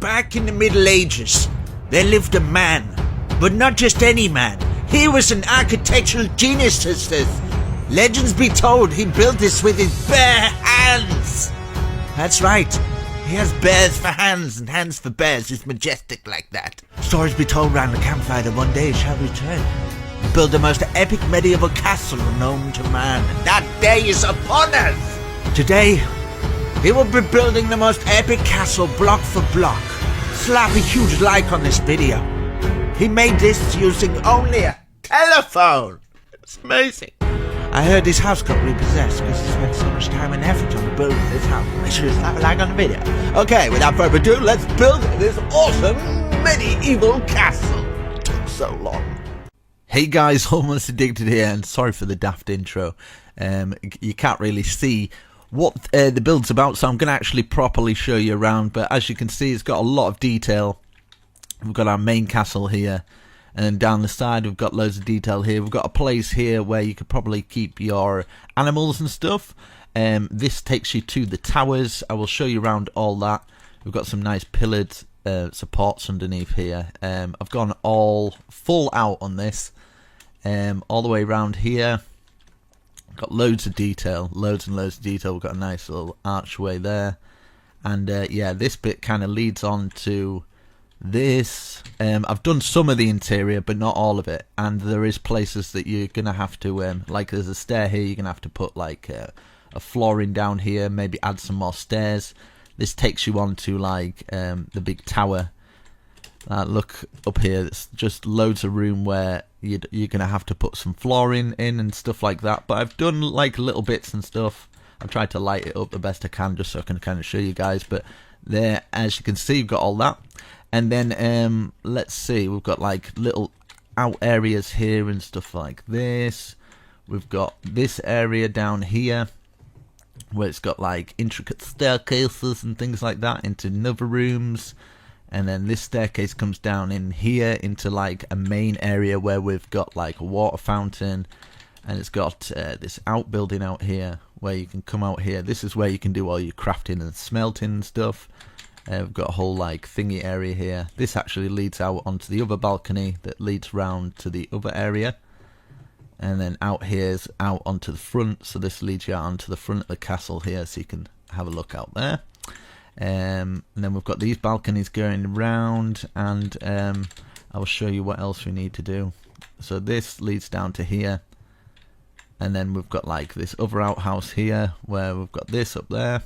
back in the Middle Ages, there lived a man, but not just any man. He was an architectural genius, sisters. Legends be told he built this with his bare hands. That's right. He has bears for hands and hands for bears. He's majestic like that. Stories be told round the campfire that one day he shall return and build the most epic medieval castle known to man. And that day is upon us. Today, he will be building the most epic castle block for block. Slap a huge like on this video. He made this using only a telephone. It's amazing. I heard this house got repossessed because he spent so much time and effort on the building of this house. Make sure to slap a like on the video. Okay, without further ado, let's build this awesome medieval castle. It took so long. Hey guys, Almost Addicted here, and sorry for the daft intro. You can't really see what the build's about, so I'm going to actually properly show you around. But as you can see, it's got a lot of detail. We've got our main castle here. And then down the side we've got loads of detail here. We've got a place here where you could probably keep your animals and stuff. This takes you to the towers. I will show you around all that. We've got some nice pillared supports underneath here. I've gone all full out on this. All the way around here. Got loads of detail. Loads and loads of detail. We've got a nice little archway there. And yeah, this bit kind of leads on to this. I've done some of the interior but not all of it, and there is places that you're gonna have to like there's a stair here, you're gonna have to put like a flooring down here, maybe add some more stairs. This takes you on to like the big tower. Look up here, it's just loads of room where you're gonna have to put some flooring in and stuff like that, but I've done like little bits and stuff. I've tried to light it up the best I can just so I can kind of show you guys, but there, as you can see, you've got all that. And then let's see, we've got like little out areas here and stuff like this. We've got this area down here where it's got like intricate staircases and things like that into another rooms. And then this staircase comes down in here into like a main area where we've got like a water fountain. And it's got this outbuilding out here where you can come out here. This is where you can do all your crafting and smelting and stuff. We've got a whole like thingy area here. This actually leads out onto the other balcony that leads round to the other area. And then out here's out onto the front. So this leads you out onto the front of the castle here, so you can have a look out there. And then we've got these balconies going around, and I will show you what else we need to do. So this leads down to here. And then we've got like this other outhouse here where we've got this up there.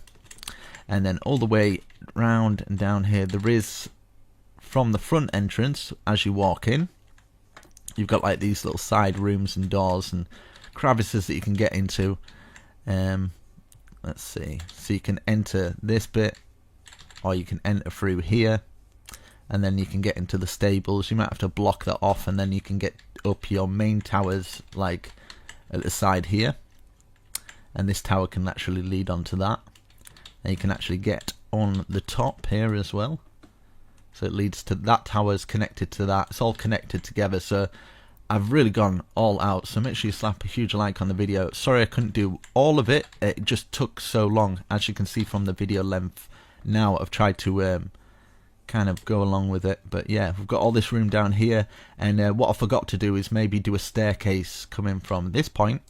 And then all the way round and down here, there is, from the front entrance, as you walk in, you've got like these little side rooms and doors and crevices that you can get into. Let's see, so you can enter this bit, or you can enter through here, and then you can get into the stables. You might have to block that off, and then you can get up your main towers like at the side here, and this tower can actually lead onto that. And you can actually get on the top here as well. So it leads to that tower's connected to that. It's all connected together. So I've really gone all out. So make sure you slap a huge like on the video. Sorry I couldn't do all of it. It just took so long. As you can see from the video length now, I've tried to kind of go along with it. But yeah, we've got all this room down here. And what I forgot to do is maybe do a staircase coming from this point.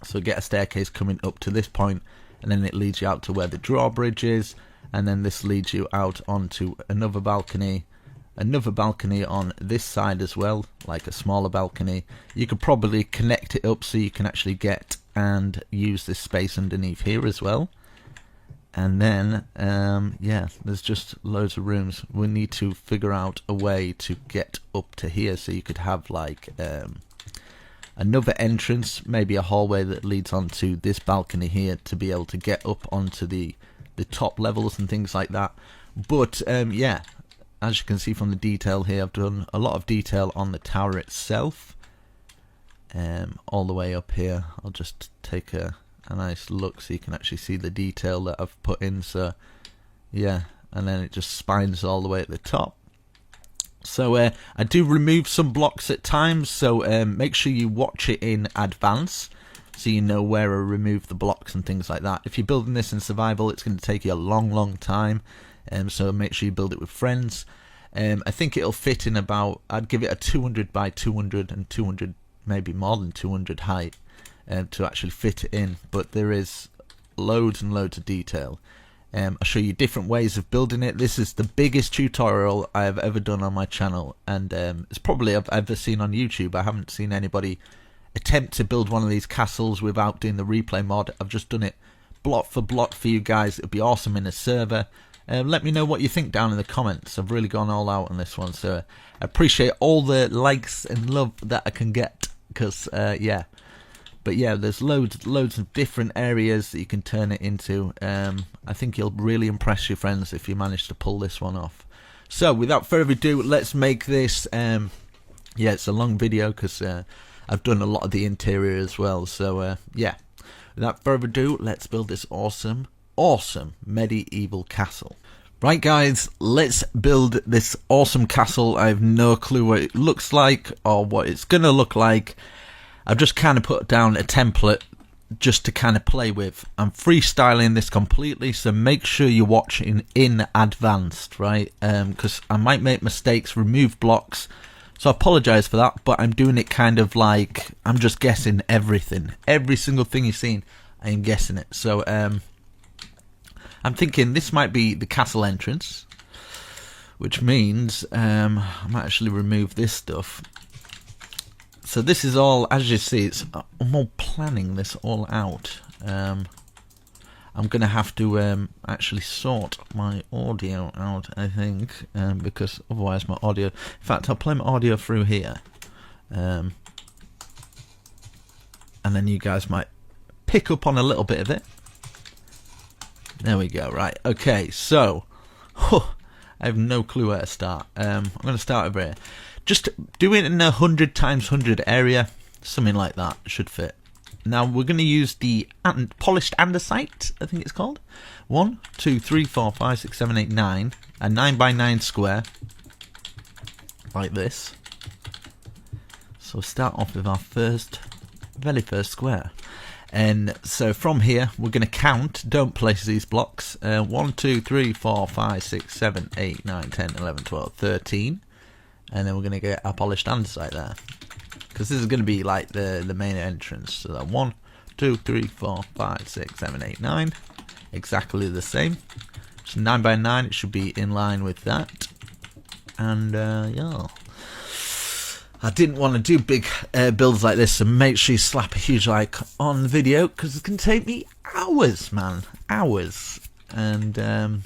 So get a staircase coming up to this point. And then it leads you out to where the drawbridge is, and then this leads you out onto another balcony on this side as well, like a smaller balcony. You could probably connect it up so you can actually get and use this space underneath here as well. And then yeah, there's just loads of rooms. We need to figure out a way to get up to here, so you could have like another entrance, maybe a hallway that leads onto this balcony here to be able to get up onto the top levels and things like that. But yeah, as you can see from the detail here, I've done a lot of detail on the tower itself. All the way up here, I'll just take a nice look so you can actually see the detail that I've put in. So yeah, and then it just spines all the way at the top. So I do remove some blocks at times, so make sure you watch it in advance so you know where I remove the blocks and things like that. If you're building this in survival, it's going to take you a long time. So make sure you build it with friends. I think it'll fit in about, I'd give it a 200 by 200 and 200, maybe more than 200 height to actually fit it in. But there is loads and loads of detail. I'll show you different ways of building it. This is the biggest tutorial I have ever done on my channel, and it's probably I've ever seen on YouTube. I haven't seen anybody attempt to build one of these castles without doing the replay mod. I've just done it block for block for you guys. It'd be awesome in a server. Let me know what you think down in the comments. I've really gone all out on this one, so I appreciate all the likes and love that I can get, because yeah. But yeah, there's loads of different areas that you can turn it into. I think you'll really impress your friends if you manage to pull this one off. So without further ado, let's make this. Yeah, it's a long video because I've done a lot of the interior as well. So yeah, without further ado, let's build this awesome medieval castle. Right guys, let's build this awesome castle. I have no clue what it looks like or what it's gonna look like. I've just kind of put down a template just to kind of play with. I'm freestyling this completely, so make sure you're watching in advanced, right? Because I might make mistakes, remove blocks, so I apologize for that, but I'm doing it kind of like I'm just guessing everything. Every single thing you've seen, I am guessing it. So I'm thinking this might be the castle entrance, which means I might actually remove this stuff. So this is all, as you see, I'm all planning this all out. I'm going to have to actually sort my audio out, I think, because otherwise my audio... In fact, I'll play my audio through here. And then you guys might pick up on a little bit of it. There we go, right. Okay, so... I have no clue where to start. I'm going to start over here. Just do it in a 100 times 100 area, something like that should fit. Now we're going to use the polished andesite, I think it's called. 1, 2, 3, 4, 5, 6, 7, 8, 9. A 9 by 9 square, like this. So we'll start off with our very first square. And so from here, we're going to count, don't place these blocks. 1, 2, 3, 4, 5, 6, 7, 8, 9, 10, 11, 12, 13. And then we're going to get our polished andesite there, because this is going to be like the main entrance. So that 1, 2, 3, 4, 5, 6, 7, 8, 9, exactly the same. So 9 by 9, it should be in line with that. And yeah, I didn't want to do big builds like this, so make sure you slap a huge like on the video, because it's going to take me hours, man, hours. And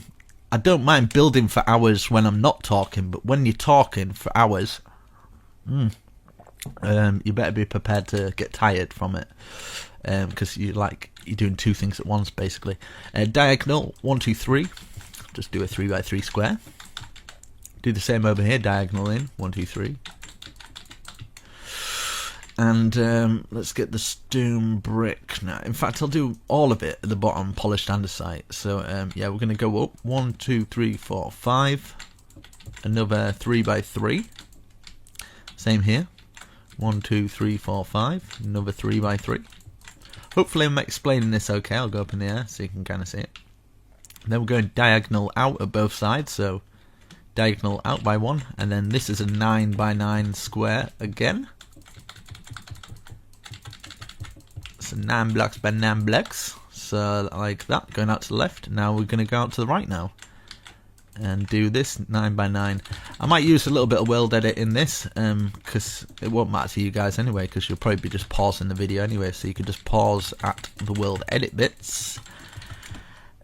I don't mind building for hours when I'm not talking, but when you're talking for hours, you better be prepared to get tired from it, because you're doing two things at once basically. Diagonal 1, 2, 3. Just do a 3 by 3 square. Do the same over here. Diagonal in 1, 2, 3. And let's get the stone brick now. In fact, I'll do all of it at the bottom, polished andesite. So yeah, we're going to go up 1, 2, 3, 4, 5. Another 3 by 3. Same here. 1, 2, 3, 4, 5. Another 3 by 3. Hopefully I'm explaining this okay. I'll go up in the air so you can kind of see it. Then we're going diagonal out at both sides. So diagonal out by 1. And then this is a 9 by 9 square again. So 9 blocks by 9 blocks, so like that, going out to the left. Now we're going to go out to the right now and do this 9 by 9. I might use a little bit of world edit in this, because it won't matter to you guys anyway, because you'll probably be just pausing the video anyway, so you can just pause at the world edit bits.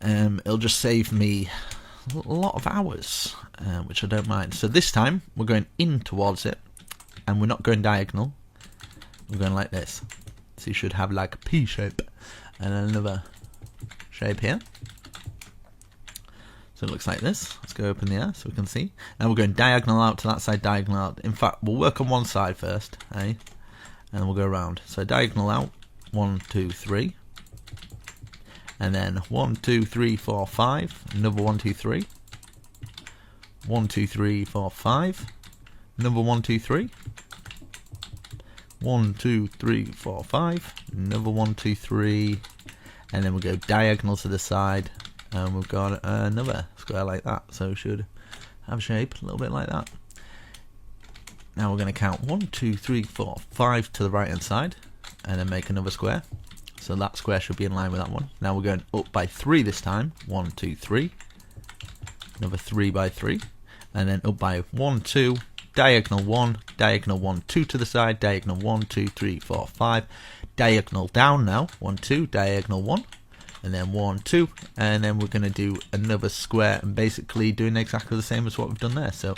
It'll just save me a lot of hours, which I don't mind. So this time we're going in towards it, and we're not going diagonal, we're going like this. So you should have like a P shape and another shape here. So it looks like this. Let's go up in the air so we can see. Now we're going diagonal out to that side, diagonal out. In fact, we'll work on one side first, eh? And then we'll go around. So diagonal out, 1, 2, 3. And then 1, 2, 3, 4, 5. Another 1, 2, 3. 1, 2, 3, 4, 5. Another 1, 2, 3. 1, 2, 3, 4, 5. Another 1, 2, 3. And then we'll go diagonal to the side. and we've got another square like that, so we should have a shape a little bit like that. Now we're going to count 1, 2, 3, 4, 5 to the right hand side, and then make another square. So that square should be in line with that one. Now we're going up by 3 this time. 1, 2, 3. Another 3 by 3, and then up by 1, 2. Diagonal 1, diagonal 1, 2 to the side, diagonal 1, 2, 3, 4, 5. Diagonal down now. 1, 2, diagonal 1. And then 1, 2, and then we're going to do another square, and basically doing exactly the same as what we've done there. So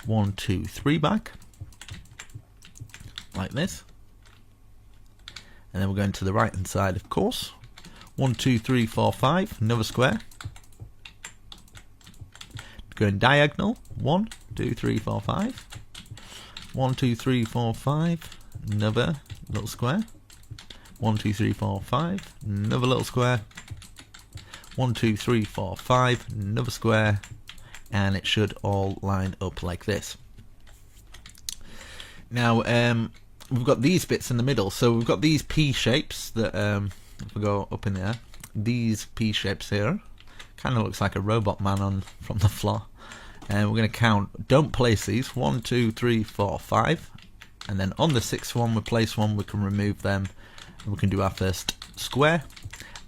1, 2, 3 back, like this, and then we're going to the right hand side, of course. 1, 2, 3, 4, 5, another square. Going diagonal, 1, 2, 3, 4, 5. 1, 2, 3, 4, 5, another little square. 1, 2, 3, 4, 5, another little square. 1, 2, 3, 4, 5, another square, and it should all line up like this. Now we've got these bits in the middle, so we've got these P shapes that if we go up in there, these P shapes here, kind of looks like a robot man from the floor. And we're going to count, don't place these, 1, 2, 3, 4, 5, and then on the 6th one we place one, we can remove them, and we can do our first square.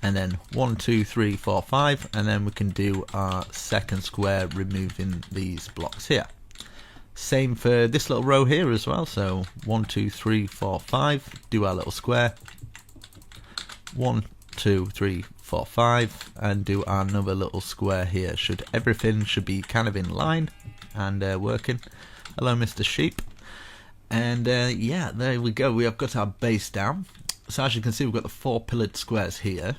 And then 1, 2, 3, 4, 5, and then we can do our second square, removing these blocks here. Same for this little row here as well. So 1, 2, 3, 4, 5, do our little square. 1, 2, 3, 4, 5, and do our another little square here. Everything should be kind of in line and working. Hello, Mr. Sheep. And yeah, there we go. We have got our base down. So as you can see, we've got the 4 pillared squares here.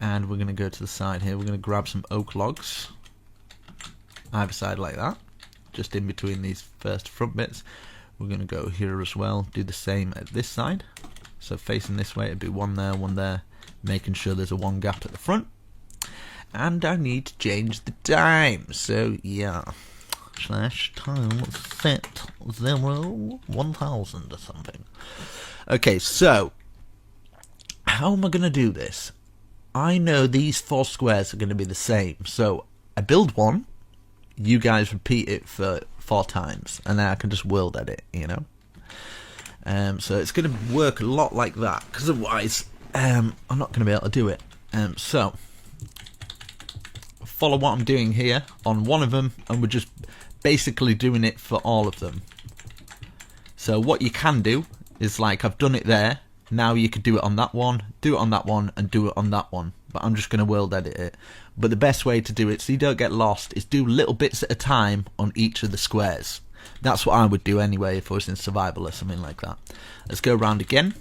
And we're going to go to the side here. We're going to grab some oak logs, either side like that, just in between these first front bits. We're going to go here as well, do the same at this side. So facing this way, it'd be one there, making sure there's a 1 gap at the front. And I need to change the time. So yeah, /time set 0 1000 or something. Okay, so how am I going to do this? I know these 4 squares are going to be the same, so I build one, you guys repeat it for 4 times, and then I can just world edit, you know. So it's going to work a lot like that, because otherwise I'm not going to be able to do it. So follow what I'm doing here on one of them, and we're just basically doing it for all of them. So what you can do is, like, I've done it there. Now you could do it on that one, do it on that one, and do it on that one. But I'm just going to world edit it. But the best way to do it, so you don't get lost, is do little bits at a time on each of the squares. That's what I would do anyway if I was in survival or something like that. Let's go around again.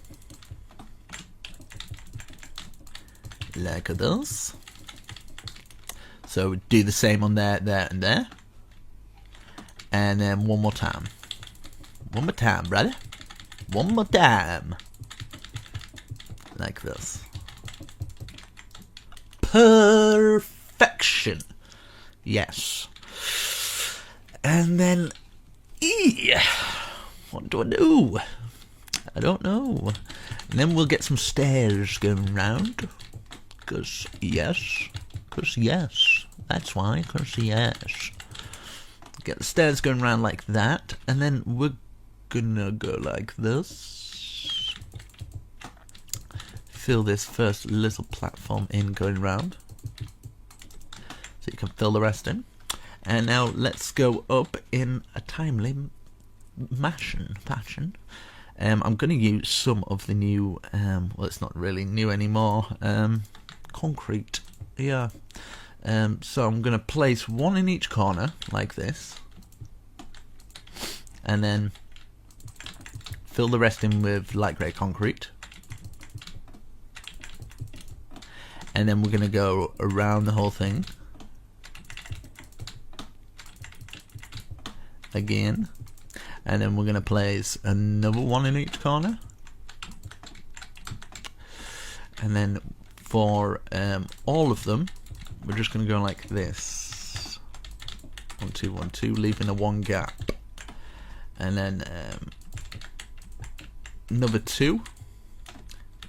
Like this. So do the same on there, there, and there. And then one more time. One more time, brother. One more time. Like this. Perfection. Yes. And then what do I do? I don't know. And then we'll get some stairs going round. Cause yes. That's why. Cause yes. Get the stairs going round like that. And then we're gonna go like this. Fill this first little platform in going round, so you can fill the rest in. And now let's go up in a timely fashion. I'm going to use some of the new, well, it's not really new anymore, concrete. Yeah. So I'm going to place one in each corner like this, and then fill the rest in with light grey concrete. And then we're going to go around the whole thing again. And then we're going to place another one in each corner. And then for all of them, we're just going to go like this. 1, 2, 1, 2, leaving a 1 gap. And then another 2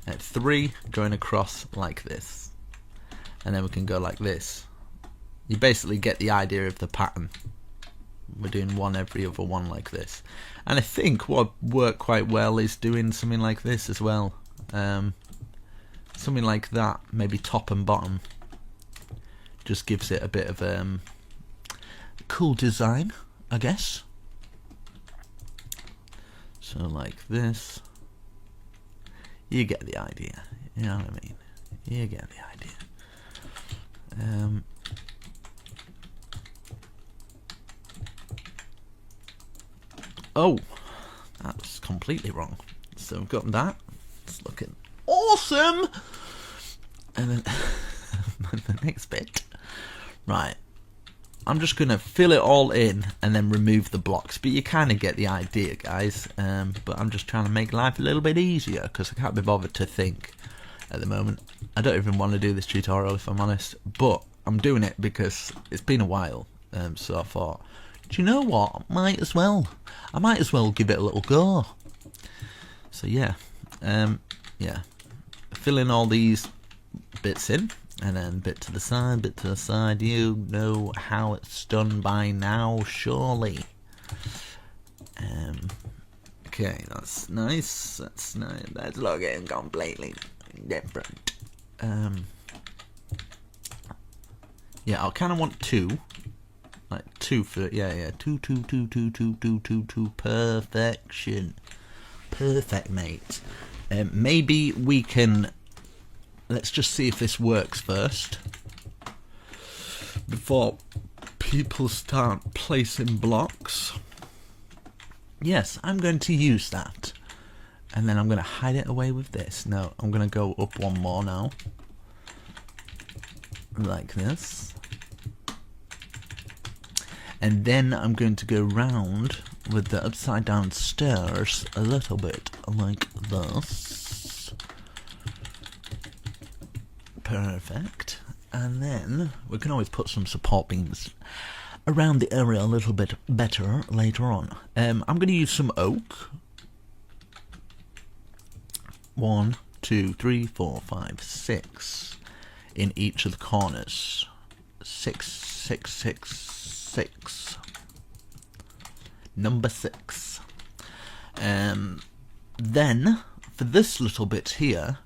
at 3 going across like this. and then we can go like this. You basically get the idea of the pattern. We're doing one every other one like this, and I think what worked quite well is doing something like this as well. Something like that, maybe top and bottom, just gives it a bit of cool design, I guess. So like this, you get the idea. You know what I mean? You get the idea. Oh, that was completely wrong. So we've got that. It's looking awesome. And then the next bit. Right. I'm just going to fill it all in and then remove the blocks. But you kind of get the idea, guys. But I'm just trying to make life a little bit easier because I can't be bothered to think at the moment. I don't even want to do this tutorial, if I'm honest. But I'm doing it because it's been a while. So I thought, do you know what? I might as well give it a little go. So yeah. Yeah. Fill in all these bits in. And then bit to the side, bit to the side. You know how it's done by now, surely. Okay, that's nice. That's nice. That's looking completely different. Yeah, I kind of want two. Like two for two. Perfection. Perfect, mate. Maybe we can. Let's just see if this works first before people start placing blocks. Yes, I'm going to use that. And then I'm going to hide it away with this. No, I'm going to go up one more now. Like this. And then I'm going to go round with the upside down stairs a little bit like this. Perfect. And then we can always put some support beams around the area a little bit better later on. I'm going to use some oak. 1, 2, 3, 4, 5, 6 in each of the corners. 6, 6, 6, 6. Number 6. Then for this little bit here,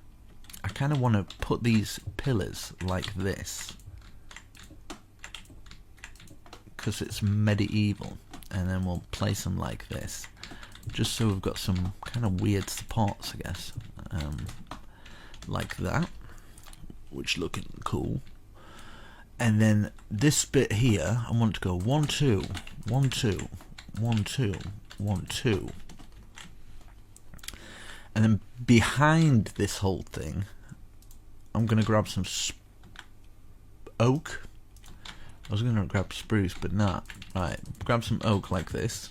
I kind of want to put these pillars like this because it's medieval, and then we'll place them like this just so we've got some kind of weird supports, I guess, like that, which looking cool. And then this bit here, I want to go 1, 2, 1, 2, 1, 2, 1, 2. And then behind this whole thing, I'm going to grab some oak. I was going to grab spruce, but not. Right, grab some oak like this.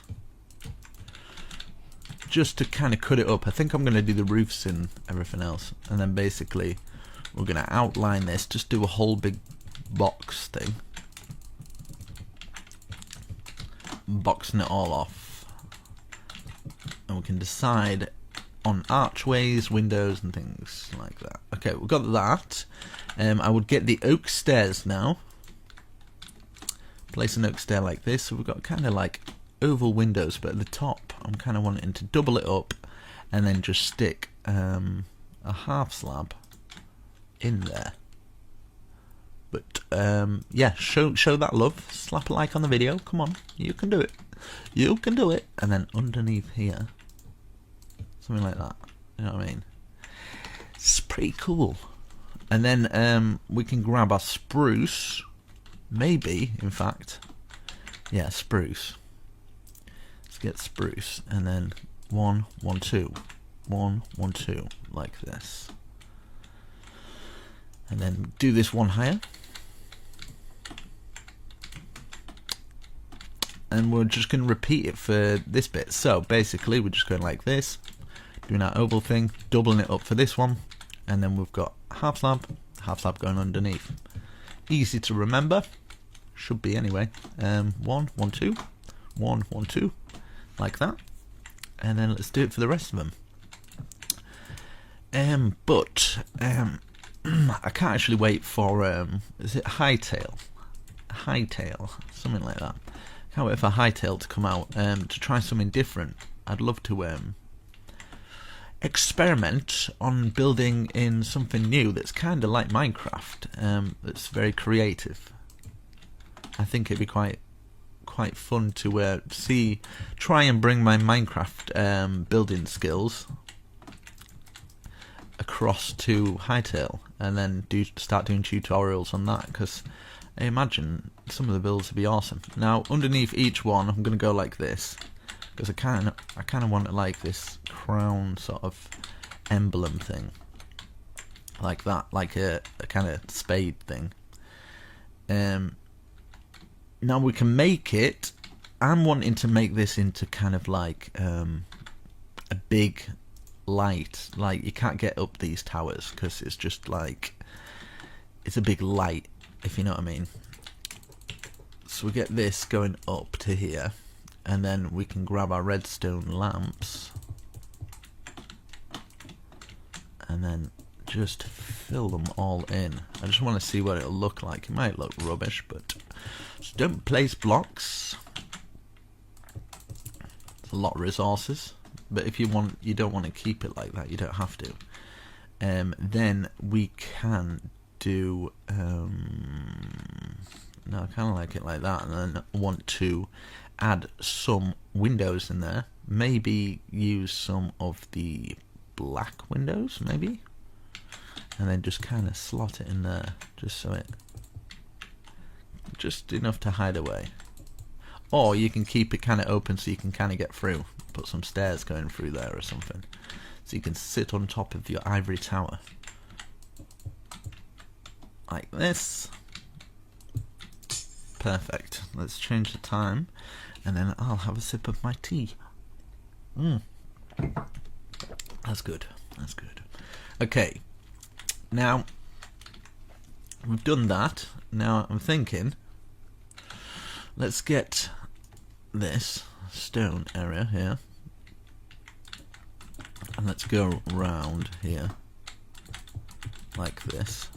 Just to kind of cut it up. I think I'm going to do the roofs and everything else. And then basically, we're going to outline this. Just do a whole big box thing. Boxing it all off. And we can decide on archways, windows and things like that. Okay, we've got that. I would get the oak stairs now. Place an oak stair like this. So we've got kind of like oval windows, but at the top I'm kind of wanting to double it up and then just stick a half slab in there. But yeah, show that love. Slap a like on the video. Come on, you can do it. You can do it. And then underneath here, something like that. You know what I mean? It's pretty cool. And then we can grab our spruce. Maybe, in fact. Yeah, spruce. Let's get spruce. And then 1, 1, 2. 1, 1, 2. Like this. And then do this one higher. And we're just going to repeat it for this bit. So basically we're just going like this. Doing our oval thing, doubling it up for this one, and then we've got half slab going underneath. Easy to remember, should be anyway. 1, 1, 2, 1, 1, 2, like that, and then let's do it for the rest of them. I can't actually wait for is it Hightail, something like that. Can't wait for Hightail to come out to try something different. I'd love to experiment on building in something new that's kind of like Minecraft. That's very creative. I think it'd be quite fun to try and bring my Minecraft building skills across to Hightail, and then start doing tutorials on that, because I imagine some of the builds would be awesome. Now underneath each one I'm going to go like this, because I kind of want it like this crown sort of emblem thing, like that, like a kind of spade thing. Now we can make it. I'm wanting to make this into kind of like a big light. Like, you can't get up these towers because it's just like, it's a big light, if you know what I mean. So we get this going up to here, and then we can grab our redstone lamps and then just fill them all in. I just want to see what it'll look like. It might look rubbish, but just don't place blocks. It's a lot of resources, but if you don't want to keep it like that, you don't have to. Then we can do no, I kind of like it like that, and then I want to add some windows in there. Maybe use some of the black windows, maybe, and then just kind of slot it in there, just so just enough to hide away. Or you can keep it kind of open so you can kind of get through. Put some stairs going through there or something, so you can sit on top of your ivory tower like this. Perfect. Let's change the time, and then I'll have a sip of my tea. That's good. That's good. Okay, now we've done that. Now I'm thinking, let's get this stone area here, and let's go round here like this.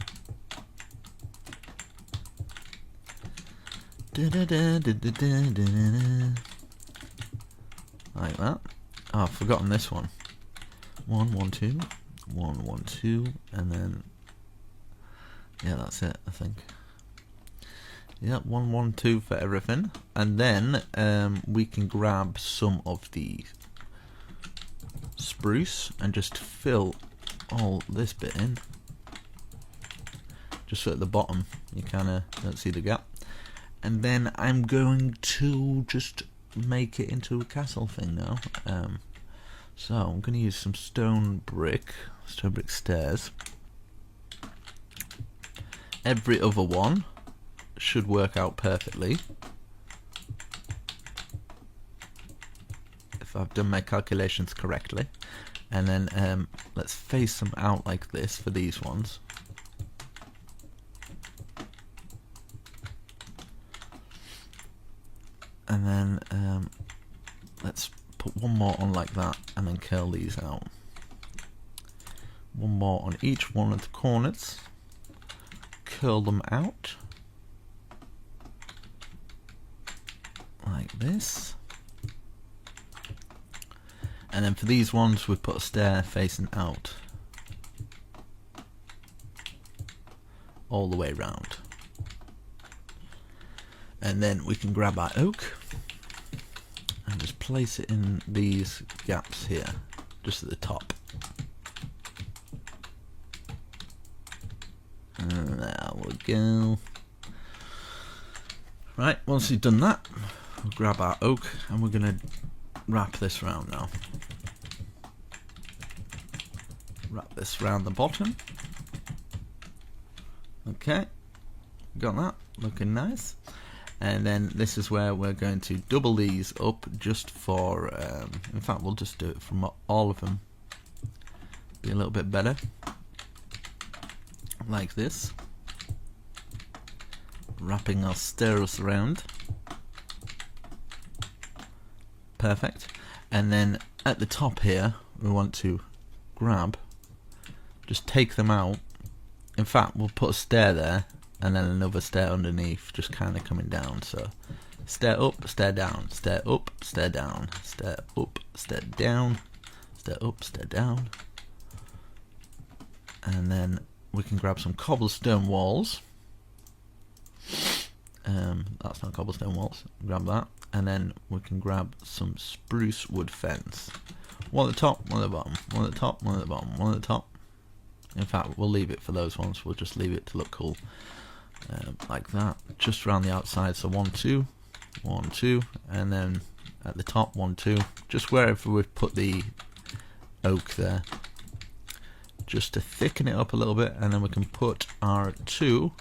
Like that. Oh, I've forgotten this one. 1 1 2 1 1 2, and then yeah, that's it, I think. Yeah, 1 1 2 for everything, and then we can grab some of the spruce and just fill all this bit in, just so at the bottom you kind of don't see the gap. And then I'm going to just make it into a castle thing now. So I'm going to use some stone brick stairs. Every other one should work out perfectly, if I've done my calculations correctly. And then let's face them out like this for these ones. And then let's put one more on like that, and then curl these out. One more on each one of the corners. Curl them out like this. And then for these ones, we put a stair facing out all the way around. And then we can grab our oak and just place it in these gaps here, just at the top. And there we go. Right, once we've done that, we'll grab our oak and we're going to wrap this round now. Wrap this round the bottom. Okay, got that, looking nice. And then this is where we're going to double these up just for, in fact we'll just do it from all of them, be a little bit better, like this, wrapping our stairs around. Perfect. And then at the top here we want to grab, just take them out in fact, we'll put a stair there, and then another stair underneath, just kind of coming down. So stair up, stair down, stair up, stair down, stair up, stair down, stair up, stair down. And then we can grab some cobblestone walls. That's not cobblestone walls. Grab that. And then we can grab some spruce wood fence. One at the top, one at the bottom. One at the top, one at the bottom. One at the top. In fact, we'll leave it for those ones. We'll just leave it to look cool. Like that. Just around the outside. So 1, 2. 1, 2. And then at the top, 1, 2. Just wherever we've put the oak there. Just to thicken it up a little bit. And then we can put our 2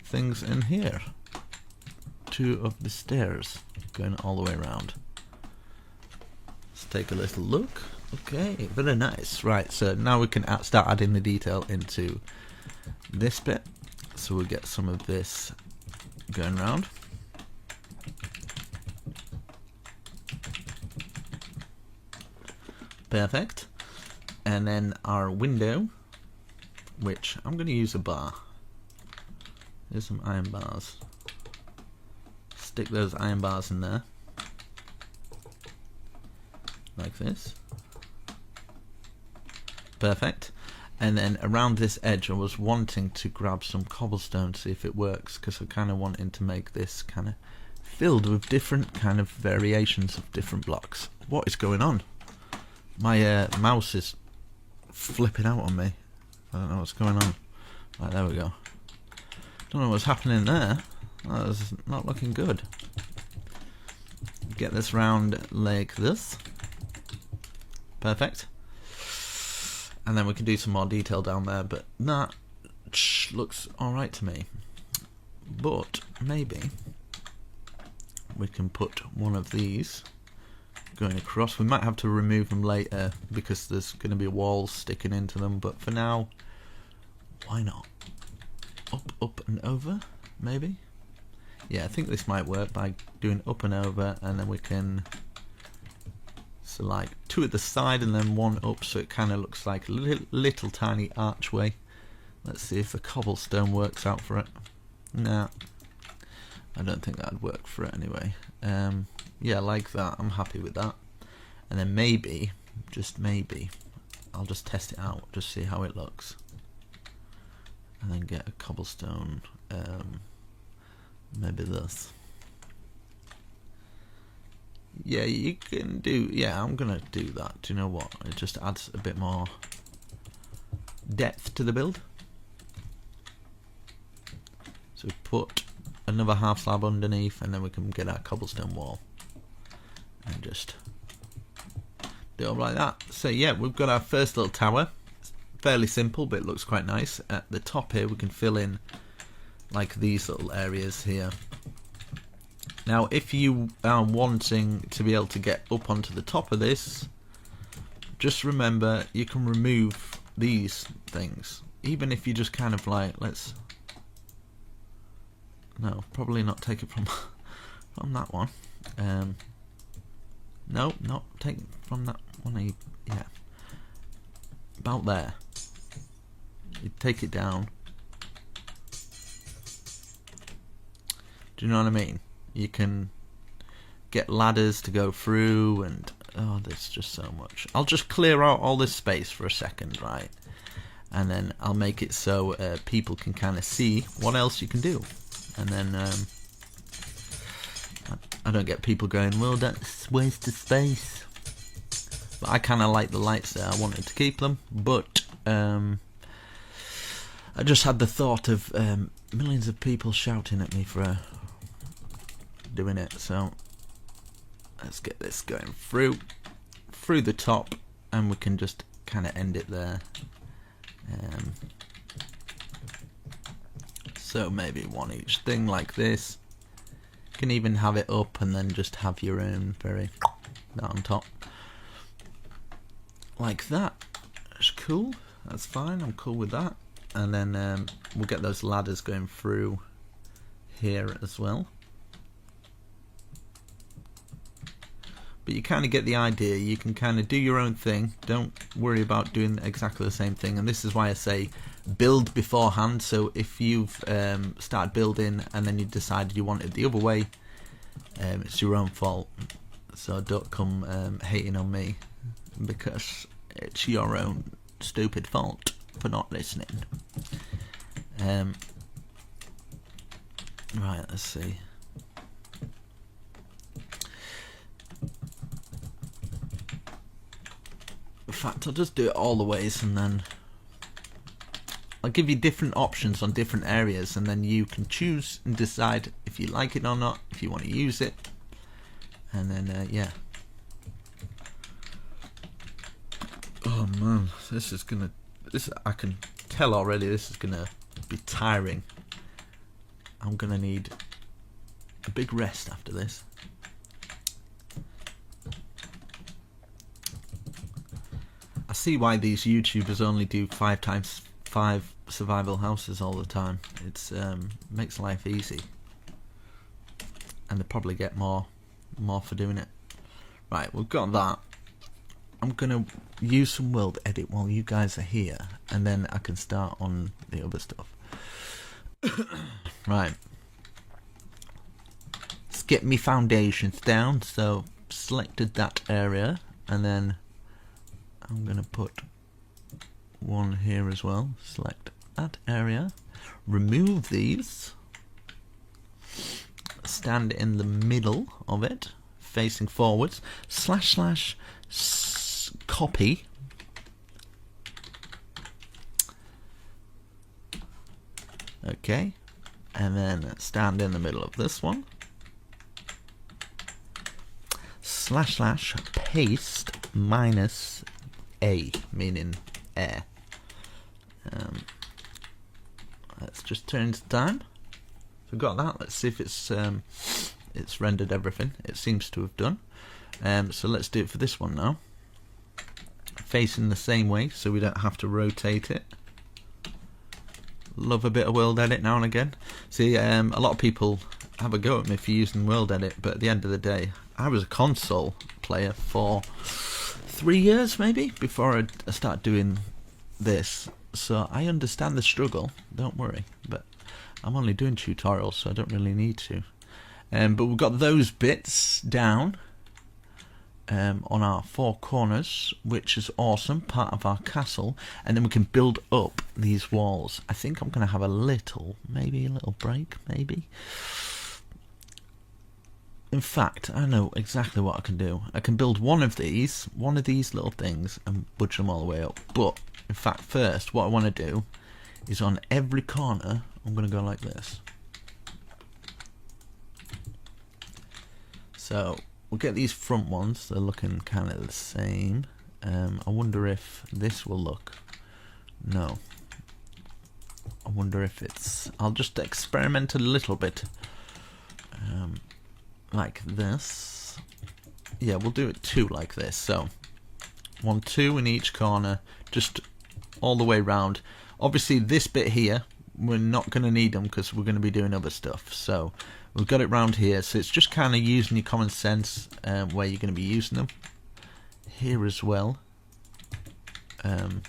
things in here. 2 of the stairs going all the way around. Let's take a little look. Okay, very nice. Right, so now we can start adding the detail into this bit. So we'll get some of this going around. Perfect. And then our window, which I'm going to use a bar. There's some iron bars. Stick those iron bars in there. Like this. Perfect. And then around this edge I was wanting to grab some cobblestone to see if it works, because I'm kind of wanting to make this kind of filled with different kind of variations of different blocks. What is going on? My mouse is flipping out on me. I don't know what's going on. Right, there we go. Don't know what's happening there. That was not looking good. Get this round like this. Perfect. And then we can do some more detail down there, but that looks alright to me. But maybe we can put one of these going across. We might have to remove them later because there's going to be walls sticking into them, but for now, why not? Up, up and over, maybe? Yeah, I think this might work by doing up and over, and then we can, so like 2 at the side and then 1 up, so it kind of looks like a little tiny archway. Let's see if the cobblestone works out for it. Nah, I don't think that'd work for it anyway. Yeah, like that. I'm happy with that. And then maybe, just maybe, I'll just test it out, just see how it looks. And then get a cobblestone, maybe this. Yeah, you can do, yeah, I'm gonna do that. Do you know what? It just adds a bit more depth to the build. So we put another half slab underneath, and then we can get our cobblestone wall. And just do it like that. So yeah, we've got our first little tower. It's fairly simple, but it looks quite nice. At the top here, we can fill in like these little areas here. Now, if you are wanting to be able to get up onto the top of this, just remember you can remove these things. Even if you just kind of like, let's, no, probably not take it from that one. No, not take it from that one. Yeah, about there. You take it down. Do you know what I mean? You can get ladders to go through, and oh, there's just so much. I'll just clear out all this space for a second, right? And then I'll make it so people can kind of see what else you can do. And then I don't get people going, well, that's waste of space. But I kind of like the lights there. I wanted to keep them, but I just had the thought of millions of people shouting at me for doing it. So let's get this going through the top, and we can just kind of end it there. So maybe one each thing like this. You can even have it up and then just have your own that on top. Like that. That's cool. That's fine. I'm cool with that. And then we'll get those ladders going through here as well. But you kind of get the idea. You can kind of do your own thing. Don't worry about doing exactly the same thing. And this is why I say build beforehand. So if you've started building and then you decided you want it the other way, it's your own fault. So don't come hating on me, because it's your own stupid fault for not listening. Right, let's see. In fact, I'll just do it all the ways, and then I'll give you different options on different areas, and then you can choose and decide if you like it or not, if you want to use it. And then yeah. Oh man, I can tell already this is gonna be tiring. I'm gonna need a big rest after this. I see why these YouTubers only do 5x5 survival houses all the time. It's makes life easy, and they probably get more for doing it. Right, we've got that. I'm gonna use some world edit while you guys are here, and then I can start on the other stuff. Right, let's get me foundations down. So selected that area, and then I'm gonna put one here as well. Select that area, remove these, stand in the middle of it, facing forwards, / copy, okay, and then stand in the middle of this one, / paste -a, meaning air. Let's just turn to time. So got that. Let's see if it's rendered everything. It seems to have done. So let's do it for this one now. Facing the same way, so we don't have to rotate it. Love a bit of world edit now and again. See, a lot of people have a go at me for using world edit, but at the end of the day, I was a console player for 3 years maybe before I started doing this, so I understand the struggle, don't worry, but I'm only doing tutorials, so I don't really need to. But we've got those bits down on our 4 corners, which is awesome, part of our castle, and then we can build up these walls. I think I'm going to have maybe a little break, maybe. In fact, I know exactly what I can do. I can build one of these little things, and budge them all the way up. But, in fact, first, what I want to do is on every corner, I'm going to go like this. So, we'll get these front ones. They're looking kind of the same. I wonder if this will look... No. I wonder if it's... I'll just experiment a little bit. Like this. Yeah, we'll do it 2 like this. So 1, 2 in each corner, just all the way round. Obviously this bit here, we're not going to need them because we're going to be doing other stuff. So we've got it round here. So it's just kind of using your common sense where you're going to be using them. Here as well. 1,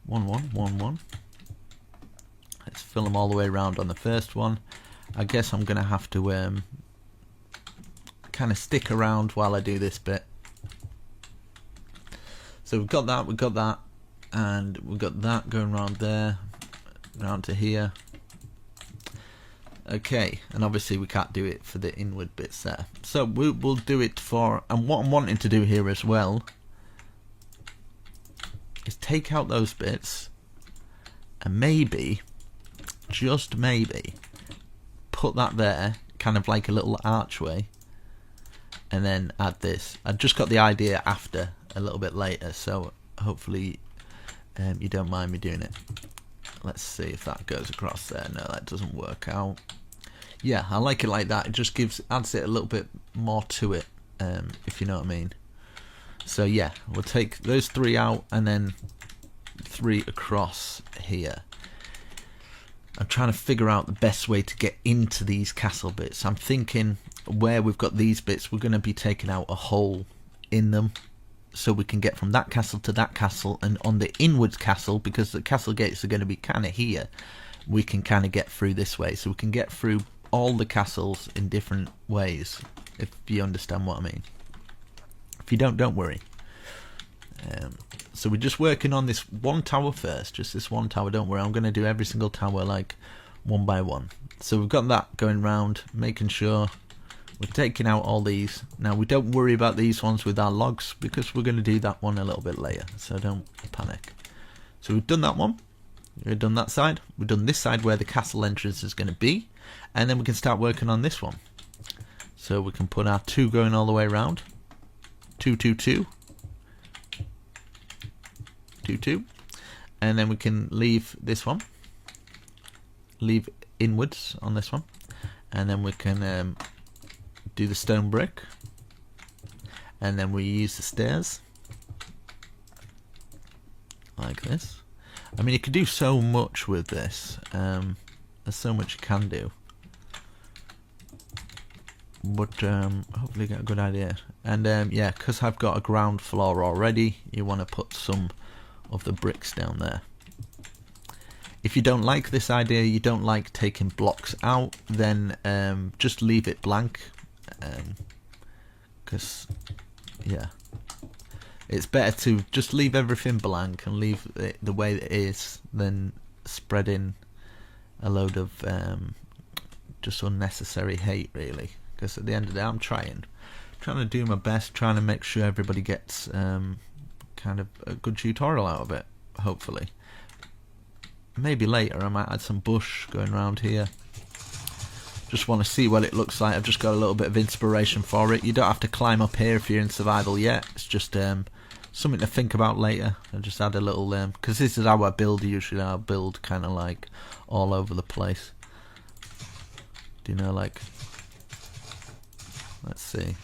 1, 1, 1. Let's fill them all the way around on the first one. I guess I'm going to have to kind of stick around while I do this bit. So we've got that, and we've got that going around there, round to here. Okay, and obviously we can't do it for the inward bits there. So we'll do it for, and what I'm wanting to do here as well is take out those bits and maybe, just maybe, put that there, kind of like a little archway, and then add this. I just got the idea after, a little bit later, so hopefully you don't mind me doing it. Let's see if that goes across there. No, that doesn't work out. Yeah, I like it like that. It just adds it a little bit more to it, if you know what I mean. So yeah, we'll take those 3 out and then 3 across here. I'm trying to figure out the best way to get into these castle bits. I'm thinking where we've got these bits, we're going to be taking out a hole in them. so we can get from that castle to that castle, and on the inwards castle, because the castle gates are going to be kind of here, we can kind of get through this way, so we can get through all the castles in different ways, if you understand what I mean. If you don't worry. So we're just working on this one tower first, just this one tower. Don't worry, I'm going to do every single tower like one by one. So we've got that going round, making sure we're taking out all these. Now we don't worry about these ones with our logs, because we're going to do that one a little bit later, so don't panic. So we've done that one, we've done that side, we've done this side where the castle entrance is going to be, and then we can start working on this one. So we can put our 2 going all the way around, 2 2 2 2 2, and then we can leave this one, leave inwards on this one, and then we can do the stone brick, and then we use the stairs like this. I mean, you can do so much with this. There's so much you can do, but hopefully you get a good idea. And yeah, because I've got a ground floor already, you want to put some of the bricks down there. If you don't like this idea, you don't like taking blocks out, then just leave it blank, because yeah, it's better to just leave everything blank and leave it the way it is than spreading a load of just unnecessary hate, really. Because at the end of the day, I'm trying to do my best, trying to make sure everybody gets kind of a good tutorial out of it, hopefully. Maybe later I might add some bush going around here. Just want to see what it looks like. I've just got a little bit of inspiration for it. You don't have to climb up here if you're in survival yet. It's just something to think about later. I'll just add a little, because this is how I build usually. I'll build kind of like all over the place. Do you know, like, let's see.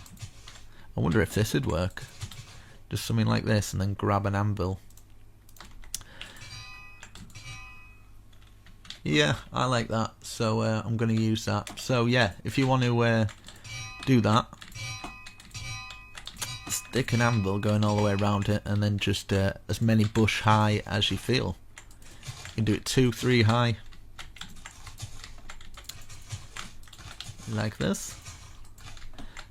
I wonder if this would work. Just something like this, and then grab an anvil. Yeah, I like that, so I'm going to use that. So yeah, if you want to do that, stick an anvil going all the way around it, and then just as many bush high as you feel. You can do it 2, 3 high, like this.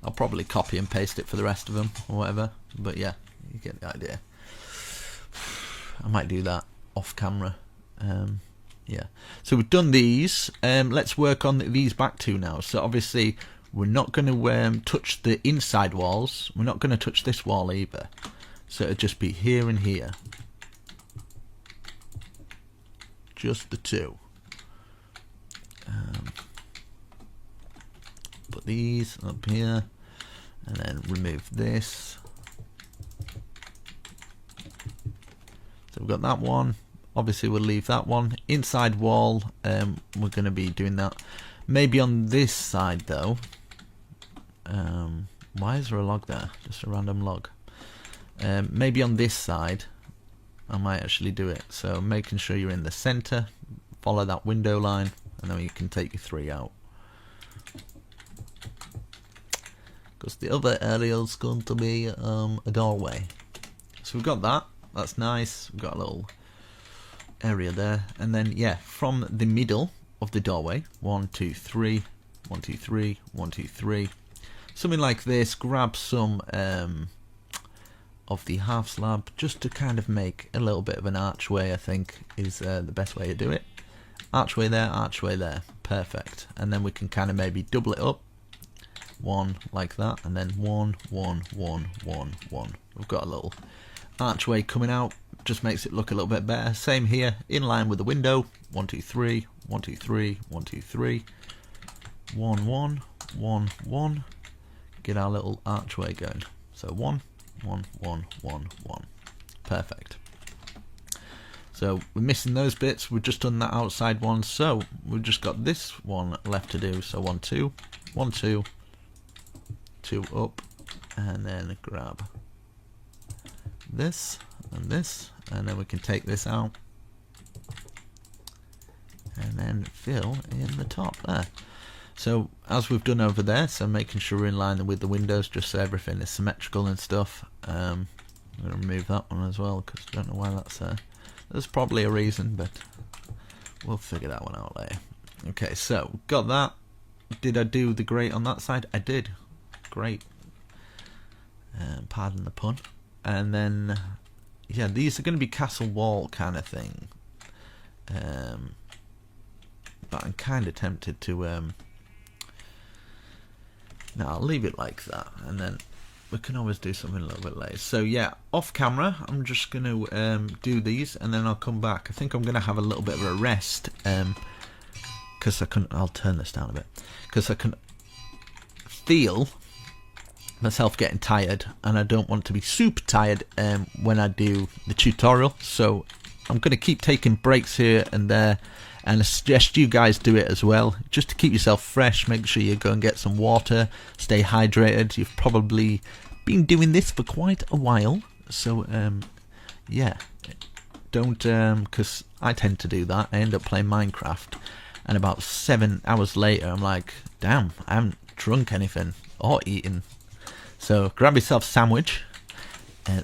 I'll probably copy and paste it for the rest of them or whatever, but yeah, you get the idea. I might do that off camera. Yeah, so we've done these. Let's work on these back two now. So obviously we're not going to touch the inside walls. We're not going to touch this wall either. So it'll just be here and here. Just the 2. Put these up here, and then remove this. So we've got that one. Obviously we'll leave that one. Inside wall, we're going to be doing that. Maybe on this side though. Why is there a log there? Just a random log. Maybe on this side I might actually do it. So making sure you're in the center. Follow that window line, and then you can take your 3 out. Because the other area is going to be a doorway. So we've got that. That's nice. We've got a little area there, and then yeah, from the middle of the doorway, 1 2 3 1 2 3 1 2 3, something like this. Grab some of the half slab, just to kind of make a little bit of an archway. I think is the best way to do it. Archway there, perfect. And then we can kind of maybe double it up, 1 like that, and then 1 1 1 1 1. We've got a little archway coming out. Just makes it look a little bit better. Same here, in line with the window. 1 2 3 1 2 3 1 2 3 1 1 1 1. Get our little archway going. So 1 1 1 1 1. Perfect. So we're missing those bits. We've just done that outside one. So we've just got this one left to do. So 1 2 1 2 2 up, and then grab this and this, and then we can take this out and then fill in the top there. So as we've done over there, so making sure we're in line with the windows, just so everything is symmetrical and stuff. I'm going to remove that one as well, because I don't know why that's there. There's probably a reason, but we'll figure that one out later. Okay, so got that. Did I do the grate on that side? I did. Great. Pardon the pun. And then, yeah, these are going to be castle wall kind of thing. But I'm kind of tempted to... no, I'll leave it like that, and then we can always do something a little bit later. So yeah, off camera, I'm just going to do these, and then I'll come back. I think I'm going to have a little bit of a rest, because I'll turn this down a bit, because I can feel myself getting tired, and I don't want to be super tired when I do the tutorial. So I'm going to keep taking breaks here and there, and I suggest you guys do it as well, just to keep yourself fresh. Make sure you go and get some water, stay hydrated. You've probably been doing this for quite a while, so yeah, don't, because I tend to do that. I end up playing Minecraft, and about 7 hours later I'm like, damn, I haven't drunk anything or eaten. So grab yourself a sandwich,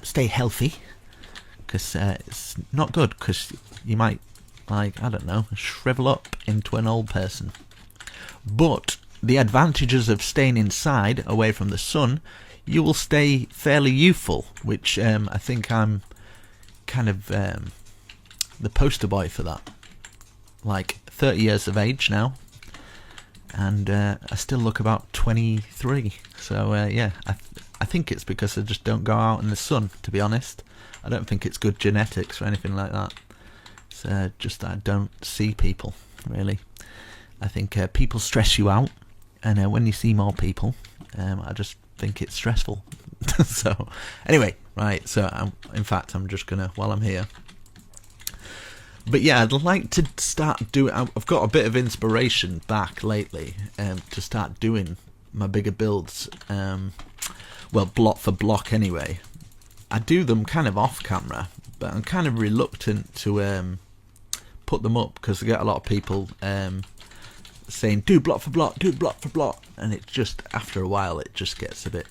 stay healthy, because it's not good, because you might, like, I don't know, shrivel up into an old person. But the advantages of staying inside, away from the sun, you will stay fairly youthful, which I think I'm kind of the poster boy for that. Like, 30 years of age now, and I still look about 23. So yeah, I think it's because I just don't go out in the sun, to be honest. I don't think it's good genetics or anything like that. It's just that I don't see people, really. I think people stress you out, and when you see more people, I just think it's stressful. So anyway, right, so in fact I'm just gonna, while I'm here, but yeah, I'd like to start doing, I've got a bit of inspiration back lately to start doing my bigger builds, well, block for block anyway. I do them kind of off camera, but I'm kind of reluctant to put them up, because I get a lot of people saying do block for block, do block for block, and it just, after a while, it just gets a bit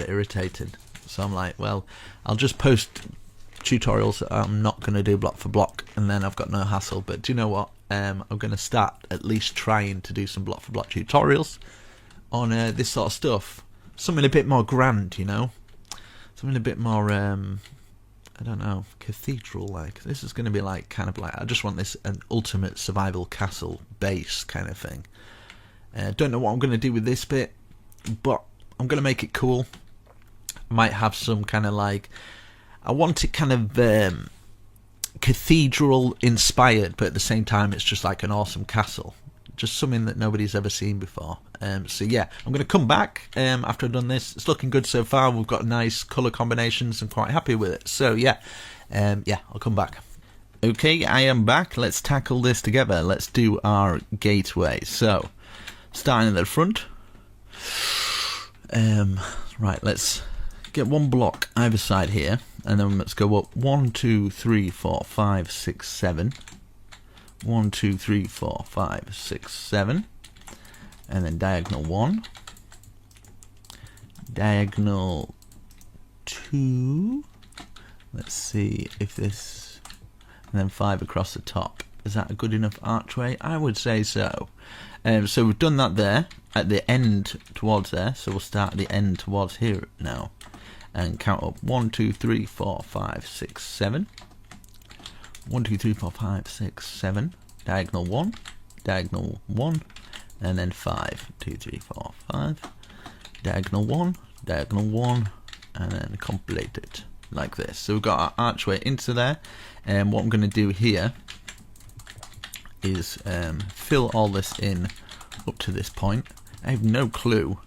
irritated. So I'm like, well, I'll just post tutorials that I'm not going to do block for block, and then I've got no hassle. But do you know what? I'm going to start at least trying to do some block for block tutorials on this sort of stuff. Something a bit more grand, you know, something a bit more I don't know, cathedral-like. This is going to be like, kind of like, I just want this an ultimate survival castle base kind of thing. Don't know what I'm going to do with this bit, but I'm going to make it cool. I might have some kind of like, I want it kind of cathedral inspired, but at the same time it's just like an awesome castle. Just something that nobody's ever seen before. So yeah, I'm going to come back after I've done this. It's looking good so far. We've got nice colour combinations. I'm quite happy with it. So yeah, yeah, I'll come back. Okay, I am back. Let's tackle this together. Let's do our gateway. So, starting at the front. Right, let's get one block either side here, and then let's go up 1, 2, 3, 4, 5, 6, 7. 1, 2, 3, 4, 5, 6, 7, and then diagonal 1, diagonal 2. Let's see if this, and then 5 across the top. Is that a good enough archway? I would say so. So we've done that there at the end towards there. So we'll start at the end towards here now, and count up 1, 2, 3, 4, 5, 6, 7. 1, 2, 3, 4, 5, 6, 7, diagonal 1, diagonal 1, and then 5, 2, 3, 4, 5, diagonal 1, diagonal 1, and then complete it like this. So we've got our archway into there, and what I'm going to do here is fill all this in up to this point. I have no clue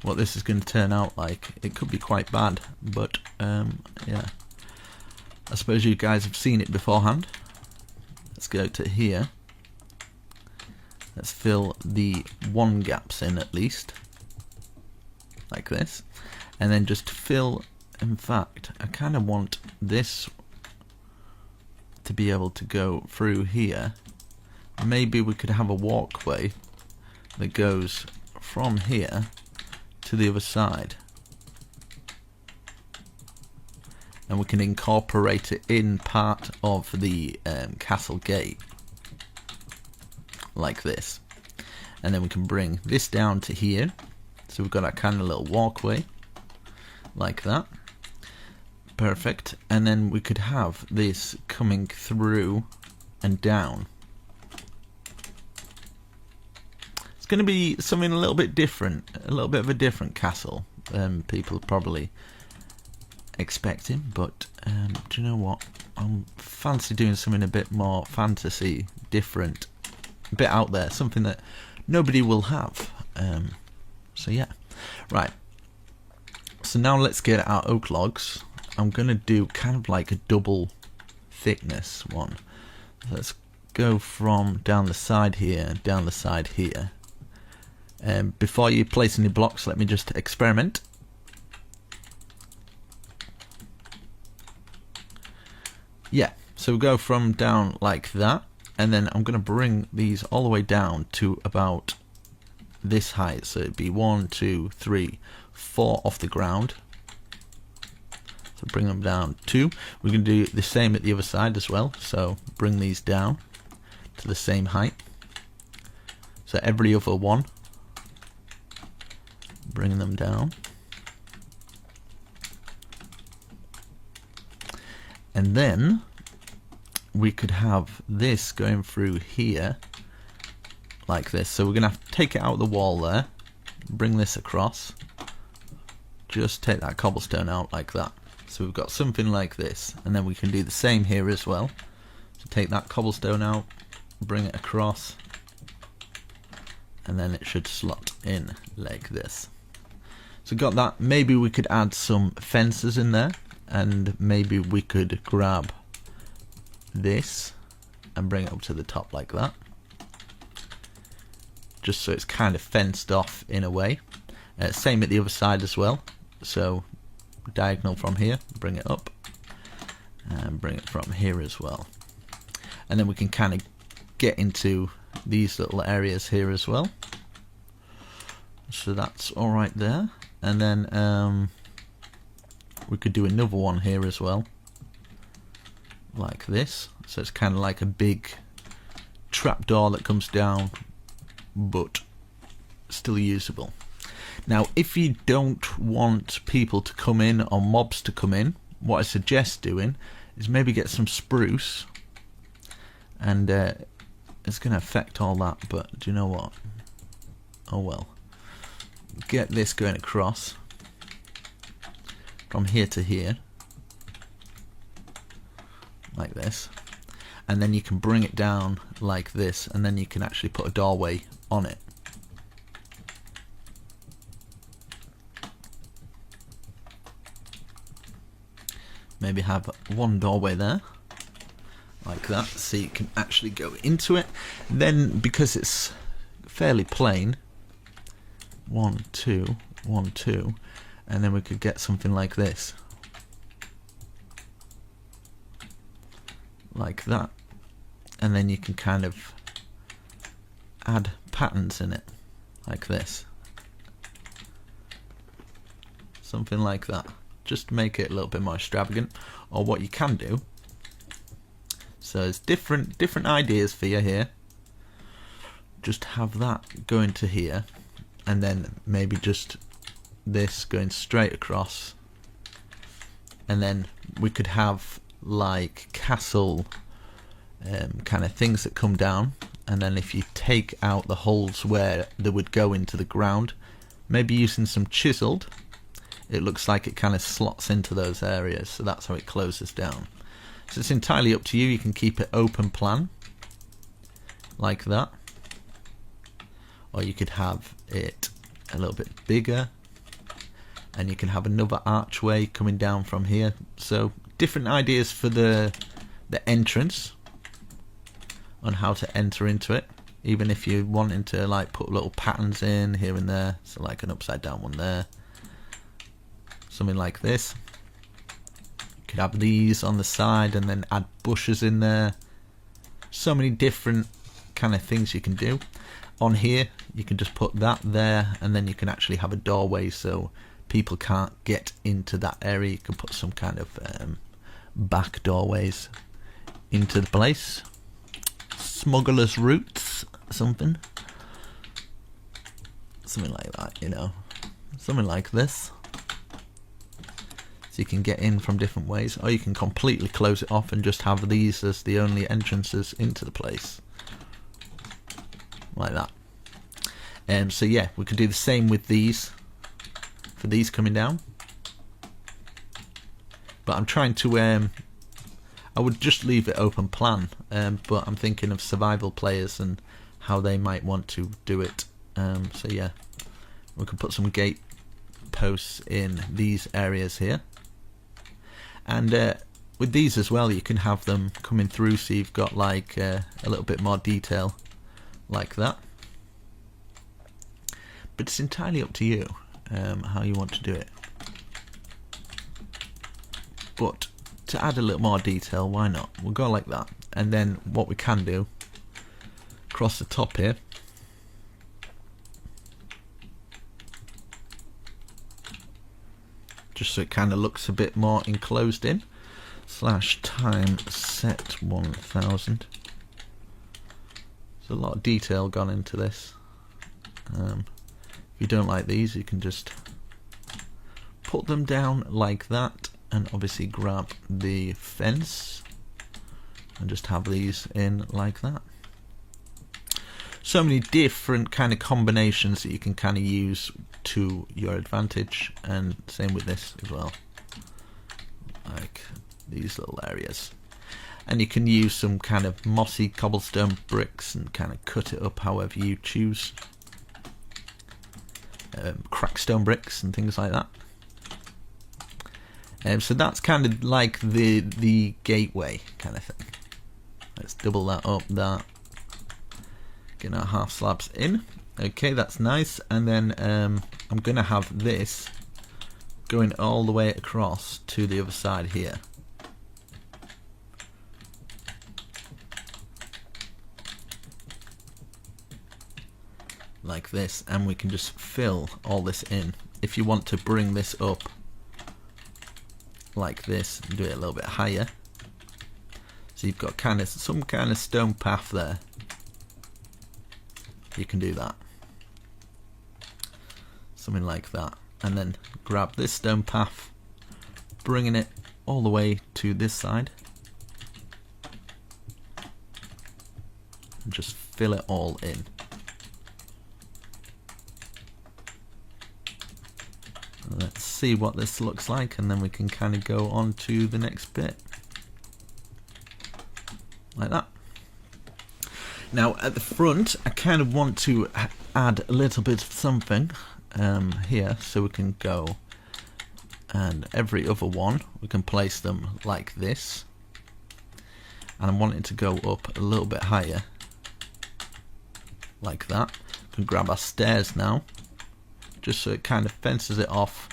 what this is going to turn out like. It could be quite bad, but yeah. I suppose you guys have seen it beforehand. Let's go to here. Let's fill the 1 gaps in at least, like this, and then just fill. In fact, I kind of want this to be able to go through here. Maybe we could have a walkway that goes from here to the other side. and we can incorporate it in part of the castle gate, like this. And then we can bring this down to here, so we've got our kind of little walkway, like that. Perfect. And then we could have this coming through and down. It's going to be something a little bit different, a little bit of a different castle than people are probably expecting, but do you know what? I'm fancy doing something a bit more fantasy, different, a bit out there, something that nobody will have. So yeah, right. So now let's get our oak logs. I'm gonna do kind of like a double thickness one. So let's go from down the side here, down the side here. Before you place any blocks, let me just experiment. Yeah, so we'll go from down like that, and then I'm going to bring these all the way down to about this height. So it'd be 1, 2, 3, 4 off the ground. So bring them down 2. We're going to do the same at the other side as well. So bring these down to the same height. So every other one, bring them down. And then we could have this going through here like this. So we're going to have to take it out of the wall there, bring this across, just take that cobblestone out like that. So we've got something like this, and then we can do the same here as well. So take that cobblestone out, bring it across, and then it should slot in like this. So got that. Maybe we could add some fences in there, and maybe we could grab this and bring it up to the top like that, just so it's kind of fenced off in a way. Same at the other side as well. So diagonal from here, bring it up, and bring it from here as well. And then we can kind of get into these little areas here as well. So that's all right there. And then we could do another one here as well, like this. So it's kind of like a big trapdoor that comes down, but still usable. Now, if you don't want people to come in or mobs to come in, what I suggest doing is maybe get some spruce, and it's going to affect all that, but do you know what? Oh well. Get this going across from here to here, like this, and then you can bring it down like this, and then you can actually put a doorway on it. Maybe have one doorway there, like that, so you can actually go into it. Then, because it's fairly plain, 1, 2, 1, 2, and then we could get something like this, like that, and then you can kind of add patterns in it, like this, something like that, just to make it a little bit more extravagant. Or what you can do, so there's different ideas for you here. Just have that going to here, and then maybe just this going straight across, and then we could have like castle kind of things that come down, and then if you take out the holes where they would go into the ground, maybe using some chiseled, it looks like it kind of slots into those areas, so that's how it closes down. So it's entirely up to you. You can keep it open plan like that, or you could have it a little bit bigger, and you can have another archway coming down from here. So different ideas for the entrance on how to enter into it, even if you're wanting to like put little patterns in here and there, so like an upside down one there, something like this. You could have these on the side and then add bushes in there. So many different kind of things you can do. On here you can just put that there, and then you can actually have a doorway so people can't get into that area, you can put some kind of back doorways into the place. Smuggler's routes, something like that, you know, something like this. So you can get in from different ways, or you can completely close it off and just have these as the only entrances into the place, like that. So yeah, we could do the same with these, for these coming down. But I'm trying to, I would just leave it open plan, but I'm thinking of survival players and how they might want to do it. So yeah, we can put some gate posts in these areas here. And with these as well, you can have them coming through, so you've got like a little bit more detail like that. But it's entirely up to you how you want to do it. But to add a little more detail, why not? We'll go like that. And then what we can do, across the top here, just so it kind of looks a bit more enclosed in, /time set 1000. There's a lot of detail gone into this. If you don't like these, you can just put them down like that, and obviously grab the fence and just have these in like that. So many different kind of combinations that you can kind of use to your advantage, and same with this as well, like these little areas. And you can use some kind of mossy cobblestone bricks and kind of cut it up however you choose. Crackstone bricks and things like that. So that's kind of like the gateway kind of thing. Let's double that up, that. Get our half slabs in. Okay, that's nice. And then I'm going to have this going all the way across to the other side here. Like this, and we can just fill all this in. If you want to bring this up like this and do it a little bit higher, so you've got kind of some kind of stone path there, you can do that, something like that. And then grab this stone path, bringing it all the way to this side, and just fill it all in. Let's see what this looks like, and then we can kind of go on to the next bit like that. Now at the front, I kind of want to add a little bit of something here, so we can go, and every other one we can place them like this, and I want it to go up a little bit higher like that. We can grab our stairs now, just so it kind of fences it off,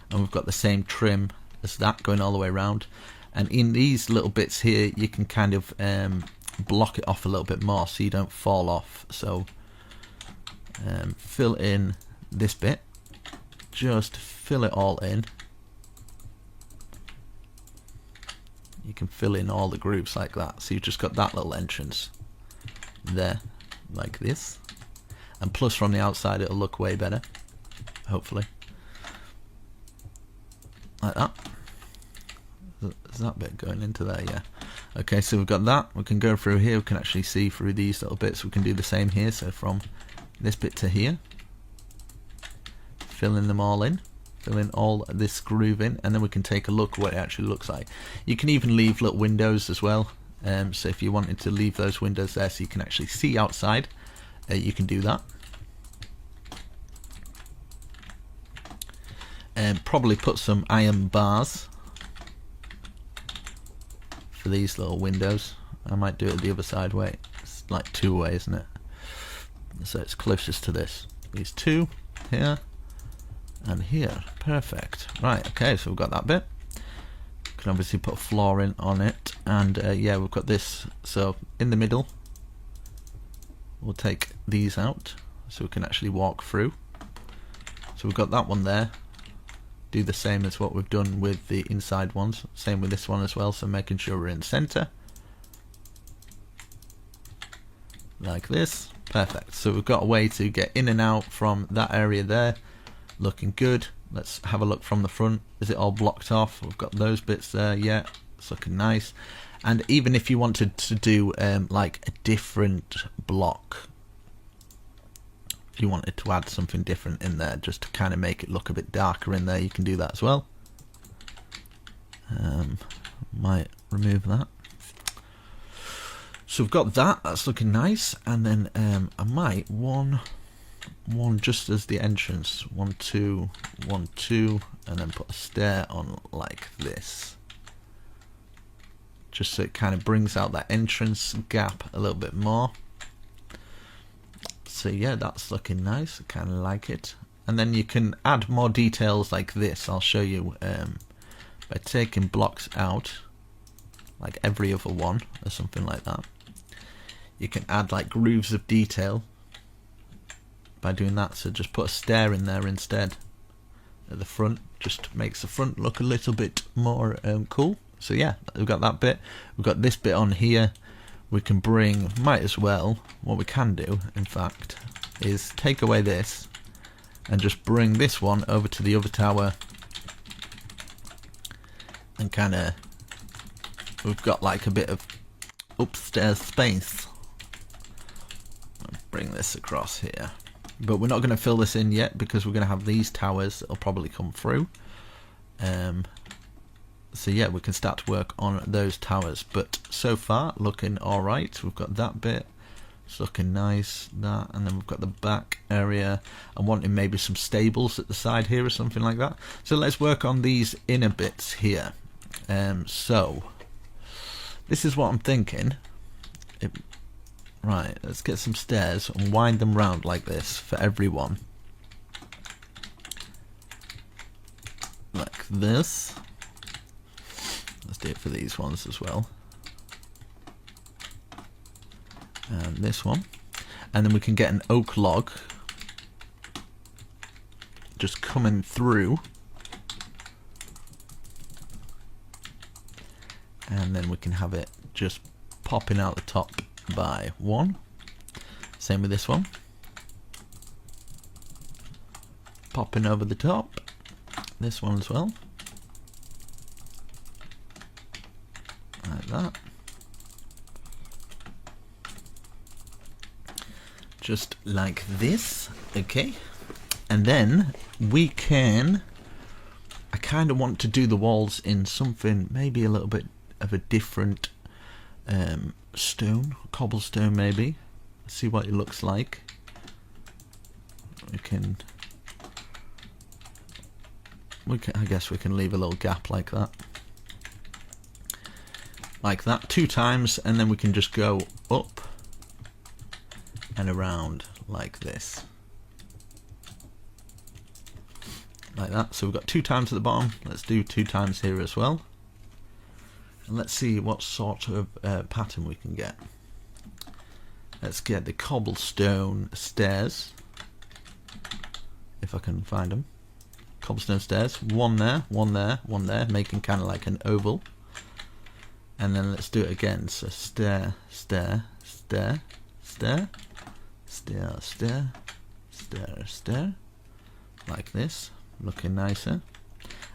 and we've got the same trim as that going all the way around. And in these little bits here, you can kind of block it off a little bit more so you don't fall off. So fill in this bit, just fill it all in. You can fill in all the grooves like that, so you've just got that little entrance there like this, and plus from the outside it'll look way better, hopefully, like that. Is that bit going into there? Yeah. Okay, so we've got that. We can go through here, we can actually see through these little bits. We can do the same here, so from this bit to here, filling them all in, fill in all this groove in, and then we can take a look what it actually looks like. You can even leave little windows as well, so if you wanted to leave those windows there so you can actually see outside, you can do that. And probably put some iron bars for these little windows. I might do it the other side way. It's like two way, isn't it? So it's closest to this. These two here and here. Perfect. Right, okay, so we've got that bit. Can obviously put a floor in on it, and yeah, we've got this. So in the middle, we'll take these out so we can actually walk through. So we've got that one there. do the same as what we've done with the inside ones. Same with this one as well, so making sure we're in the center. Like this. Perfect. So we've got a way to get in and out from that area there. Looking good. Let's have a look from the front. Is it all blocked off? We've got those bits there. Yeah, it's looking nice. And even if you wanted to do like a different block, if you wanted to add something different in there just to kind of make it look a bit darker in there, you can do that as well. Might remove that. So we've got that, that's looking nice, and then I might one just as the entrance, 1 2 1 2, and then put a stair on like this, just so it kind of brings out that entrance gap a little bit more. So yeah, that's looking nice. I kind of like it. And then you can add more details like this. I'll show you by taking blocks out, like every other one or something like that. You can add like grooves of detail by doing that. So just put a stair in there instead at the front. Just makes the front look a little bit more cool. So yeah, we've got that bit. We've got this bit on here. We can bring, might as well, what we can do in fact is take away this and just bring this one over to the other tower, and kind of, we've got like a bit of upstairs space. I'll bring this across here, but we're not going to fill this in yet because we're going to have these towers that'll probably come through. So yeah, we can start to work on those towers, but so far looking alright. We've got that bit, it's looking nice, that, and then we've got the back area. I'm wanting maybe some stables at the side here or something like that. So let's work on these inner bits here. So this is what I'm thinking. Right, let's get some stairs and wind them round like this for everyone. Like this. Let's do it for these ones as well. And this one. And then we can get an oak log just coming through. And then we can have it just popping out the top by one. Same with this one. Popping over the top. This one as well. Like that. Just like this. Okay. And then we can, I kind of want to do the walls in something maybe a little bit of a different stone, cobblestone maybe. See what it looks like. We can, I guess we can leave a little gap like that. Like that 2 times, and then we can just go up and around like this. Like that. So we've got 2 times at the bottom. Let's do 2 times here as well. And let's see what sort of pattern we can get. Let's get the cobblestone stairs, if I can find them. Cobblestone stairs. 1 there, 1 there, 1 there, making kind of like an oval. And then let's do it again. So stair, stair, stair, stair, stair, stair, stair, stair, like this, looking nicer.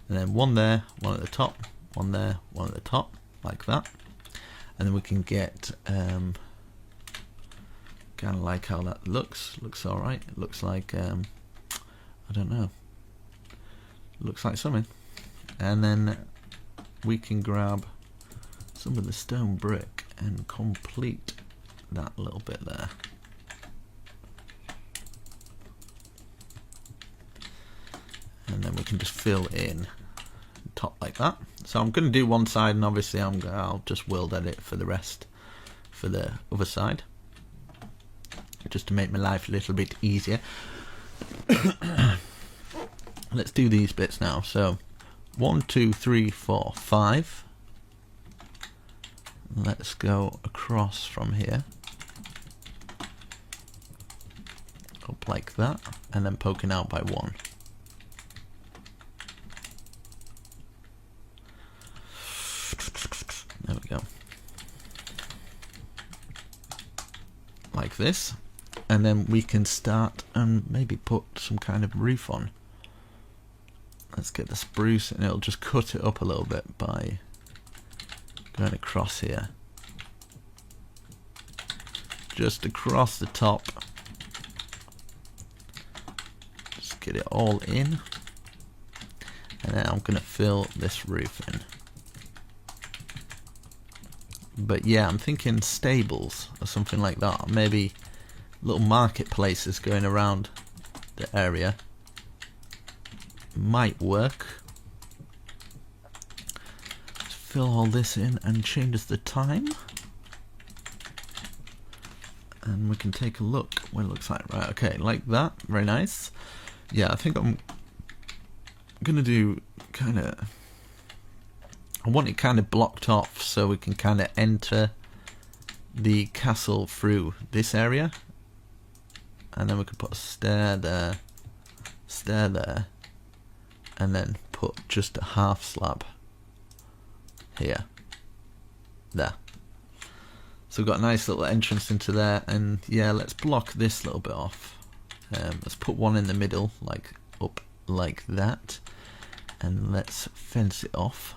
And then 1 there, 1 at the top, 1 there, 1 at the top, like that. And then we can get kind of like how that looks. Looks all right. It looks like I don't know. Looks like something. And then we can grab some of the stone brick and complete that little bit there. And then we can just fill in the top like that. So I'm going to do one side, and obviously I'll just world edit for the rest for the other side, just to make my life a little bit easier. Let's do these bits now. So 1 2 3 4 5. Let's go across from here, up like that, and then poking out by 1. this, and then we can start and maybe put some kind of roof on. Let's get the spruce, and it'll just cut it up a little bit by going across here, just across the top. Just get it all in, and then I'm gonna fill this roof in. But yeah, I'm thinking stables or something like that, maybe little marketplaces going around the area might work. Let's fill all this in and changes the time, and we can take a look what it looks like. Right, okay, like that, very nice. Yeah, I think I'm gonna do kind of, I want it kind of blocked off so we can kind of enter the castle through this area, and then we can put a stair there, and then put just a half slab here, there. So we've got a nice little entrance into there, and yeah, let's block this little bit off. Let's put one in the middle, like up like that, and let's fence it off.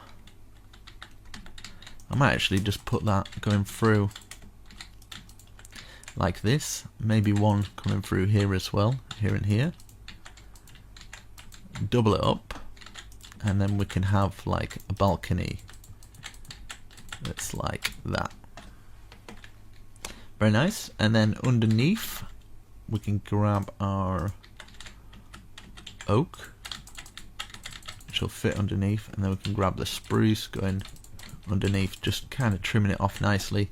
I might actually just put that going through like this, maybe one coming through here as well, here and here. Double it up, and then we can have like a balcony that's like that. Very nice. And then underneath we can grab our oak, which will fit underneath, and then we can grab the spruce going underneath, just kind of trimming it off nicely,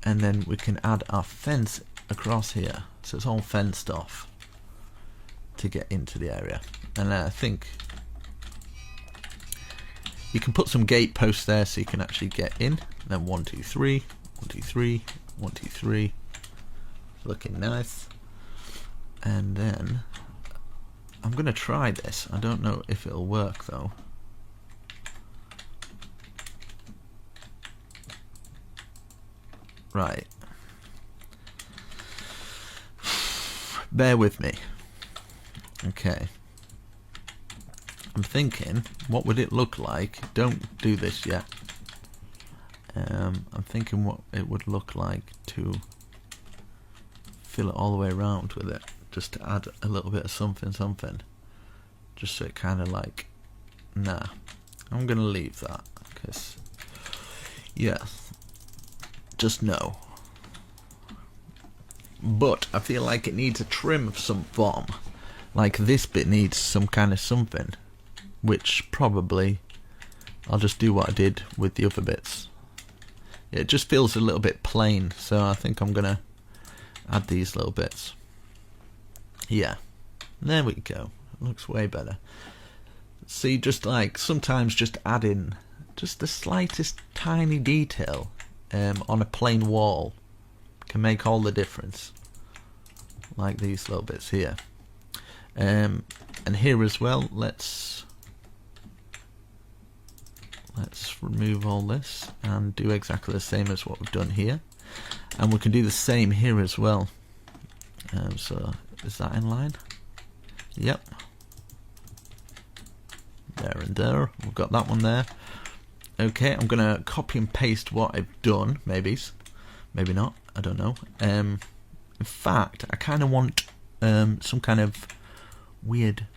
and then we can add our fence across here, so it's all fenced off to get into the area. And I think you can put some gate posts there so you can actually get in. And then 1 2 3 1 2 3 1 2 3, looking nice. And then I'm gonna try this. I don't know if it'll work though. Right. Bear with me. Okay. I'm thinking, what would it look like? Don't do this yet. I'm thinking what it would look like to fill it all the way around with it. Just to add a little bit of something. Just so it kind of like... Nah. I'm going to leave that. Because... Yeah. Just no. But I feel like it needs a trim of some form. Like this bit needs some kind of something, which probably I'll just do what I did with the other bits. It just feels a little bit plain, so I think I'm gonna add these little bits. Yeah, there we go. It looks way better. See, just like sometimes just adding just the slightest tiny detail on a plain wall can make all the difference. Like these little bits here. And here as well, let's remove all this and do exactly the same as what we've done here, and we can do the same here as well. So is that in line? Yep. There and there, we've got that one there. Okay, I'm gonna copy and paste what I've done. Maybe not, I don't know. In fact, I kind of want some kind of weird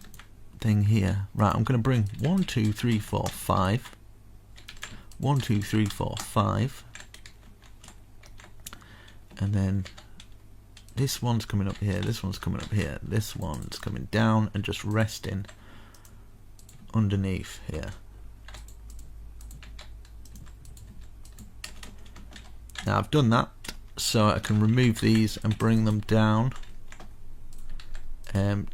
thing here. Right, I'm going to bring 1 2 3 4 5 1 2 3 4 5, and then this one's coming up here, this one's coming up here, this one's coming down and just resting underneath here. Now I've done that so I can remove these and bring them down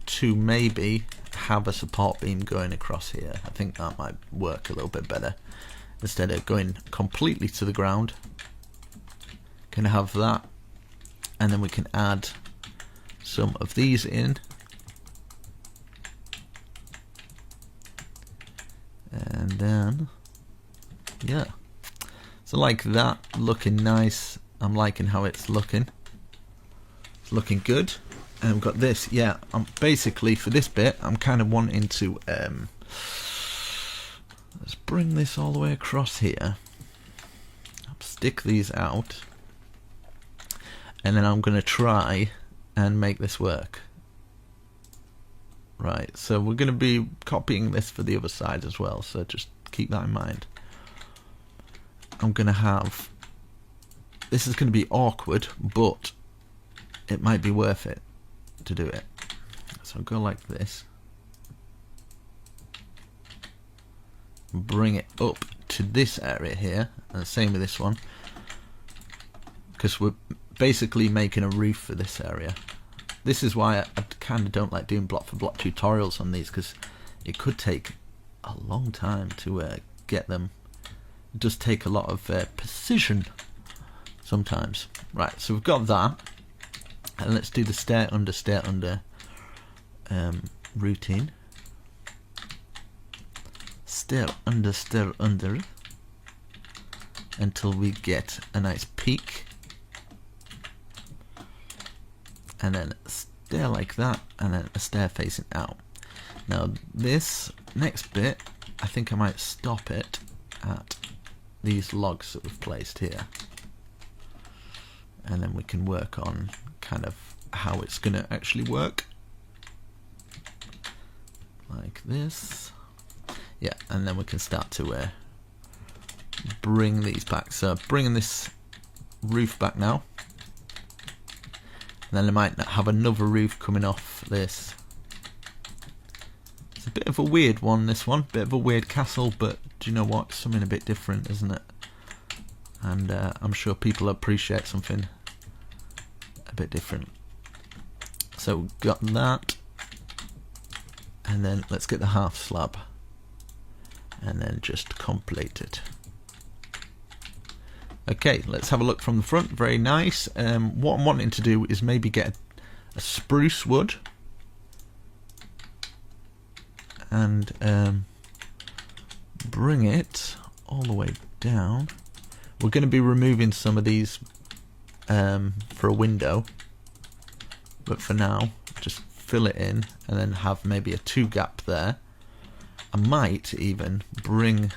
to maybe have a support beam going across here. I think that might work a little bit better. Instead of going completely to the ground, can have that, and then we can add some of these in, and then yeah, so like that, looking nice. I'm liking how it's looking. looking good. And we've got this. Yeah, I'm basically for this bit I'm kind of wanting to let's bring this all the way across here, stick these out, and then I'm going to try and make this work. Right, so we're going to be copying this for the other side as well, so just keep that in mind. I'm going to have, this is going to be awkward, but it might be worth it to do it. So I'll go like this, bring it up to this area here, and the same with this one, because we're basically making a roof for this area. This is why I kind of don't like doing block for block tutorials on these, because it could take a long time to get them. It does take a lot of precision sometimes. Right, so we've got that, and let's do the stair under routine. Stair under until we get a nice peak, and then a stair like that, and then a stair facing out. Now this next bit, I think I might stop it at these logs that we've placed here, and then we can work on kind of how it's going to actually work, like this. Yeah, and then we can start to bring these back. So bringing this roof back now. And then I might have another roof coming off this. It's a bit of a weird one, this one. Bit of a weird castle, but do you know what? Something a bit different, isn't it? And I'm sure people appreciate something a bit different. So we've got that. And then let's get the half slab. And then just complete it. Okay, let's have a look from the front. Very nice. What I'm wanting to do is maybe get a spruce wood and bring it all the way down. We're going to be removing some of these for a window, but for now just fill it in and then have maybe a 2 gap there. I might even bring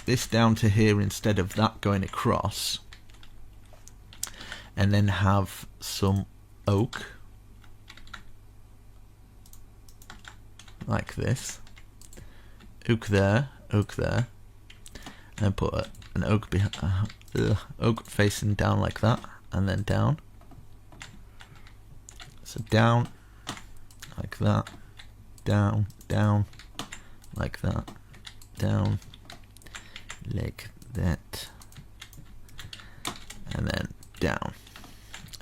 this down to here instead of that going across, and then have some oak like this, oak there, and put an oak behind, oak facing down like that, and then down. So down like that, down like that, down like that, and then down,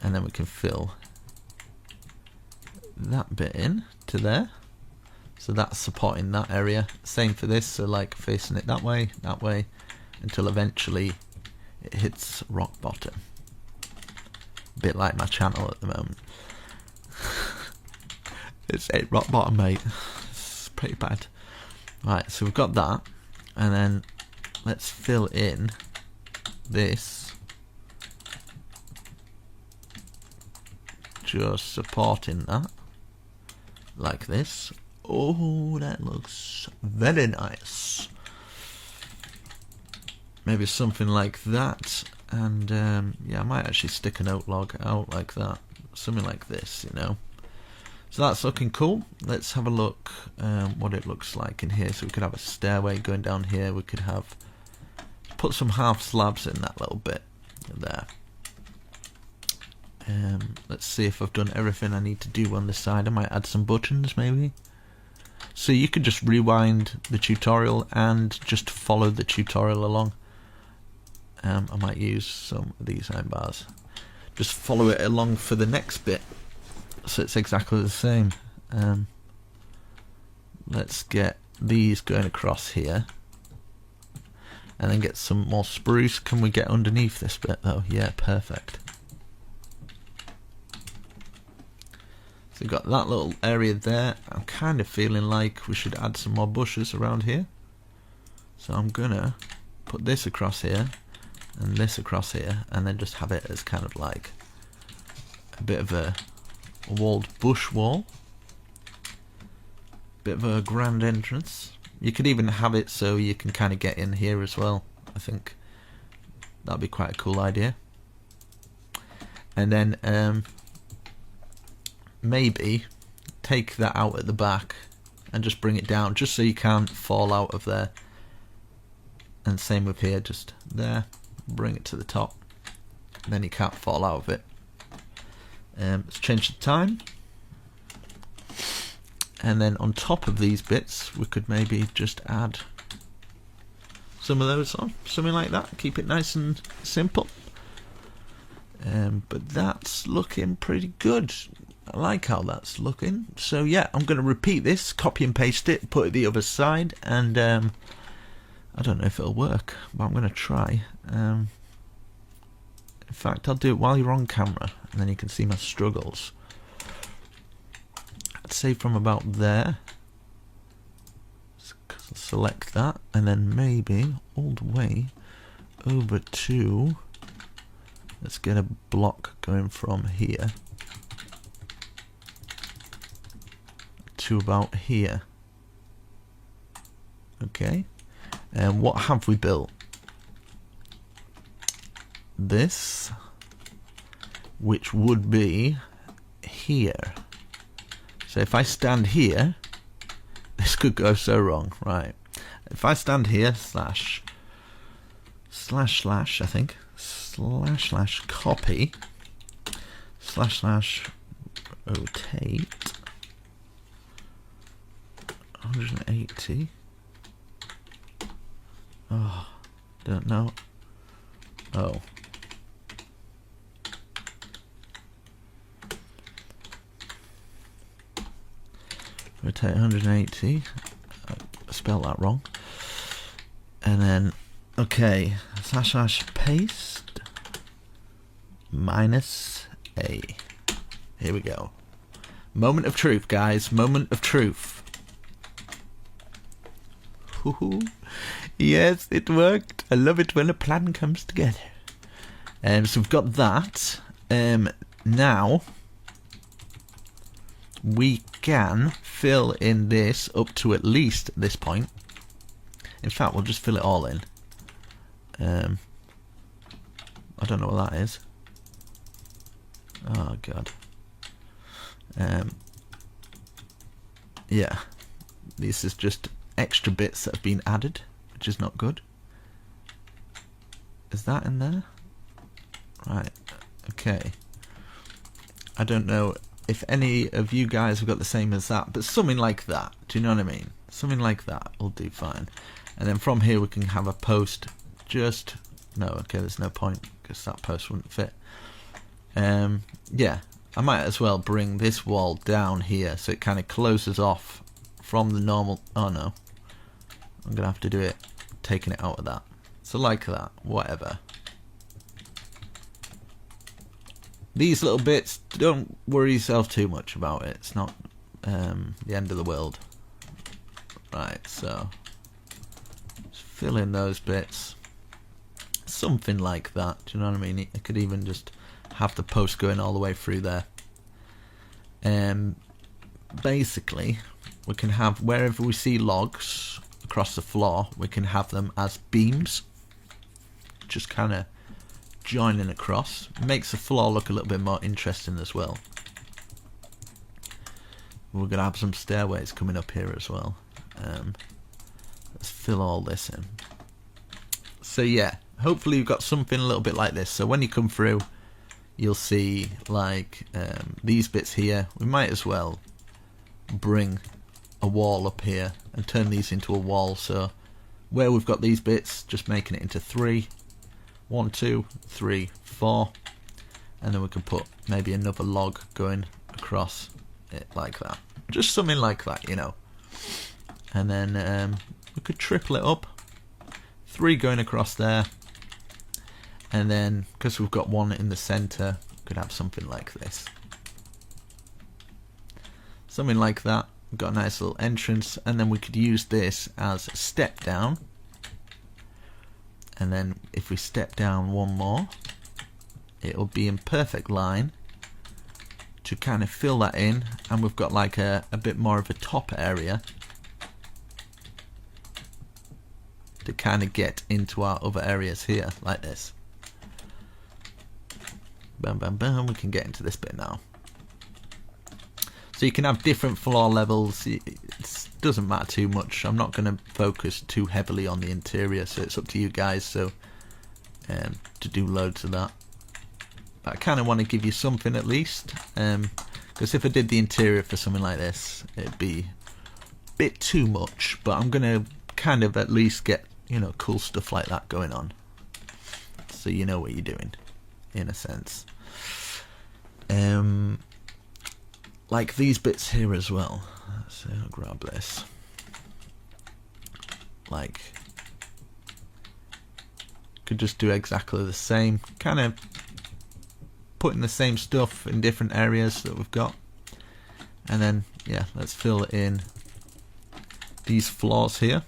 and then we can fill that bit in to there, so that's supporting that area. Same for this, so like facing it that way, until eventually it hits rock bottom, a bit like my channel at the moment. It's hit rock bottom, mate. It's pretty bad. Right, so we've got that, and then let's fill in this, just supporting that like this. Oh, that looks very nice. Maybe something like that, and yeah, I might actually stick an oak log out like that, something like this, you know. So that's looking cool. Let's have a look what it looks like in here. So we could have a stairway going down here. We could have put some half slabs in that little bit there. Let's see if I've done everything I need to do on this side. I might add some buttons maybe. So you could just rewind the tutorial and just follow the tutorial along. I might use some of these iron bars. Just follow it along for the next bit, so it's exactly the same. Let's get these going across here, and then get some more spruce. Can we get underneath this bit though? Yeah, perfect. So we've got that little area there. I'm kind of feeling like we should add some more bushes around here. So I'm gonna put this across here, and this across here, and then just have it as kind of like a bit of a walled bush wall. Bit of a grand entrance. You could even have it so you can kind of get in here as well. I think that'd be quite a cool idea. And then maybe take that out at the back and just bring it down, just so you can't fall out of there. And same with here, just there, bring it to the top, then you can't fall out of it. Let's change the time. And then on top of these bits, we could maybe just add some of those on, something like that. Keep it nice and simple. But that's looking pretty good. I like how that's looking. So yeah, I'm going to repeat this, copy and paste it, put it the other side, and I don't know if it'll work, but I'm going to try. In fact, I'll do it while you're on camera, and then you can see my struggles. I'd say from about there. Select that, and then maybe all the way over to, let's get a block going from here to about here. Okay, and what have we built? This, which would be here. So if I stand here, this could go so wrong, right? If I stand here, slash, I think, slash copy, slash rotate 180. Oh, don't know. Oh. Rotate 180. I spelled that wrong. And then, okay, slash paste -A. Here we go. Moment of truth, guys. Moment of truth. Woohoo. Yes, it worked. I love it when a plan comes together. So we've got that. Now we can fill in this up to at least this point. In fact, we'll just fill it all in. I don't know what that is. Oh god. Yeah, this is just extra bits that have been added, which is not good. Is that in there? Right, okay. I don't know if any of you guys have got the same as that, but something like that. Do you know what I mean? Something like that will do fine. And then from here we can have a post. Just no, okay, there's no point because that post wouldn't fit. Yeah, I might as well bring this wall down here so it kind of closes off from the normal. Oh no, I'm gonna have to do it taking it out of that. So like that, whatever. These little bits, don't worry yourself too much about it. It's not the end of the world. Right, so just fill in those bits. Something like that, do you know what I mean? I could even just have the post going all the way through there. Basically, we can have, wherever we see logs across the floor, we can have them as beams. Just kind of joining across. Makes the floor look a little bit more interesting as well. We're going to have some stairways coming up here as well. Let's fill all this in. So yeah, hopefully you've got something a little bit like this. So when you come through, you'll see like these bits here. We might as well bring a wall up here and turn these into a wall. So where we've got these bits, just making it into 3. 1, 2, 3, 4, and then we can put maybe another log going across it like that. Just something like that, you know. And then we could triple it up. 3 going across there. And then, because we've got 1 in the center, we could have something like this. Something like that. We've got a nice little entrance, and then we could use this as a step down. And then if we step down 1 more, it'll be in perfect line to kind of fill that in, and we've got like a bit more of a top area to kind of get into our other areas here, like this. Bam, bam, bam. We can get into this bit now. So you can have different floor levels. It doesn't matter too much. I'm not going to focus too heavily on the interior, so it's up to you guys. So to do loads of that. But I kind of want to give you something at least, because if I did the interior for something like this, it'd be a bit too much. But I'm going to kind of at least get, you know, cool stuff like that going on, so you know what you're doing, in a sense. Like these bits here as well. So I'll grab this. Like, could just do exactly the same, kind of putting the same stuff in different areas that we've got, and then yeah, let's fill in these floors here.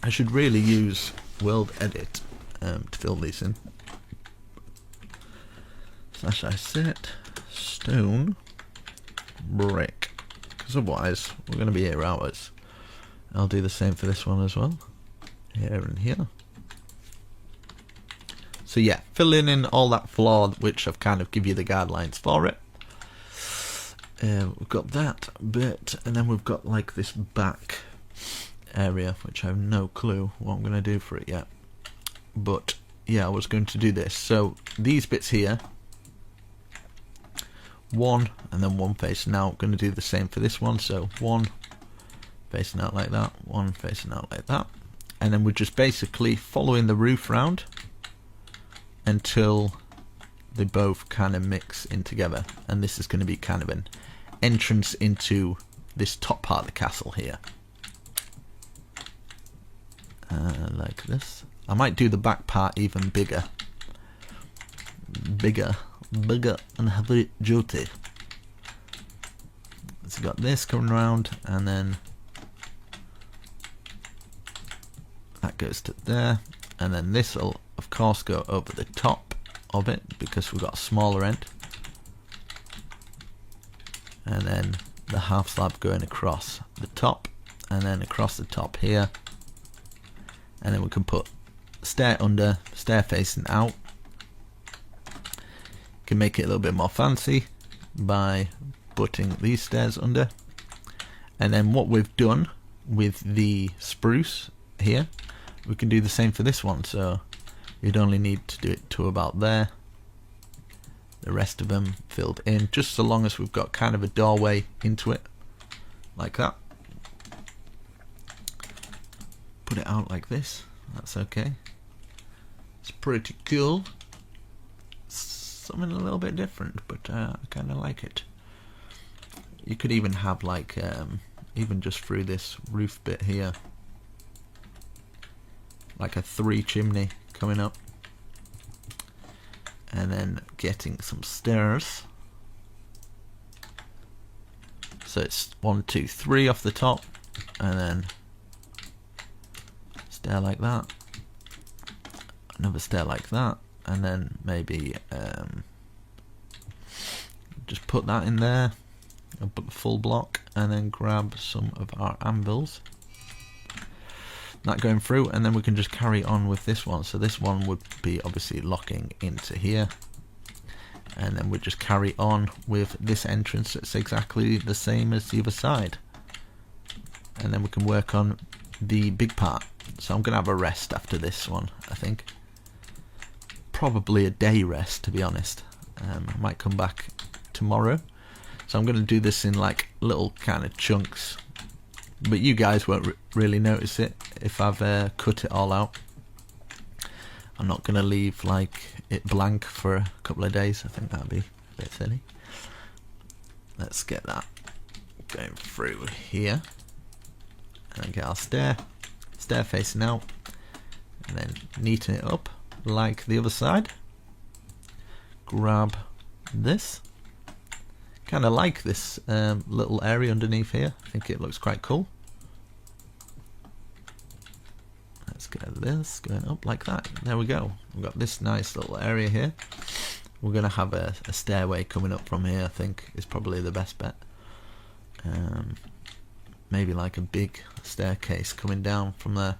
I should really use World Edit to fill these in. Slash I set stone brick, because otherwise we're going to be here hours. I'll do the same for this one as well, here and here. So yeah, filling in all that floor, which I've kind of give you the guidelines for it. We've got that bit, and then we've got like this back area, which I have no clue what I'm going to do for it yet. But yeah, I was going to do this. So these bits here, one and then one facing out. I'm going to do the same for this one. So one facing out like that, one facing out like that, and then we're just basically following the roof round until they both kind of mix in together. And this is going to be kind of an entrance into this top part of the castle here, like this. I might do the back part even bigger and heavy duty. So got this coming around, and then that goes to there, and then this will of course go over the top of it because we've got a smaller end, and then the half slab going across the top, and then across the top here, and then we can put stair under, stair facing out. Can make it a little bit more fancy by putting these stairs under. And then what we've done with the spruce here, we can do the same for this one. So you'd only need to do it to about there, the rest of them filled in, just so long as we've got kind of a doorway into it like that. Put it out like this, that's okay. It's pretty cool. Something a little bit different, but I kind of like it. You could even have like even just through this roof bit here, like a 3 chimney coming up, and then getting some stairs. So it's 1, 2, 3 off the top, and then stair like that, another stair like that, and then maybe just put that in there, a full block, and then grab some of our anvils. That going through, and then we can just carry on with this one. So this one would be obviously locking into here, and then we'd just carry on with this entrance. It's exactly the same as the other side, and then we can work on the big part. So I'm gonna have a rest after this one, I think. Probably a day rest, to be honest. I might come back tomorrow, so I'm going to do this in like little kind of chunks, but you guys won't really notice it if I've cut it all out. I'm not going to leave like it blank for a couple of days. I think that'd be a bit silly. Let's get that going through here, and then get our stair facing out, and then neaten it up like the other side. Grab this. Kind of like this little area underneath here. I think it looks quite cool. Let's get this going up like that. There we go. We've got this nice little area here. we're going to have a stairway coming up from here. I think is probably the best bet. Maybe like a big staircase coming down from there.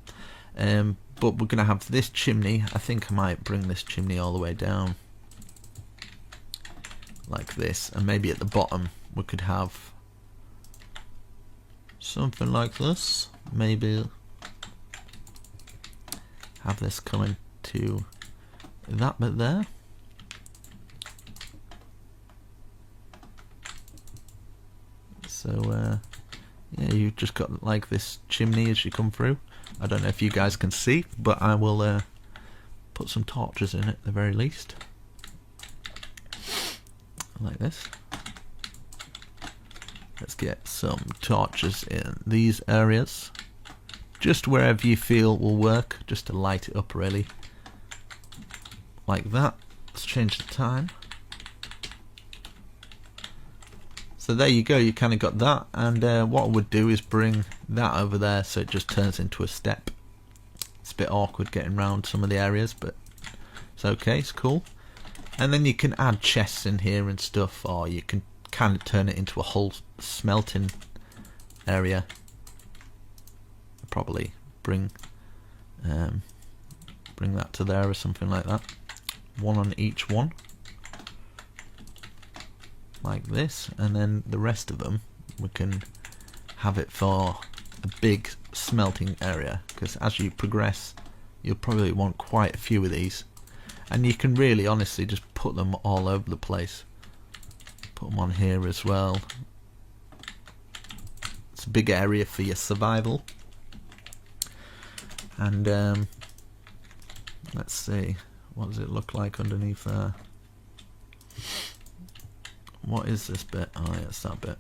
But we're going to have this chimney. I think I might bring this chimney all the way down like this, and maybe at the bottom we could have something like this. Maybe have this coming to that bit there. So yeah, you've just got like this chimney as you come through. I don't know if you guys can see, but I will put some torches in at the very least, like this. Let's get some torches in these areas, just wherever you feel will work, just to light it up really, like that. Let's change the time. So there you go, you kind of got that, and what I would do is bring that over there so it just turns into a step. It's a bit awkward getting around some of the areas, but it's okay, it's cool. And then you can add chests in here and stuff, or you can kind of turn it into a whole smelting area. Probably bring that to there or something like that. One on each one, like this, and then the rest of them we can have it for a big smelting area, because as you progress you'll probably want quite a few of these, and you can really honestly just put them all over the place. Put them on here as well. It's a big area for your survival. And let's see, what does it look like underneath there? What is this bit? Oh yeah, it's that bit.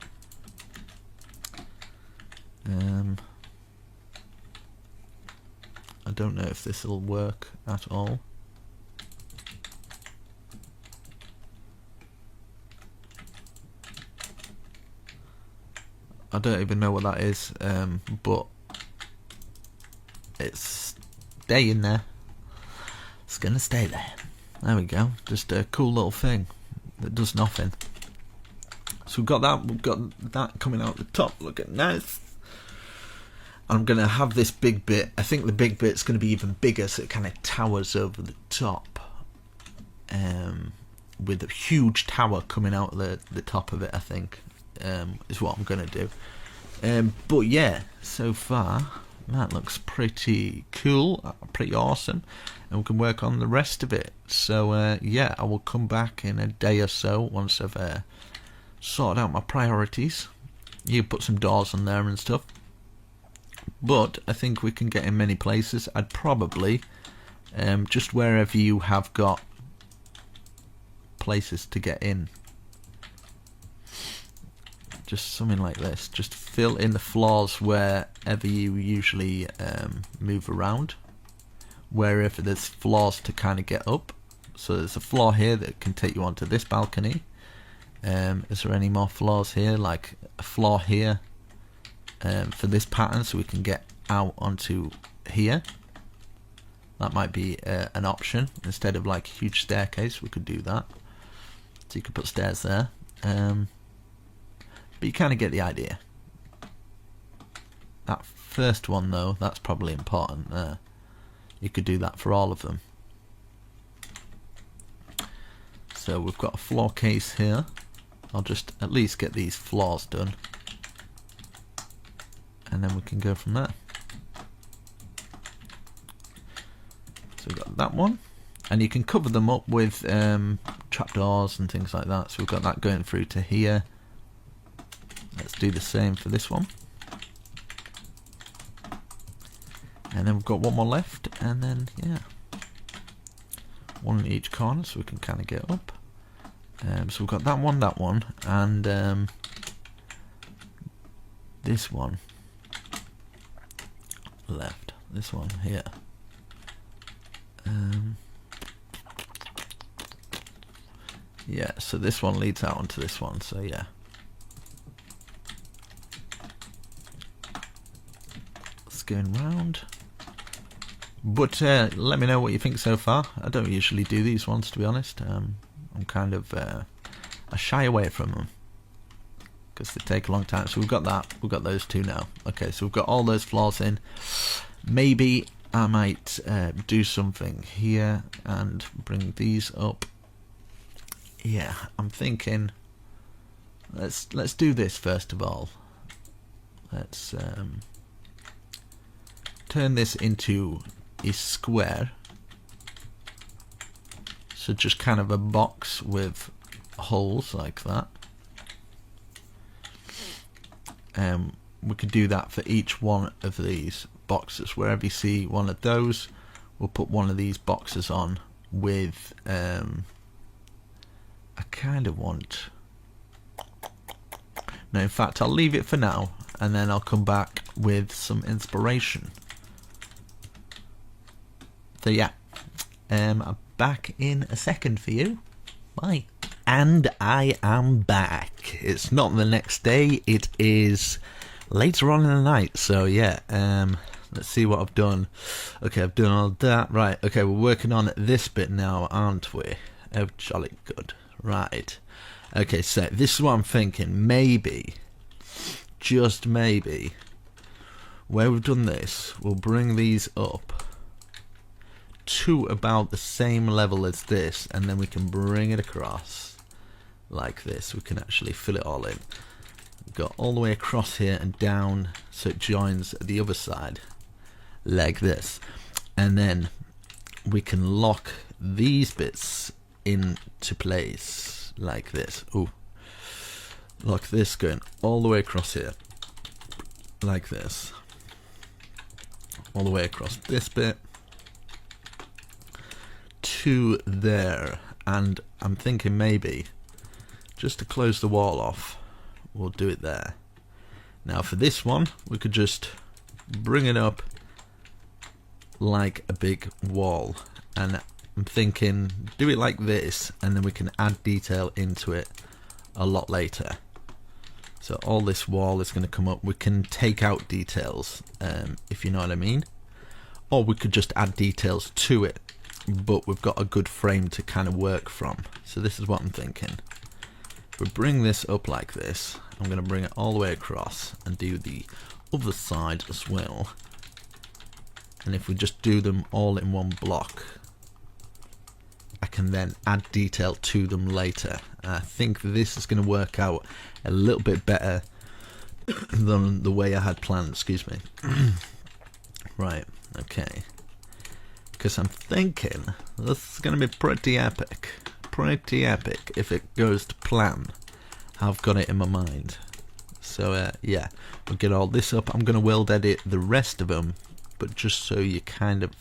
I don't know if this will work at all. I don't even know what that is, but it's staying there. It's gonna stay there. There we go. Just a cool little thing that does nothing. So we've got that coming out the top, looking nice. I'm gonna have this big bit. I think the big bit's gonna be even bigger, so it kind of towers over the top, with a huge tower coming out of the top of it. I think is what I'm gonna do. But yeah, so far that looks pretty cool, pretty awesome, and we can work on the rest of it. So yeah, I will come back in a day or so once I've sorted out my priorities. You put some doors on there and stuff, but I think we can get in many places. I'd probably just wherever you have got places to get in, just something like this. Just fill in the floors wherever you usually move around, wherever there's floors to kind of get up. So there's a floor here that can take you onto this balcony. Is there any more floors here? Like a floor here for this pattern, so we can get out onto here. That might be an option. Instead of like a huge staircase, we could do that. So you could put stairs there. But you kind of get the idea. That first one though, that's probably important there. You could do that for all of them. So we've got a floor case here. I'll just at least get these floors done, and then we can go from there. So we've got that one, and you can cover them up with trapdoors and things like that. So we've got that going through to here. Let's do the same for this one, and then we've got one more left, and then yeah, one in each corner so we can kind of get up. So we've got that one, and this one left. This one here. Yeah, so this one leads out onto this one, so yeah. It's going round. But let me know what you think so far. I don't usually do these ones, to be honest. I'm I'm kind of I shy away from them because they take a long time. So we've got that. We've got those two now. Okay, so we've got all those floors in. Maybe I might do something here and bring these up. Yeah, I'm thinking let's do this first of all. Let's turn this into a square. So just kind of a box with holes like that. We could do that for each one of these boxes. Wherever you see one of those, we'll put one of these boxes on with I kind of want, no, in fact I'll leave it for now and then I'll come back with some inspiration. So yeah, I'm back in a second for you. Bye. And I am back. It's not the next day, it is later on in the night. So yeah, let's see what I've done. Okay, I've done all that. Right, okay, we're working on this bit now, aren't we? Oh, jolly good. Right. Okay, so this is what I'm thinking. Maybe, just maybe, where we've done this, we'll bring these up to about the same level as this, and then we can bring it across like this. We can actually fill it all in. Go all the way across here and down so it joins the other side like this, and then we can lock these bits into place like this. Ooh, lock this going all the way across here like this, all the way across this bit to there. And I'm thinking maybe just to close the wall off, we'll do it there. Now for this one, we could just bring it up like a big wall, and I'm thinking do it like this, and then we can add detail into it a lot later. So all this wall is going to come up. We can take out details, if you know what I mean, or we could just add details to it, but we've got a good frame to kind of work from. So this is what I'm thinking. If we bring this up like this, I'm going to bring it all the way across and do the other side as well. And if we just do them all in one block, I can then add detail to them later. I think this is going to work out a little bit better than the way I had planned, excuse me. Right, okay. Because I'm thinking this is going to be pretty epic if it goes to plan. I've got it in my mind. So yeah, we'll get all this up. I'm going to world edit the rest of them, but just so you kind of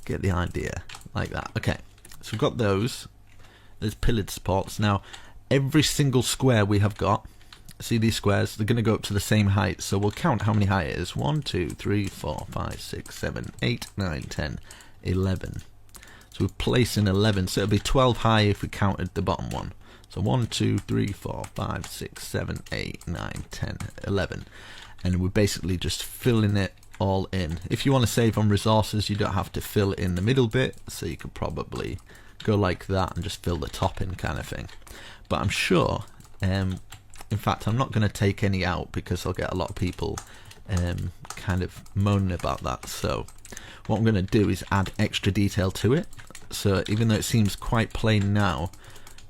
get the idea like that. Okay, so we've got those. There's pillared supports. Now every single square we have got, see these squares, they're going to go up to the same height. So we'll count how many height it is. 1, 2, 3, 4, 5, 6, 7, 8, 9, 10, 11. So we're placing 11, so it'll be 12 high if we counted the bottom one. So 1, 2, 3, 4, 5, 6, 7, 8, 9, 10, 11. And we're basically just filling it all in. If you want to save on resources, you don't have to fill in the middle bit, so you could probably go like that and just fill the top in kind of thing. But I'm sure, in fact I'm not going to take any out because I'll get a lot of people kind of moaning about that. So what I'm going to do is add extra detail to it. So even though it seems quite plain now,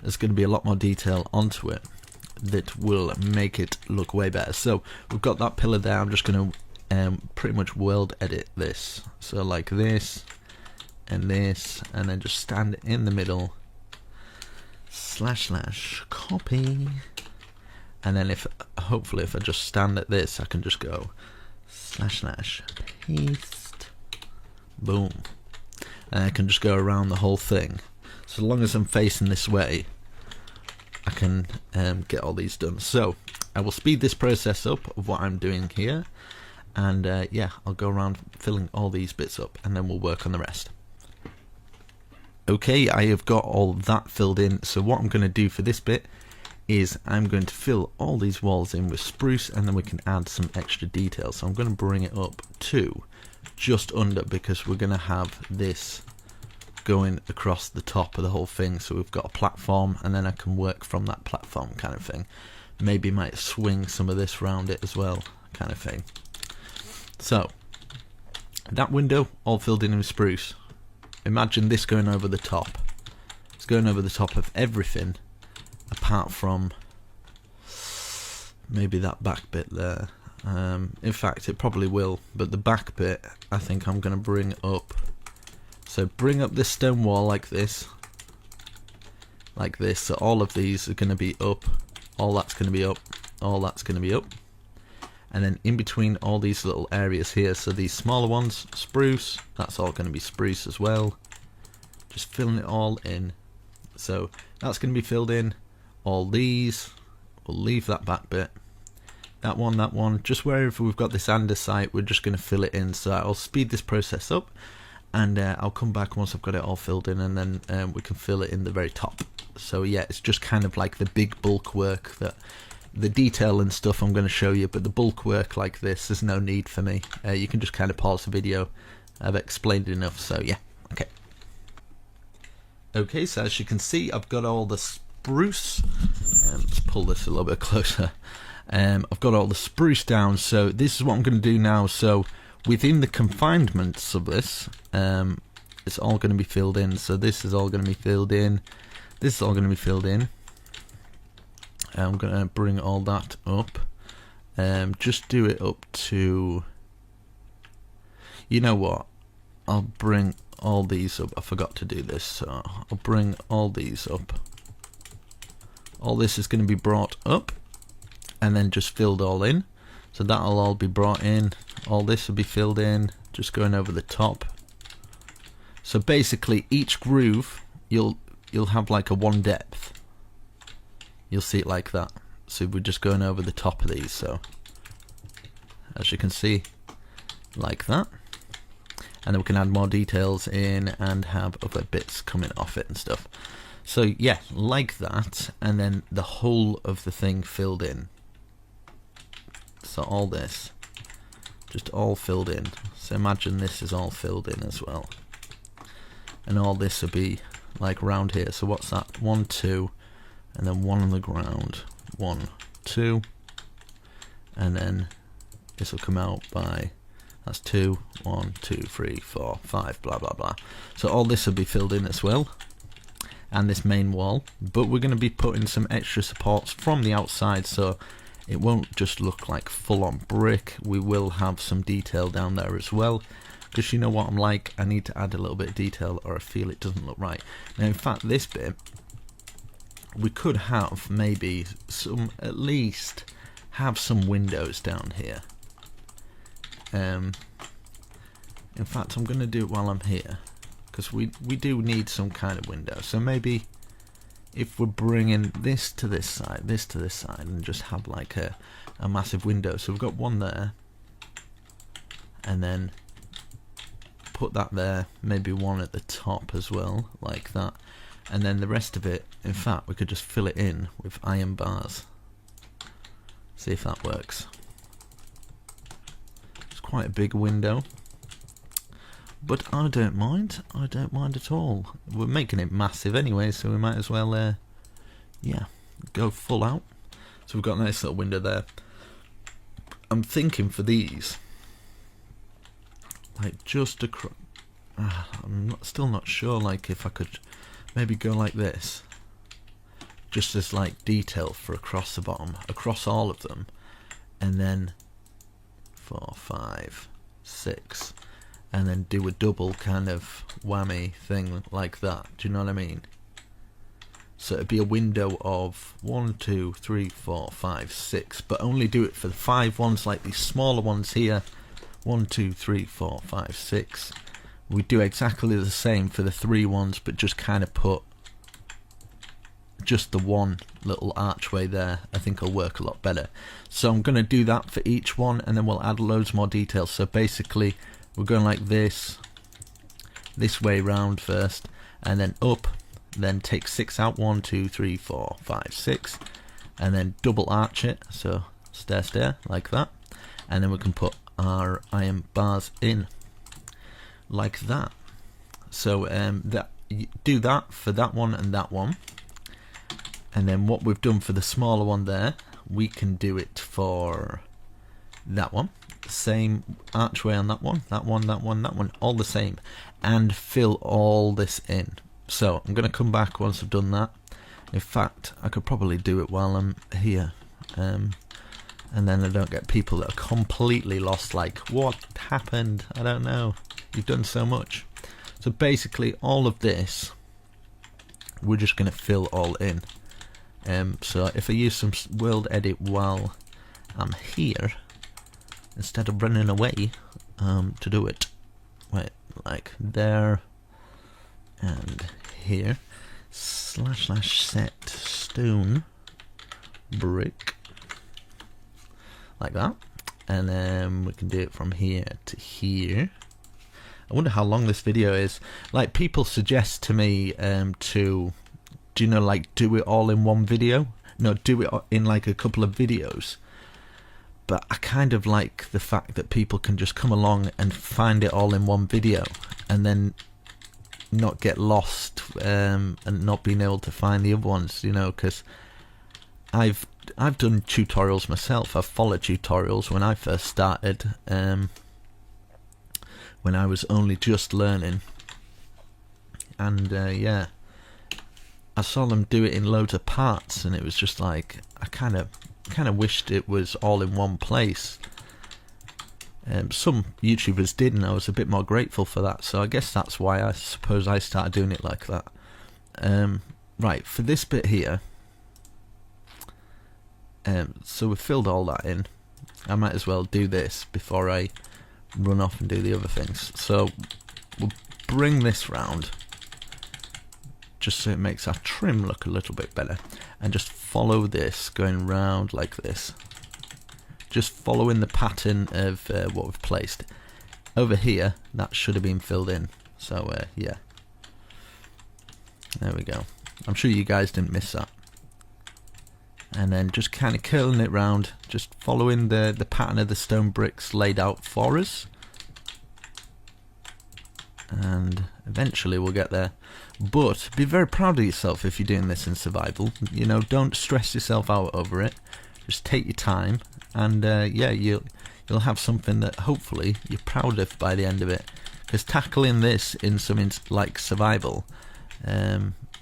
there's going to be a lot more detail onto it that will make it look way better. So we've got that pillar there. I'm just going to pretty much world edit this. So like this and this, and then just stand in the middle, / copy, and then if hopefully if I just stand at this, I can just go / paste, boom, and I can just go around the whole thing. So long as I'm facing this way, I can get all these done. So I will speed this process up of what I'm doing here, and yeah, I'll go around filling all these bits up, and then we'll work on the rest. Okay, I have got all that filled in. So what I'm going to do for this bit is I'm going to fill all these walls in with spruce, and then we can add some extra detail. So I'm going to bring it up to just under, because we're going to have this going across the top of the whole thing, so we've got a platform, and then I can work from that platform kind of thing. Maybe might swing some of this round it as well, kind of thing. So that window all filled in with spruce. Imagine this going over the top. It's going over the top of everything apart from maybe that back bit there. In fact, it probably will, but the back bit I think I'm going to bring up. So bring up this stone wall like this, so all of these are going to be up, all that's going to be up, all that's going to be up, and then in between all these little areas here, so these smaller ones, spruce, that's all going to be spruce as well, just filling it all in. So that's going to be filled in. All these, we'll leave that back bit, that one, just wherever we've got this andesite, we're just going to fill it in. So I'll speed this process up, and I'll come back once I've got it all filled in, and then we can fill it in the very top. So yeah, it's just kind of like the big bulk work, that the detail and stuff I'm going to show you, but the bulk work like this, there's no need for me. You can just kind of pause the video. I've explained enough, so yeah, okay. Okay, so as you can see, I've got all the spruce. Let's pull this a little bit closer. I've got all the spruce down, so this is what I'm going to do now. So within the confinements of this, it's all going to be filled in. So this is all going to be filled in. This is all going to be filled in. I'm going to bring all that up. Just do it up to... You know what? I'll bring all these up. I forgot to do this, so I'll bring all these up. All this is going to be brought up and then just filled all in. So that'll all be brought in. All this will be filled in, just going over the top. So basically each groove you'll have like a one depth. You'll see it like that. So we're just going over the top of these, so as you can see, like that. And then we can add more details in and have other bits coming off it and stuff. So yeah, like that, and then the whole of the thing filled in. So all this, just all filled in. So imagine this is all filled in as well. And all this will be like round here. So what's that? 1, 2, and then 1 on the ground. 1, 2, and then this will come out by, that's 2, 1, 2, 3, 4, 5, blah blah blah. So all this will be filled in as well, and this main wall, but we're going to be putting some extra supports from the outside, so it won't just look like full-on brick. We will have some detail down there as well, because you know what I'm like, I need to add a little bit of detail or I feel it doesn't look right. Now in fact this bit, we could have maybe some, at least have some windows down here. In fact I'm going to do it while I'm here, because we do need some kind of window. So maybe if we're bringing this to this side, and just have like a massive window. So we've got one there, and then put that there, maybe one at the top as well, like that. And then the rest of it, in fact, we could just fill it in with iron bars. See if that works. It's quite a big window, but I don't mind. I don't mind at all. We're making it massive anyway, so we might as well, yeah, go full out. So we've got a nice little window there. I'm thinking for these, like just across. Still not sure. Like if I could maybe go like this, just as like detail for across the bottom, across all of them, and then 4, 5, 6. And then do a double kind of whammy thing like that. Do you know what I mean? So it'd be a window of 1, 2, 3, 4, 5, 6, but only do it for the 5 ones, like these smaller ones here. 1, 2, 3, 4, 5, 6. We do exactly the same for the 3 ones, but just kind of put just the one little archway there. I think it'll work a lot better. So I'm going to do that for each one, and then we'll add loads more details. So basically we're going like this way round first, and then up, then take 6 out, 1, 2, 3, 4, 5, 6, and then double arch it, so stair like that, and then we can put our iron bars in like that. So that do that for that one and that one, and then what we've done for the smaller one there, we can do it for that one. Same archway on that one, that one, that one, that one, all the same, and fill all this in. So I'm going to come back once I've done that. In fact, I could probably do it while I'm here, and then I don't get people that are completely lost, like, what happened? I don't know. You've done so much. So basically all of this we're just going to fill all in. So if I use some world edit while I'm here, instead of running away to do it, wait, like there and here, / set stone brick, like that, and then we can do it from here to here. I wonder how long this video is. Like, people suggest to me to, do you know, like, do it all in one video? No, do it in like a couple of videos. But I kind of like the fact that people can just come along and find it all in one video, and then not get lost and not being able to find the other ones, you know, because I've done tutorials myself. I've followed tutorials when I first started, when I was only just learning, and yeah, I saw them do it in loads of parts, and it was just like, I kind of wished it was all in one place. Some YouTubers did, and I was a bit more grateful for that, so I guess that's why I suppose I started doing it like that. Right, for this bit here, so we've filled all that in. I might as well do this before I run off and do the other things. So we'll bring this round just so it makes our trim look a little bit better, and just follow this going round like this, just following the pattern of what we've placed over here. That should have been filled in, so yeah, there we go. I'm sure you guys didn't miss that. And then just kind of curling it round, just following the pattern of the stone bricks laid out for us, and eventually we'll get there. But be very proud of yourself if you're doing this in survival. You know, don't stress yourself out over it. Just take your time, and yeah, you'll have something that hopefully you're proud of by the end of it. Because tackling this in something like survival,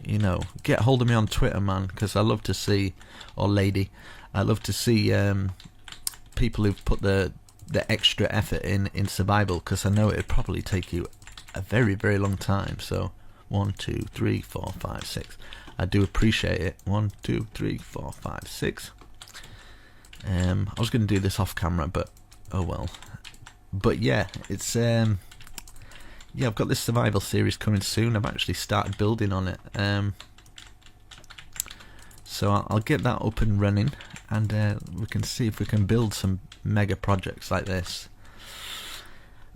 you know, get hold of me on Twitter, man, because I love to see, or lady, I love to see people who've put the extra effort in survival, because I know it'd probably take you a very, very long time. So 1, 2, 3, 4, 5, 6. I do appreciate it. 1, 2, 3, 4, 5, 6. I was going to do this off camera, but oh well. But yeah, it's yeah, I've got this survival series coming soon. I've actually started building on it, so I'll get that up and running, and we can see if we can build some mega projects like this.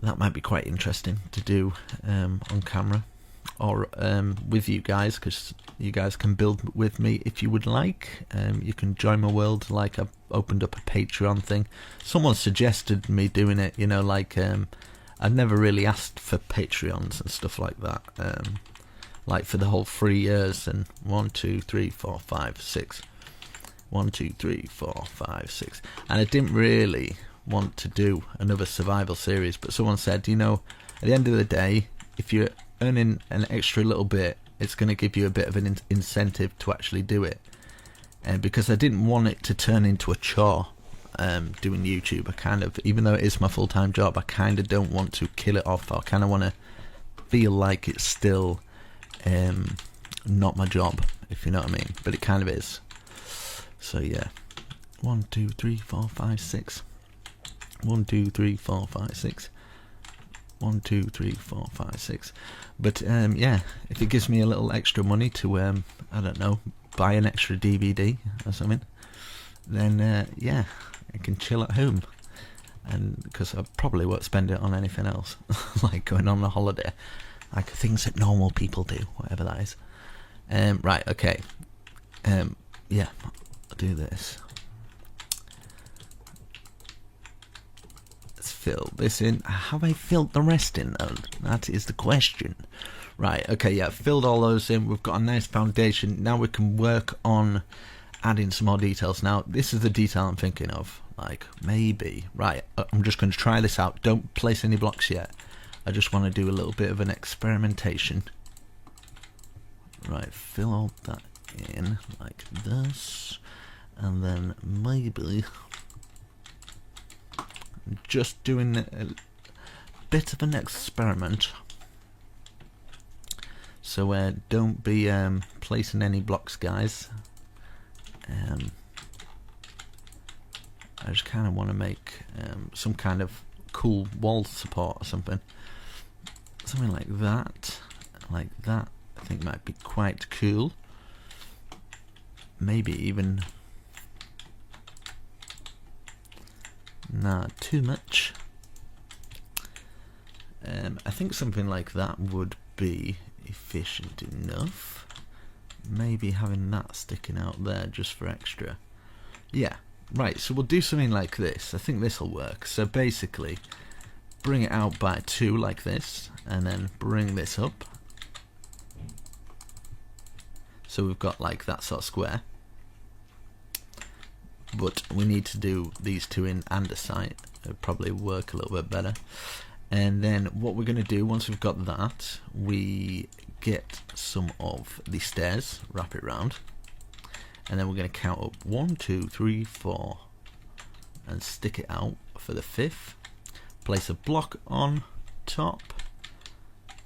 That might be quite interesting to do on camera, or with you guys, because you guys can build with me if you would like. You can join my world, like I've opened up a Patreon thing. Someone suggested me doing it, you know, like I've never really asked for Patreons and stuff like that, like for the whole 3 years, and 1, 2, 3, 4, 5, 6, 1, 2, 3, 4, 5, 6, and I didn't really want to do another survival series, but someone said, you know, at the end of the day, if you're earning an extra little bit, it's going to give you a bit of an incentive to actually do it, and because I didn't want it to turn into a chore. Doing YouTube, I kind of, even though it is my full-time job, I kind of don't want to kill it off. I kind of want to feel like it's still not my job, if you know what I mean, but it kind of is. So yeah, 1, 2, 3, 4, 5, 6, 1, 2, 3, 4, 5, 6, 1, 2, 3, 4, 5, 6. But yeah, if it gives me a little extra money to I don't know, buy an extra DVD or something, then yeah, I can chill at home, and because I probably won't spend it on anything else, like going on a holiday, like things that normal people do, whatever that is. Right, okay, yeah, I'll do this. Let's fill this in. Have I filled the rest in though? That is the question. Right, okay, yeah, filled all those in. We've got a nice foundation. Now we can work on adding some more details. Now, this is the detail I'm thinking of. Like, maybe. Right, I'm just going to try this out. Don't place any blocks yet. I just want to do a little bit of an experimentation. Right, fill all that in like this. And then maybe just doing a bit of an experiment. So don't be placing any blocks, guys. I just kind of want to make some kind of cool wall support or something. Something like that. Like that, I think might be quite cool. Maybe even not too much. I think something like that would be efficient enough. Maybe having that sticking out there just for extra. Yeah, right, so we'll do something like this. I think this will work. So basically, bring it out by 2 like this, and then bring this up. So we've got like that sort of square. But we need to do these 2 in andesite. It'll probably work a little bit better. And then what we're going to do, once we've got that, we get some of the stairs, wrap it round, and then we're going to count up 1, 2, 3, 4, and stick it out for the 5th. Place a block on top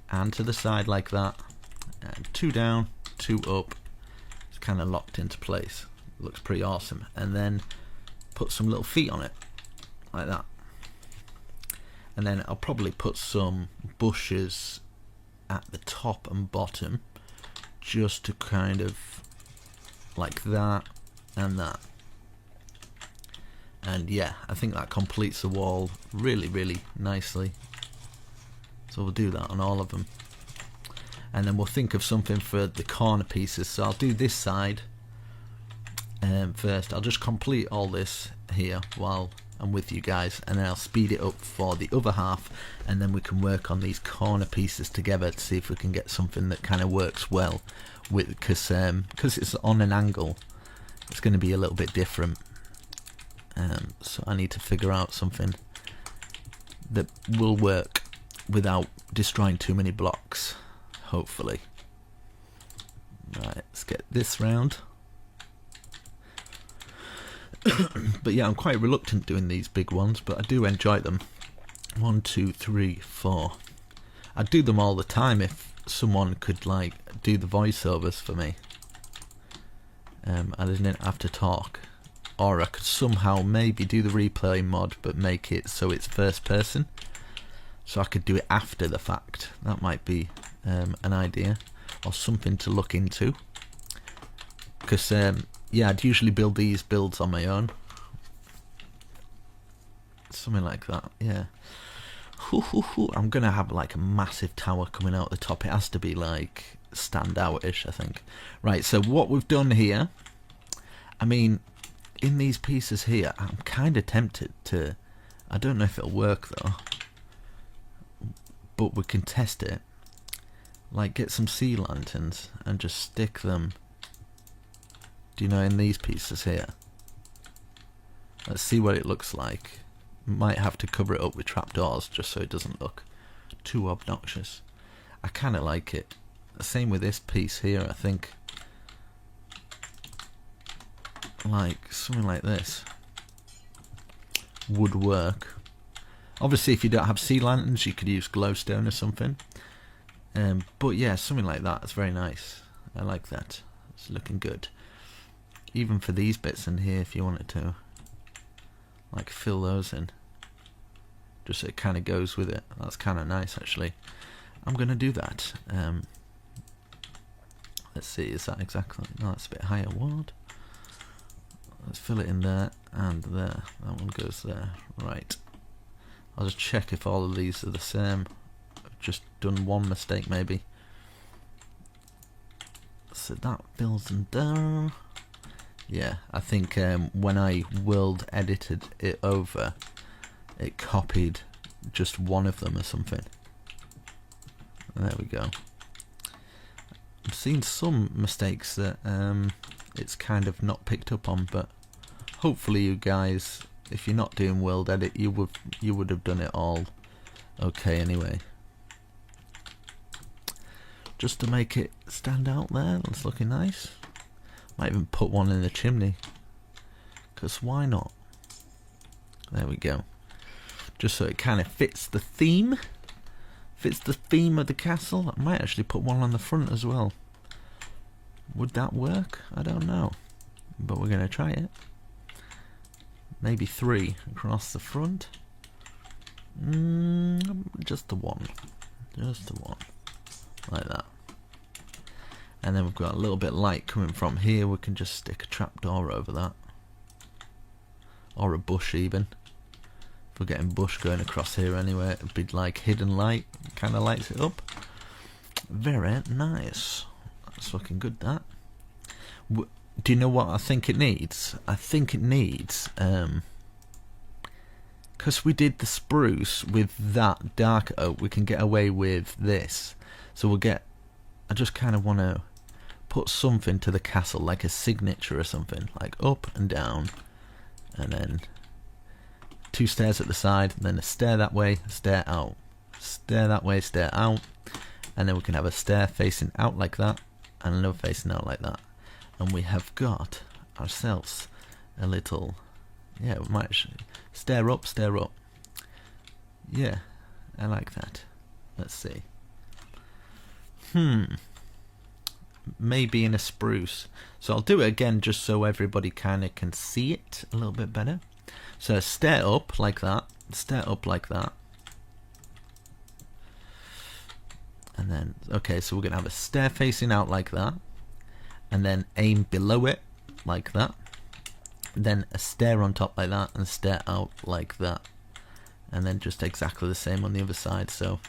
and to the side like that, and 2 down, 2 up. It's kind of locked into place. Looks pretty awesome. And then put some little feet on it like that. And then I'll probably put some bushes at the top and bottom, just to kind of like that and that. And yeah, I think that completes the wall really, really nicely. So we'll do that on all of them. And then we'll think of something for the corner pieces. So I'll do this side first. I'll just complete all this here while I'm with you guys, and then I'll speed it up for the other half, and then we can work on these corner pieces together to see if we can get something that kind of works well with, because it's on an angle, it's going to be a little bit different. So I need to figure out something that will work without destroying too many blocks, hopefully. Right, let's get this round. But yeah, I'm quite reluctant doing these big ones, but I do enjoy them. 1, 2, 3, 4. I'd do them all the time if someone could like do the voiceovers for me. I didn't have to talk, or I could somehow maybe do the replay mod but make it so it's first person, so I could do it after the fact. That might be an idea or something to look into, because yeah, I'd usually build these builds on my own. Something like that, yeah. I'm gonna have like a massive tower coming out the top. It has to be like stand out-ish, I think. Right, so what we've done here, I mean, in these pieces here, I'm kind of tempted to, I don't know if it'll work though, but we can test it. Like get some sea lanterns and just stick them, do you know, in these pieces here. Let's see what it looks like. Might have to cover it up with trapdoors just so it doesn't look too obnoxious. I kind of like it. Same with this piece here, I think. Like something like this would work. Obviously if you don't have sea lanterns you could use glowstone or something. But yeah, something like that is very nice. I like that. It's looking good. Even for these bits in here, if you wanted to like fill those in, just so it kind of goes with it. That's kind of nice actually. I'm gonna do that. Let's see, is that exactly, no, that's a bit higher. What? Let's fill it in there and there. That one goes there. Right, I'll just check if all of these are the same. I've just done one mistake maybe. So that fills in there. Yeah, I think when I world edited it over, it copied just one of them or something. There we go. I've seen some mistakes that it's kind of not picked up on, but hopefully you guys, if you're not doing world edit, you would have done it all okay anyway. Just to make it stand out there, that's looking nice. Might even put one in the chimney, because why not? There we go. Just so it kind of fits the theme. Fits the theme of the castle. I might actually put one on the front as well. Would that work? I don't know. But we're going to try it. Maybe 3 across the front. Just the one. Just the one. Like that. And then we've got a little bit of light coming from here. We can just stick a trapdoor over that. Or a bush even. If we're getting bush going across here anyway, it'd be like hidden light. Kind of lights it up. Very nice. That's looking good, that. Do you know what I think it needs? I think it needs, because we did the spruce with that dark oak, we can get away with this. So we'll get, I just kind of want to put something to the castle, like a signature or something, like up and down, and then 2 stairs at the side, and then a stair that way, a stair out, stair that way, stair out, and then we can have a stair facing out like that, and another facing out like that, and we have got ourselves a little, yeah, we might actually stair up, yeah, I like that. Let's see. Maybe in a spruce. So I'll do it again just so everybody kind of can see it a little bit better. So stair up like that, stair up like that, and then, okay, so we're going to have a stair facing out like that, and then aim below it like that, then a stair on top like that, and a stair out like that, and then just exactly the same on the other side. So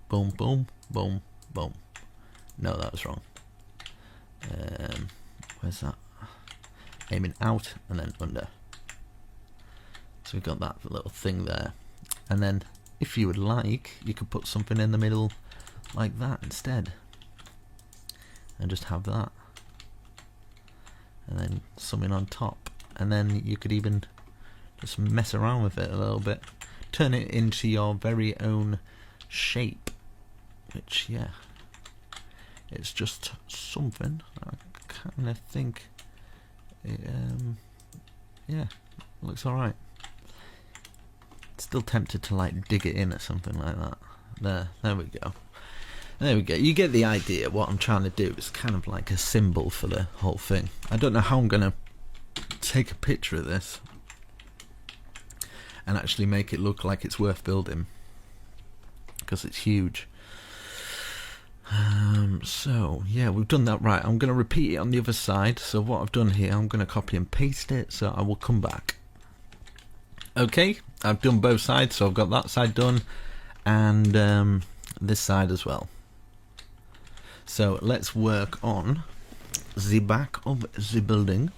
boom, boom, boom, boom. No, that was wrong. Where's that? Aiming out and then under. So we've got that little thing there, and then if you would like, you could put something in the middle like that instead, and just have that, and then something on top, and then you could even just mess around with it a little bit, turn it into your very own shape, which, yeah, it's just something. I kind of think it, yeah, looks alright. Still tempted to like dig it in or something like that. There we go. There we go. You get the idea. What I'm trying to do is kind of like a symbol for the whole thing. I don't know how I'm going to take a picture of this and actually make it look like it's worth building, because it's huge. So yeah, we've done that right. I'm going to repeat it on the other side. So what I've done here, I'm going to copy and paste it, so I will come back. Okay, I've done both sides, so I've got that side done, and this side as well. So let's work on the back of the building.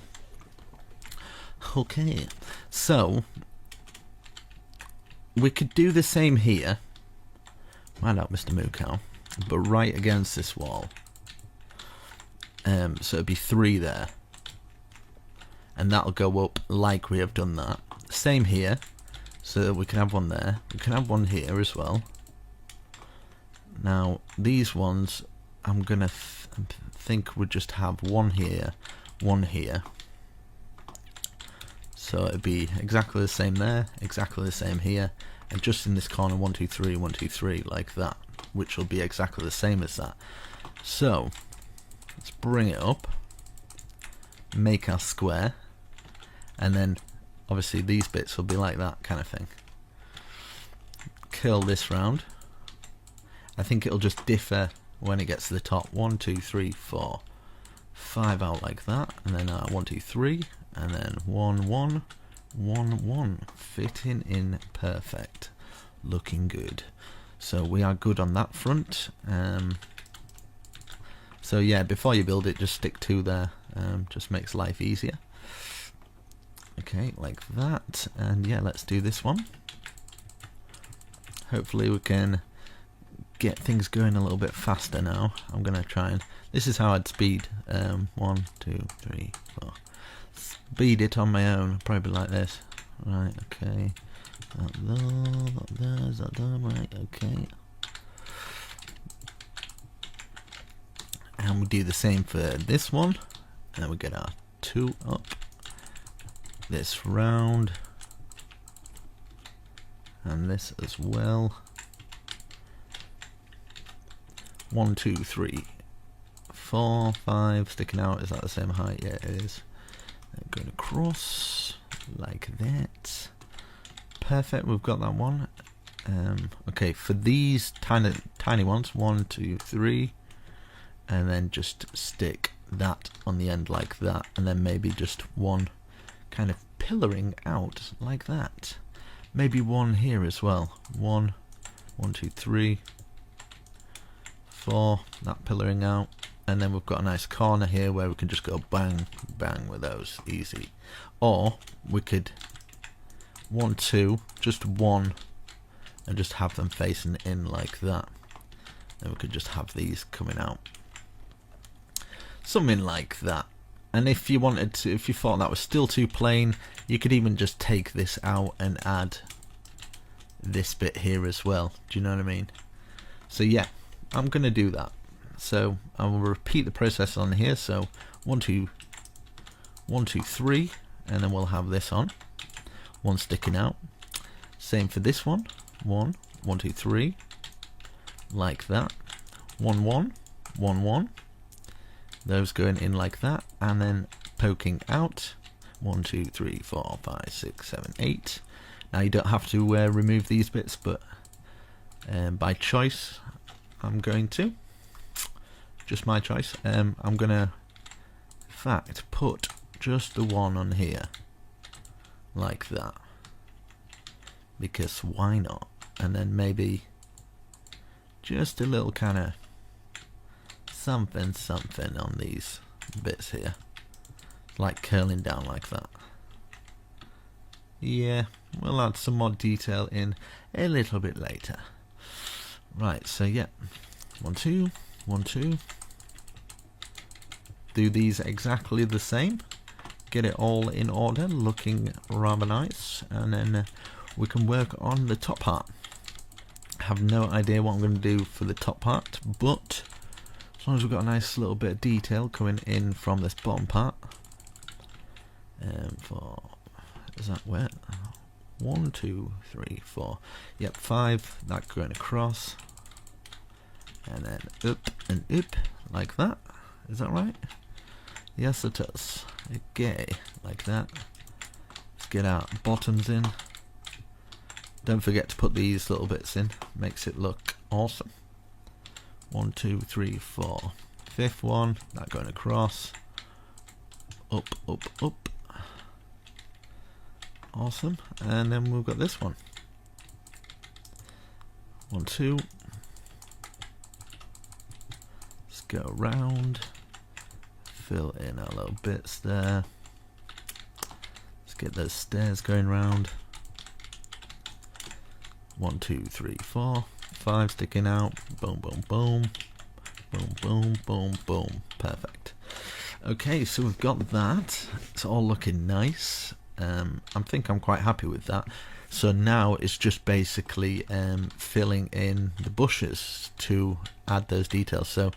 Okay, so we could do the same here. Mind out, Mr. Moo Cow. But right against this wall. So it'd be 3 there, and that'll go up like we have done that. Same here, so we can have one there. We can have one here as well. Now these ones, I'm gonna think we'll just have one here, one here. So it'd be exactly the same there, exactly the same here, and just in this corner 1 2 3 1 2 3 like that, which will be exactly the same as that. So let's bring it up, make our square, and then obviously these bits will be like that kind of thing. Curl this round. I think it'll just differ when it gets to the top. 1 2 3 4 5 out like that, and then 1 2 3, and then 1 1 1 1, fitting in perfect, looking good. So we are good on that front. So yeah, before you build it, just stick 2 there. Just makes life easier. Okay, like that. And yeah, let's do this one. hopefully we can get things going a little bit faster now. I'm gonna try and, this is how I'd speed 1, 2, 3, 4. Speed it on my own, probably like this. Right, okay. Is that done? Right, okay. And we do the same for this one. And we get our 2 up. This round. And this as well. 1, 2, 3, 4, 5. Sticking out. Is that the same height? Yeah, it is. Going across like that. Perfect. We've got that one. Okay, for these tiny ones, 1, 2, 3, and then just stick that on the end like that, and then maybe just one kind of pillaring out like that. Maybe one here as well. 1, 2, 3, 4. That pillaring out. And then we've got a nice corner here where we can just go bang, bang with those, easy. Or we could 1, 2, just 1, and just have them facing in like that. Then we could just have these coming out. Something like that. And if you wanted to, if you thought that was still too plain, you could even just take this out and add this bit here as well. Do you know what I mean? So yeah, I'm going to do that. So I will repeat the process on here. So 1, 2, 3, and then we'll have this on. One sticking out. Same for this one. 1, 2, 3, like that. 1, 1, 1, 1. Those going in like that, and then poking out. 1, 2, 3, 4, 5, 6, 7, 8. Now you don't have to remove these bits, but by choice, I'm going to. Just my choice. I'm gonna, in fact, put just the one on here, like that, because why not? And then maybe just a little kind of something on these bits here, like curling down like that. Yeah, we'll add some more detail in a little bit later. Right, so yeah, 1, 2, 1, 2. Do these exactly the same. Get it all in order, looking rather nice, and then we can work on the top part. I have no idea what I'm going to do for the top part, but as long as we've got a nice little bit of detail coming in from this bottom part. Is that wet? 1, 2, 3, 4. Yep, 5. That going across, and then up and up like that. Is that right? Yes, it is. Okay, like that. Let's get our bottoms in. Don't forget to put these little bits in. Makes it look awesome. 1, 2, 3, 4. 5th one. That going across. Up, up, up. Awesome. And then we've got this one. 1, 2. Let's go around. Fill in our little bits there. Let's get those stairs going round. 1, 2, 3, 4, 5 sticking out. Boom, boom, boom. Boom, boom, boom, boom. Perfect. Okay, so we've got that. It's all looking nice. I think I'm quite happy with that. So now it's just basically filling in the bushes to add those details. So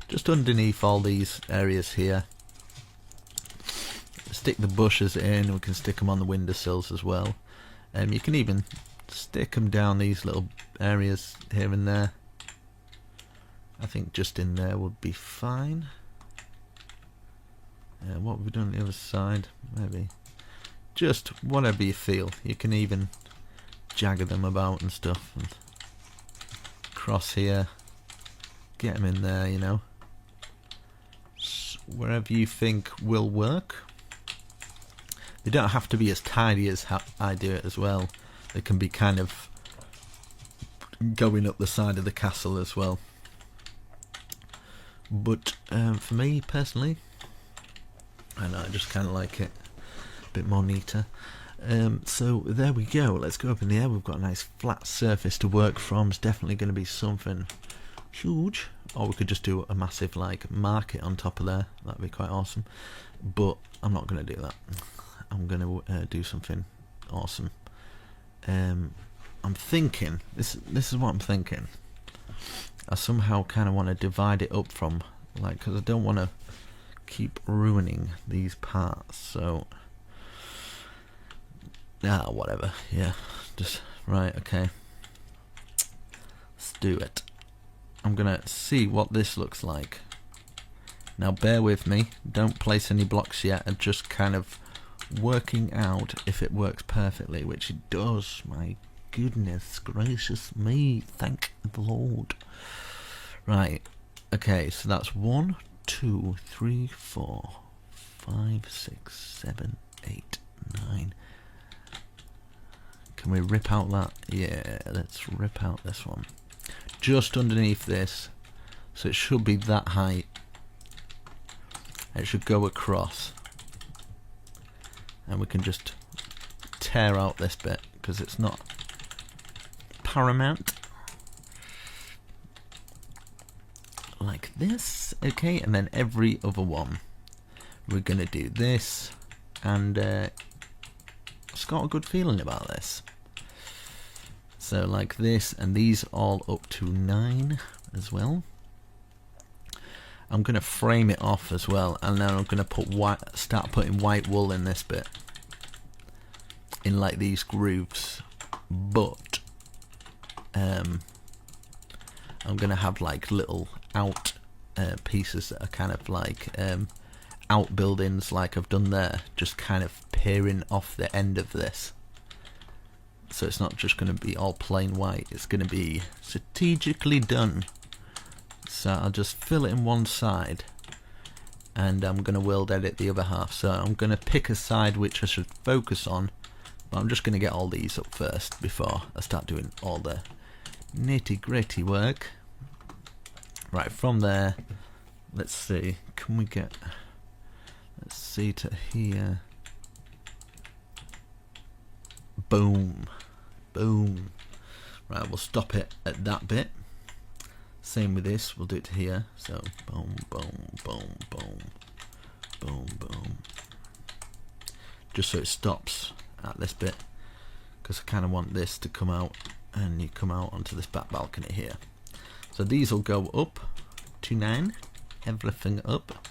just underneath all these areas here, stick the bushes in. We can stick them on the windowsills as well. You can even stick them down these little areas here and there. I think just in there would be fine. What have we done on the other side? Maybe just whatever you feel. You can even jagger them about and stuff, and cross here, get them in there, you know, wherever you think will work. They don't have to be as tidy as I do it as well. They can be kind of going up the side of the castle as well. But for me personally, I know, I just kind of like it a bit more neater. So there we go. Let's go up in the air. We've got a nice flat surface to work from. It's definitely going to be something huge. Or we could just do a massive like market on top of there. That'd be quite awesome. But I'm not going to do that. I'm going to do something awesome. I'm thinking, this is what I'm thinking. I somehow kind of want to divide it up from, like, because I don't want to keep ruining these parts. So, whatever. Yeah, just right. Okay, let's do it. I'm gonna see what this looks like. Now, bear with me. Don't place any blocks yet. I'm just kind of working out if it works perfectly, which it does. My goodness gracious me, thank the Lord. Right, okay, so that's 1, 2, 3, 4, 5, 6, 7, 8, 9. Can we rip out that? Yeah, let's rip out this one. Just underneath this, so it should be that height. It should go across. And we can just tear out this bit, because it's not paramount. Like this, okay, and then every other one. We're gonna do this, and it's got a good feeling about this. So like this, and these all up to 9 as well. I'm gonna frame it off as well, and then I'm gonna put start putting white wool in this bit, in like these grooves. But I'm gonna have like little out pieces that are kind of like outbuildings, like I've done there, just kind of peering off the end of this. So it's not just going to be all plain white, it's going to be strategically done. So I'll just fill it in one side, and I'm going to world edit the other half. So I'm going to pick a side which I should focus on, but I'm just going to get all these up first before I start doing all the nitty gritty work. Right, from there, let's see, can we get, let's see, to here. Boom, boom. Right, we'll stop it at that bit. Same with this, we'll do it to here. So boom, boom, boom, boom, boom, boom. Just so it stops at this bit, because I kind of want this to come out, and you come out onto this back balcony here. So these will go up to 9, everything up.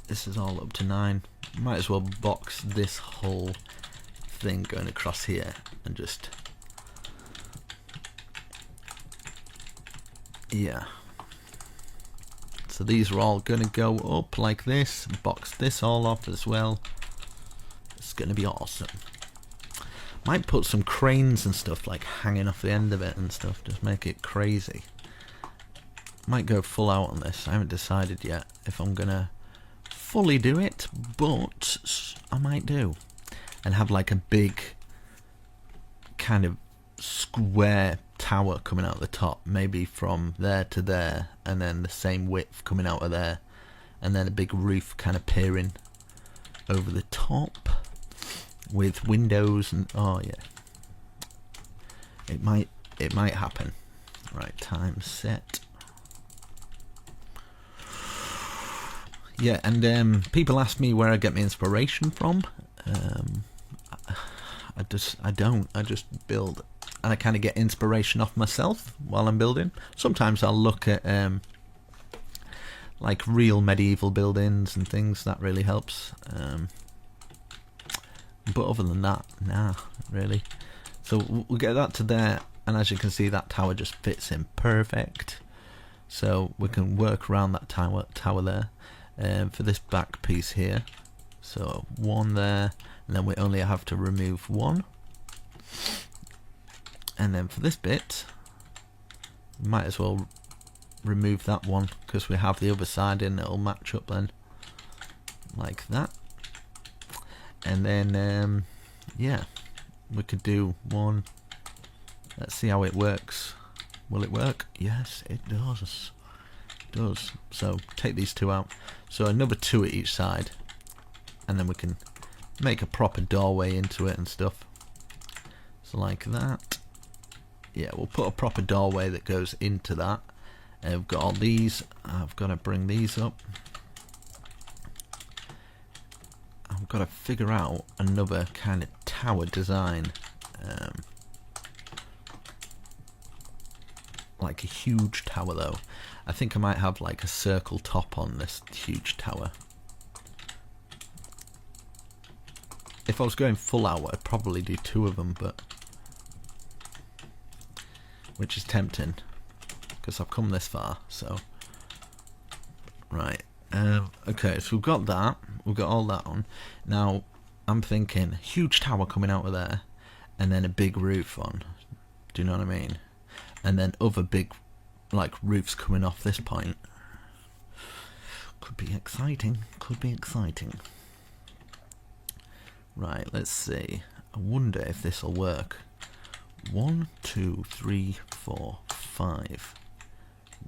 This is all up to 9. Might as well box this whole thing going across here and just, yeah. So these are all going to go up like this. Box this all off as well. It's going to be awesome. Might put some cranes and stuff like hanging off the end of it and stuff, just make it crazy. Might go full out on this. I haven't decided yet if I'm gonna fully do it, but I might do. And have like a big kind of square tower coming out of the top, maybe from there to there, and then the same width coming out of there, and then a big roof kind of peering over the top with windows, and oh yeah, it might happen. Right, time set. Yeah, and people ask me where I get my inspiration from. I just build, and I kind of get inspiration off myself while I'm building. Sometimes I'll look at like real medieval buildings and things. That really helps. But other than that, nah, really. So we'll get that to there, and as you can see, that tower just fits in perfect. So we can work around that tower there. For this back piece here, so 1 there, and then we only have to remove 1. And then for this bit, we might as well remove that one, because we have the other side in, it'll match up then, like that. And then yeah, we could do 1. Let's see how it works. Will it work? Yes, it does. So take these 2 out, so another 2 at each side, and then we can make a proper doorway into it and stuff. So like that. Yeah, we'll put a proper doorway that goes into that. And we've got all these. I've got to bring these up. I've got to figure out another kind of tower design. Like a huge tower though. I think I might have like a circle top on this huge tower. If I was going full out, I'd probably do 2 of them, but which is tempting because I've come this far. So right, okay, so we've got that. We've got all that on. Now I'm thinking huge tower coming out of there, and then a big roof on. Do you know what I mean? And then other big, like, roofs coming off this point. Could be exciting. Could be exciting. Right, let's see. I wonder if this will work. 1, 2, 3, 4, 5.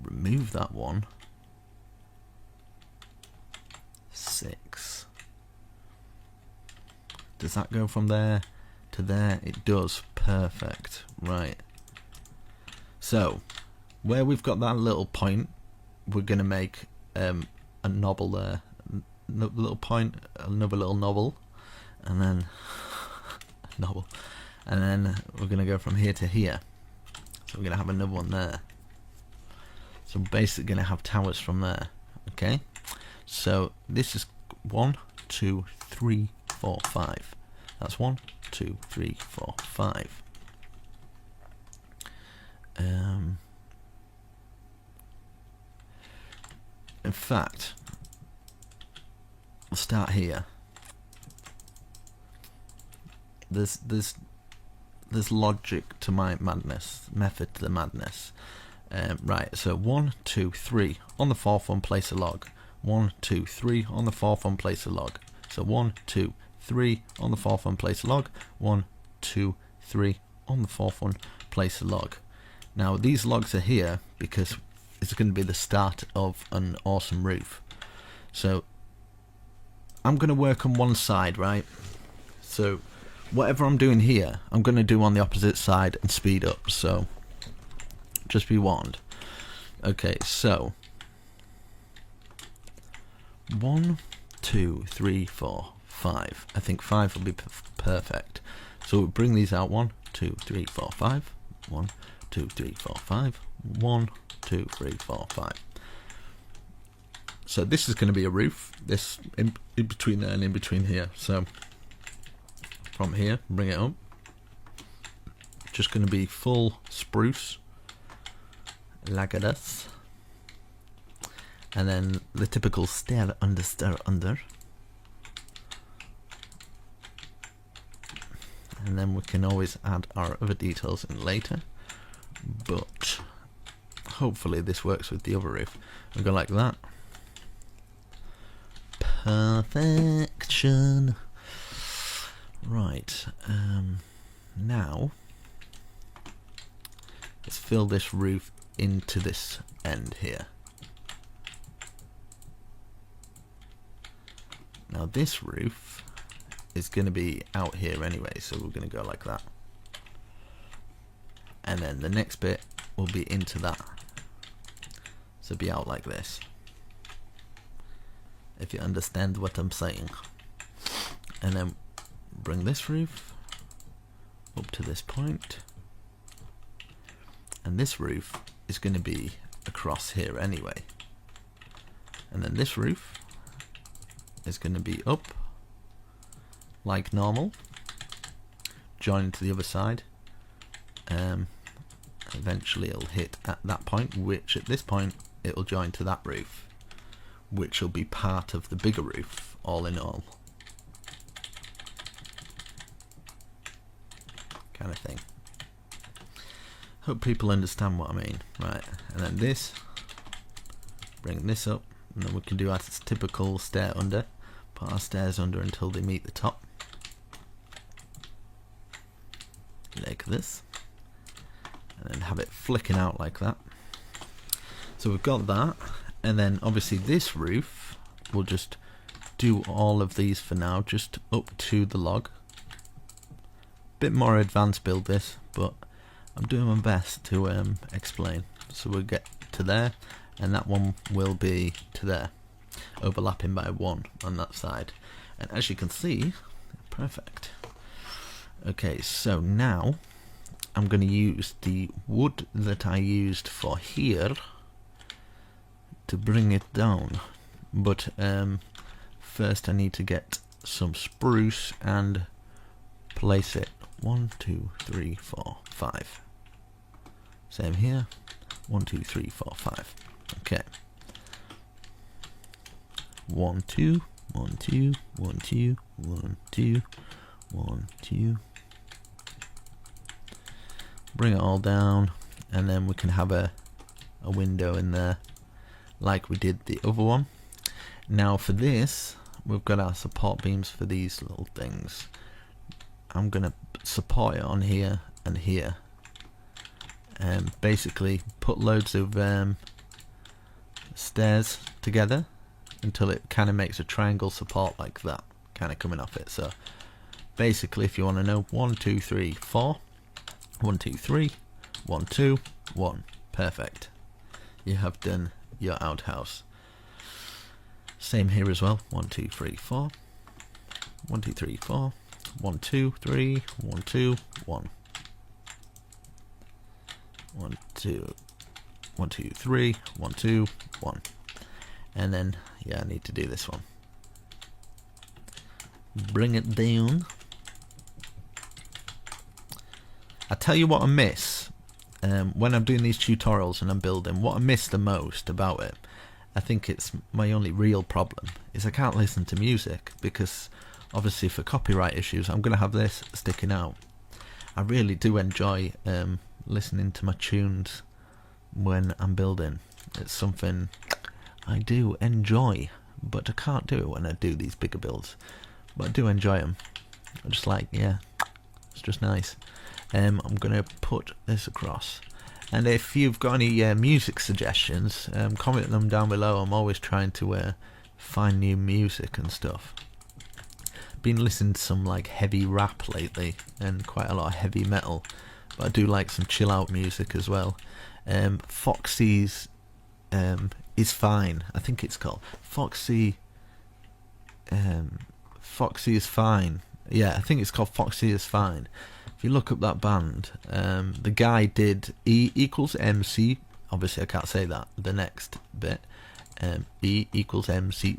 Remove that one. 6. Does that go from there to there? It does. Perfect. Right. So, where we've got that little point, we're going to make a knobbel there. Little point, another little knobbel, and then knobbel, and then we're going to go from here to here. So we're going to have another one there. So we're basically going to have towers from there. Okay. So this is 1, 2, 3, 4, 5. That's 1, 2, 3, 4, 5. In fact, we'll start here. There's logic to my madness, method to the madness. Right, so 1, 2, 3 on the 4th one, place a log. 1, 2, 3 on the 4th one, place a log. So 1, 2, 3 on the 4th one, place a log. 1, 2, 3 on the 4th one, place a log. Now these logs are here because it's going to be the start of an awesome roof. So I'm going to work on one side, right? So whatever I'm doing here, I'm going to do on the opposite side and speed up. So just be warned. Okay, so 1, 2, 3, 4, 5. I think 5 will be perfect. So we'll bring these out. 1, 2, 3, 4, 5. 1, 2, 3, 4, 5. 1, 2, 3, 4, 5. So this is going to be a roof. This in between there and in between here. So from here, bring it up. Just going to be full spruce, like this, and then the typical stair under, and then we can always add our other details in later. But hopefully this works with the other roof. We go like that. Perfection. Right. Now let's fill this roof into this end here. Now this roof is going to be out here anyway, so we're going to go like that. And then the next bit will be into that. So be out like this. If you understand what I'm saying. And then bring this roof up to this point. And this roof is going to be across here anyway. And then this roof is going to be up like normal, join to the other side. Eventually it'll hit at that point, which at this point it'll join to that roof, which will be part of the bigger roof, all in all. Kind of thing. Hope people understand what I mean. Right, and then this, bring this up, and then we can do our typical stair under. Put our stairs under until they meet the top. Like this. And then have it flicking out like that. So we've got that, and then obviously this roof will just do all of these for now, just up to the log. Bit more advanced build this, but I'm doing my best to explain. So we'll get to there, and that one will be to there, overlapping by 1 on that side. And as you can see, perfect. Okay, so now I'm going to use the wood that I used for here to bring it down, but first I need to get some spruce and place it 1, 2, 3, 4, 5. Same here, 1, 2, 3, 4, 5. Okay, 1, 2, 1, 2, 1, 2, 1, 2, 1, 2. Bring it all down, and then we can have a window in there like we did the other one. Now for this, we've got our support beams for these little things. I'm gonna support it on here and here, and basically put loads of stairs together until it kind of makes a triangle support like that, kind of coming off it. So basically, if you want to know, 1, 2, 3, 4, 1, 2, 3, 1, 2, 1. Perfect. You have done your outhouse. Same here as well. 1, 2, 3, 4. 1, 2, 3, 4. 1, 2, 3. 1, 2, 1. 1, 2. 1, 2, 3. 1, 2, 1. And then, yeah, I need to do this one. Bring it down. I tell you what I miss when I'm doing these tutorials and I'm building. What I miss the most about it, I think it's my only real problem, is I can't listen to music, because obviously for copyright issues I'm going to have this sticking out. I really do enjoy listening to my tunes when I'm building. It's something I do enjoy, but I can't do it when I do these bigger builds. But I do enjoy them. I just like, yeah, it's just nice. I'm going to put this across. And if you've got any music suggestions, comment them down below. I'm always trying to find new music and stuff. Been listening to some like heavy rap lately, and quite a lot of heavy metal, but I do like some chill out music as well. Foxy's Is Fine, I think it's called Foxy Is Fine. Yeah, I think it's called Foxy Is Fine. If you look up that band, the guy did E equals MC. Obviously I can't say that, the next bit. E equals MC.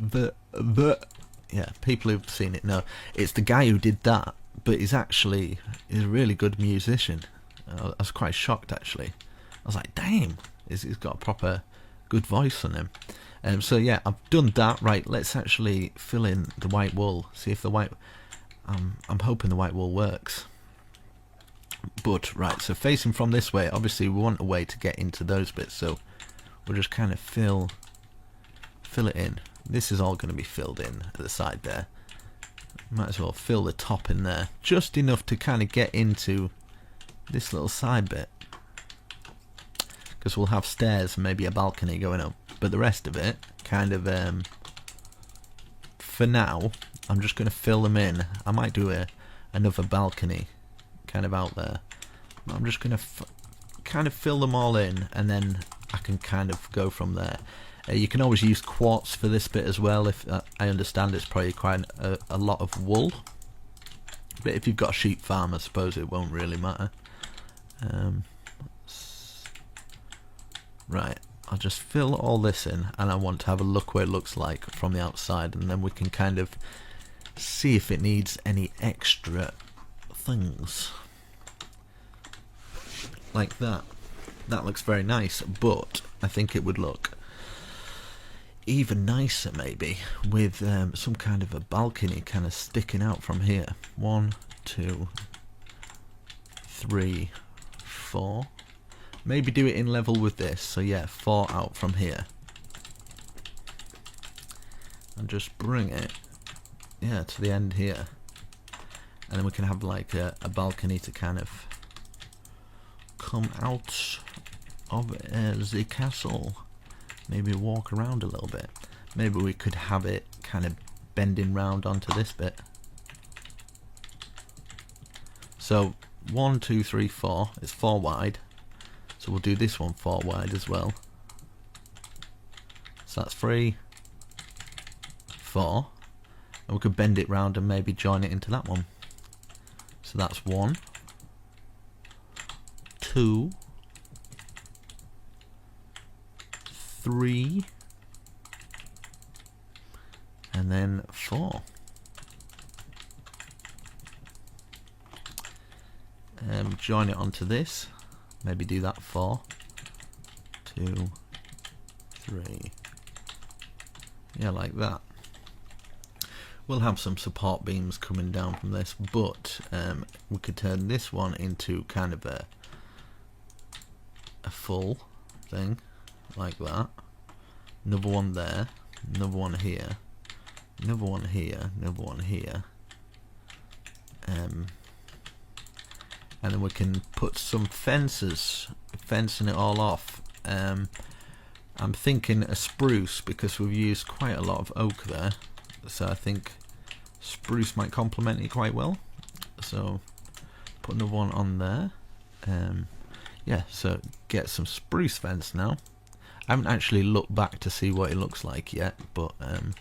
Yeah, people who've seen it know. It's the guy who did that, but he's a really good musician. I was quite shocked actually. I was like, damn, he's got a proper good voice on him. So yeah, I've done that. Right, let's actually fill in the white wool. See if the white... I'm hoping the white wool works. But right, so facing from this way, obviously we want a way to get into those bits, so we'll just kind of fill it in. This is all going to be filled in at the side there. Might as well fill the top in there, just enough to kind of get into this little side bit, because we'll have stairs and maybe a balcony going up, but the rest of it kind of for now I'm just going to fill them in. I might do another balcony kind of out there, but I'm just going to kind of fill them all in, and then I can kind of go from there. You can always use quartz for this bit as well. If I understand it's probably quite a lot of wool, but if you've got a sheep farm, I suppose it won't really matter. Right, I'll just fill all this in, and I want to have a look what it looks like from the outside, and then we can kind of see if it needs any extra things like that. That looks very nice, but I think it would look even nicer maybe with some kind of a balcony kind of sticking out from here. 1, 2, 3, 4. Maybe do it in level with this, so yeah, 4 out from here, and just bring it, yeah, to the end here, and then we can have like a balcony to kind of come out of the castle. Maybe walk around a little bit. Maybe we could have it kind of bending round onto this bit. So 1, 2, 3, 4. It's 4 wide. So we'll do this one 4 wide as well. So that's 3, 4. And we could bend it round and maybe join it into that one. So that's 1, 2, 3, and then 4. Join it onto this. Maybe do that 4, 2, 3. Yeah, like that. We'll have some support beams coming down from this, but we could turn this one into kind of a full thing, like that. Another one there, another one here, another one here, another one here. And then we can put some fences, fencing it all off. I'm thinking a spruce, because we've used quite a lot of oak there, so I think spruce might complement it quite well. So put another one on there. Yeah, so get some spruce fence now. I haven't actually looked back to see what it looks like yet, but I'm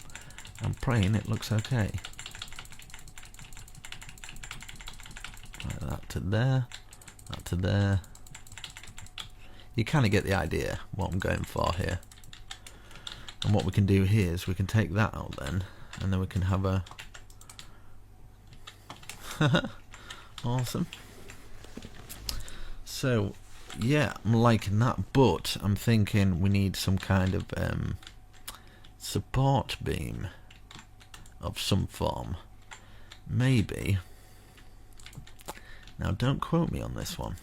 praying it looks okay. Like that to there, that to there. You kind of get the idea what I'm going for here. And what we can do here is we can take that out then, and then we can have a awesome. So yeah, I'm liking that, but I'm thinking we need some kind of support beam of some form. Maybe. Now don't quote me on this one.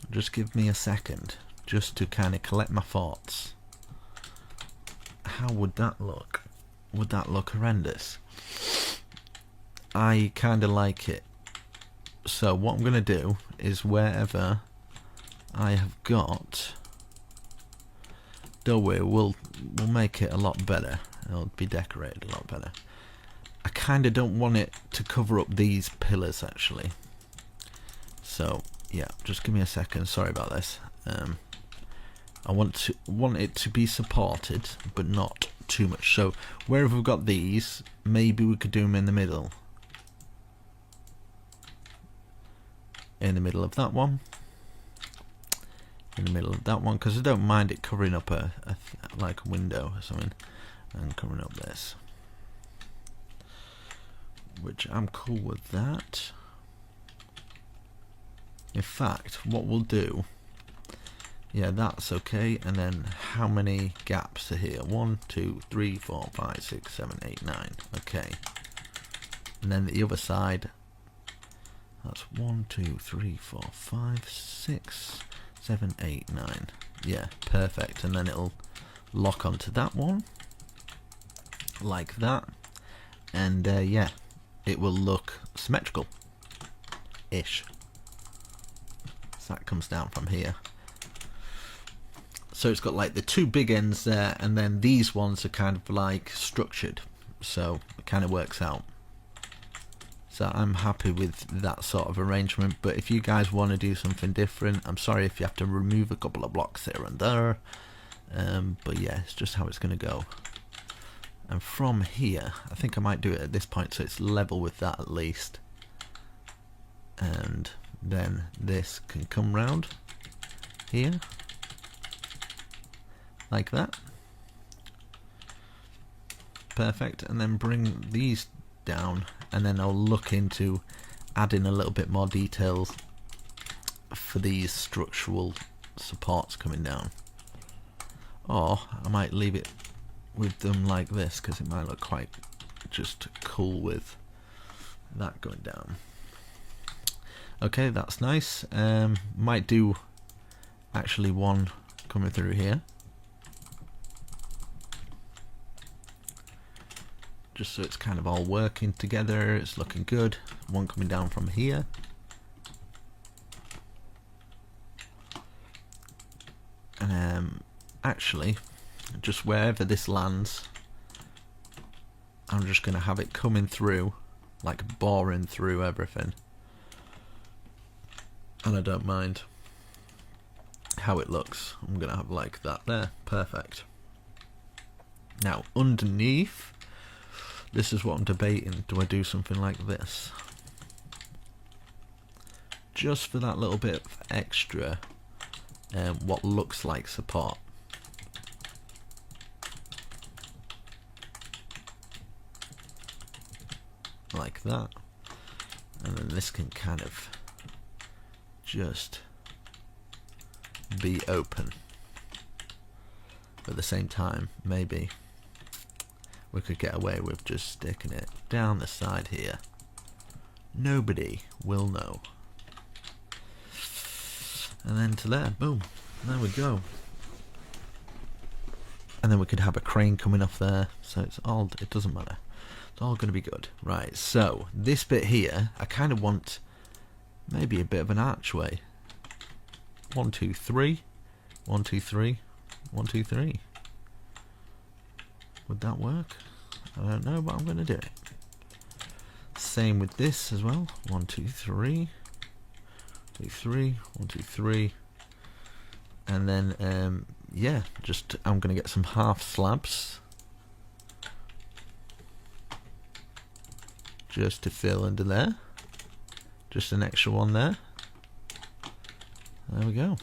Just give me a second, just to kind of collect my thoughts. How would that look? Would that look horrendous? I kind of like it. So what I'm going to do is wherever I have got, don't worry, we'll make it a lot better. It'll be decorated a lot better. I kind of don't want it to cover up these pillars actually. So yeah, just give me a second. Sorry about this. I want it to be supported, but not too much. So wherever we've got these, maybe we could do them in the middle. In the middle of that one. In the middle of that one, because I don't mind it covering up like a window or something, and covering up this. Which I'm cool with that. In fact, what we'll do, yeah, that's okay. And then how many gaps are here? 1, 2, 3, 4, 5, 6, 7, 8, 9. Okay. And then the other side, that's 1, 2, 3, 4, 5, 6, 7, 8, 9. Yeah, perfect. And then it'll lock onto that one, like that. And yeah, it will look symmetrical-ish. So that comes down from here. So it's got like the two big ends there, and then these ones are kind of like structured. So it kind of works out. So I'm happy with that sort of arrangement. But if you guys want to do something different, I'm sorry if you have to remove a couple of blocks here and there. But yeah, it's just how it's going to go. And from here, I think I might do it at this point so it's level with that at least. And then this can come round here, like that. Perfect. And then bring these down, and then I'll look into adding a little bit more details for these structural supports coming down. Or I might leave it with them like this, because it might look quite just cool with that going down. Okay, that's nice. Might do actually one coming through here, just so it's kind of all working together. It's looking good. One coming down from here. And actually, just wherever this lands, I'm just going to have it coming through, like boring through everything. And I don't mind how it looks. I'm going to have like that there. Perfect. Now, underneath, this is what I'm debating. Do I do something like this? Just for that little bit of extra, what looks like support. Like that. And then this can kind of just be open. But at the same time, maybe we could get away with just sticking it down the side here. Nobody will know. And then to there, boom, there we go. And then we could have a crane coming off there, so it doesn't matter. It's all going to be good. Right, so this bit here, I kind of want maybe a bit of an archway. 1, 2, 3. 1, 2, 3. 1, 2, 3. Would that work? I don't know, but I'm going to do it. Same with this as well. 1, 2, 3. 2, 3. 1, 2, 3. And then, yeah, just I'm going to get some half slabs. Just to fill under there. Just an extra one there. There we go.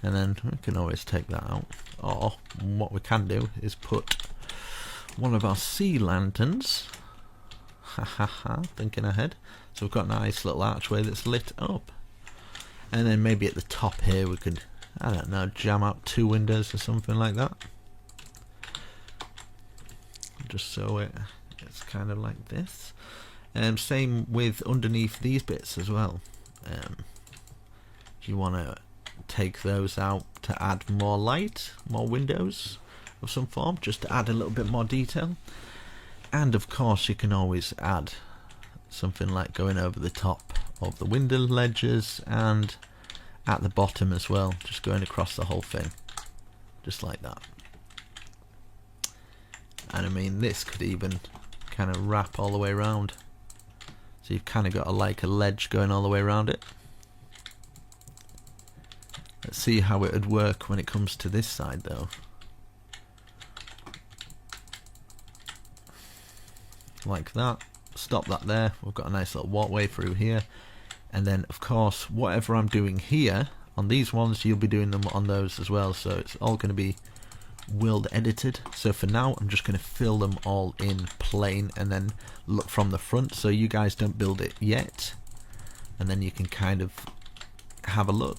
And then we can always take that out. Or what we can do is put one of our sea lanterns. Ha ha ha, thinking ahead. So we've got a nice little archway that's lit up. And then maybe at the top here we could, I don't know, jam out 2 windows or something like that. Just so it's kind of like this. Same with underneath these bits as well. If you want to take those out to add more light, more windows of some form, just to add a little bit more detail. And of course you can always add something like going over the top of the window ledges and at the bottom as well, just going across the whole thing, just like that. And I mean, this could even kind of wrap all the way around, so you've kind of got like a ledge going all the way around it. Let's see how it would work when it comes to this side though. Like that. Stop that there. We've got a nice little walkway through here. And then of course whatever I'm doing here on these ones, you'll be doing them on those as well, so it's all going to be world edited. So for now I'm just going to fill them all in plain and then look from the front, so you guys don't build it yet, and then you can kind of have a look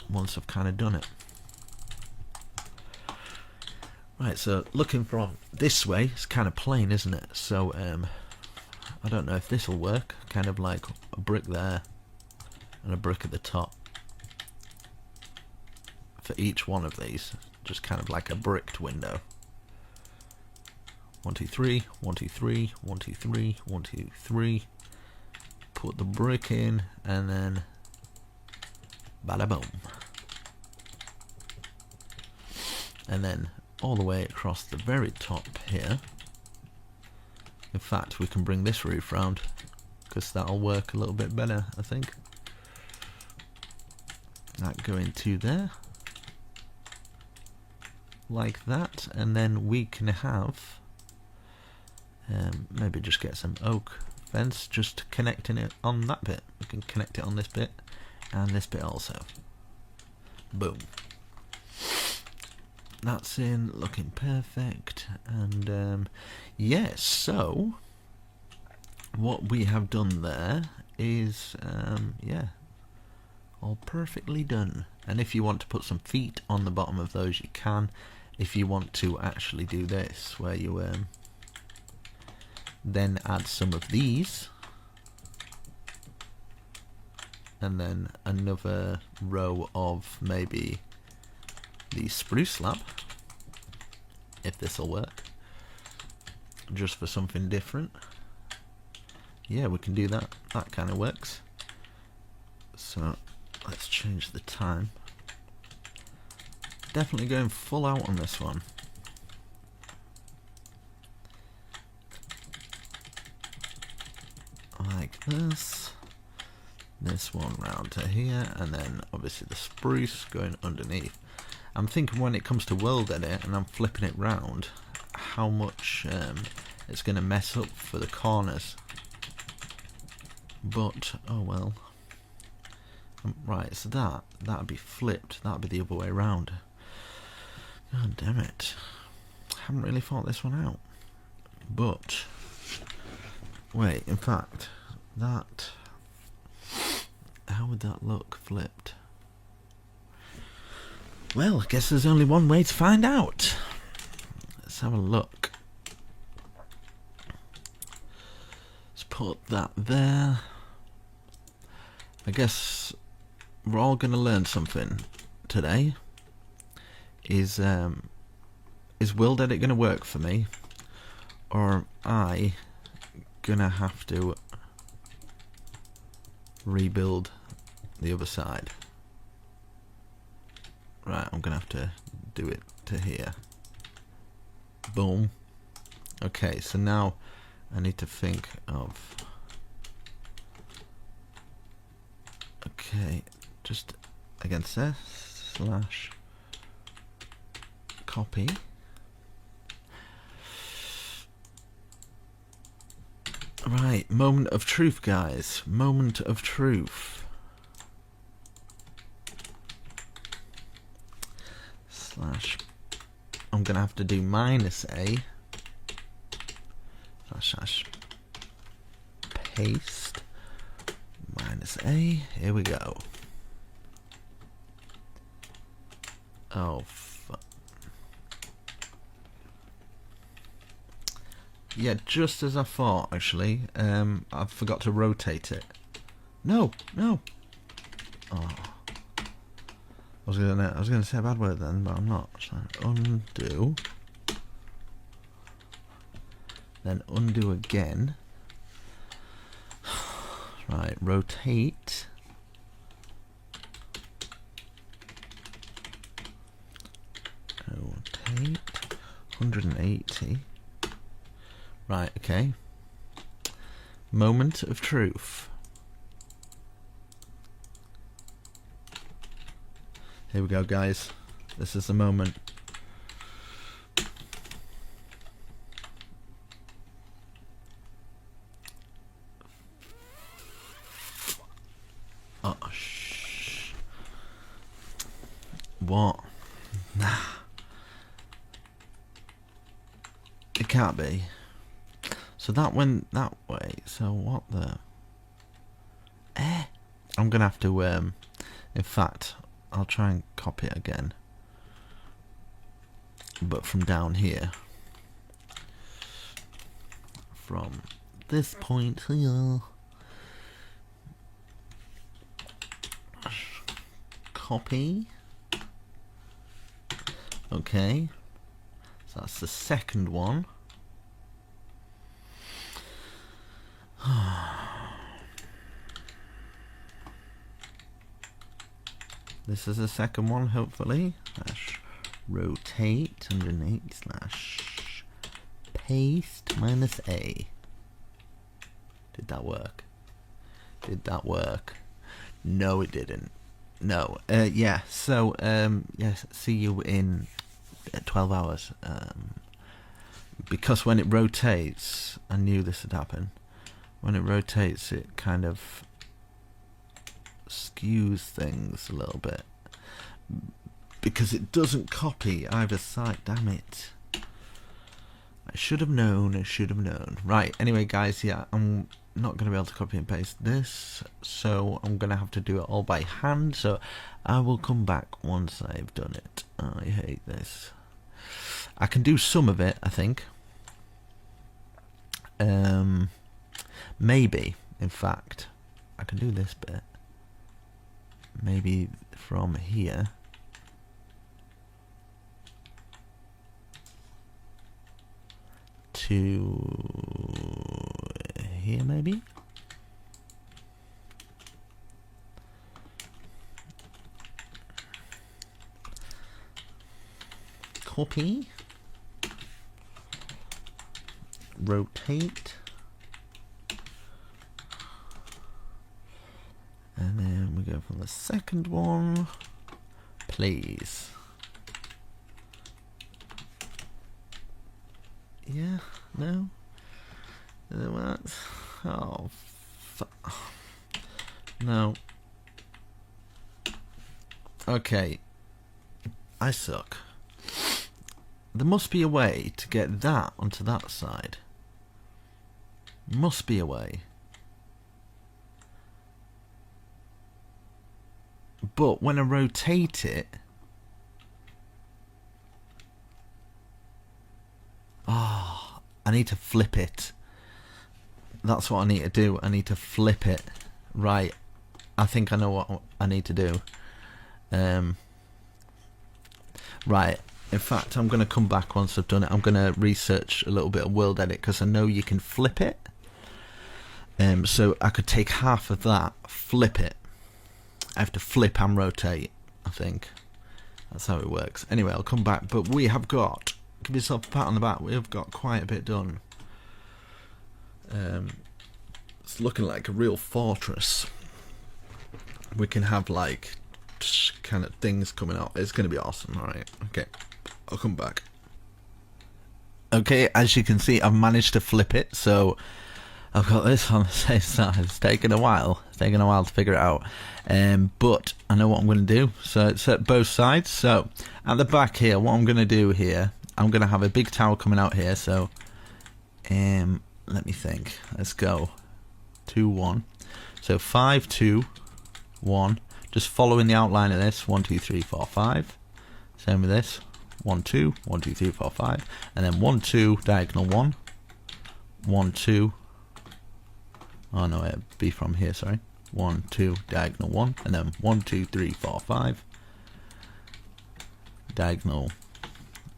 once I've kind of done it. Right, so looking from this way, it's kind of plain, isn't it? So I don't know if this will work. Kind of like a brick there and a brick at the top for each one of these, just kind of like a bricked window. 1, 2, 3, 1, 2, 3, 1, 2, 3, 1, 2, 3. Put the brick in and then bada boom. And then all the way across the very top here. In fact, we can bring this roof round because that'll work a little bit better, I think. That going to there, like that, and then we can have maybe just get some oak fence, just connecting it on that bit. We can connect it on this bit and this bit also. Boom. That's in, looking perfect. And yes, so what we have done there is yeah, all perfectly done. And if you want to put some feet on the bottom of those, you can. If you want to actually do this, where you then add some of these and then another row of maybe the spruce slab, if this will work, just for something different. Yeah, we can do that. That kind of works. So let's change the time. Definitely going full out on this one. this one round to here, and then obviously the spruce going underneath. I'm thinking when it comes to world edit and I'm flipping it round, how much it's going to mess up for the corners. But oh well. Right, so that'd be flipped. That'd be the other way around. God damn it! Haven't really thought this one out. But wait, in fact, that, how would that look flipped? Well, I guess there's only one way to find out. Let's have a look. Let's put that there. I guess we're all going to learn something today. Is world edit going to work for me, or am I going to have to rebuild the other side? Right, I'm going to have to do it to here. Boom. Okay, so now I need to think of... Okay, just against this, slash copy. Right, moment of truth, guys. Moment of truth. Slash, I'm gonna have to do -a slash paste -a. Here we go. Oh fuck. Yeah, just as I thought, actually. I forgot to rotate it. No. Oh. I was gonna say a bad word then, but I'm not. So undo. Then undo again. Right, rotate. Rotate 180. Right, okay. Moment of truth. Here we go, guys. This is the moment. Oh, shh. What? Nah. It can't be. So that went that way. So what the... I'm gonna have to, in fact, I'll try and copy it again. But from down here. From this point here. Copy. Okay. So that's the second one. This is the second one, hopefully. Slash rotate 180 slash paste -a. Did that work? Did that work? No, it didn't. No. Yeah. So yes. See you in 12 hours. Because when it rotates, I knew this would happen. When it rotates, it kind of skews things a little bit because it doesn't copy either side. Damn it. I should have known. Right, anyway guys, yeah, I'm not going to be able to copy and paste this, so I'm going to have to do it all by hand, so I will come back once I've done it. I hate this. I can do some of it, I think. Maybe, in fact, I can do this bit. Maybe from here to here, maybe. Copy. Rotate. second one, please. Yeah, no? What? Oh, no. Okay. I suck. There must be a way to get that onto that side. Must be a way. But when I rotate it... Oh, I need to flip it. That's what I need to do. I need to flip it. Right. I think I know what I need to do. Right. In fact, I'm going to come back once I've done it. I'm going to research a little bit of World Edit because I know you can flip it. So I could take half of that, flip it. I have to flip and rotate, I think. That's how it works. Anyway, I'll come back. But we have got... Give yourself a pat on the back. We have got quite a bit done. It's looking like a real fortress. We can have like kind of things coming out. It's going to be awesome. Alright, okay. I'll come back. Okay, as you can see, I've managed to flip it. So I've got this on the same side. It's taken a while. It's taken a while to figure it out. But I know what I'm going to do. So it's at both sides. So at the back here, what I'm going to do here, I'm going to have a big tower coming out here. So let me think. Let's go. 2, 1. So 5, 2, 1. Just following the outline of this. 1, 2, 3, 4, 5. Same with this. 1, 2, 1, 2, 3, 4, 5. And then 1, 2, diagonal 1. 1, 2. Oh no, it'd be from here, sorry. 1, 2, diagonal 1. And then 1, 2, 3, 4, 5. Diagonal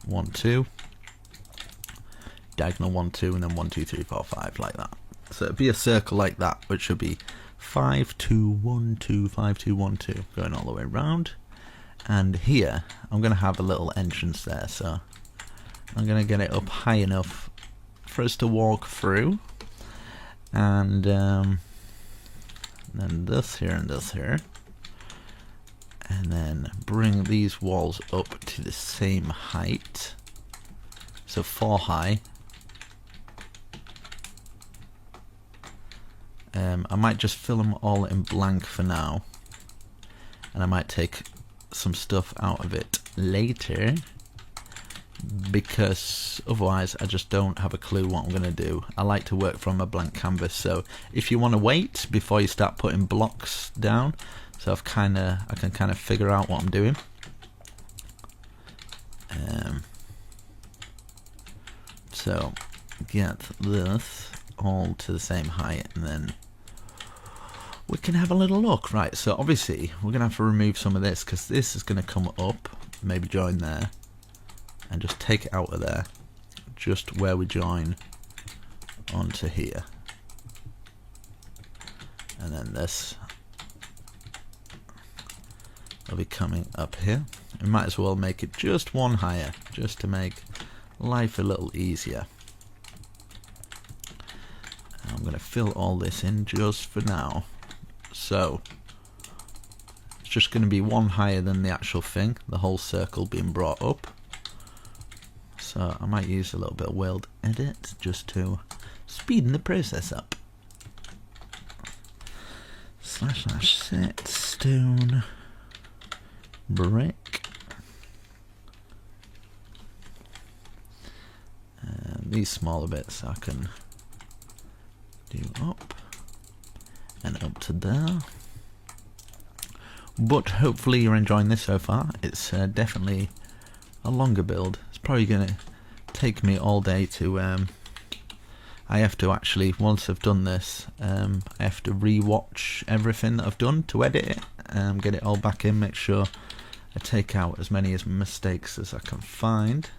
1, 2. Diagonal 1, 2, and then 1, 2, 3, 4, 5, like that. So it'd be a circle like that, which should be 5, 2, 1, 2, 5, 2, 1, 2, going all the way around. And here, I'm going to have a little entrance there, so I'm going to get it up high enough for us to walk through. And then this here and this here. And then bring these walls up to the same height. So 4 high. I might just fill them all in blank for now, and I might take some stuff out of it later, because otherwise I just don't have a clue what I'm going to do. I like to work from a blank canvas, so if you want to wait before you start putting blocks down, so I can kind of figure out what I'm doing. So get this all to the same height, and then we can have a little look. Right, so obviously we're gonna have to remove some of this, because this is gonna come up, maybe join there, and just take it out of there, just where we join onto here. And then this will be coming up here. We might as well make it just one higher, just to make life a little easier. I'm going to fill all this in just for now. So it's just going to be one higher than the actual thing, the whole circle being brought up. So I might use a little bit of World Edit just to speeden the process up. / set stone brick. And these smaller bits I can do up and up to there. But hopefully you're enjoying this so far. It's definitely a longer build. It's probably going to take me all day to I have to actually, once I've done this, I have to re-watch everything that I've done to edit it, get it all back in, make sure I take out as many mistakes as I can find.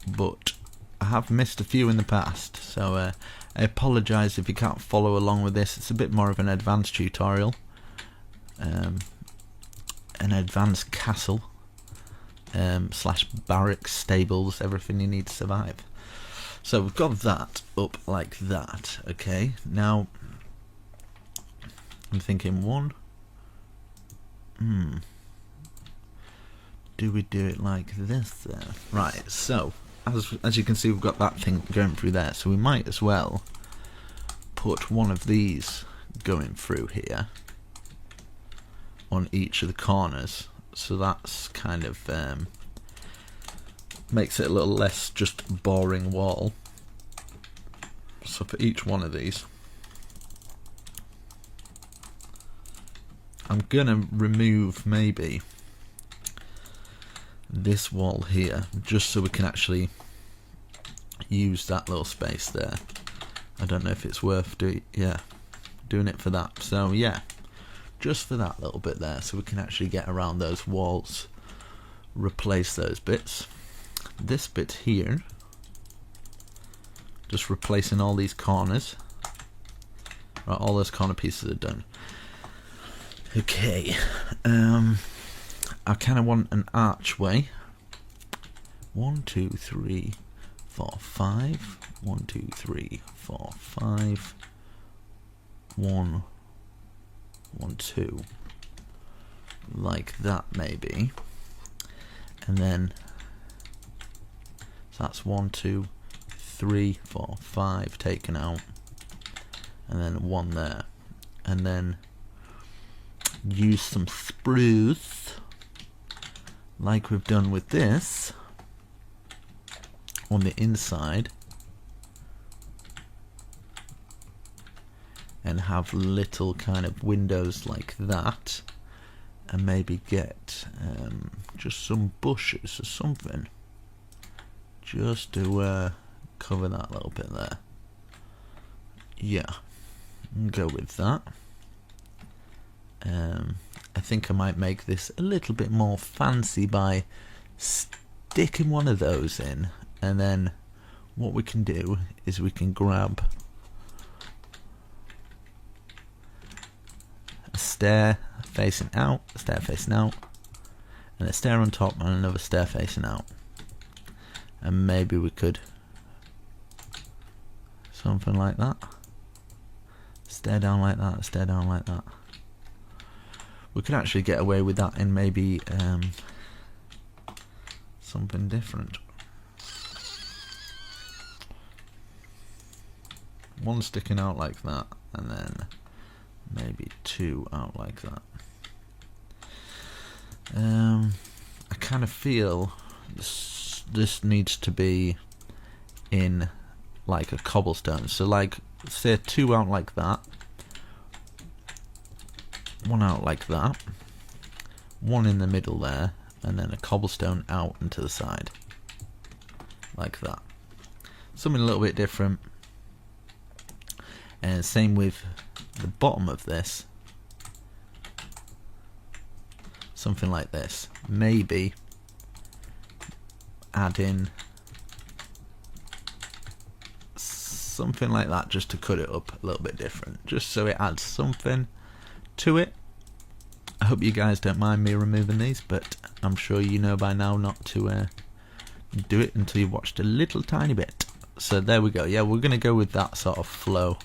But I have missed a few in the past, so I apologise if you can't follow along with this. It's a bit more of an advanced tutorial, an advanced castle / barracks, stables, everything you need to survive. So we've got that up like that. Okay, now I'm thinking one. Do we do it like this then? Right, so as you can see, we've got that thing going through there, so we might as well put one of these going through here on each of the corners, so that's kind of makes it a little less just boring wall. So for each one of these, I'm gonna remove maybe this wall here, just so we can actually use that little space there. I don't know if it's worth doing it for that. So yeah, just for that little bit there, so we can actually get around those walls, replace those bits. This bit here, just replacing all these corners. Right, all those corner pieces are done. Okay, I kind of want an archway. 1, 2, 3, 4, 5. 1, 2, 3, 4, 5. 1, 1, 2. Like that maybe. And then so that's 1, 2, 3, 4, 5 taken out. And then 1 there. And then use some spruce, like we've done with this, on the inside, and have little kind of windows like that, and maybe get just some bushes or something, just to cover that little bit there. Yeah, go with that. I think I might make this a little bit more fancy by sticking one of those in, and then what we can do is we can grab a stair facing out, a stair facing out, and a stair on top and another stair facing out, and maybe we could something like that, stair down like that, stair down like that. We could actually get away with that in maybe something different. One sticking out like that, and then maybe 2 out like that. I kind of feel this needs to be in like a cobblestone. So like, say 2 out like that. 1 out like that, 1 in the middle there, and then a cobblestone out and to the side, like that. Something a little bit different. And same with the bottom of this, something like this. Maybe add in something like that, just to cut it up a little bit different, just so it adds something to it. I hope you guys don't mind me removing these, but I'm sure you know by now not to do it until you've watched a little tiny bit. So there we go. Yeah, we're going to go with that sort of flow.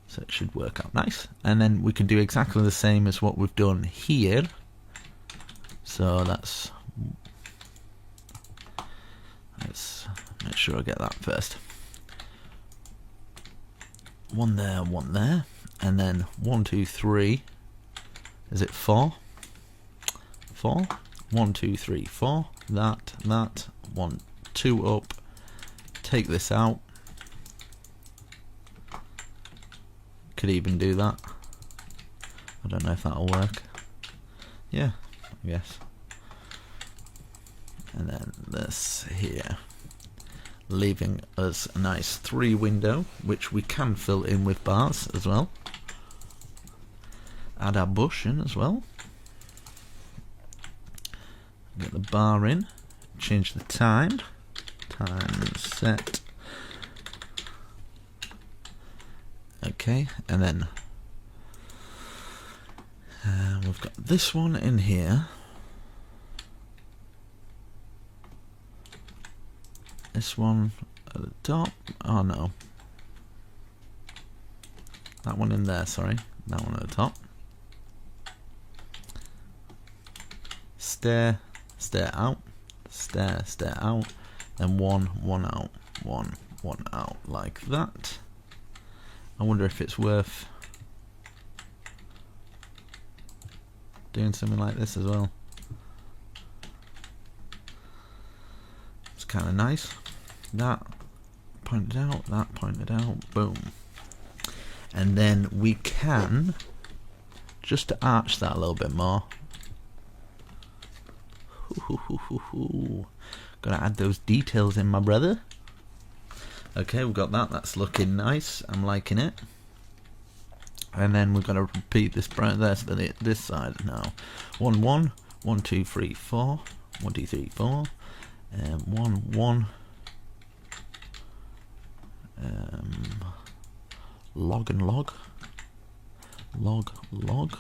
So it should work out nice. And then we can do exactly the same as what we've done here. So let's make sure I get that first. 1 there, 1 there, and then 1, 2, 3. Is it 4? 4. 1, 2, 3, 4. That. 1, 2 up. Take this out. Could even do that. I don't know if that'll work. Yeah, I guess. And then this here, leaving us a nice 3 window, which we can fill in with bars as well. Add our bush in as well. Get the bar in. Change the time. Time set. Okay, and then we've got this one in here. This one at the top. Oh no. That one in there, sorry. That one at the top. Stair, stair out, stair, stair out, and one out, one out, like that. I wonder if it's worth doing something like this as well. It's kind of nice. That pointed out, that pointed out, boom. And then we can, just to arch that a little bit more, gotta add those details in, my brother. Okay, we've got that. That's looking nice. I'm liking it. And then we're gonna repeat this there for this side now. 1 1 1 2 3 4 1 2 3 4 1 1 log and log, log log.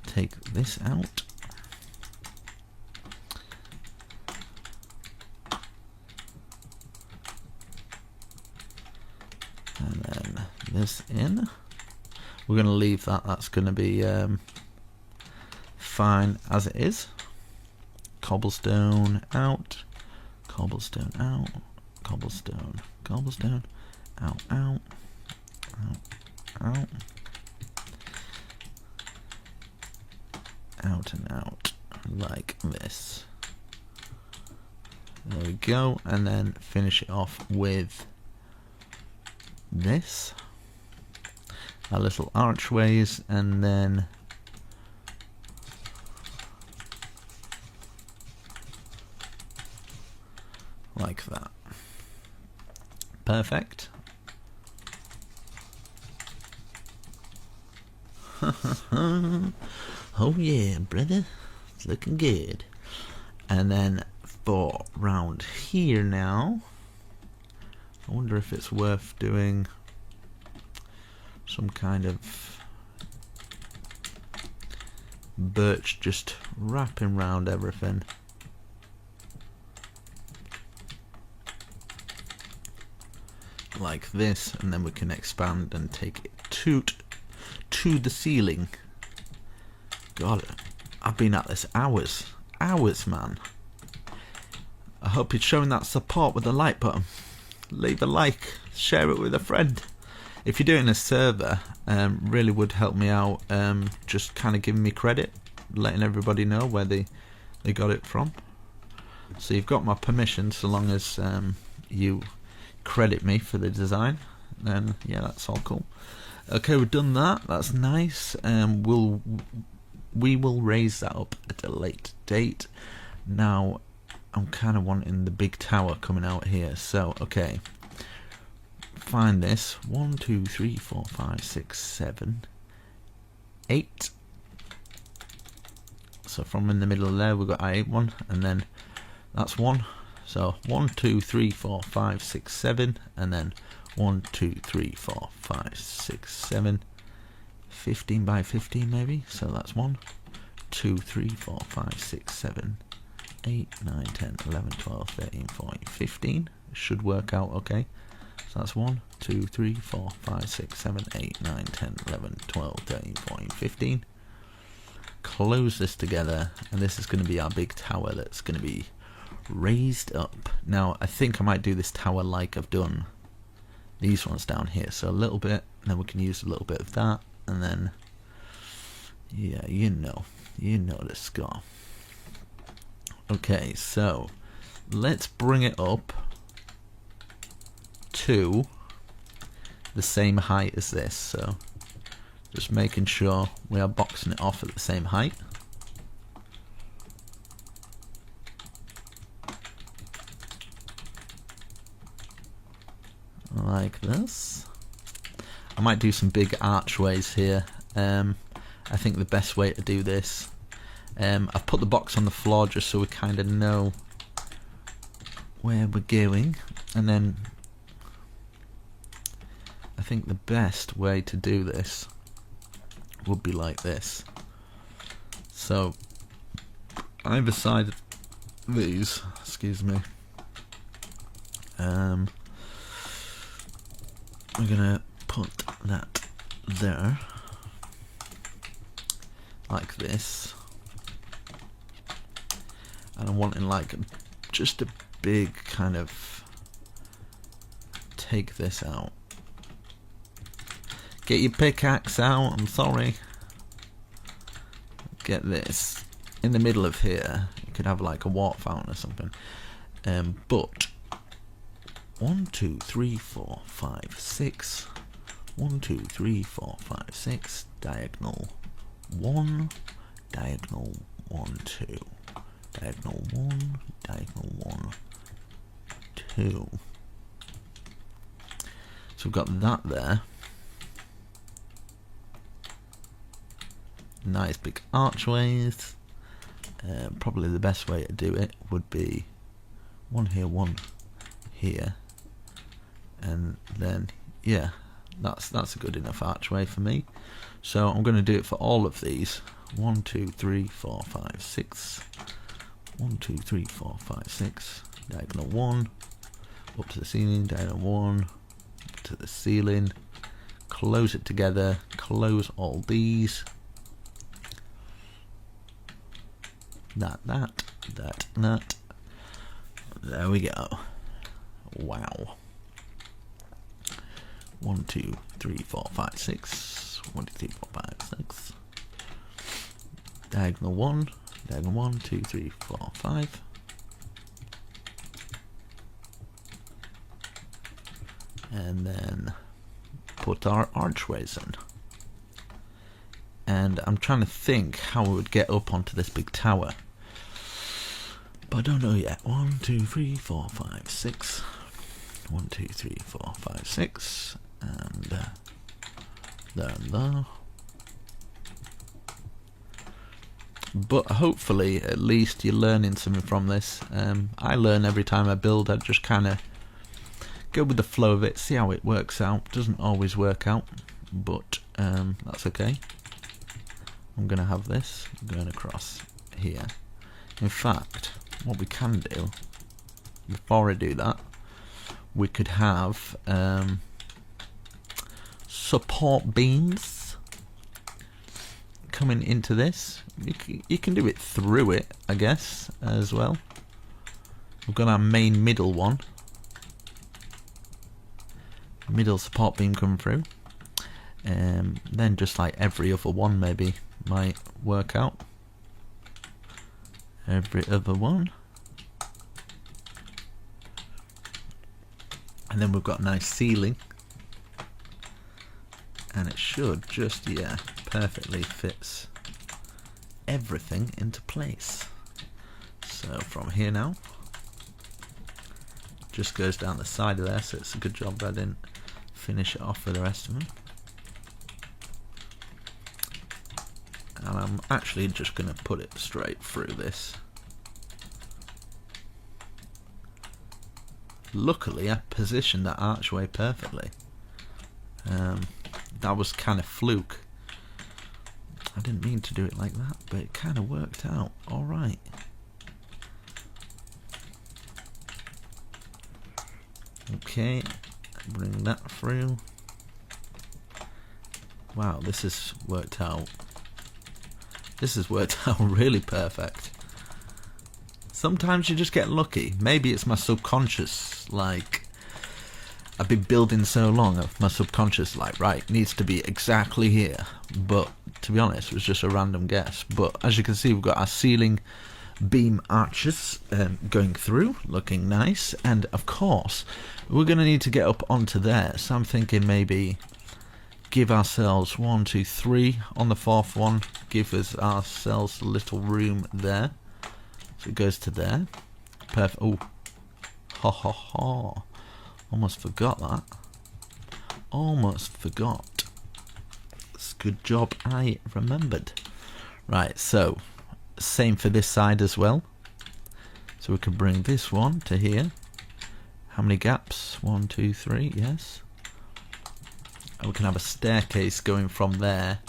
Take this out. And then this in. We're going to leave that. That's going to be fine as it is. Cobblestone out. Cobblestone out. Cobblestone. Cobblestone. Out. Out. Out. Out. Out and out. Like this. There we go. And then finish it off with this, our little archways, and then like that. Perfect. Oh yeah, brother, it's looking good. And then for round here now, I wonder if it's worth doing some kind of birch just wrapping round everything. Like this, and then we can expand and take it to the ceiling. God, I've been at this hours, man. I hope it's showing that support with the like button. Leave a like, share it with a friend. If you're doing a server, really would help me out, just kind of giving me credit, letting everybody know where they got it from. So you've got my permission, so long as you credit me for the design, then yeah, that's all cool. Okay, we've done that. That's nice. We will raise that up at a later date. Now I'm kind of wanting the big tower coming out here. So okay, find this. 1 2 3 4 5 6 7 8. So from in the middle there we've got I8 and then that's 1. So 1 2 3 4 5 6 7, and then 1 2 3 4 5 6 7, 15 by 15 maybe. So that's 1 2 3 4 5 6 7 8 9 10 11 12 13 14 15. Should work out okay. So that's 1 2 3 4 5 6 7 8 9 10 11 12 13 14 15. Close this together, and this is going to be our big tower that's going to be raised up. Now I think I might do this tower like I've done these ones down here, so a little bit, and then we can use a little bit of that, and then yeah, you know the score. Okay, so let's bring it up to the same height as this, so just making sure we are boxing it off at the same height. Like this. I might do some big archways here. I think the best way to do this, I've put the box on the floor just so we kind of know where we're going, and then I think the best way to do this would be like this. So either side of these, excuse me, we're gonna put that there, like this, and I'm wanting like just a big kind of, take this out. Get your pickaxe out, I'm sorry. Get this in the middle of here. You could have like a water fountain or something. But 1, 2, 3, 4, 5, 6. 1, 2, 3, 4, 5, 6. Diagonal 1, diagonal 1, 2. Diagonal 1, diagonal 1, 2. So we've got that there. Nice big archways. Probably the best way to do it would be one here, and then yeah, that's a good enough archway for me. So I'm going to do it for all of these. 1, 2, 3, 4, 5, 6. 1, 2, 3, 4, 5, 6. Diagonal 1 up to the ceiling. Diagonal 1 up to the ceiling. Close it together. Close all these. That. There we go. Wow. 1, 2, 3, 4, 5, 6. 1, 2, 3, 4, 5, 6. Diagonal 1. Diagonal 1, 2, 3, 4, 5. And then put our archways in. And I'm trying to think how we would get up onto this big tower. But I don't know yet. 1, 2, 3, 4, 5, 6. 1, 2, 3, 4, 5, 6. And there and there. But hopefully, at least you're learning something from this. I learn every time I build. I just kind of go with the flow of it, see how it works out. Doesn't always work out, but that's okay. I'm going to have this going across here. In fact, what we can do, before I do that, we could have support beams coming into this. You can do it through it, I guess, as well. We've got our main middle one. Middle support beam coming through. Then just like every other one maybe might work out. Every other one. And then we've got a nice ceiling. And it should just, yeah, perfectly fits everything into place. So from here now, just goes down the side of there, so it's a good job I didn't finish it off with the rest of them. And I'm actually just going to put it straight through this. Luckily I positioned that archway perfectly. That was kind of fluke. I didn't mean to do it like that, but it kind of worked out alright. Okay, bring that through. Wow, this has worked out. This has worked out really perfect. Sometimes you just get lucky. Maybe it's my subconscious, like, I've been building so long, my subconscious, like, right, needs to be exactly here. But, to be honest, it was just a random guess. But, as you can see, we've got our ceiling beam arches going through, looking nice. And, of course, we're going to need to get up onto there. So I'm thinking maybe give ourselves 1, 2, 3 on the fourth one. Give ourselves a little room there. So it goes to there. Perfect. Oh, ha ha ha. Almost forgot that. Almost forgot. It's a good job I remembered. Right, so same for this side as well. So we can bring this one to here. How many gaps? 1, 2, 3, yes. And we can have a staircase going from there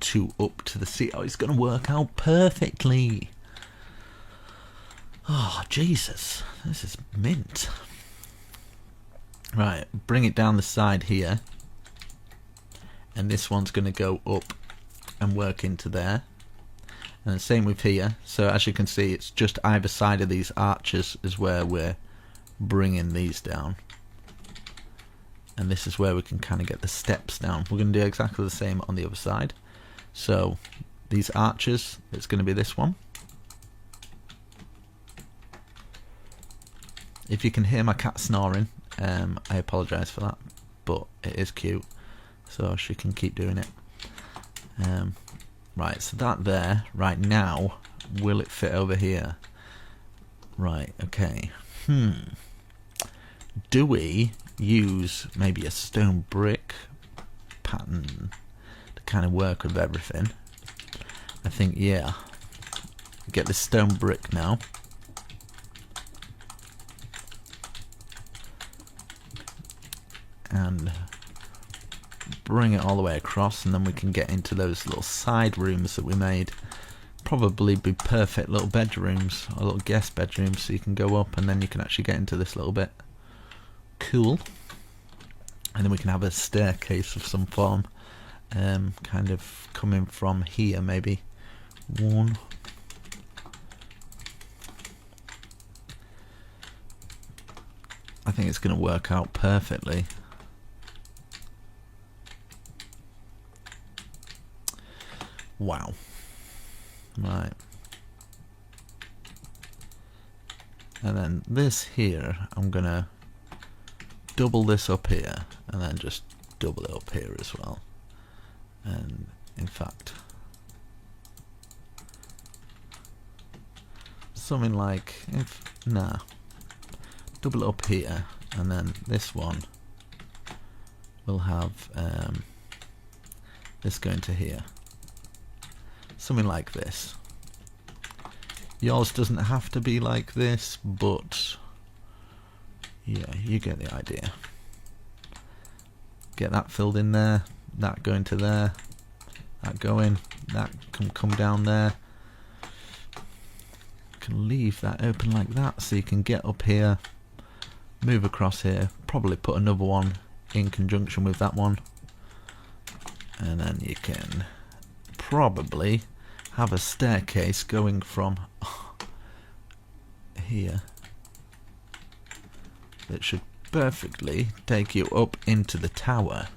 to up to the sea. Oh, it's going to work out perfectly. Oh, Jesus. This is mint. Right, bring it down the side here. and this one's going to go up and work into there. And the same with here. So as you can see, it's just either side of these arches is where we're bringing these down. And this is where we can kind of get the steps down. We're going to do exactly the same on the other side. So these arches, it's going to be this one. If you can hear my cat snoring, I apologise for that, but it is cute, so she can keep doing it. Right, so that there, right now, will it fit over here? Right, okay. Do we use maybe a stone brick pattern to kind of work with everything? I think, yeah. Get this stone brick now. And bring it all the way across, and then we can get into those little side rooms that we made. Probably be perfect little bedrooms, or little guest bedrooms, so you can go up and then you can actually get into this little bit. Cool. And then we can have a staircase of some form, kind of coming from here maybe. One. I think it's going to work out perfectly. Wow. Right. And then this here, I'm gonna double this up here, and then just double it up here as well. And in fact, something like, double it up here, and then this one will have this going to here. Something like this. Yours doesn't have to be like this, but yeah, you get the idea. Get that filled in there, that going to there, that going, that can come down there. You can leave that open like that so you can get up here, move across here, probably put another one in conjunction with that one, and then you can probably have a staircase going from here that should perfectly take you up into the tower.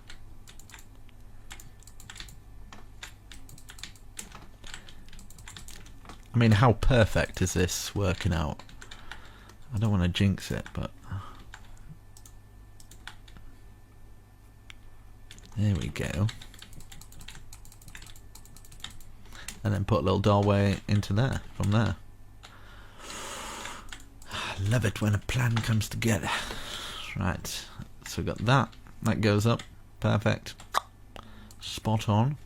I mean, how perfect is this working out? I don't want to jinx it, but there we go. And then put a little doorway into there, from there. I love it when a plan comes together. Right, so we got that. That goes up. Perfect. Spot on.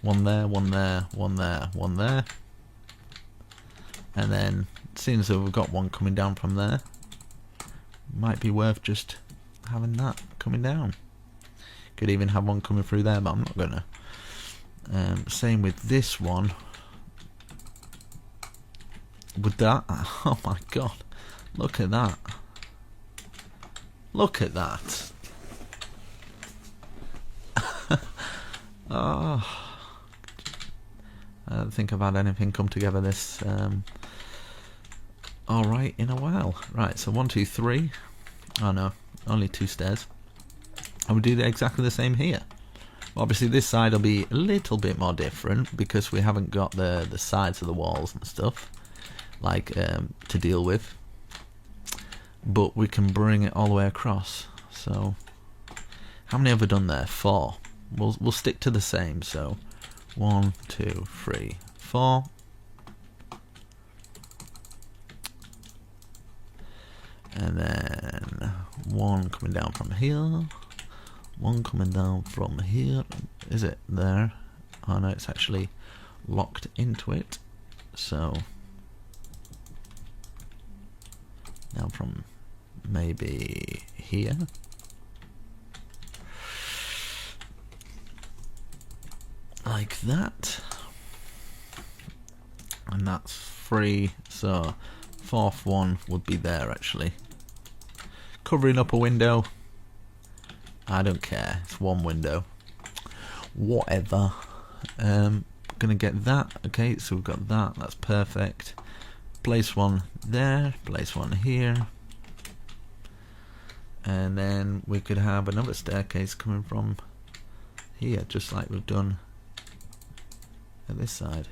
One there, one there, one there, one there. And then, seeing as though we've got one coming down from there, might be worth just having that coming down. Could even have one coming through there, but I'm not gonna. Same with this one. With that, oh my god, look at that. Look at that. Oh, I don't think I've had anything come together this alright in a while. Right, so 1, 2, 3. Oh no, only 2 stairs. And we do exactly the same here. Obviously this side will be a little bit more different because we haven't got the sides of the walls and stuff like to deal with, but we can bring it all the way across. So how many have we done there? 4. We'll stick to the same. So 1, 2, 3, 4. And then one coming down from here. One coming down from here. Is it there? Oh no, it's actually locked into it. So now from maybe here. Like that. And that's 3. So 4th one would be there actually. Covering up a window. I don't care. It's one window. whatever. Gonna get that. Okay, so we've got that. That's perfect. Place one there. Place one here. And then we could have another staircase coming from here, just like we've done at this side.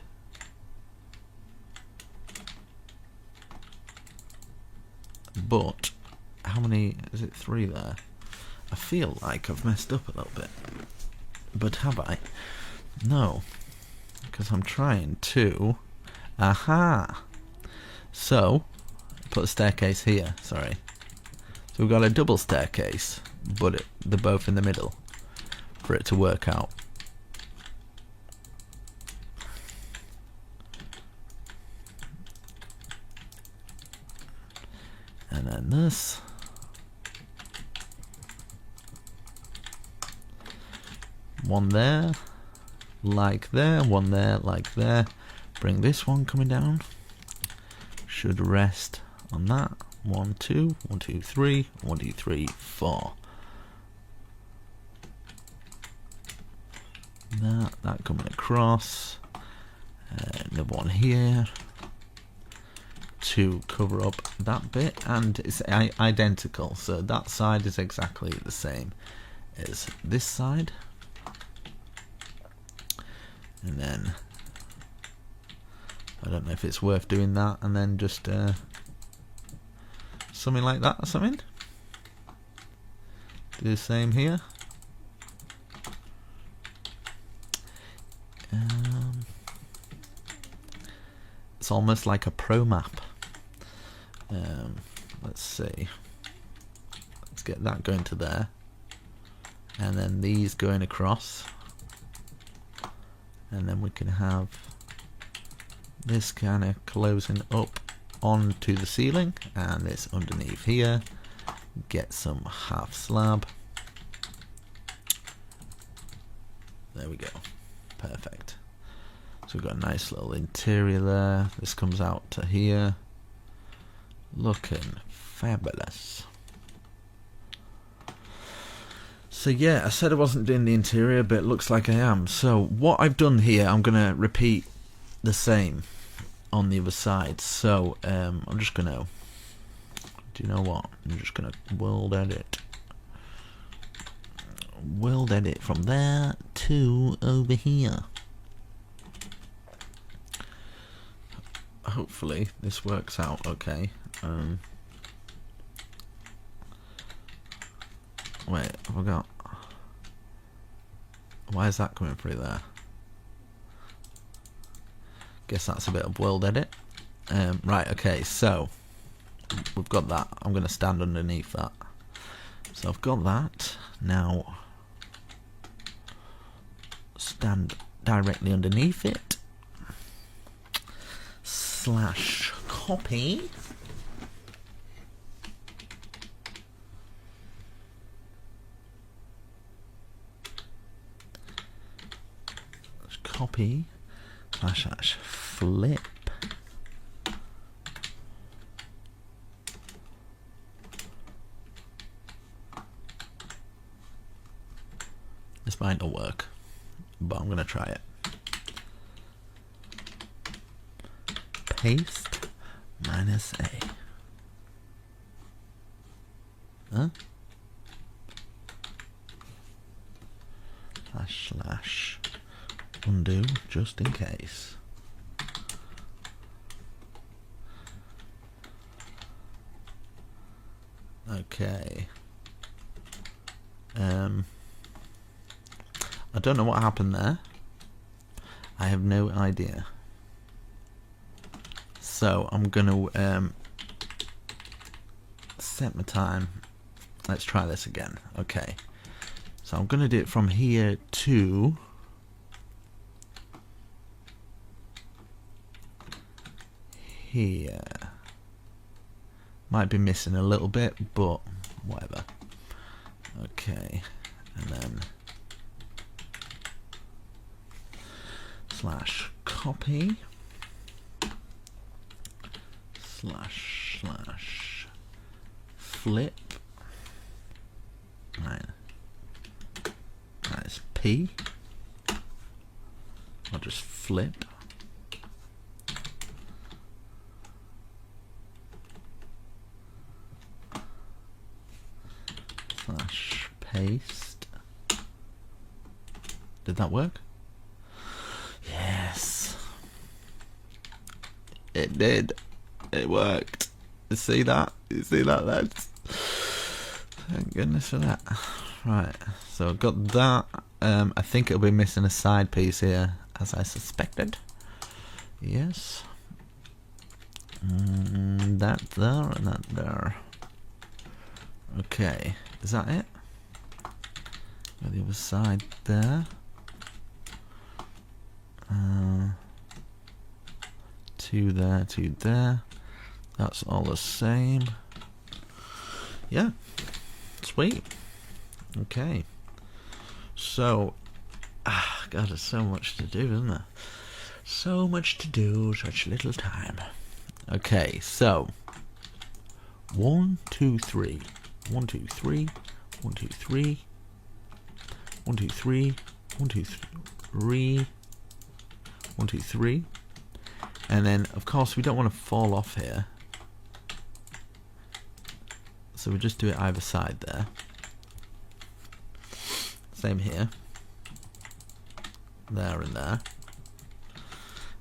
But how many is it? 3 there. I feel like I've messed up a little bit, but have I? No, because I'm trying to. Aha! So put a staircase here. Sorry. So we've got a double staircase, but they're both in the middle for it to work out. And then this. One there, like there, one there, like there. Bring this one coming down. Should rest on that. 1, 2, 1, 2, 3, 1, 2, 3, 4. That coming across. Another one here to cover up that bit, and it's identical. So that side is exactly the same as this side. And then I don't know if it's worth doing that, and then just something like that or something. Do the same here. It's almost like a pro map. Let's see. Let's get that going to there, and then these going across. And then we can have this kind of closing up onto the ceiling, and this underneath here. Get some half slab. There we go. Perfect. So we've got a nice little interior there. This comes out to here. Looking fabulous. So yeah, I said I wasn't doing the interior, but it looks like I am. So what I've done here, I'm going to repeat the same on the other side. So I'm just going to, do you know what? I'm just going to world edit. World edit from there to over here. Hopefully this works out okay. Wait, have I got... Why is that coming through there? Guess that's a bit of world edit. Right, okay, so we've got that. I'm going to stand underneath that. So I've got that. Now stand directly underneath it. Slash copy. Copy slash flip. This might not work, but I'm gonna try it. Paste -A. Huh? Slash undo just in case. Okay. I don't know what happened there. I have no idea. So I'm gonna set my time. Let's try this again. Okay. So I'm gonna do it from here to here. Might be missing a little bit, but whatever. Okay, and then slash copy slash flip. Right. That's P. I'll just flip. Slash paste. Did that work? Yes. It did. It worked. You see that? You see that, lads? Thank goodness for that. Right, so I've got that. I think it'll be missing a side piece here, as I suspected. Yes. That there and that there. Okay, is that it? Got the other side there. Two there, two there. That's all the same. Yeah. Sweet. Okay. So, God, there's so much to do, isn't there? So much to do, such little time. Okay, so 1, 2, 3. 1, 2, 3. 1, 2, 3. 1, 2, 3. 1, 2, 3. 1, 2, 3. And then, of course, we don't want to fall off here. So we'll just do it either side there. Same here. There and there.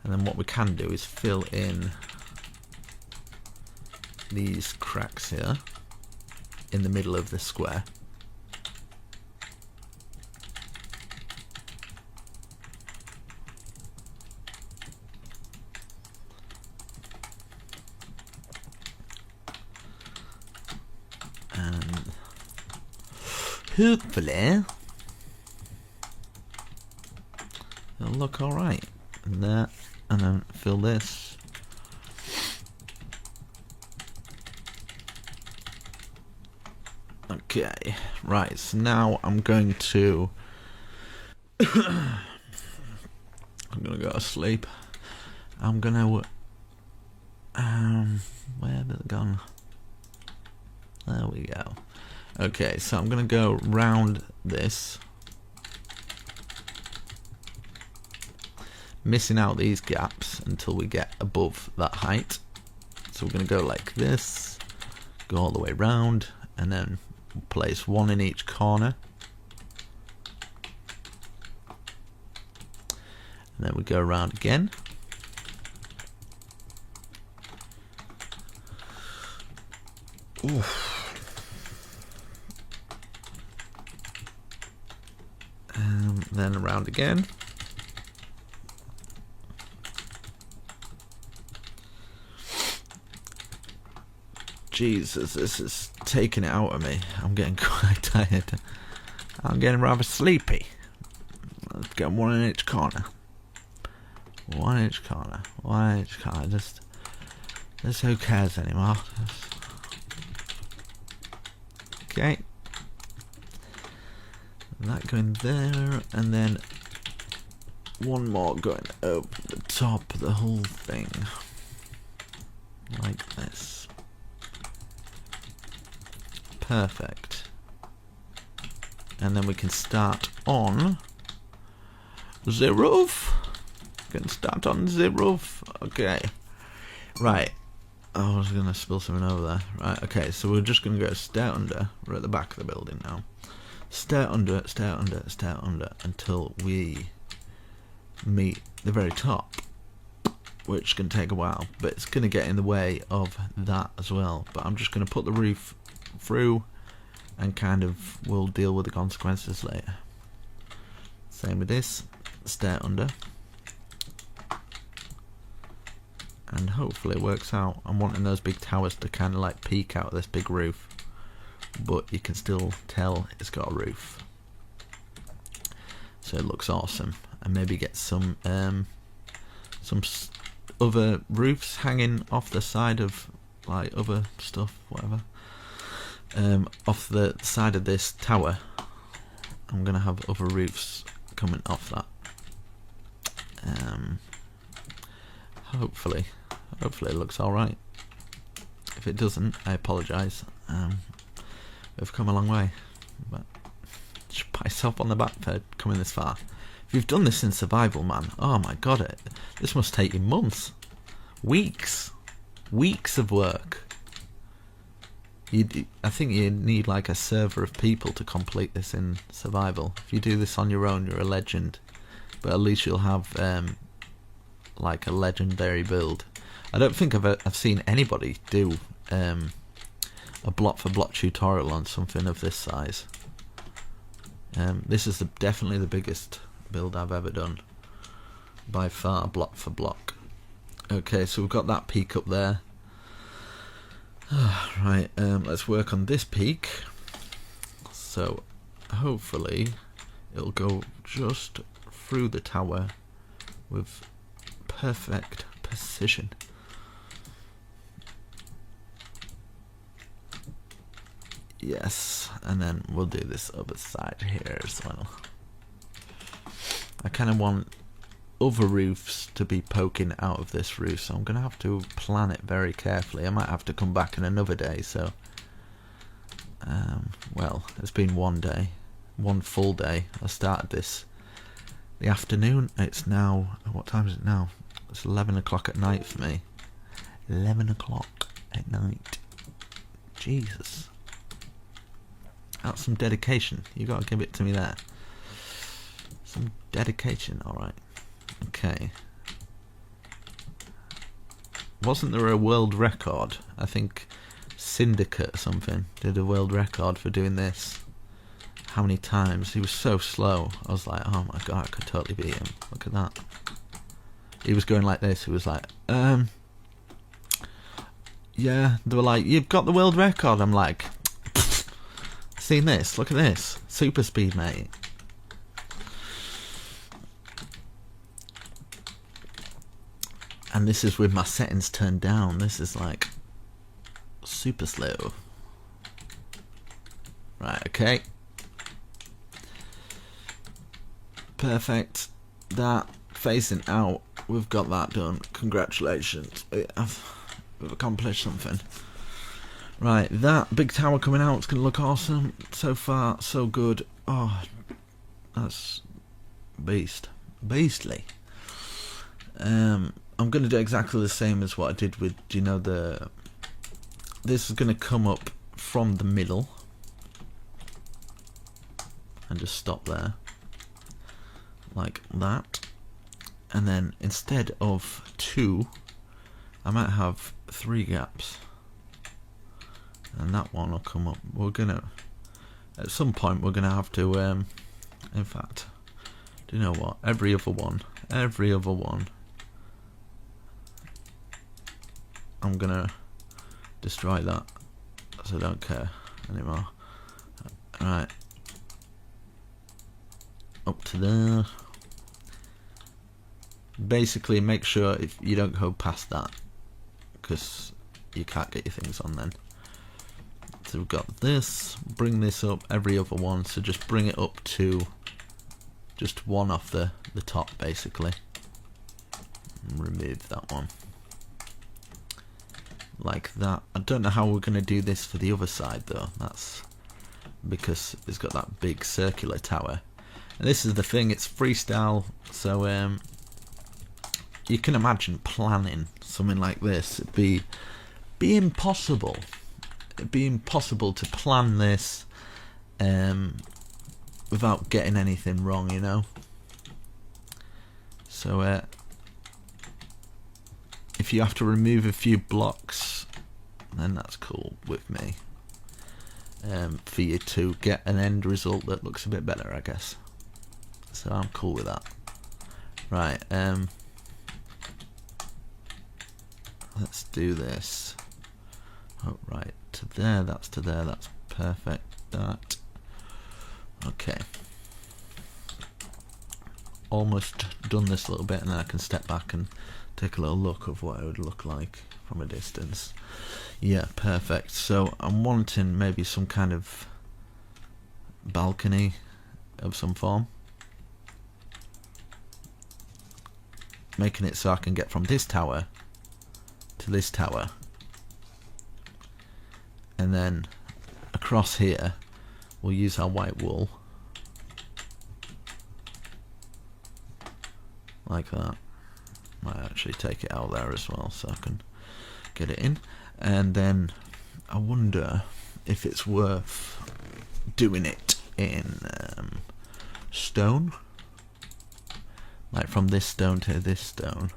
And then what we can do is fill in these cracks here in the middle of the square. And hopefully it'll look alright. And that, and then fill this. Okay, right, so now I'm going to I'm gonna go to sleep. I'm gonna where have it gone? There we go. Okay, so I'm gonna go round this, missing out these gaps until we get above that height. So we're gonna go like this, go all the way round, and then place one in each corner. And then we go around again. Oof. Then around again. Jesus, this is taking it out of me. I'm getting quite tired. I'm getting rather sleepy. Let's get one in each corner. One in each corner. One in each corner. Just who cares anymore? Okay. That going there, and then one more going over the top of the whole thing. Like this. Perfect. And then we can start on the roof. We can start on the roof. Okay. Right. Oh, I was going to spill something over there. Right, okay, so we're just going to go stair under. We're at the back of the building now. Stair under, stair under, stair under, until we meet the very top, which can take a while, but it's going to get in the way of that as well. But I'm just going to put the roof through, and kind of we'll deal with the consequences later. Same with this, stair under, and hopefully it works out. I'm wanting those big towers to kind of like peek out of this big roof, but you can still tell it's got a roof, so it looks awesome. And maybe get some other roofs hanging off the side of like other stuff, whatever. Off the side of this tower, I'm gonna have other roofs coming off that. Hopefully it looks alright. If it doesn't, I apologise. We've come a long way, but just pat yourself on the back for coming this far. If If you've done this in survival, man, oh my god, this must take you months, weeks of work. I think you need like a server of people to complete this in survival. If you do this on your own, you're a legend, but at least you'll have like a legendary build. I don't think I've seen anybody do a block for block tutorial on something of this size. This is definitely the biggest build I've ever done by far, block for block. Okay, so we've got that peak up there. Right, let's work on this peak. So hopefully it'll go just through the tower with perfect precision. Yes, and then we'll do this other side here as well. I kind of want other roofs to be poking out of this roof, so I'm going to have to plan it very carefully. I might have to come back in another day, so well, it's been one day, one full day. I started this the afternoon. It's now, what time is it now? It's 11 o'clock at night for me. 11 o'clock at night. Jesus, that's some dedication. You got to give it to me there. Some dedication. All right. Okay. Wasn't there a world record? I think Syndicate or something did a world record for doing this. How many times? He was so slow. I was like, oh my god, I could totally beat him. Look at that. He was going like this. He was like, yeah. They were like, you've got the world record. I'm like, seen this? Look at this. Super speed, mate. And this is with my settings turned down. This is like super slow. Right, okay. Perfect. That facing out, we've got that done. Congratulations. We've accomplished something. Right, that big tower coming out is going to look awesome. So far, so good. Oh, that's beastly. I'm going to do exactly the same as what I did with, you know, this is going to come up from the middle and just stop there like that, and then instead of 2 I might have 3 gaps, and that one will come up. We're gonna, at some point we're gonna have to in fact, do you know what, every other one I'm gonna destroy that, so I don't care anymore. Right, up to there. Basically make sure if you don't go past that, because you can't get your things on then. So we've got this, bring this up every other one, so just bring it up to just one off the top basically. Remove that one. Like that. I don't know how we're going to do this for the other side though. That's because it's got that big circular tower. And this is the thing, it's freestyle, so you can imagine planning something like this. It'd be impossible. It'd be impossible to plan this without getting anything wrong, you know. So if you have to remove a few blocks, then that's cool with me. For you to get an end result that looks a bit better, I guess. So I'm cool with that. Right, let's do this. Oh, right, to there, that's perfect. That. Okay. Almost done this a little bit, and then I can step back and take a little look of what it would look like from a distance. Yeah, perfect. So I'm wanting maybe some kind of balcony of some form. Making it so I can get from this tower to this tower. And then across here we'll use our white wool like that. Might actually take it out there as well so I can get it in. And then I wonder if it's worth doing it in stone, like from this stone to this stone,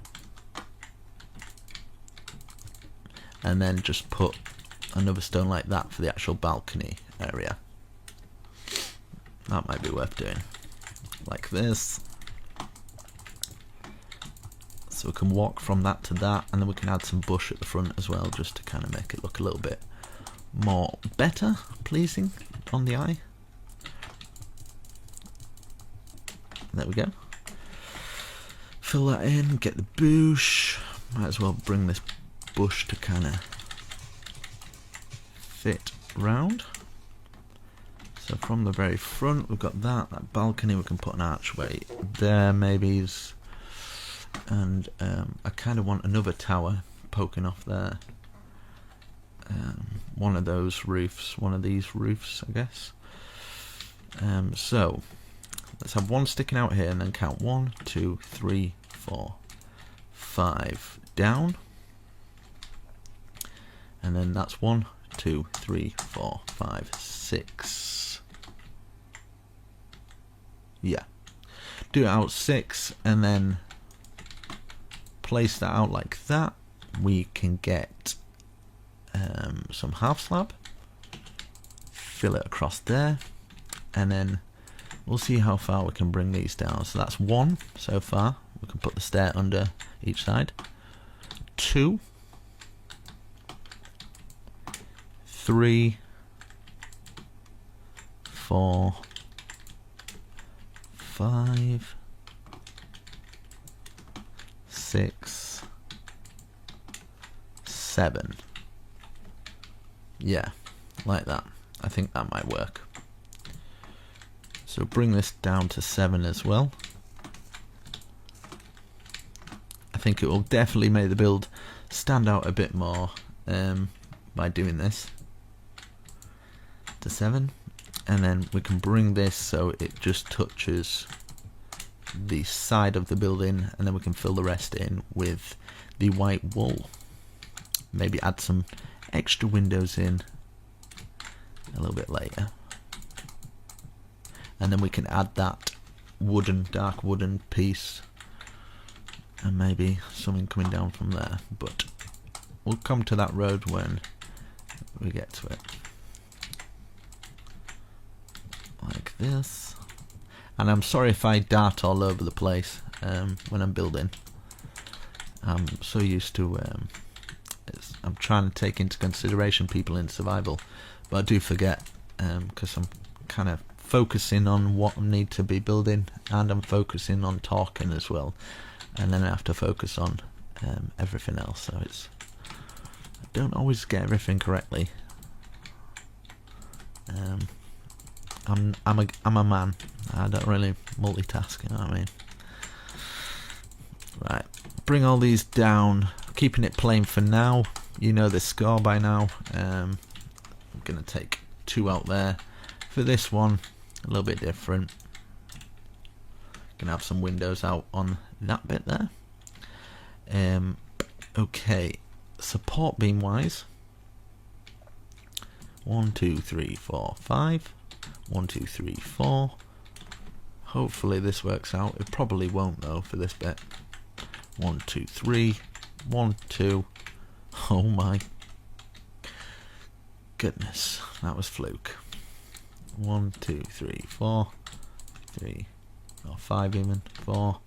and then just put another stone like that for the actual balcony area. That might be worth doing, like this. So we can walk from that to that, and then we can add some bush at the front as well, just to kind of make it look a little bit more better, pleasing on the eye. There we go. Fill that in, get the bush. Might as well bring this bush to kind of fit round. So from the very front we've got that balcony, we can put an archway there maybe, and I kind of want another tower poking off there. One of those roofs, one of these roofs I guess. So let's have one sticking out here and then count 1, 2, 3, 4, 5 down, and then that's 1, 2, 3, 4, 5, 6. Yeah, do it out 6 and then place that out like that. We can get some half slab, fill it across there, and then we'll see how far we can bring these down. So that's 1 so far. We can put the stair under each side. 2, 3, 4, 5, 6, 7. Yeah, like that. I think that might work. So bring this down to 7 as well. I think it will definitely make the build stand out a bit more by doing this to 7. And then we can bring this so it just touches the side of the building, and then we can fill the rest in with the white wool. Maybe add some extra windows in a little bit later, and then we can add that wooden, dark wooden piece, and maybe something coming down from there, but we'll come to that road when we get to it. Like this. And I'm sorry if I dart all over the place when I'm building. I'm so used to I'm trying to take into consideration people in survival, but I do forget because I'm kind of focusing on what I need to be building, and I'm focusing on talking as well, and then I have to focus on everything else, so I don't always get everything correctly. I'm a man. I don't really multitask, you know what I mean? Right, bring all these down, keeping it plain for now. You know the score by now. I'm gonna take 2 out there. For this one, a little bit different. Gonna have some windows out on that bit there. Okay, support beam wise, 1, 2, 3, 4, 5. 1, 2, 3, 4. Hopefully this works out. It probably won't though for this bit. 1, 2, 3. 1, 2. Oh my goodness, that was fluke. 1, 2, 3, 4. 3 or 5 even. 4.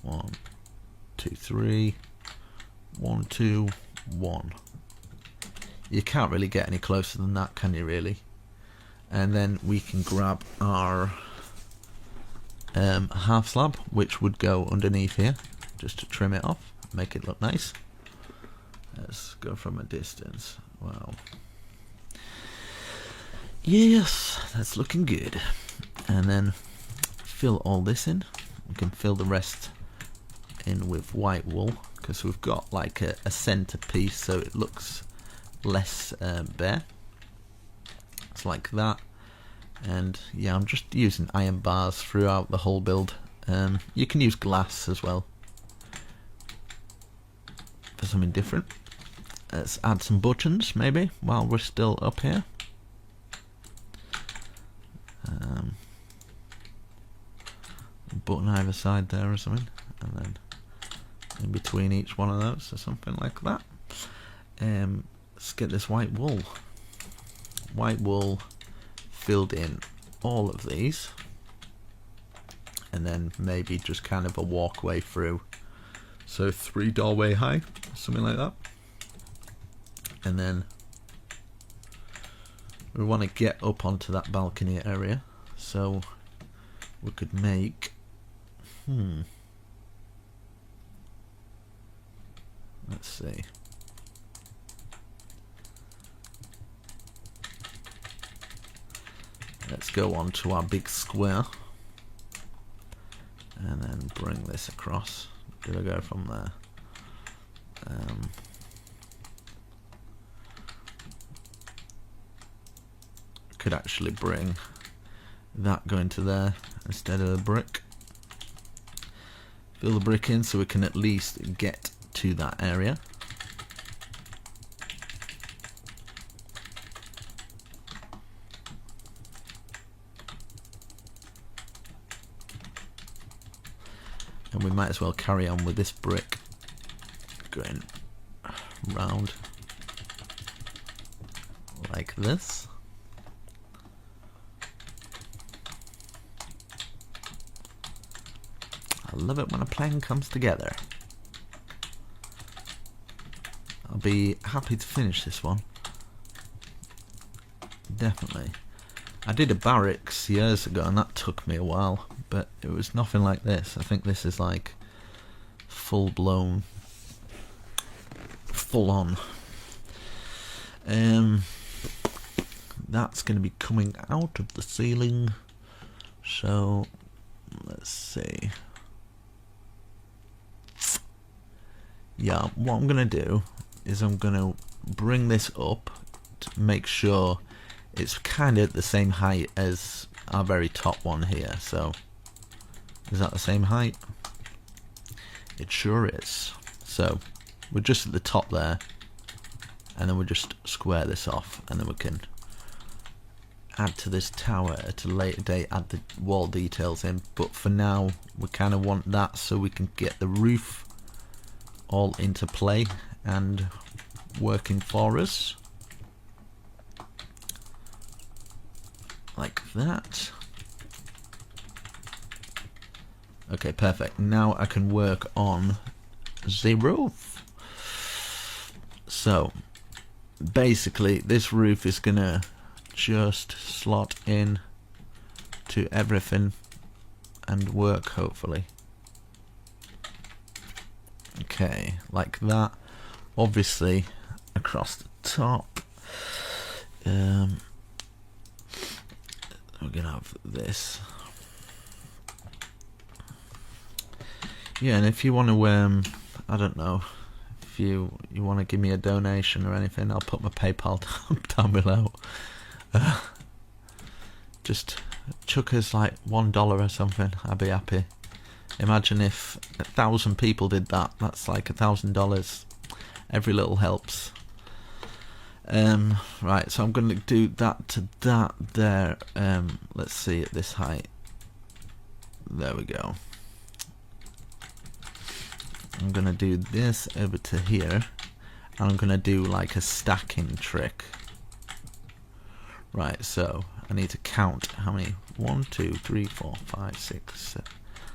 1, 2, 3. 1, 2, 1. You can't really get any closer than that, can you really? And then we can grab our half slab, which would go underneath here, just to trim it off, make it look nice. Let's go from a distance. Wow. Yes, that's looking good. And then fill all this in. We can fill the rest in with white wool, because we've got like a center piece, so it looks less bare. It's like that. And yeah, I'm just using iron bars throughout the whole build. You can use glass as well, for something different. Let's add some buttons maybe while we're still up here. Button either side there or something, and then in between each one of those or something like that. Let's get this white wool. White wool filled in all of these, and then maybe just kind of a walkway through. So 3 doorway high, something like that. And then we want to get up onto that balcony area, so we could make let's see. Let's go on to our big square and then bring this across. Did I go from there? Could actually bring that going to there instead of the brick. Fill the brick in so we can at least get to that area. And we might as well carry on with this brick going round like this. I love it when a plan comes together. I'll be happy to finish this one. Definitely. I did a barracks years ago and that took me a while, but it was nothing like this. I think this is like full blown, full on. That's going to be coming out of the ceiling. So let's see. Yeah, what I'm going to do is I'm going to bring this up to make sure it's kind of the same height as our very top one here. So is that the same height? It sure is. So we're just at the top there, and then we'll just square this off, and then we can add to this tower at a later date, add the wall details in. But for now we kind of want that so we can get the roof all into play and working for us like that. Okay, perfect. Now I can work on the roof. So basically this roof is gonna just slot in to everything and work, hopefully. Okay, like that. Obviously across the top we're gonna have this. Yeah, and if you want to I don't know, if you want to give me a donation or anything, I'll put my PayPal down below. Just chuck us like $1 or something, I'd be happy. Imagine if 1,000 people did that. That's like $1,000. Every little helps. Right, so I'm going to do that to that there. Let's see, at this height. There we go. I'm going to do this over to here, and I'm going to do like a stacking trick. Right, so I need to count how many. 1, 2, 3, 4, 5, 6,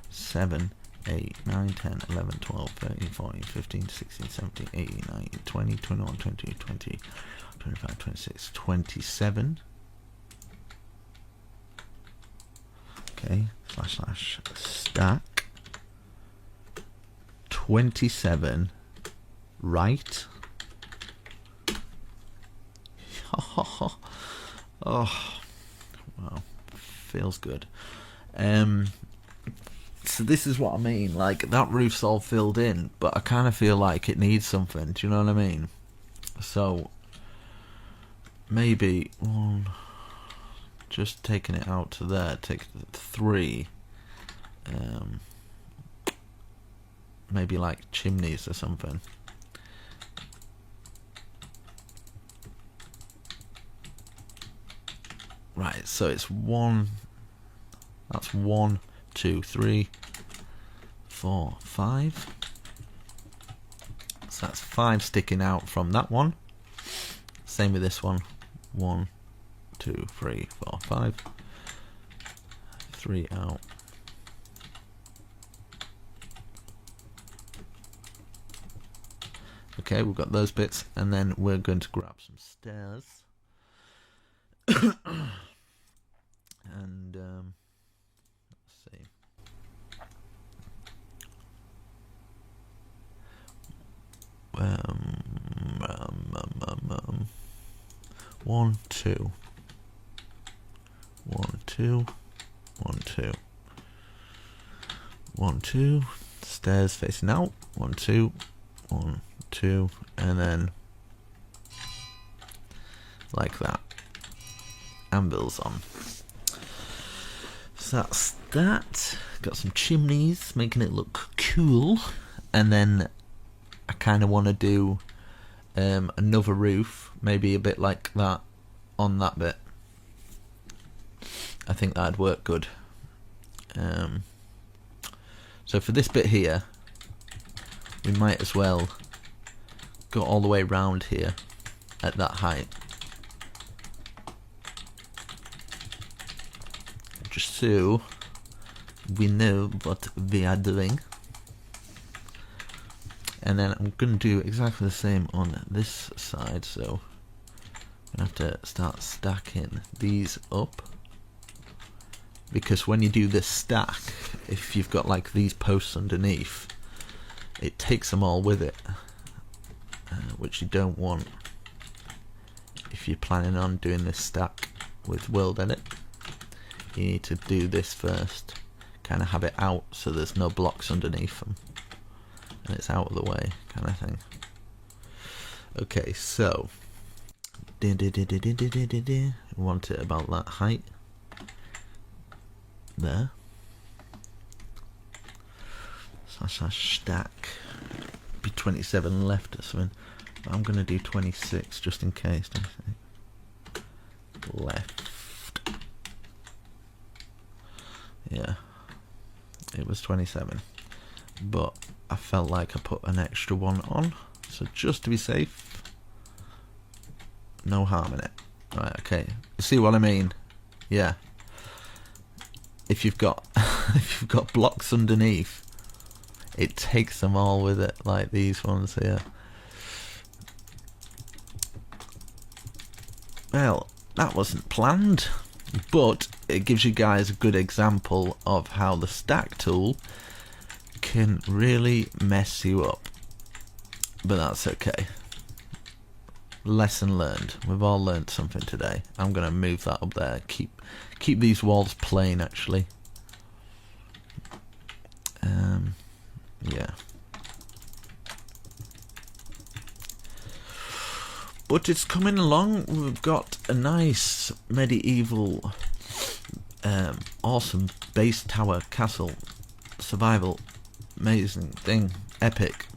7, 8, 9, 10, 11, 12, 13, 14, 15, 16, 17, 18, 19, 20, 21, 22, 20, 25, 26, 27. Okay, / stack 27 right. Oh, wow, feels good. So this is what I mean, like that roof's all filled in, but I kind of feel like it needs something, do you know what I mean? So maybe just taking it out to there, take 3, maybe like chimneys or something. Right, so it's one. That's 1, 2, 3, 4, 5. So that's 5 sticking out from that one. Same with this one. 1, 2, 3, 4, 5. 3 out. Okay, we've got those bits, and then we're going to grab some stairs. And let's see. One, two. 1, 2. 1, 2. 1, 2. Stairs facing out. 1, 2. 1, 2. And then like that. Anvils on. So that's that. Got some chimneys, making it look cool. And then I kind of want to do another roof, maybe a bit like that on that bit. I think that'd work good. So for this bit here, we might as well go all the way round here at that height. Just so we know what we are doing. And then I'm going to do exactly the same on this side, so I'm going to have to start stacking these up. Because when you do this stack, if you've got like these posts underneath, it takes them all with it, which you don't want if you're planning on doing this stack with World Edit. You need to do this first, kind of have it out so there's no blocks underneath them and it's out of the way, kind of thing. Okay, so we want it about that height there. Slash stack. Be 27 left or something. But I'm gonna do 26 just in case. Left. Yeah, it was 27, but I felt like I put an extra one on, so just to be safe, no harm in it. Right, okay, you see what I mean? Yeah, if you've got if you've got blocks underneath, it takes them all with it, like these ones here. Well, that wasn't planned, but it gives you guys a good example of how the stack tool can really mess you up. But that's okay. Lesson learned. We've all learned something today. I'm going to move that up there. Keep these walls plain, actually. Yeah. But it's coming along. We've got a nice medieval, awesome base tower castle survival, amazing thing, epic.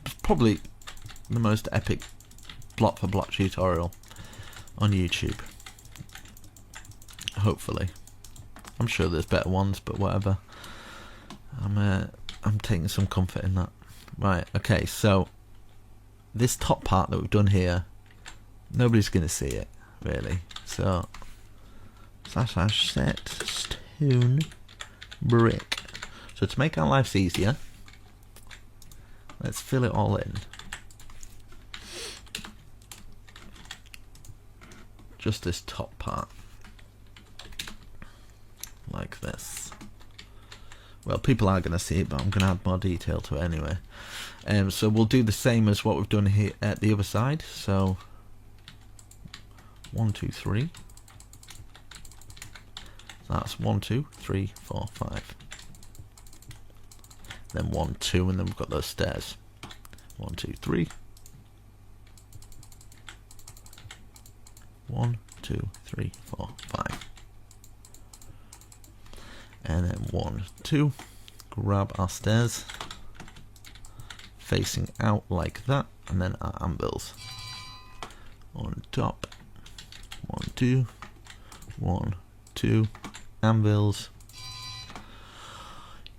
It's probably the most epic block for block tutorial on YouTube. Hopefully, I'm sure there's better ones, but whatever. I'm taking some comfort in that. Right. Okay. So this top part that we've done here, nobody's going to see it, really. So, slash set stone brick. So to make our lives easier, let's fill it all in. Just this top part. Like this. Well, people are going to see it, but I'm going to add more detail to it anyway. So we'll do the same as what we've done here at the other side. So 1, 2, 3. That's 1, 2, 3, 4, 5. Then 1, 2, and then we've got those stairs. 1, 2, 3. 1, 2, 3, 4, 5. And then 1, 2. Grab our stairs, facing out like that, and then our anvils on top. 1, 2, 1, 2 anvils.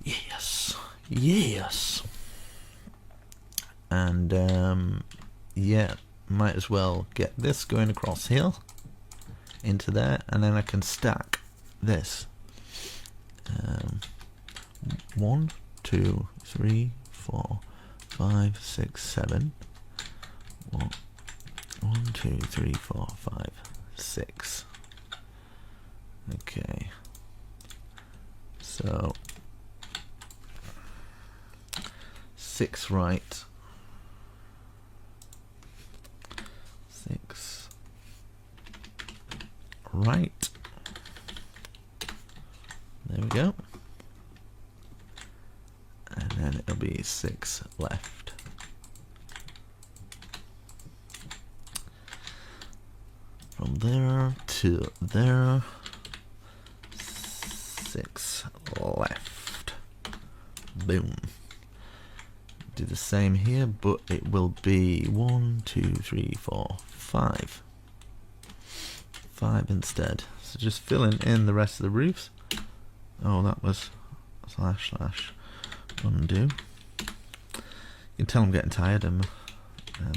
Yes, yes. And yeah, might as well get this going across here into there, and then I can stack this. 1, 2, 3, 4, 5, 6, 7. 1, 2, 3, 4, 5, 6. Okay. So 6 right. 6 right. There we go. And then it'll be 6 left. From there to there, 6 left. Boom. Do the same here, but it will be 1, 2, 3, 4, 5. 5 instead. So just filling in the rest of the roofs. Oh, that was / undo. You can tell I'm getting tired. I'm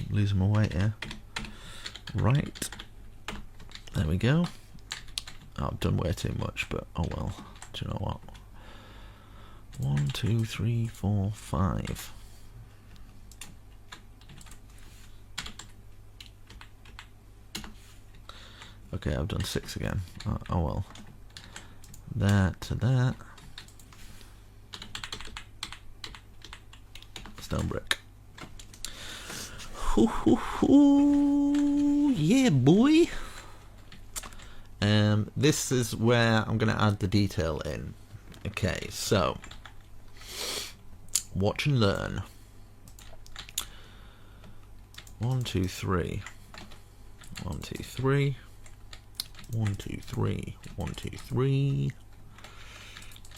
losing my weight here. Right. There we go. Oh, I've done way too much, but oh well. Do you know what? 1, 2, 3, 4, 5. Okay, I've done 6 again. Oh well. That to that. Stone brick. Hoo hoo hoo! Yeah, boy. This is where I'm going to add the detail in. Okay, so watch and learn. 1, 2, 3. 1, 2, 3. 1, 2, 3. 1, 2, 3.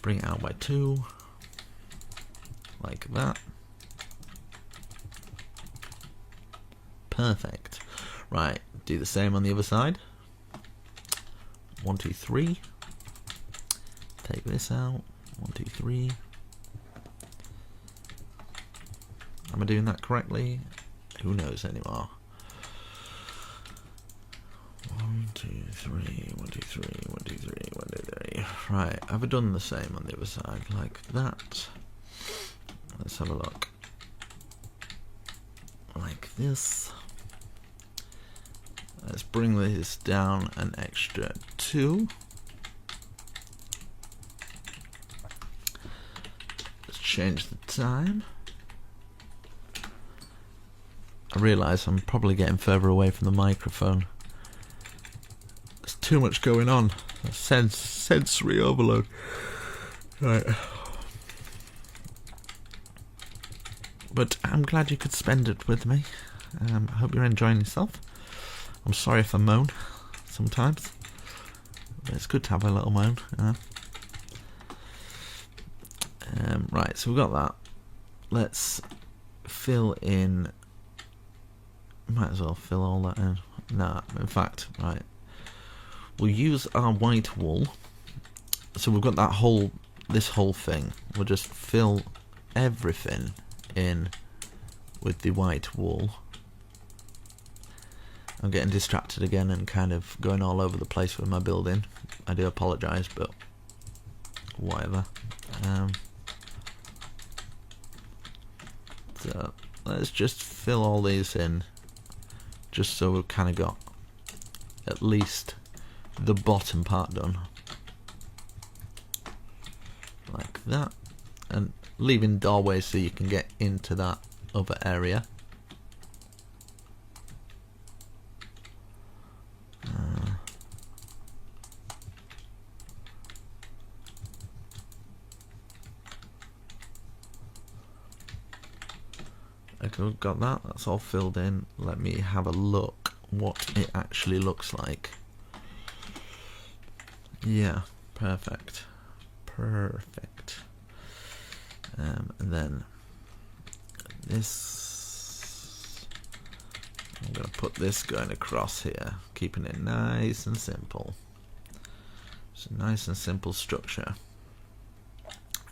Bring it out by 2. Like that. Perfect. Right, do the same on the other side. 1, 2, 3. Take this out. 1, 2, 3. Am I doing that correctly? Who knows anymore? 1, 2, 3. 1, 2, 3. 1, 2, 3. 1, 2, 3. Right, have I done the same on the other side? Like that. Let's have a look. Like this. Let's bring this down an extra 2. Let's change the time. I realise I'm probably getting further away from the microphone. There's too much going on. Sensory overload. Right. But I'm glad you could spend it with me. I hope you're enjoying yourself. I'm sorry if I moan sometimes, but it's good to have a little moan. Right, so we've got that. Let's fill in. Might as well fill all that in. Nah, in fact, right. We'll use our white wool. So we've got this whole thing. We'll just fill everything in with the white wool. I'm getting distracted again and kind of going all over the place with my building. I do apologise, but whatever. So let's just fill all these in, just so we've kind of got at least the bottom part done. Like that. And leaving doorways so you can get into that other area. Okay, we've got that. That's all filled in. Let me have a look what it actually looks like. Yeah, perfect. Perfect. And then this, I'm going to put this going across here, keeping it nice and simple. It's a nice and simple structure.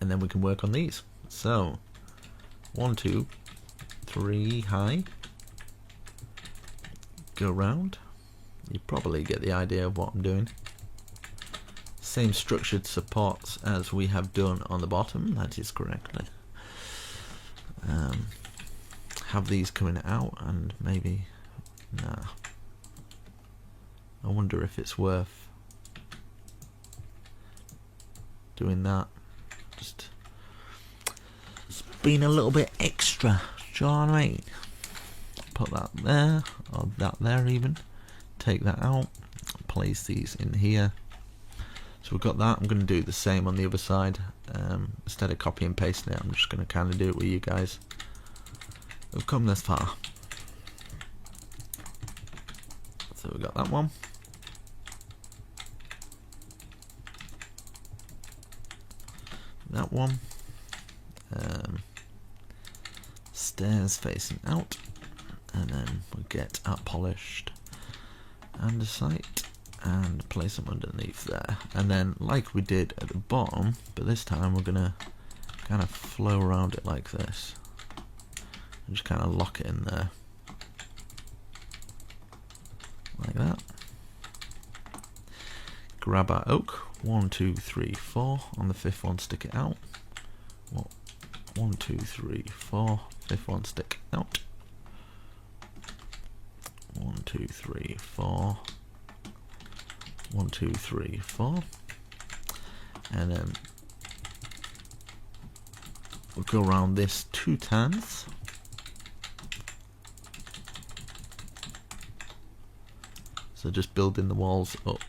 And then we can work on these. So 1, 2, 3 high. Go round. You probably get the idea of what I'm doing. Same structured supports as we have done on the bottom, that is correctly. Have these coming out and maybe, nah. I wonder if it's worth doing that. Just being a little bit extra, do you know what I mean? Put that there, or that there even. Take that out, place these in here. So we've got that. I'm going to do the same on the other side. Instead of copy and pasting it, I'm just going to kind of do it with you guys. We've come this far. So we've got that one. That one. Stairs facing out. And then we'll get our polished andesite and place them underneath there. And then like we did at the bottom, but this time we're going to kind of flow around it like this. And just kind of lock it in there. Like that. Grab our oak. 1, 2, 3, 4. On the fifth one, stick it out. 1, 2, 3, 4. Fifth one, stick out. 1, 2, 3, 4. 1, 2, 3, 4. And then we'll go around this 2 times. So just building the walls up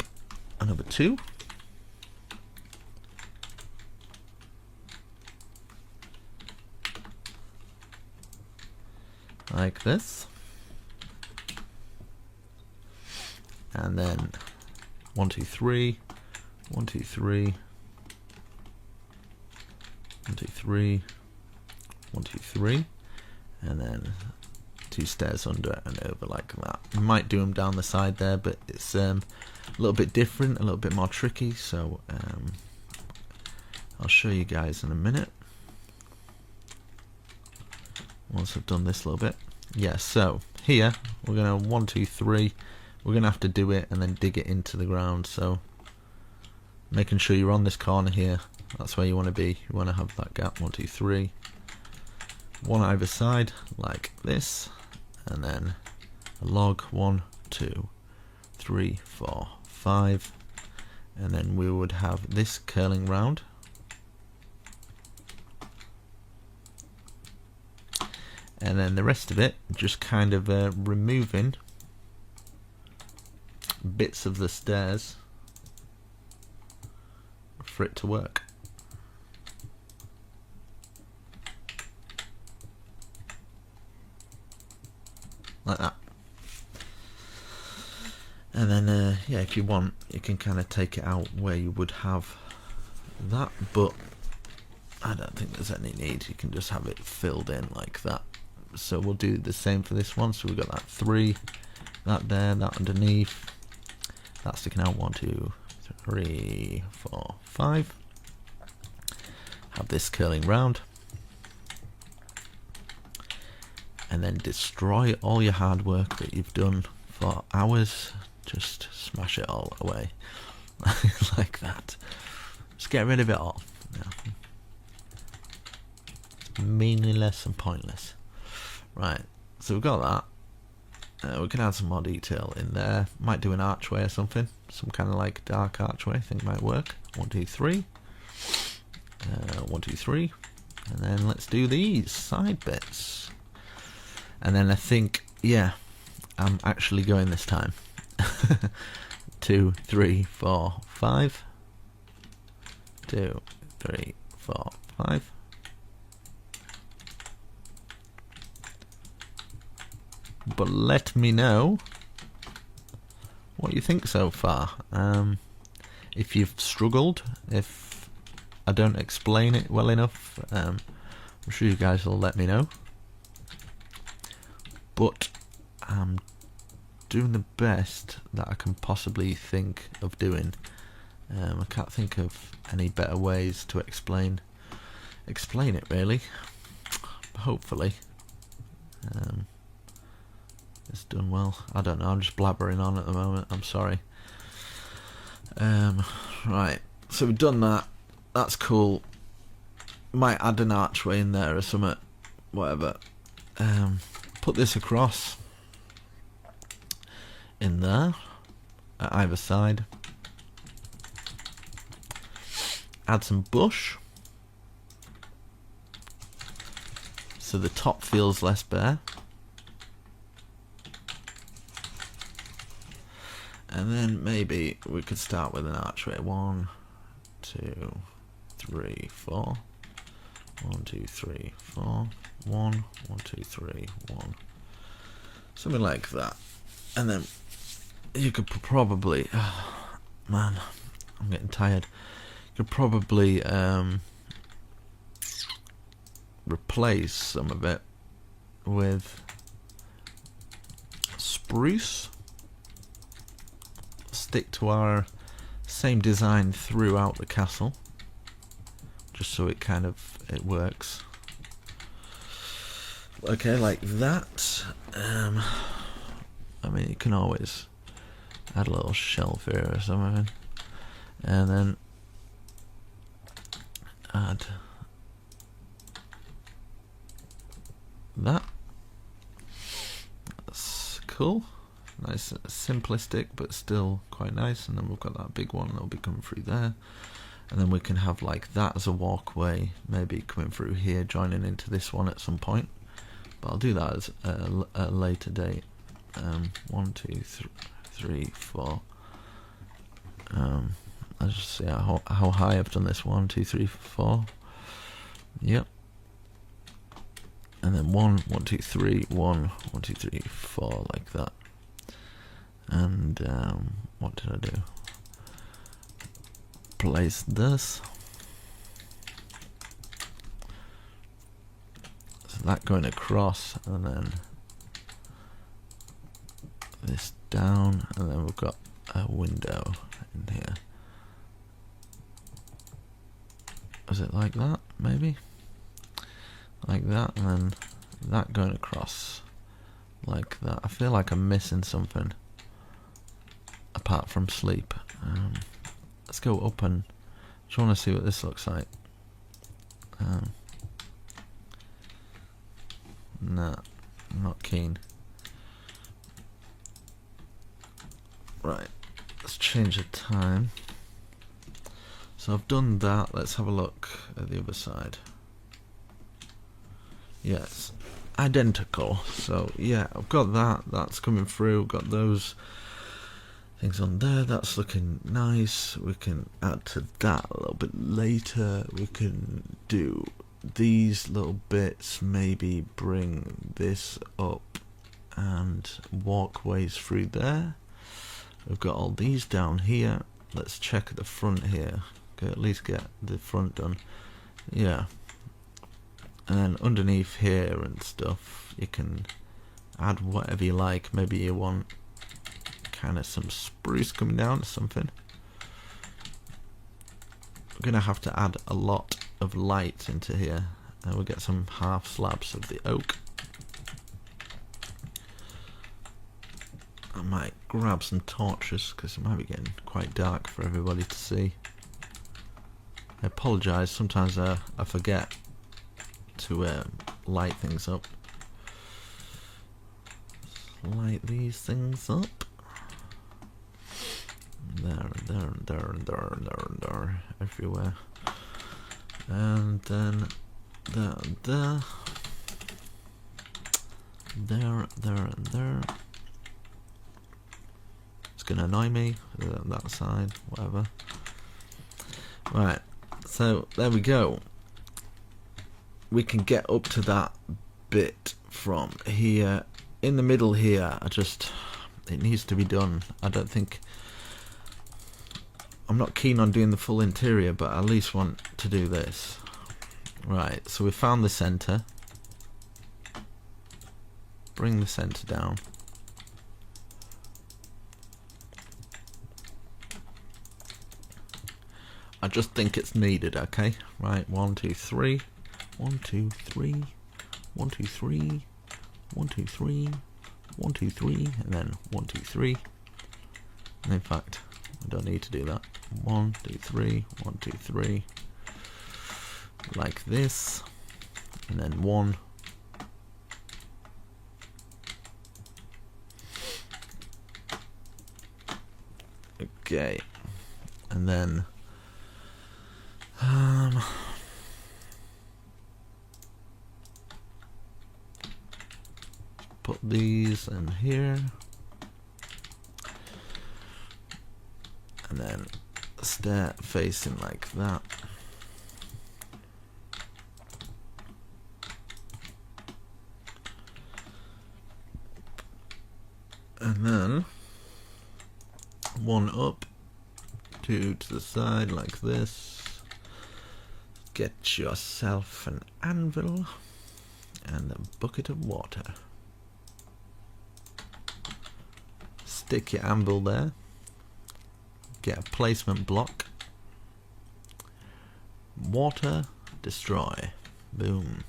another 2. Like this. And then 1, 2, 3, 1, 2, 3, 1, 2, 3, 1, 2, 3, and then 2 stairs under and over like that. You might do them down the side there, but it's a little bit different, a little bit more tricky, so I'll show you guys in a minute once I've done this a little bit. Yeah, so here we're gonna 1, 2, 3. We're gonna have to do it and then dig it into the ground. So making sure you're on this corner here. That's where you want to be. You want to have that gap. 1, 2, 3. One either side, like this, and then a log. 1, 2, 3, 4, 5, and then we would have this curling round. And then the rest of it, just kind of removing bits of the stairs for it to work. Like that. And then, yeah, if you want, you can kind of take it out where you would have that, but I don't think there's any need. You can just have it filled in like that. So we'll do the same for this one. So we've got that 3, that there, that underneath, that sticking out. 1, 2, 3, 4, 5. Have this curling round, and then destroy all your hard work that you've done for hours. Just smash it all away like that. Just get rid of it all. Yeah. It's meaningless and pointless. Right, so we've got that. We can add some more detail in there. Might do an archway or something. Some kind of like dark archway. I think might work. 1, 2, 3. 1, 2, 3. And then let's do these side bits. And then I think, yeah, I'm actually going this time. 2, 3, 4, 5. 2, 3, 4, 5. But let me know what you think so far. If you've struggled, if I don't explain it well enough, I'm sure you guys will let me know. But I'm doing the best that I can possibly think of doing. I can't think of any better ways to explain it really. Hopefully it's done well. I don't know, I'm just blabbering on at the moment, I'm sorry. Right, so we've done that. That's cool. Might add an archway in there or something, whatever. Put this across in there at either side. Add some bush so the top feels less bare. And then maybe we could start with an archway. 1, 2, 3, 4. 1, 2, 3, 4. 1, 1, 2, 3, 1. Something like that. And then you could probably, oh, man, I'm getting tired. You could probably replace some of it with spruce. Stick to our same design throughout the castle, just so it kind of works. Okay, like that. I mean, you can always add a little shelf here or something, and then add that. That's cool. Nice, simplistic, but still quite nice. And then we've got that big one that'll be coming through there, and then we can have like that as a walkway, maybe coming through here, joining into this one at some point. But I'll do that as a later date. 1, 2, 3, 4. Let's just see how high I've done this. 1, 2, 3, 4. Yep. And then 1, 1, 2, 3, 1, 1, 2, 3, 4, like that. And what did I do? Place this. So that going across, and then this down, and then we've got a window in here. Is it like that? Maybe? Like that, and then that going across like that. I feel like I'm missing something apart from sleep. Let's go up and just want to see what this looks like. Nah, I'm not keen. Right, let's change the time. So I've done that. Let's have a look at the other side. Yes, identical. So yeah, I've got that. That's coming through. I've got those things on there. That's looking nice. We can add to that a little bit later. We can do these little bits, maybe bring this up and walkways through there. We've got all these down here. Let's check at the front here. Okay, at least get the front done. Yeah. And then underneath here and stuff, you can add whatever you like. Maybe you want kind of some spruce coming down or something. We're gonna have to add a lot of light into here, and we'll get some half slabs of the oak. I might grab some torches because it might be getting quite dark for everybody to see. I apologise, sometimes I forget to light things up. Let's light these things up. There, everywhere. And then there, there. It's gonna annoy me, that side, whatever. Right, so there we go. We can get up to that bit from here. In the middle here, it needs to be done. I'm not keen on doing the full interior, but I at least want to do this. Right, so we found the center. Bring the center down. I just think it's needed, okay? Right, 1, 2, 3. 1, 2, 3. 1, 2, 3. 1, 2, 3. 1, 2, 3. And then 1, 2, 3. And in fact, I don't need to do that. 1, 2, 3. 1, 2, 3. Like this. And then 1. Okay. And then put these in here, and then start facing like that. And then 1 up, 2 to the side like this. Get yourself an anvil and a bucket of water. Stick your anvil there. Get a placement block. Water, destroy. Boom.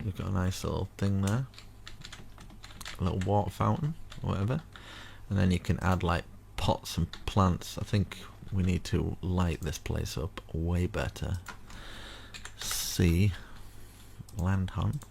You've got a nice little thing there. A little water fountain or whatever. And then you can add like pots and plants. I think we need to light this place up way better. See, land hunt.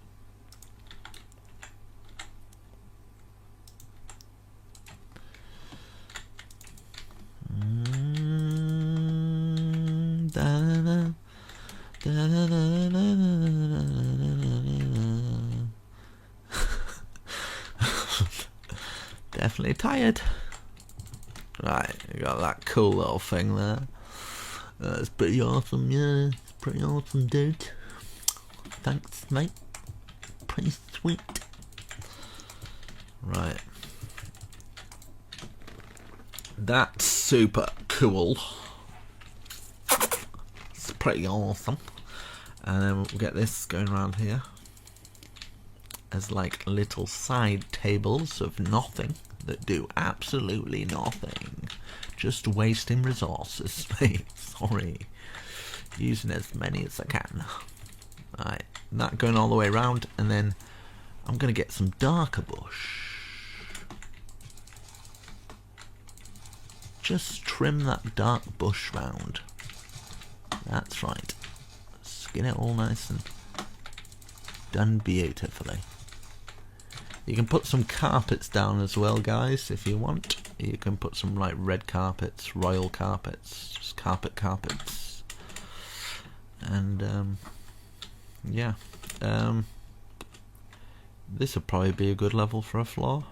Definitely tired. Right, you got that cool little thing there. That's pretty awesome, yeah. It's pretty awesome, dude. Thanks, mate. Pretty sweet. Right. That's super cool. It's pretty awesome. And then we'll get this going around here as like little side tables of nothing that do absolutely nothing. Just wasting resources, mate. Sorry. Using as many as I can. Right, that going all the way around, and then I'm gonna get some darker bush. Just trim that dark bush round. That's right. Skin it all nice and done beautifully. You can put some carpets down as well, guys, if you want. You can put some like red carpets, royal carpets, just carpets. And yeah. This would probably be a good level for a floor.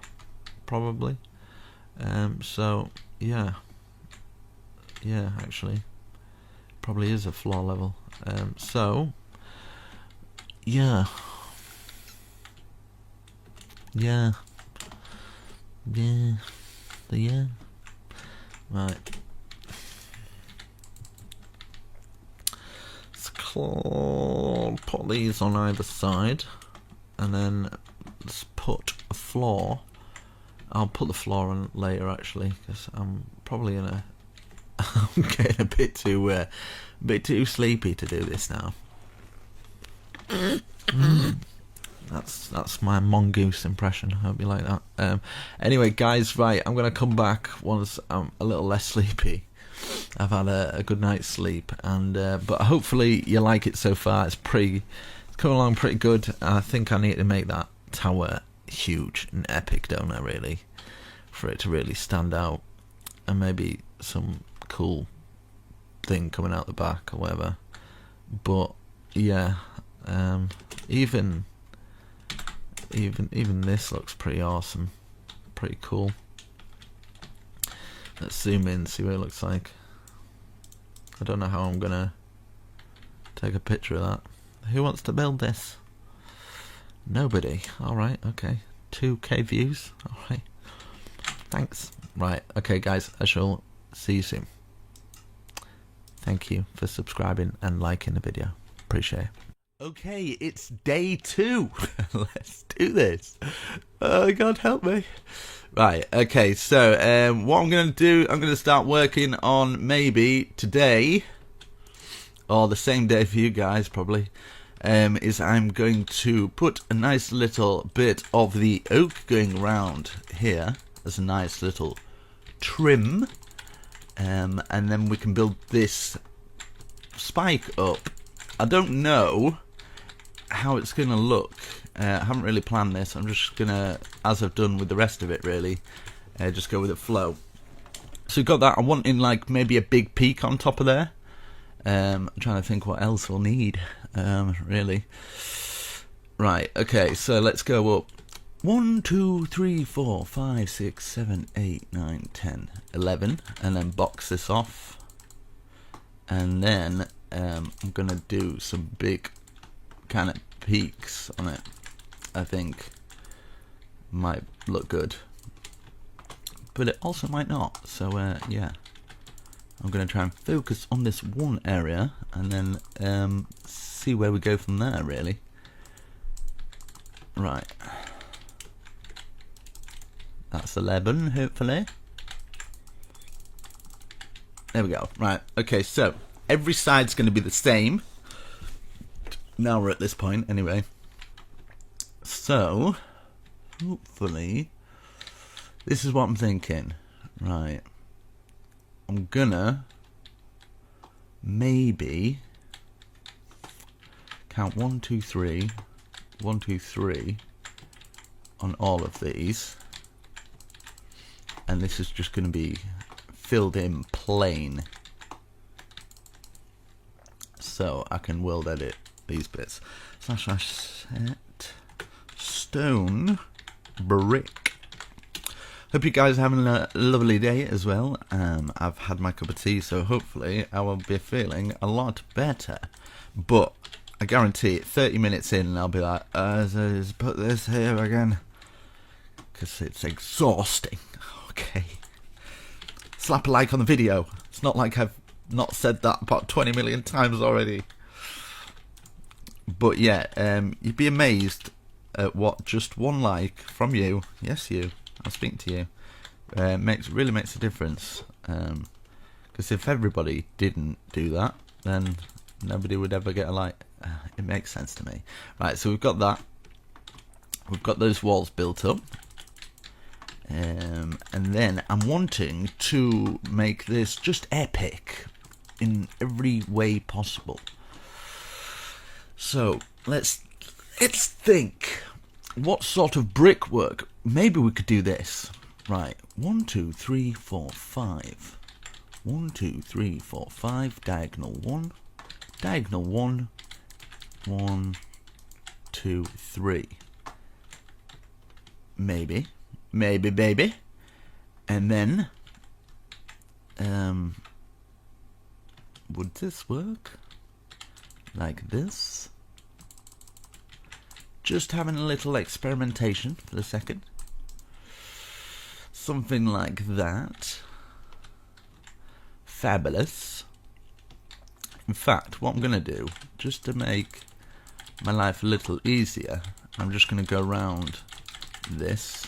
Probably. So yeah. Yeah, actually. Probably is a floor level. So yeah. Yeah. Yeah. So yeah. Right. Let's put these on either side, and then let's put a floor. I'll put the floor on later, actually, because I'm probably gonna. I'm getting a bit too sleepy to do this now. That's my mongoose impression. I hope you like that. Anyway, guys, right, I'm gonna come back once I'm a little less sleepy. I've had a good night's sleep, and but hopefully you like it so far. It's coming along pretty good. I think I need to make that tower huge and epic, don't I? Really, for it to really stand out, and maybe some cool thing coming out the back or whatever. But yeah, even this looks pretty awesome, pretty cool. Let's zoom in, see what it looks like. I don't know how I'm gonna take a picture of that. Who wants to build this? Nobody. Alright, okay. 2K views. Alright. Thanks. Right, okay guys, I shall see you soon. Thank you for subscribing and liking the video. Appreciate it. Okay, it's day 2. Let's do this. Oh God, help me. Right, okay, so what I'm going to do, I'm going to start working on maybe today, or the same day for you guys probably, is I'm going to put a nice little bit of the oak going round here as a nice little trim, and then we can build this spike up. I don't know how it's going to look. I haven't really planned this. I'm just going to, as I've done with the rest of it really, just go with the flow. So we've got that. I'm wanting like maybe a big peak on top of there. I'm trying to think what else we'll need, really. Right, okay, so let's go up 1, 2, 3, 4, 5, 6, 7, 8, 9, 10, 11, and then box this off. And then I'm going to do some big kind of peaks on it. I think might look good, but it also might not. So yeah, I'm going to try and focus on this one area and then see where we go from there really. Right, that's 11 hopefully. There we go. Right, okay, so every side's going to be the same. Now we're at this point anyway. So, hopefully, this is what I'm thinking. Right. I'm gonna maybe count 1, 2, 3, 1, 2, 3 on all of these. And this is just going to be filled in plain. So I can world edit these bits. Slash set stone brick. Hope you guys are having a lovely day as well. I've had my cup of tea, so hopefully I will be feeling a lot better. But I guarantee it, 30 minutes in and I'll be like, let's put this here again, because it's exhausting. Okay, slap a like on the video. It's not like I've not said that about 20 million times already. But yeah, you'd be amazed at what just one like from you, yes you, I'm speaking to you, really makes a difference. Because if everybody didn't do that, then nobody would ever get a like. It makes sense to me. Right, so we've got that. We've got those walls built up. And then I'm wanting to make this just epic in every way possible. So let's think, what sort of brickwork? Maybe we could do this. Right, 1, 2, 3, 4, 5. 1, 2, 3, 4, 5. Diagonal 1. Diagonal 1. 1, 2, 3. Maybe, baby. And then, would this work? Like this? Just having a little experimentation for a second. Something like that. Fabulous. In fact, what I'm going to do, just to make my life a little easier, I'm just going to go around this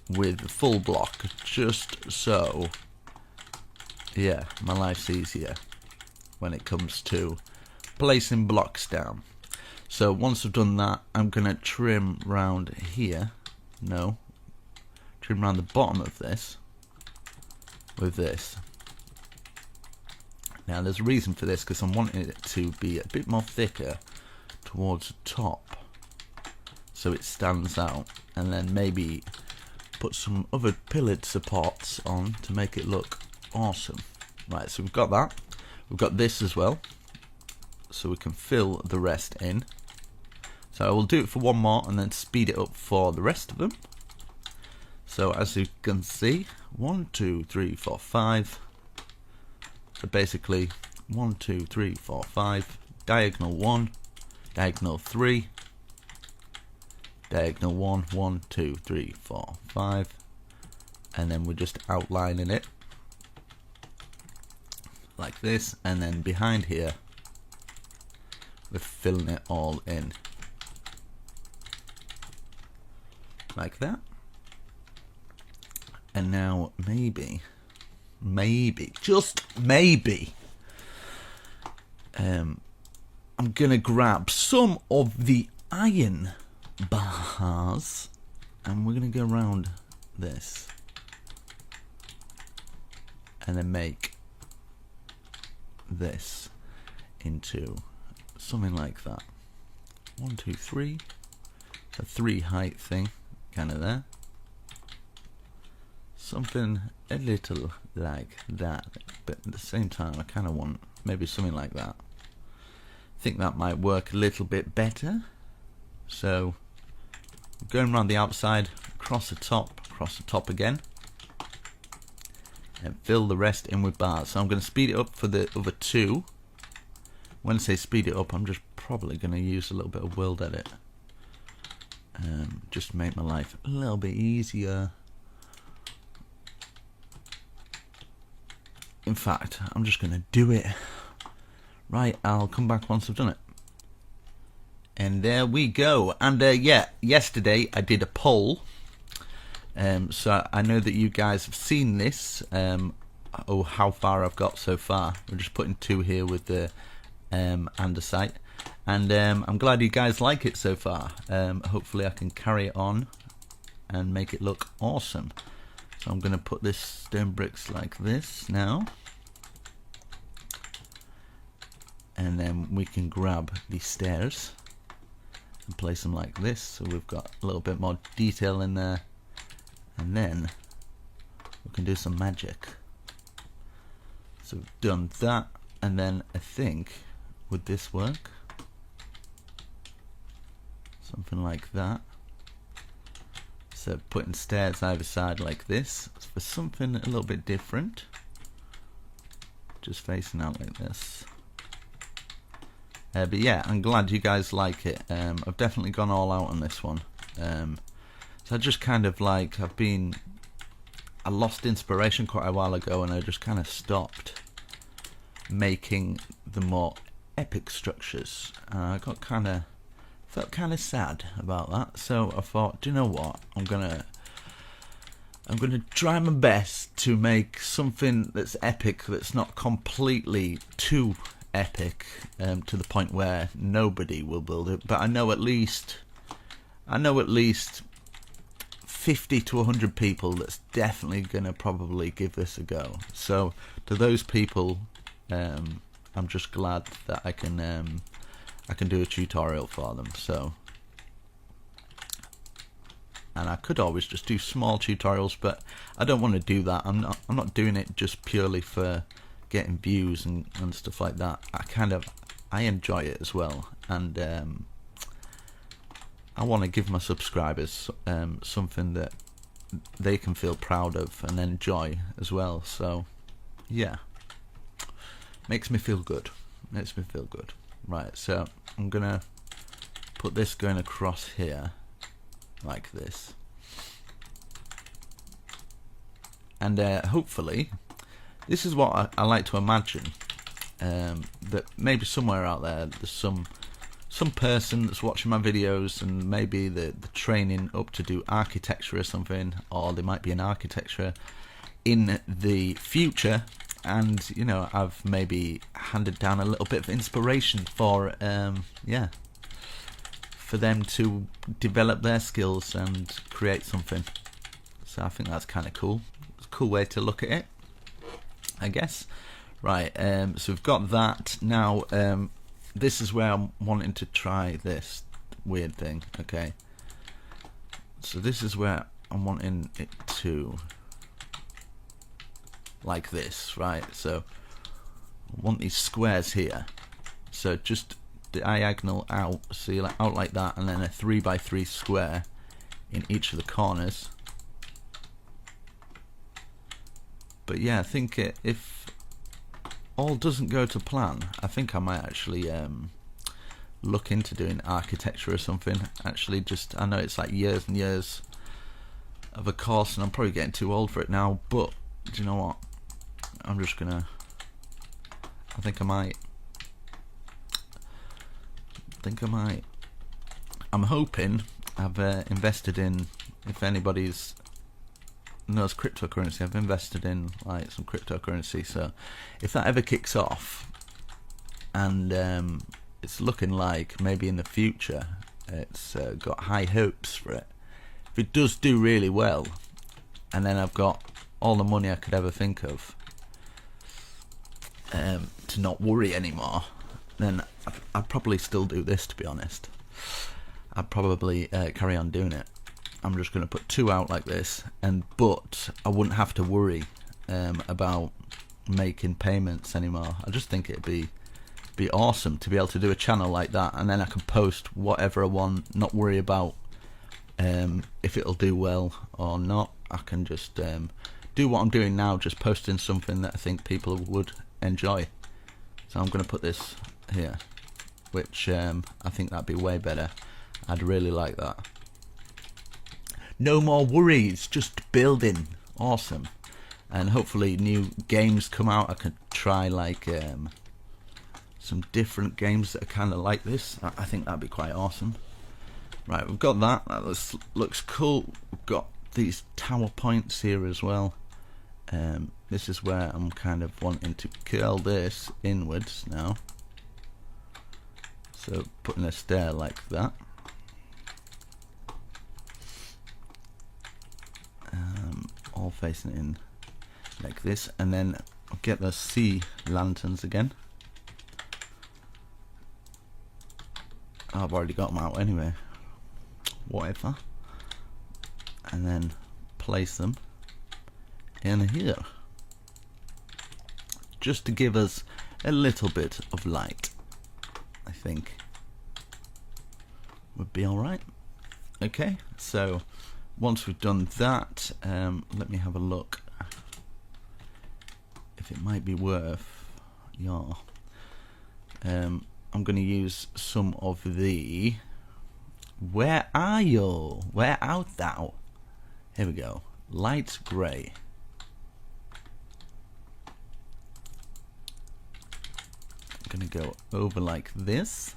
with the full block, just so, yeah, my life's easier when it comes to placing blocks down. So once I've done that, I'm going to trim round here. No. Trim round the bottom of this with this. Now there's a reason for this, because I'm wanting it to be a bit more thicker towards the top, so it stands out, and then maybe put some other pillared supports on to make it look awesome. Right, so we've got that. We've got this as well, so we can fill the rest in. So I will do it for one more and then speed it up for the rest of them. So as you can see, 1, 2, 3, 4, 5. So basically 1, 2, 3, 4, 5. Diagonal 1, diagonal 3, diagonal 1, 1, 2, 3, 4, 5. And then we're just outlining it like this, and then behind here we're filling it all in like that. And now maybe, just maybe, I'm gonna grab some of the iron bars and we're gonna go around this and then make this into something like that. 1, 2, 3. A 3 height thing, kind of there. Something a little like that, but at the same time I kind of want maybe something like that. I think that might work a little bit better. So going around the outside, across the top again, and fill the rest in with bars. So I'm going to speed it up for the other 2. When I say speed it up, I'm just probably going to use a little bit of World Edit, just to make my life a little bit easier. In fact, I'm just going to do it. Right, I'll come back once I've done it. And there we go. And yeah, yesterday I did a poll. So I know that you guys have seen this. How far I've got so far. We're just putting 2 here with the andesite. And I'm glad you guys like it so far. Hopefully I can carry it on and make it look awesome. So I'm going to put this stone bricks like this now. And then we can grab these stairs and place them like this. So we've got a little bit more detail in there. And then we can do some magic. So we've done that. And then I think, would this work? Something like that. So putting stairs either side like this for something a little bit different. Just facing out like this. But yeah, I'm glad you guys like it. I've definitely gone all out on this one. So I just kind of like, I lost inspiration quite a while ago and I just kind of stopped making the more epic structures. I got felt kind of sad about that, so I thought, do you know what, I'm gonna try my best to make something that's epic, that's not completely too epic, to the point where nobody will build it, but I know at least 50 to 100 people that's definitely gonna probably give this a go. So to those people, I'm just glad that I can do a tutorial for them. So, and I could always just do small tutorials, but I don't want to do that. I'm not doing it just purely for getting views and stuff like that. I enjoy it as well, and I want to give my subscribers something that they can feel proud of and enjoy as well. So yeah, makes me feel good. Right, so I'm gonna put this going across here like this, and hopefully this is what I like to imagine, that maybe somewhere out there's some person that's watching my videos and maybe the training up to do architecture or something, or there might be an architecture in the future, and you know, I've maybe handed down a little bit of inspiration for for them to develop their skills and create something. So I think that's kind of cool. It's a cool way to look at it, I guess. Right, so we've got that. Now this is where I'm wanting to try this weird thing. Okay, so this is where I'm wanting it to, like this, right? So I want these squares here, so just diagonal out, so you're out like that, and then a 3x3 square in each of the corners. But yeah, I think if all doesn't go to plan, I think I might actually look into doing architecture or something. Actually, just, I know it's like years and years of a course and I'm probably getting too old for it now, but do you know what, I'm just gonna, I think I might. I'm hoping. I've invested in, if anybody's knows cryptocurrency. I've invested in like some cryptocurrency, so if that ever kicks off, and it's looking like maybe in the future, it's got high hopes for it. If it does do really well, and then I've got all the money I could ever think of, to not worry anymore, then I'd probably still do this, to be honest. I'd probably carry on doing it. I'm just going to put 2 out like this, but I wouldn't have to worry about making payments anymore. I just think it'd be awesome to be able to do a channel like that, and then I can post whatever I want, not worry about if it'll do well or not. I can just do what I'm doing now, just posting something that I think people would enjoy. So I'm going to put this here, which I think that'd be way better. I'd really like that. No more worries, just building. Awesome. And hopefully new games come out. I can try like some different games that are kind of like this. I think that'd be quite awesome. Right, we've got that. That looks cool. We've got these tower points here as well. This is where I'm kind of wanting to curl this inwards now. So putting a stair like that. All facing in like this, and then get the sea lanterns again. I've already got them out anyway, whatever. And then place them in here, just to give us a little bit of light. I think would be alright. Okay, so once we've done that, let me have a look if it might be worth your I'm going to use some of the where are you? Where art thou? Here we go. Light grey. I'm going to go over like this.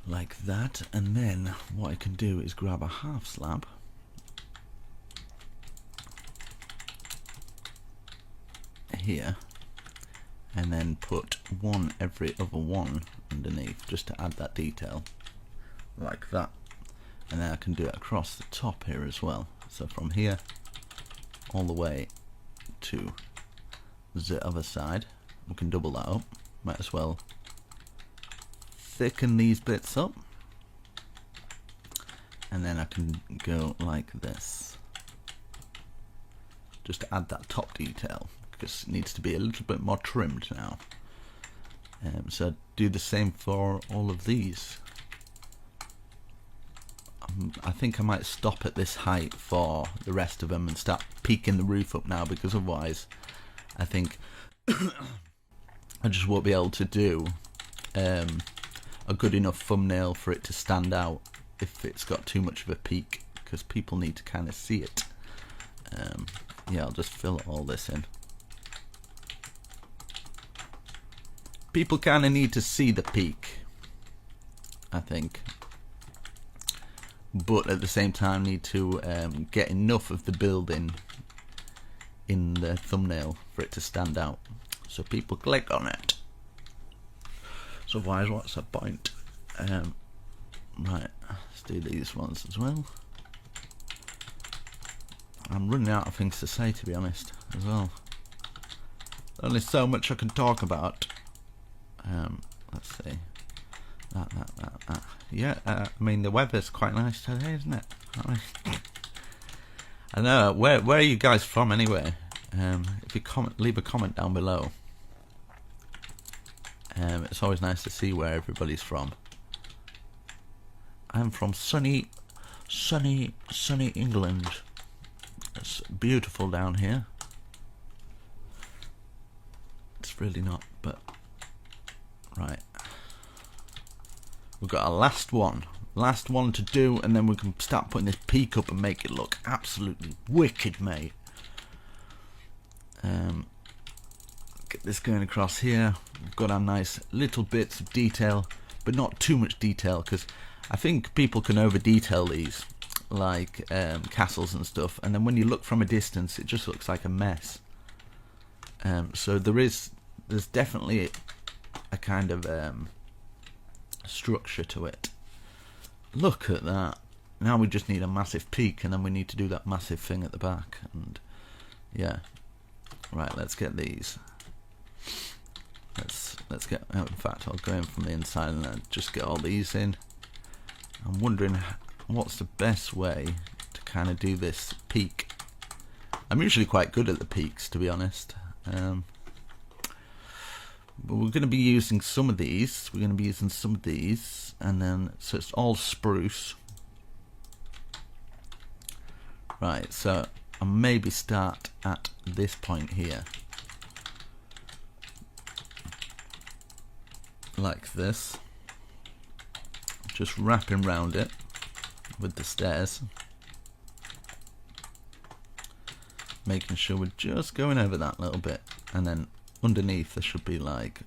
Like that, and then what I can do is grab a half slab here, and then put one every other one underneath, just to add that detail, like that. And then I can do it across the top here as well, so from here all the way to the other side. We can double that up, might as well thicken these bits up, and then I can go like this, just to add that top detail, because it needs to be a little bit more trimmed now. So do the same for all of these. I think I might stop at this height for the rest of them and start peaking the roof up now, because otherwise I think I just won't be able to do a good enough thumbnail for it to stand out if it's got too much of a peak, because people need to kind of see it. Yeah, I'll just fill all this in. People kind of need to see the peak, I think, but at the same time need to get enough of the building in the thumbnail for it to stand out, so people click on it. So otherwise, what's the point? Right, let's do these ones as well. I'm running out of things to say, to be honest, as well. Only so much I can talk about. Let's see. That. Yeah, I mean, the weather's quite nice today, isn't it? I know. Where are you guys from, anyway? If you leave a comment down below. It's always nice to see where everybody's from. I'm from sunny England. It's beautiful down here. It's really not, but right. We've got a last one to do, and then we can start putting this peak up and make it look absolutely wicked, mate. Get this going across here. We've got our nice little bits of detail. but not too much detail, because I think people can over detail these, like castles and stuff, and then when you look from a distance it just looks like a mess. So there's definitely a kind of structure to it. Look at that. Now we just need a massive peak, and then we need to do that massive thing at the back. And yeah, right, let's get these. Let's get, in fact I'll go in from the inside and just get all these in. I'm wondering what's the best way to kind of do this peak. I'm usually quite good at the peaks, to be honest. But we're going to be using some of these. We're going to be using some of these, and then so it's all spruce. Right, so I'll maybe start at this point here, like this, just wrapping round it with the stairs, making sure we're just going over that little bit, and then underneath there should be like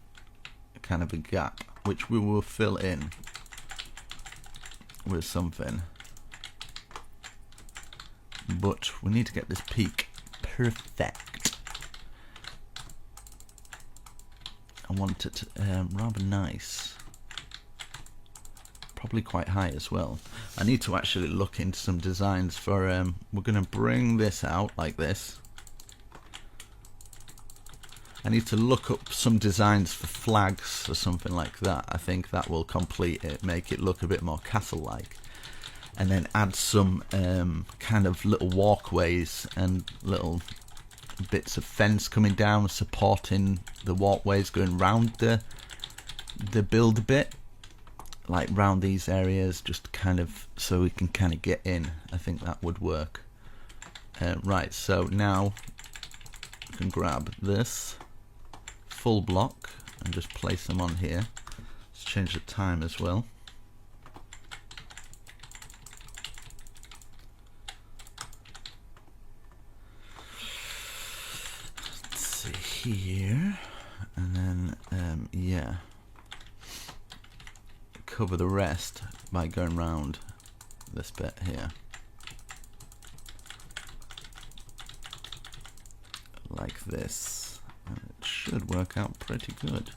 a kind of a gap, which we will fill in with something. But we need to get this peak perfect. I want it rather nice, probably quite high as well. I need to actually look into some designs for we're going to bring this out like this. I need to look up some designs for flags or something like that. I think that will complete it, make it look a bit more castle-like. And then add some kind of little walkways and little bits of fence coming down, supporting the walkways going round the build a bit, like round these areas, just kind of so we can kind of get in. I think that would work. Right, so now we can grab this full block and just place them on here. Let's change the time as well. Here, and then yeah, cover the rest by going round this bit here like this, and it should work out pretty good.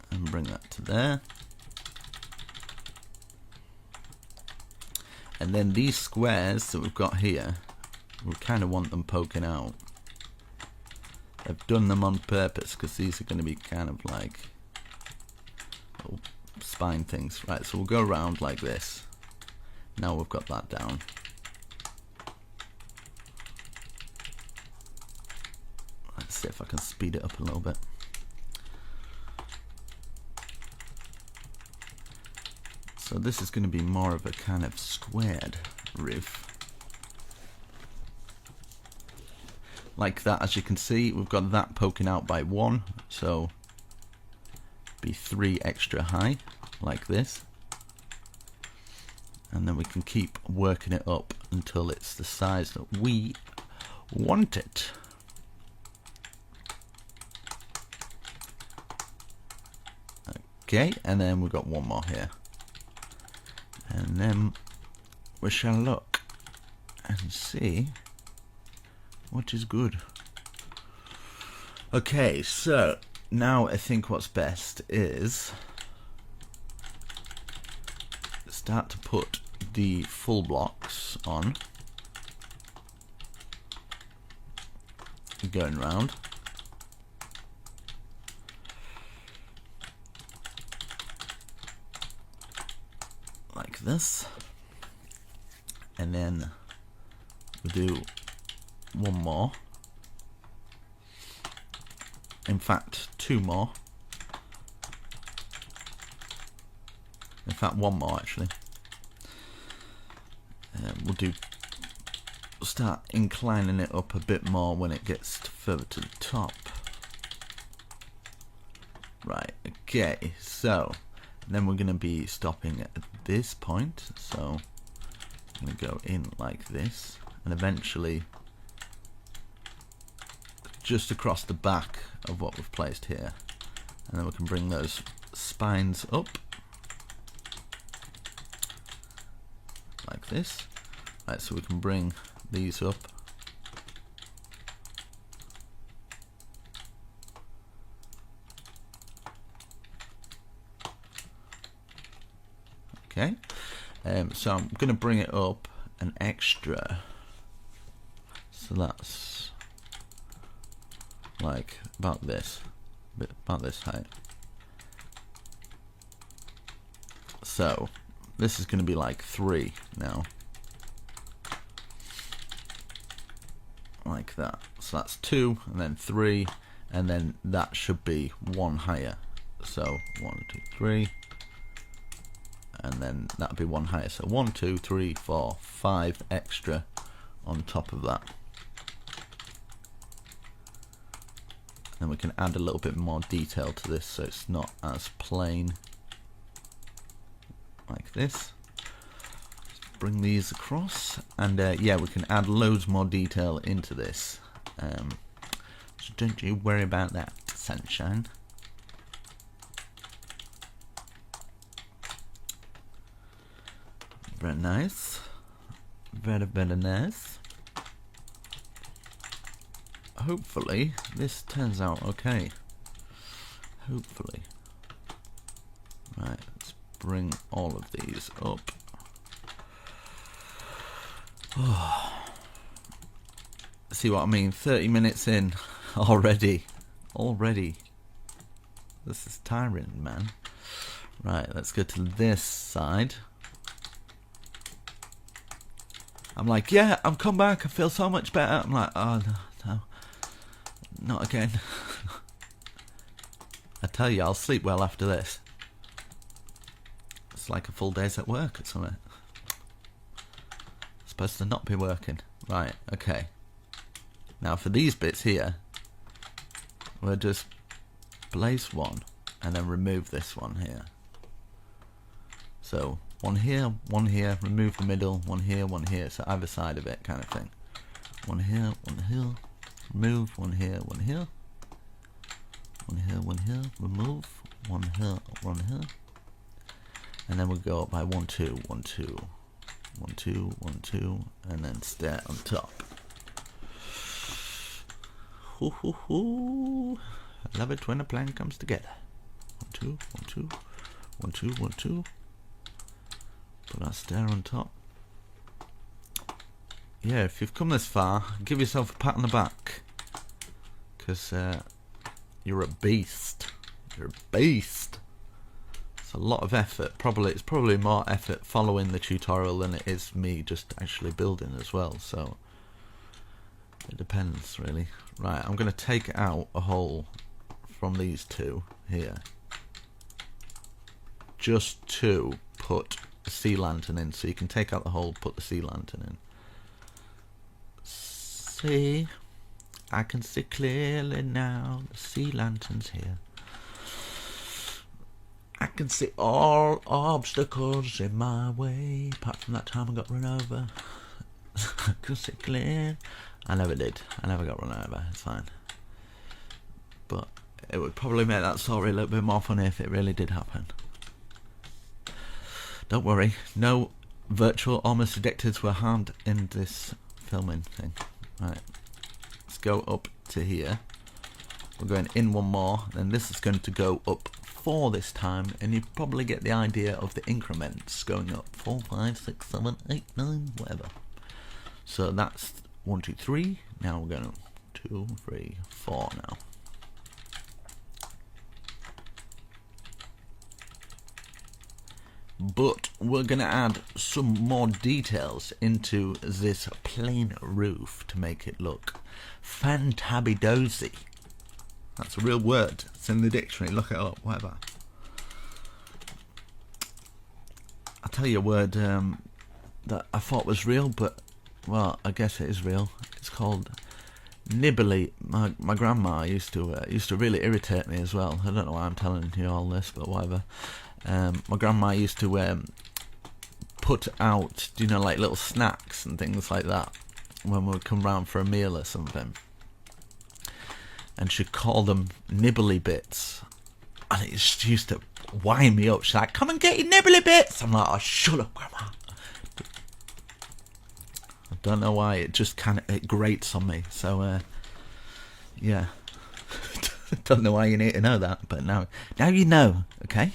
And bring that to there, and then these squares that we've got here, we kind of want them poking out. I've done them on purpose because these are going to be kind of like little spine things. Right, so we'll go around like this. Now we've got that down. Let's see if I can speed it up a little bit. So this is going to be more of a kind of squared roof. Like that, as you can see, we've got that poking out by 1, so be 3 extra high, like this. And then we can keep working it up until it's the size that we want it. Okay, and then we've got one more here. And then we shall look and see what is good. Okay, so now I think what's best is start to put the full blocks on, going round. Like this, and then we do one more, in fact 2 more, in fact 1 more actually. We'll start inclining it up a bit more when it gets further to the top. Right, okay, so then we're going to be stopping at this point, so I'm going to go in like this, and eventually just across the back of what we've placed here. And then we can bring those spines up like this. Right, so we can bring these up. Okay, so I'm going to bring it up an extra, so that's like about this height. So this is going to be like 3 now, like that. So that's 2 and then 3, and then that should be 1 higher. So 1, 2, 3. And then that'll be 1 higher. So 1, 2, 3, 4, 5 extra on top of that. Then we can add a little bit more detail to this so it's not as plain. Like this. Just bring these across. And yeah, we can add loads more detail into this. So don't you worry about that, sunshine. Very nice. Very, very nice. Hopefully this turns out okay. Hopefully. Right, let's bring all of these up. Oh. See what I mean? 30 minutes in already. Already. This is tiring, man. Right, let's go to this side. I'm like, yeah, I've come back, I feel so much better. I'm like, oh no, not again. I tell you, I'll sleep well after this. It's like a full day's at work or something. Supposed to not be working. Right, okay. Now for these bits here, we'll just place one and then remove this one here. So 1 here, 1 here, remove the middle, 1 here, 1 here, so either side of it kind of thing. 1 here, 1 here, remove, 1 here, 1 here, 1 here, 1 here, remove, 1 here, 1 here, and then we'll go up by 1, 2, 1, 2, 1, 2, 1, 2, and then stay on top. Hoo hoo hoo! I love it when a plan comes together. 1, 2, 1, 2, 1, 2, 1, 2. Put our stair on top. Yeah, if you've come this far, give yourself a pat on the back, because you're a beast. You're a beast. It's a lot of effort. It's probably more effort following the tutorial than it is me just actually building as well. So it depends really. Right, I'm going to take out a hole from these two here, just to put the sea lantern in, so you can take out the hole, put the sea lantern in. See, I can see clearly now, the sea lantern's here. I can see all obstacles in my way, apart from that time I got run over. I can see clear. I never did. I never got run over, it's fine. But it would probably make that story a little bit more funny if it really did happen. Don't worry, no virtual almost addicteds were harmed in this filming thing. Right, let's go up to here. We're going in 1 more, then this is going to go up 4 this time, and you probably get the idea of the increments going up 4, 5, 6, 7, 8, 9, whatever. So that's 1, 2, 3. Now we're going 2, 3, 4 now. But we're going to add some more details into this plain roof to make it look fantabby-dozy. That's a real word. It's in the dictionary. Look it up, whatever. I'll tell you a word that I thought was real, but, well, I guess it is real. It's called nibbly. My grandma used to really irritate me as well. I don't know why I'm telling you all this, but whatever. My grandma used to put out, you know, like little snacks and things like that when we would come round for a meal or something. and she'd call them nibbly bits, and it just used to wind me up. She's like, "Come and get your nibbly bits." I'm like, "Oh, shut up, Grandma." I don't know why, it just it grates on me. So yeah. Don't know why you need to know that, but now you know, okay?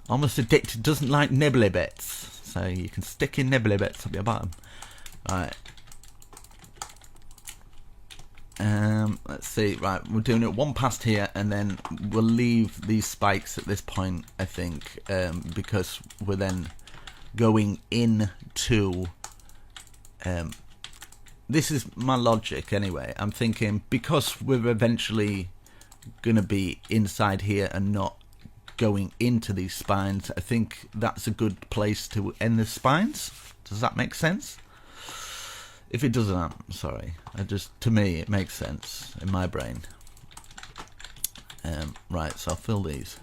Almost Addicted doesn't like nibbly bits, so you can stick your nibbly bits up your bottom. Right. Let's see. Right, we're doing it one past here, and then we'll leave these spikes at this point, I think, because we're then going into. This is my logic anyway. I'm thinking, because we're eventually going to be inside here and not going into these spines, I think that's a good place to end the spines. Does that make sense? If it doesn't, I'm sorry. To me, it makes sense in my brain. Right, so I'll fill these.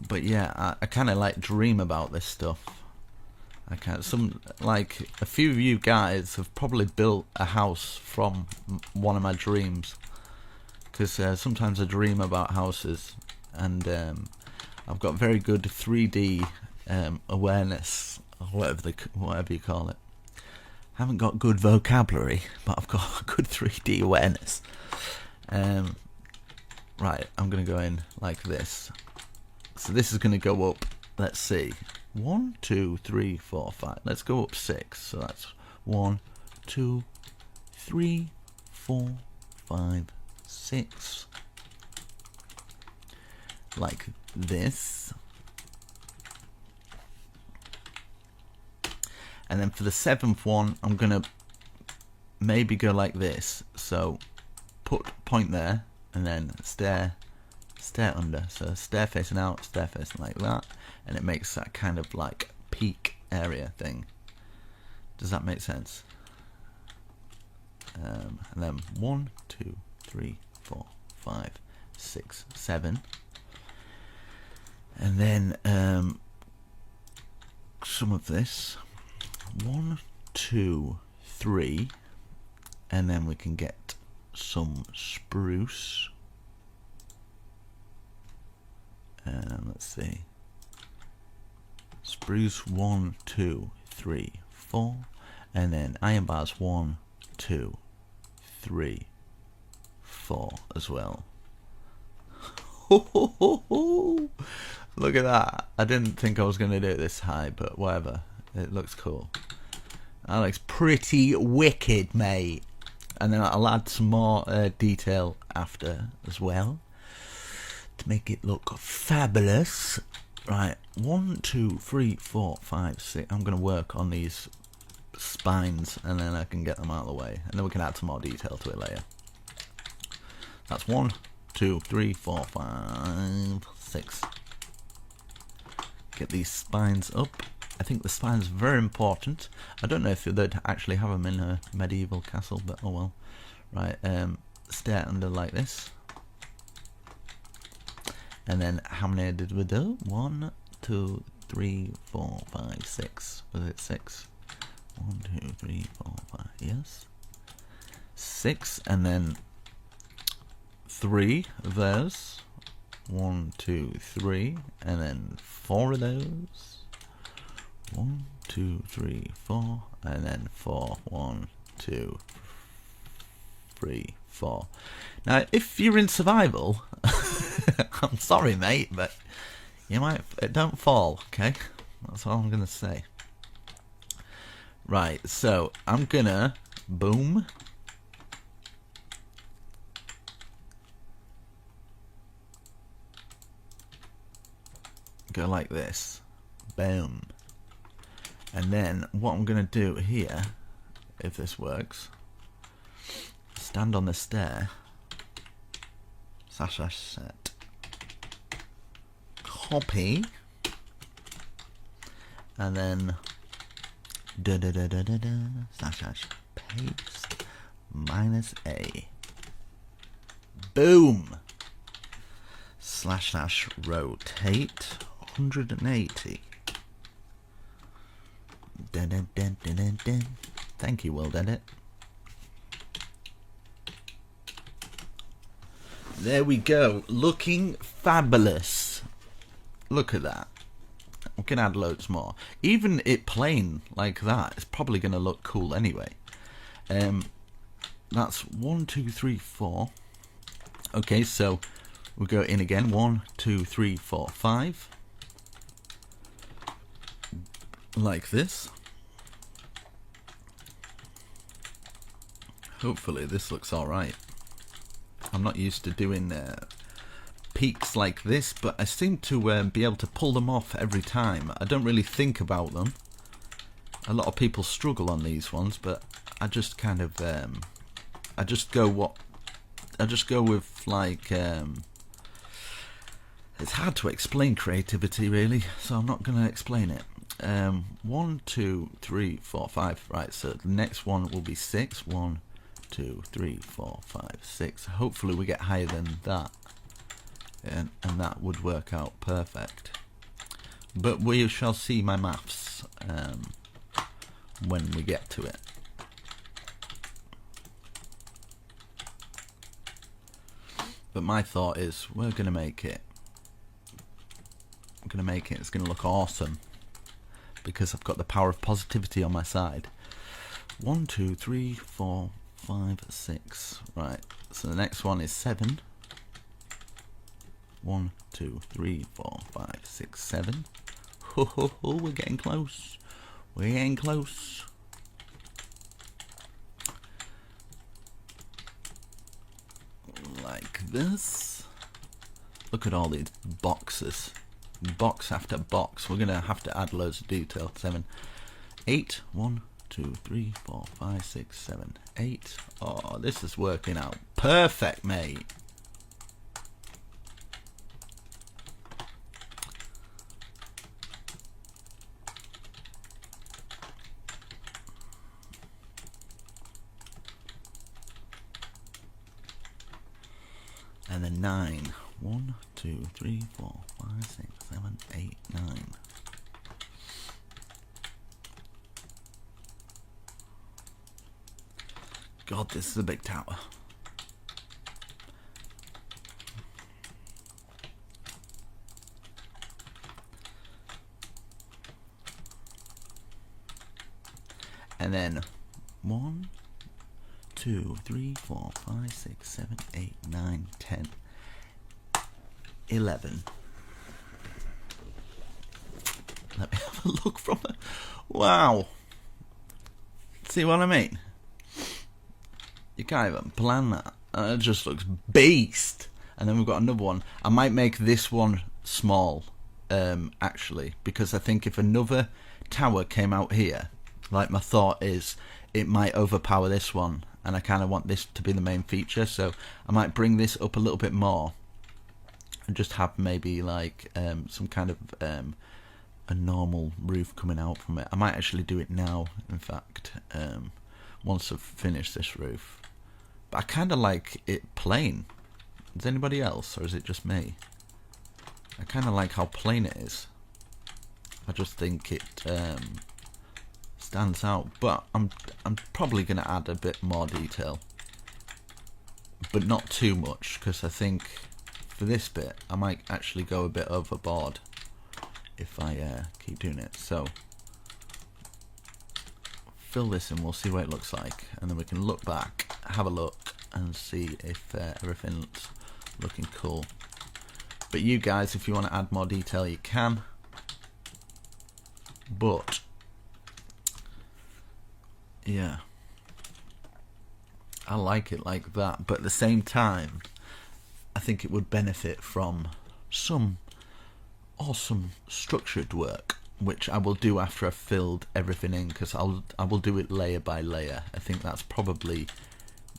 But yeah, I kind of like dream about this stuff. A few of you guys have probably built a house from one of my dreams, because sometimes I dream about houses, and I've got very good 3D awareness, or whatever you call it. I haven't got good vocabulary, but I've got good 3D awareness. Right, I'm going to go in like this. So this is going to go up, let's see, 1, 2, 3, 4, 5. Let's go up 6. So that's 1, 2, 3, 4, 5, 6. Like this. And then for the 7th one, I'm going to maybe go like this. So point there, and then stair under. So stair facing out, stair facing like that. And it makes that kind of like peak area thing. Does that make sense? And then 1, 2, 3, 4, 5, 6, 7. And then some of this. 1, 2, 3. And then we can get some spruce. Let's see. Spruce 1, 2, 3, 4, and then iron bars 1, 2, 3, 4 as well. Look at that! I didn't think I was going to do it this high, but whatever. It looks cool. That looks pretty wicked, mate. And then I'll add some more detail after as well to make it look fabulous. Right, 1, 2, 3, 4, 5, 6. I'm going to work on these spines, and then I can get them out of the way, and then we can add some more detail to it later. That's 1, 2, 3, 4, 5, 6. Get these spines up. I think the spines are very important. I don't know if they'd actually have them in a medieval castle, but oh well. Right, stair under like this. And then how many did we do? 1, 2, 3, 4, 5, 6. Was it 6? 1, 2, 3, 4, 5. Yes. 6, and then 3 of those. 1, 2, 3, and then 4 of those. 1, 2, 3, 4, and then 4. 1, 2, 3, 4. Now, if you're in survival, I'm sorry, mate, but you might don't fall. Okay, that's all I'm gonna say. Right, so I'm gonna boom. Go like this, boom. And then what I'm going to do here, if this works, stand on the stair, slash set, copy, and then slash paste, -A, boom, slash rotate 180. Thank you, World Edit. There we go, looking fabulous. Look at that. We can add loads more. Even it plain like that is probably going to look cool anyway. That's 1, 2, 3, 4. Okay, so we'll go in again. 1, 2, 3, 4, 5. Like this. Hopefully this looks alright. I'm not used to doing peaks like this, but I seem to be able to pull them off every time. I don't really think about them. A lot of people struggle on these ones, but I just kind of I just go with like it's hard to explain creativity really, so I'm not going to explain it. 1, 2, 3, 4, 5. Right, so the next one will be 6. 1, 2, 3, 4, 5, 6. Hopefully we get higher than that, and that would work out perfect. But we shall see my maths when we get to it. But my thought is we're gonna make it. I'm gonna make it. It's gonna look awesome because I've got the power of positivity on my side. 1, 2, 3, 4, 5, 6. Right. So the next one is 7. 1, 2, 3, 4, 5, 6, 7. Ho ho ho! We're getting close. We're getting close. Like this. Look at all these boxes. Box after box. We're gonna have to add loads of detail. 7, 8. 1, 2, 3, 4, 5, 6, 7, 8. Oh, this is working out perfect, mate. And then 9. 1, 2, 3, 4, 5, 6, 7, 8, 9. God, this is a big tower. And then 1, 2, 3, 4, 5, 6, 7, 8, 9, 10, 11. Let me have a look from it. Wow. See what I mean? You can't even plan that. It just looks beast. And then we've got another one. I might make this one small, actually, because I think if another tower came out here, like my thought is, it might overpower this one, and I kind of want this to be the main feature, so I might bring this up a little bit more and just have maybe like some kind of a normal roof coming out from it. I might actually do it now, in fact, once I've finished this roof. But I kind of like it plain. Does anybody else, or is it just me? I kind of like how plain it is. I just think it stands out, but I'm probably going to add a bit more detail, but not too much, because I think for this bit I might actually go a bit overboard if I keep doing it. So fill this in, we'll see what it looks like, and then we can look back, have a look, and see if everything's looking cool. But you guys, if you want to add more detail, you can. But yeah, I like it like that, but at the same time I think it would benefit from some awesome structured work, which I will do after I've filled everything in, because I will do it layer by layer. I think that's probably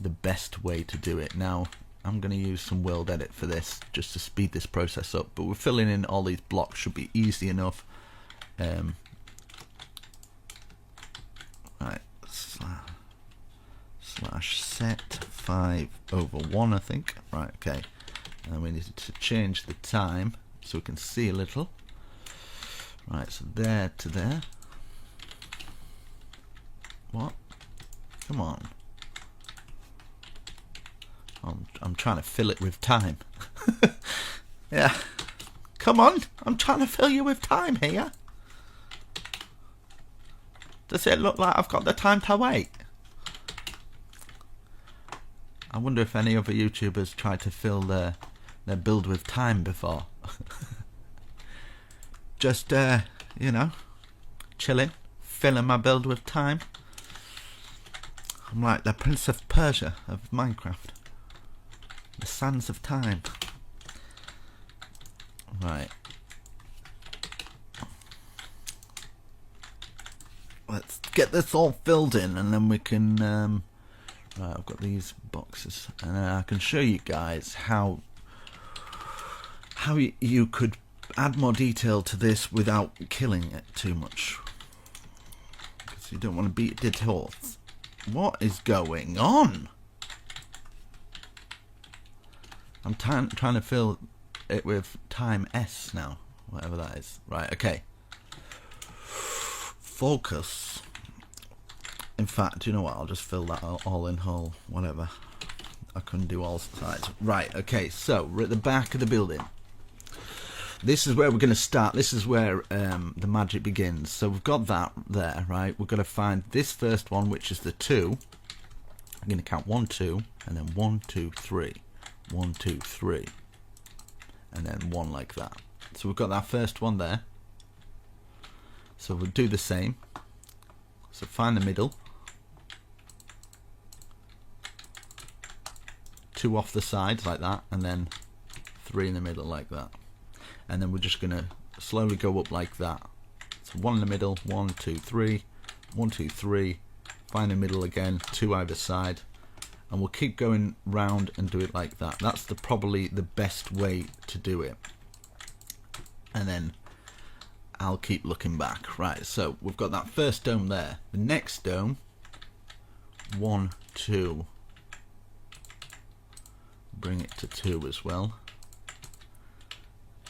the best way to do it. Now I'm going to use some World Edit for this just to speed this process up, but we're filling in all these blocks, should be easy enough. Right, slash set 5/1, I think. Right, okay. And we need to change the time so we can see a little. Right, so there to there. What? Come on. I'm trying to fill it with time. Yeah. Come on. I'm trying to fill you with time here. Does it look like I've got the time to wait? I wonder if any other YouTubers tried to fill their build with time before. Just, you know, chilling, filling my build with time. I'm like the Prince of Persia of Minecraft. The sands of time. Right. Let's get this all filled in, and then we can... right, I've got these boxes, and I can show you guys how you could add more detail to this without killing it too much. Because you don't want to beat a dead horse. What is going on? I'm trying to fill it with time S now, whatever that is. Right, okay. Focus. In fact, you know what? I'll just fill that all in whole, whatever. I couldn't do all sides. Right, okay, so we're at the back of the building. This is where we're going to start. This is where the magic begins. So we've got that there, right? We're going to find this first one, which is the 2. I'm going to count 1, 2, and then 1, 2, 3. 1, 2, 3. And then 1 like that. So we've got that first one there. So we'll do the same. So find the middle. 2 off the sides like that, and then 3 in the middle like that. And then we're just going to slowly go up like that. So 1 in the middle, 1, 2, 3, 1, 2, 3, find the middle again, 2 either side, and we'll keep going round and do it like that. That's probably the best way to do it. And then I'll keep looking back. Right, so we've got that first dome there. The next dome, 1, 2, bring it to 2 as well.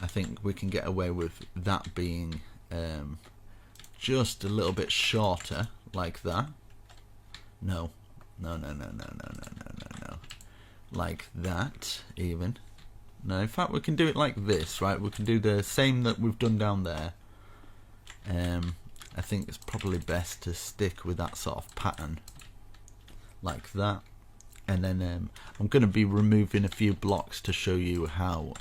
I think we can get away with that being just a little bit shorter, like that. No. Like that, even. No, in fact, we can do it like this, right? We can do the same that we've done down there. I think it's probably best to stick with that sort of pattern, like that. And then I'm going to be removing a few blocks to show you how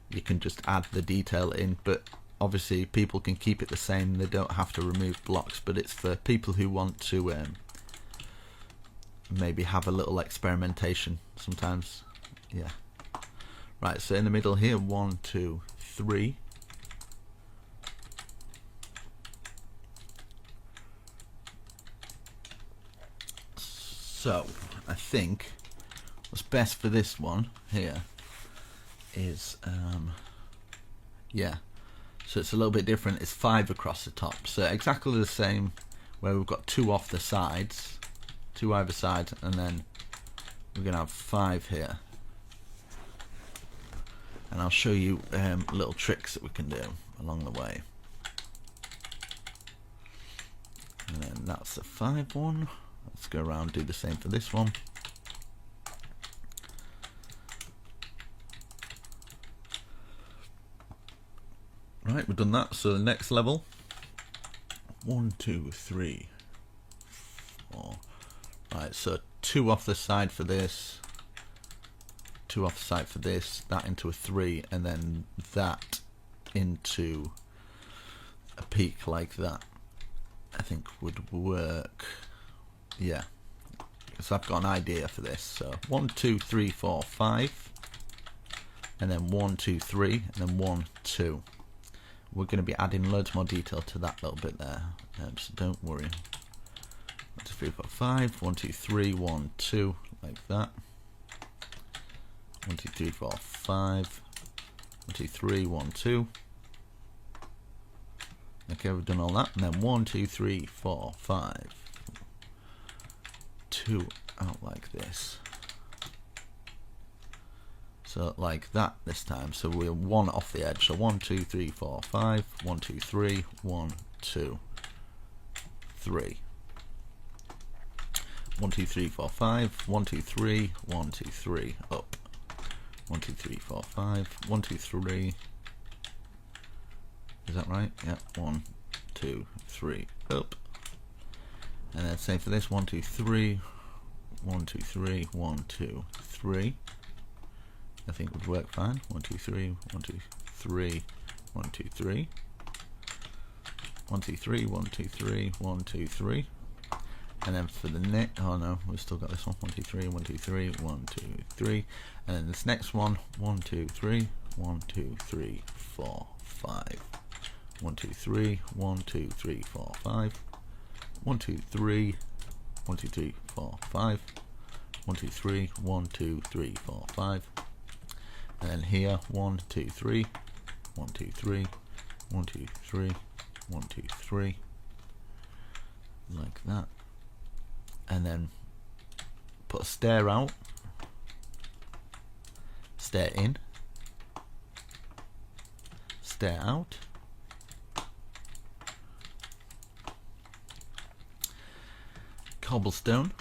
you can just add the detail in, but obviously people can keep it the same. They don't have to remove blocks, but it's for people who want to maybe have a little experimentation sometimes. Yeah. Right, so in the middle here, 1, 2, 3. So I think what's best for this one here is yeah, so it's a little bit different. It's 5 across the top, so exactly the same, where we've got 2 off the sides, 2 either side, and then we're gonna have 5 here. And I'll show you little tricks that we can do along the way. And then that's the 5 one. Let's go around and do the same for this one. Right, we've done that. So the next level, 1, 2, 3, 4. Right, so 2 off the side for this, 2 off the side for this, that into a 3, and then that into a peak like that. I think would work. Yeah, so I've got an idea for this. So 1, 2, 3, 4, 5, and then 1, 2, 3, and then 1, 2. We're going to be adding loads more detail to that little bit there, so don't worry. 1, 2, 3, 4, 5, 1, 2, 3, 1, 2, like that. 1, 2, 3, 4, 5, 1, 2, 3, 1, 2. Okay, we've done all that, and then 1, 2, 3, 4, 5, 2 out like this. So like that this time. So we're 1 off the edge. So 1, 2, 3, 4, 5, 1, 2, 3, 1, 2, 3. 1, 2, 3, 4, 5. 1, 2, 3. 1, 2, 3. Up. 1, 2, 3, 4, 5. 1, 2, 3. Is that right? Yeah. 1, 2, 3. Up. And then same for this. 1, 2, 3. 1, 2, 3. 1, 2, 3. I think would work fine. 1, 2, 3. 1, 2, 3. 1, 2, 3. 1, 2, 3. 1, 2, 3. 1, 2, 3. And then for the next, oh no, we've still got this one. 1, 2, 3. 1, 2, 3. 1, 2, 3. And then this next one. 1, 2, 3. 1, 2, 3, 4, 5. 1, 2, 3. 1, 2, 3, 4, 5. 1, 2, 3. 1, 2, 3, 4, 5. 1, 2, 3. 1, 2, 3, 4, 5. And then here, 1, 2, 3. 1, 2, 3. 1, 2, 3. 1, 2, 3. Like that. And then put a stair out, stair in, stair out, cobblestone,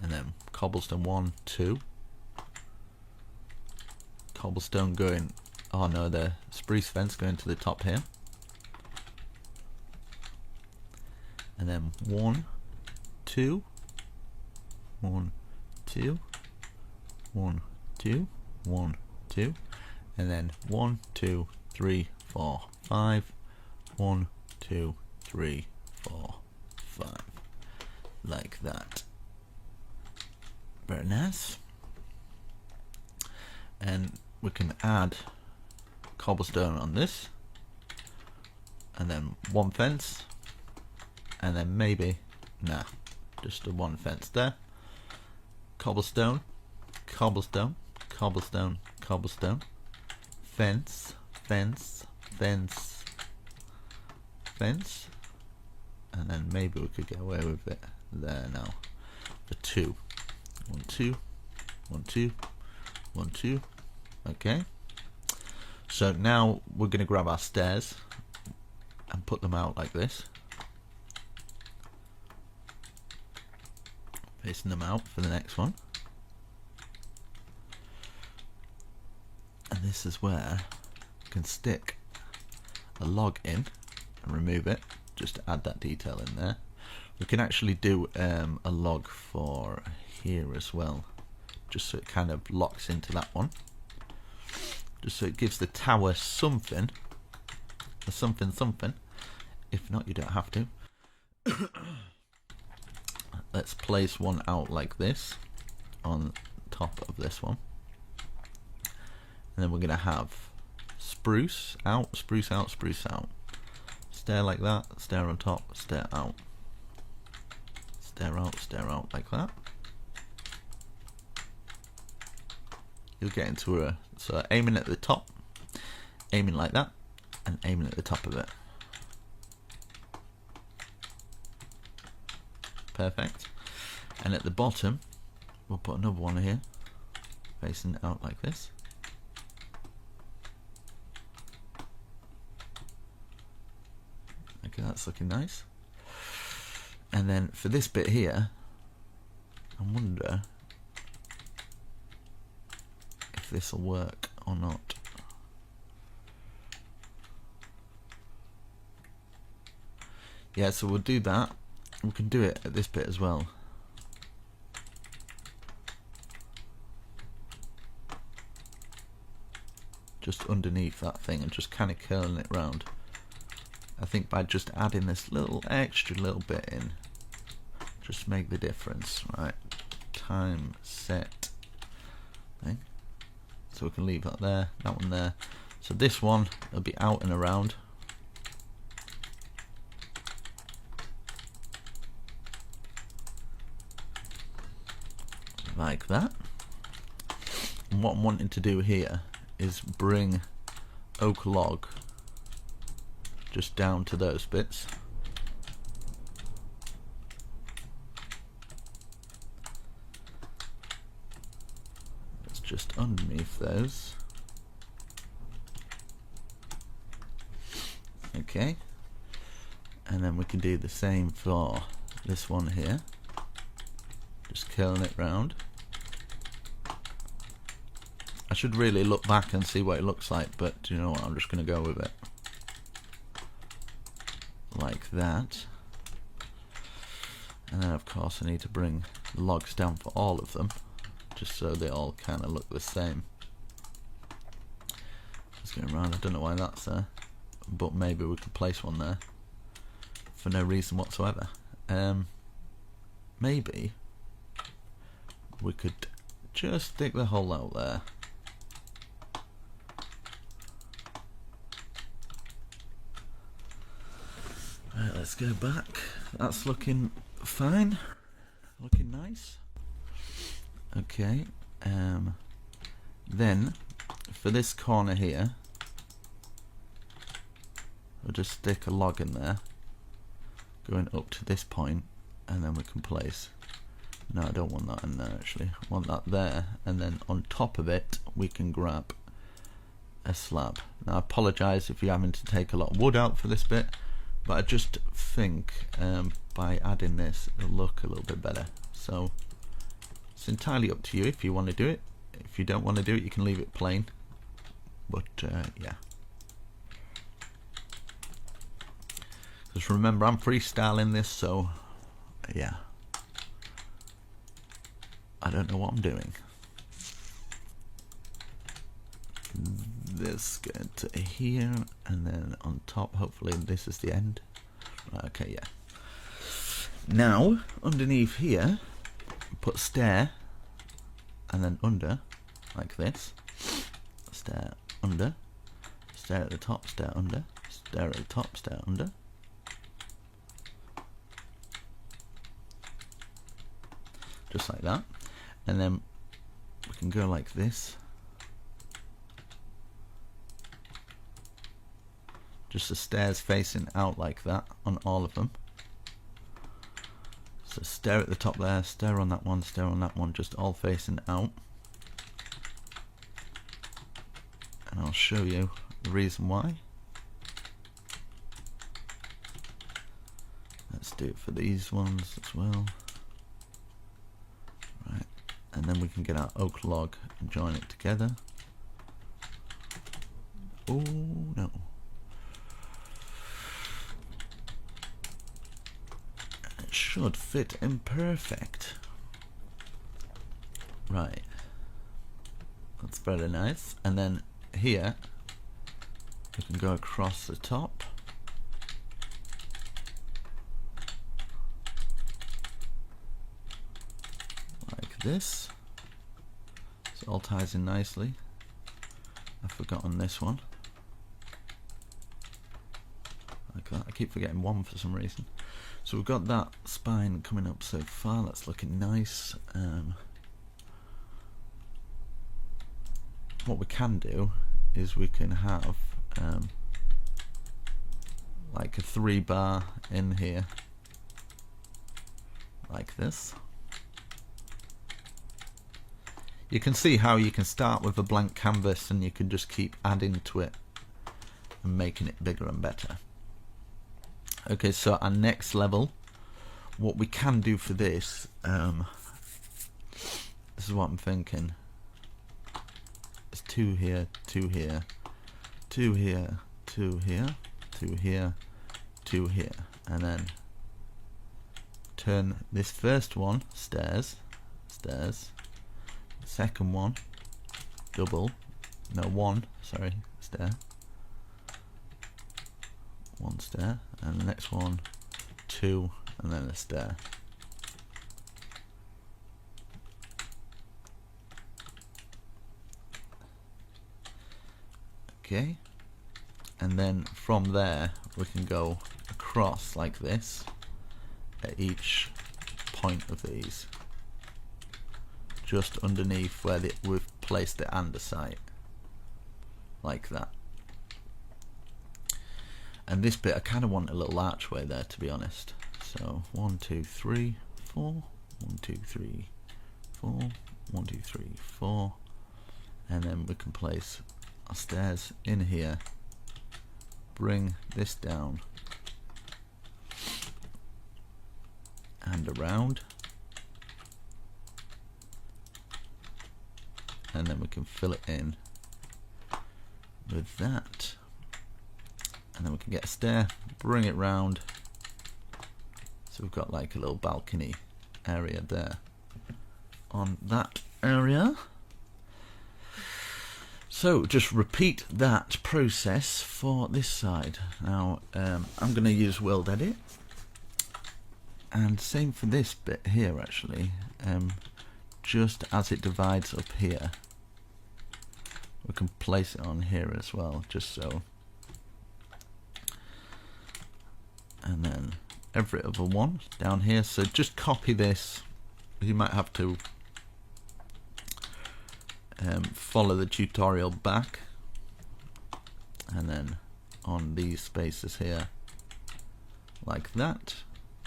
and then cobblestone 1, 2, cobblestone going, oh no, the spruce fence going to the top here, and then 1, 2, 1, 2, 1, 2, 1, 2, and then 1, 2, 3, 4, 5, 1, 2, 3, 4, 5, like that. Very nice. And we can add cobblestone on this, and then 1 fence, and then maybe, nah, just a 1 fence there. Cobblestone, cobblestone, cobblestone, cobblestone, fence, fence, fence, fence, and then maybe we could get away with it there now. The 2. 1, 2, 1, 2, 1, 2. Okay. So now we're going to grab our stairs and put them out like this. Facing them out for the next one. And this is where you can stick a log in and remove it, just to add that detail in there. We can actually do a log for here as well, just so it kind of locks into that one, just so it gives the tower something, a something. If not, you don't have to. Let's place one out like this on top of this one, and then we're going to have spruce out, spruce out, spruce out, stair like that, stair on top, stair out, stair out like that. You'll get into a, so aiming at the top, aiming like that, and aiming at the top of it. Perfect. And at the bottom we'll put another one here facing out like this. Okay, that's looking nice. And then for this bit here, I wonder if this will work or not. Yeah, so we'll do that. We can do it at this bit as well. Just underneath that thing and just kind of curling it round. I think by just adding this extra little bit in, just make the difference, right? Time set thing. So we can leave that there, that one there. So this one will be out and around. Like that. And what I'm wanting to do here is bring oak log just down to those bits. It's just underneath those. Okay. And then we can do the same for this one here, just curling it round. I should really look back and see what it looks like, but you know what, I'm just going to go with it like that. And then of course I need to bring the logs down for all of them, just so they all kind of look the same. Just going around, I don't know why that's there, but maybe we could place one there for no reason whatsoever. Maybe we could just stick the hole out there. Right, let's go back. That's looking fine, looking nice. Okay, then for this corner here, we'll just stick a log in there, going up to this point, and then we can place. No, I don't want that in there actually. I want that there, and then on top of it we can grab a slab. Now I apologise if you're having to take a lot of wood out for this bit, but I just think by adding this it'll look a little bit better. So it's entirely up to you if you want to do it. If you don't want to do it, you can leave it plain, but yeah. Just remember, I'm freestyling this, so yeah, I don't know what I'm doing. This go to here, and then on top, hopefully this is the end. Okay, yeah. Now underneath here, put stair, and then under, like this. Stair under, stair at the top, stair under, stair at the top, stair under. Just like that. And then we can go like this. Just the stairs facing out like that on all of them. So stair at the top there, stair on that one, stair on that one, just all facing out. And I'll show you the reason why. Let's do it for these ones as well. Right, and then we can get our oak log and join it together. Oh no. Should fit in perfect. Right, that's very nice. And then here we can go across the top like this, so it all ties in nicely. I've forgotten this one, like that. I keep forgetting one for some reason. So we've got that spine coming up so far, that's looking nice. What we can do is we can have like a 3-bar in here, like this. You can see how you can start with a blank canvas and you can just keep adding to it and making it bigger and better. Okay, so our next level, what we can do for this, this is what I'm thinking, is 2 here, 2 here, 2 here, 2 here, 2 here, 2 here, and then turn this first one, stairs, stairs, second one, double, no, one, sorry, stair, 1 stair, and the next one 2, and then a stair. Okay, and then from there we can go across like this at each point of these, just underneath where we've placed the andesite, like that. And this bit I kind of want a little archway there, to be honest. So 1 2 3 4, 1 2 3 4, 1 2 3 4, and then we can place our stairs in here, bring this down, and around, and then we can fill it in with that, and then we can get a stair, bring it round, so we've got like a little balcony area there on that area. So just repeat that process for this side. Now I'm going to use World Edit, and same for this bit here actually, just as it divides up here we can place it on here as well, just so, and then every other one down here. So just copy this. You might have to follow the tutorial back, and then on these spaces here like that,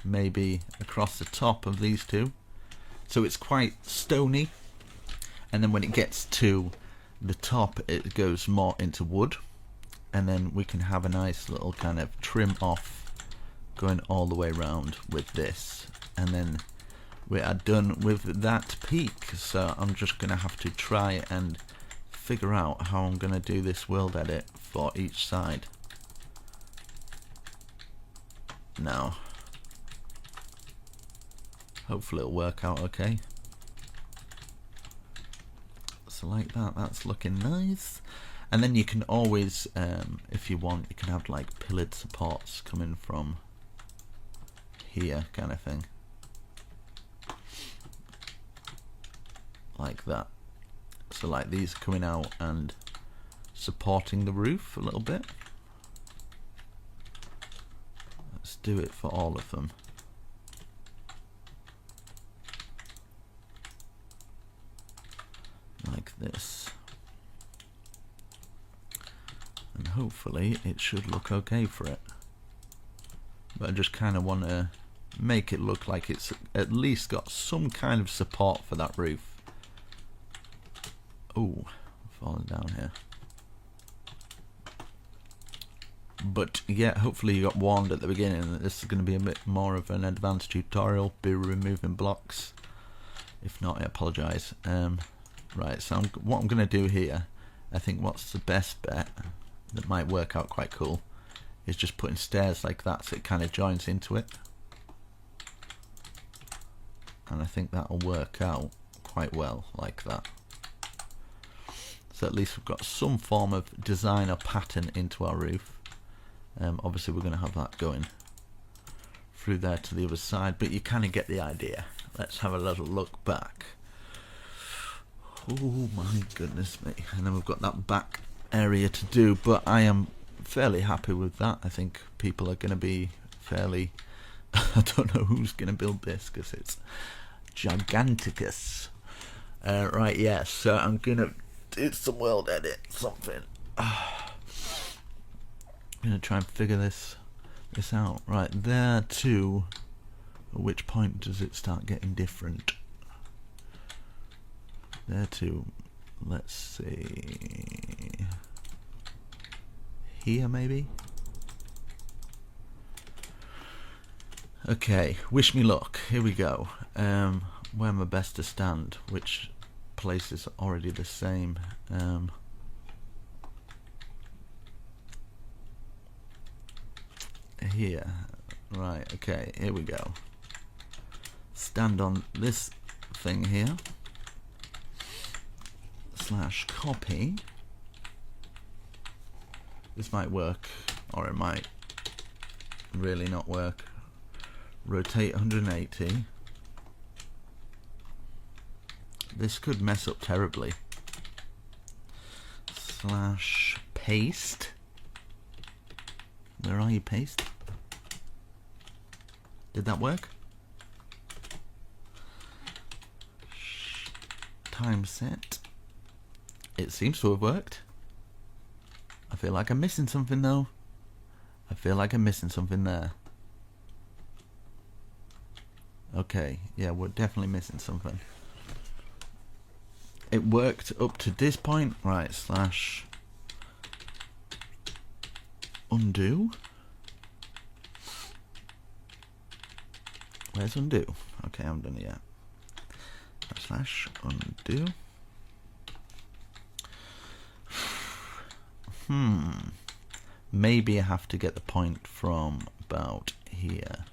maybe across the top of these two, so it's quite stony, and then when it gets to the top it goes more into wood, and then we can have a nice little kind of trim off going all the way around with this, and then we are done with that peak. So I'm just gonna have to try and figure out how I'm gonna do this World Edit for each side now. Hopefully it'll work out okay. So like that, that's looking nice. And then you can always, if you want, you can have like pillared supports coming from here, kind of thing, like that. So like these are coming out and supporting the roof a little bit. Let's do it for all of them. Like this. And hopefully it should look okay for it. But I just kind of want to make it look like it's at least got some kind of support for that roof. Oh, falling down here. But yeah, hopefully you got warned at the beginning that this is going to be a bit more of an advanced tutorial, be removing blocks. If not, I apologise. Right, so what I'm going to do here, I think what's the best bet that might work out quite cool is just putting stairs like that so it kind of joins into it. And I think that'll work out quite well like that. So at least we've got some form of design or pattern into our roof. Obviously we're going to have that going through there to the other side, but you kind of get the idea. Let's have a little look back. Oh my goodness me. And then we've got that back area to do, but I am fairly happy with that. I think people are going to be fairly I don't know who's going to build this because it's giganticus. Right, yeah, so I'm going to do some World Edit something. I'm going to try and figure this out. Right, there too. At which point does it start getting different? There too. Let's see. Here maybe? Okay, wish me luck. Here we go. Where am I best to stand? Which place is already the same? Here. Right, okay, here we go. Stand on this thing here. / copy. This might work, or it might really not work. Rotate 180. This could mess up terribly. / paste. Where are you, paste? Did that work? Time set. It seems to have worked. I feel like I'm missing something though. I feel like I'm missing something there. Okay, yeah, we're definitely missing something. It worked up to this point. Right, / undo. Where's undo? Okay, I haven't done it yet. Slash undo. Maybe I have to get the point from about here.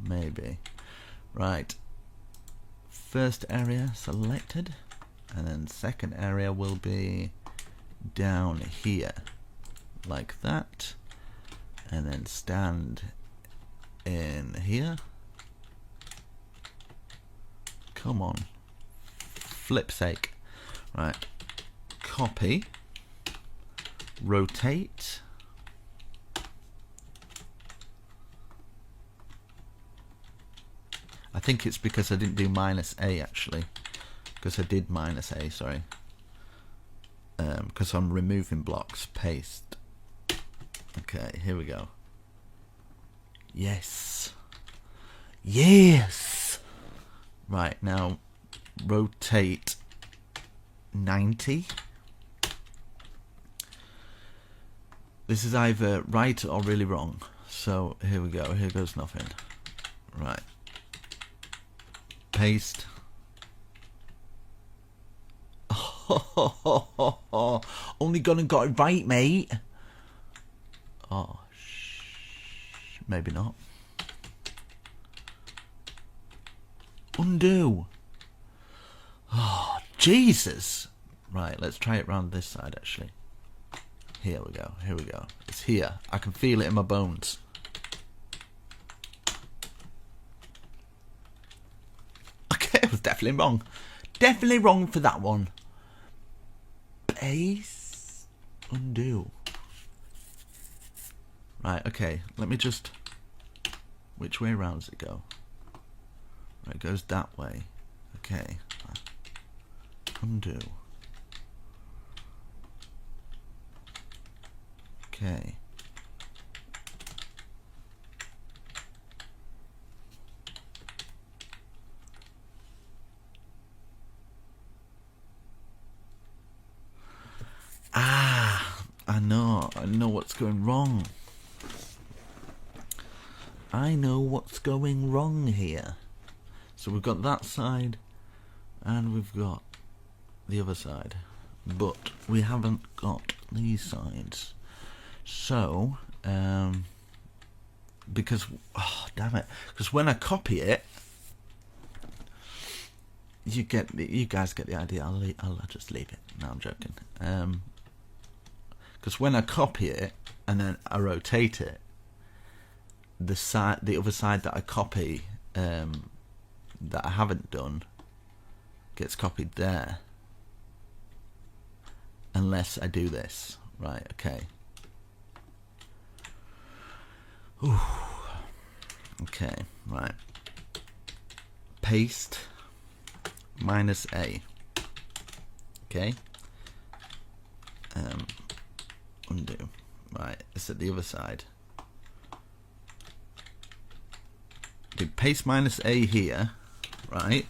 Maybe. Right. First area selected, and then second area will be down here, like that, and then stand in here. Come on. Flip's sake. Right. Copy. Rotate. I think it's because I didn't do -A actually. Because I did -A, sorry. Because I'm removing blocks. Paste. Okay, here we go. Yes. Yes! Right, now rotate 90. This is either right or really wrong. So here we go. Here goes nothing. Right. Paste. Oh, only gone and got it right, mate. Oh, maybe not. Undo. Oh, Jesus. Right, let's try it round this side, actually. Here we go. Here we go. It's here. I can feel it in my bones. Okay, I was definitely wrong. Definitely wrong for that one. Paste. Undo. Right, okay. Let me just... Which way round does it go? Right, it goes that way. Okay. Undo. Okay. I know what's going wrong. I know what's going wrong here. So we've got that side and we've got the other side, but we haven't got these sides. So because, oh damn it, because when I copy it, you guys get the idea. I'll just leave it. No, I'm joking. Because when I copy it and then I rotate it, the other side that I copy, that I haven't done, gets copied there. Unless I do this. Right, okay. Ooh. Okay, right. Paste -A. Okay. Undo. Right, it's at the other side. Do paste -A here, right?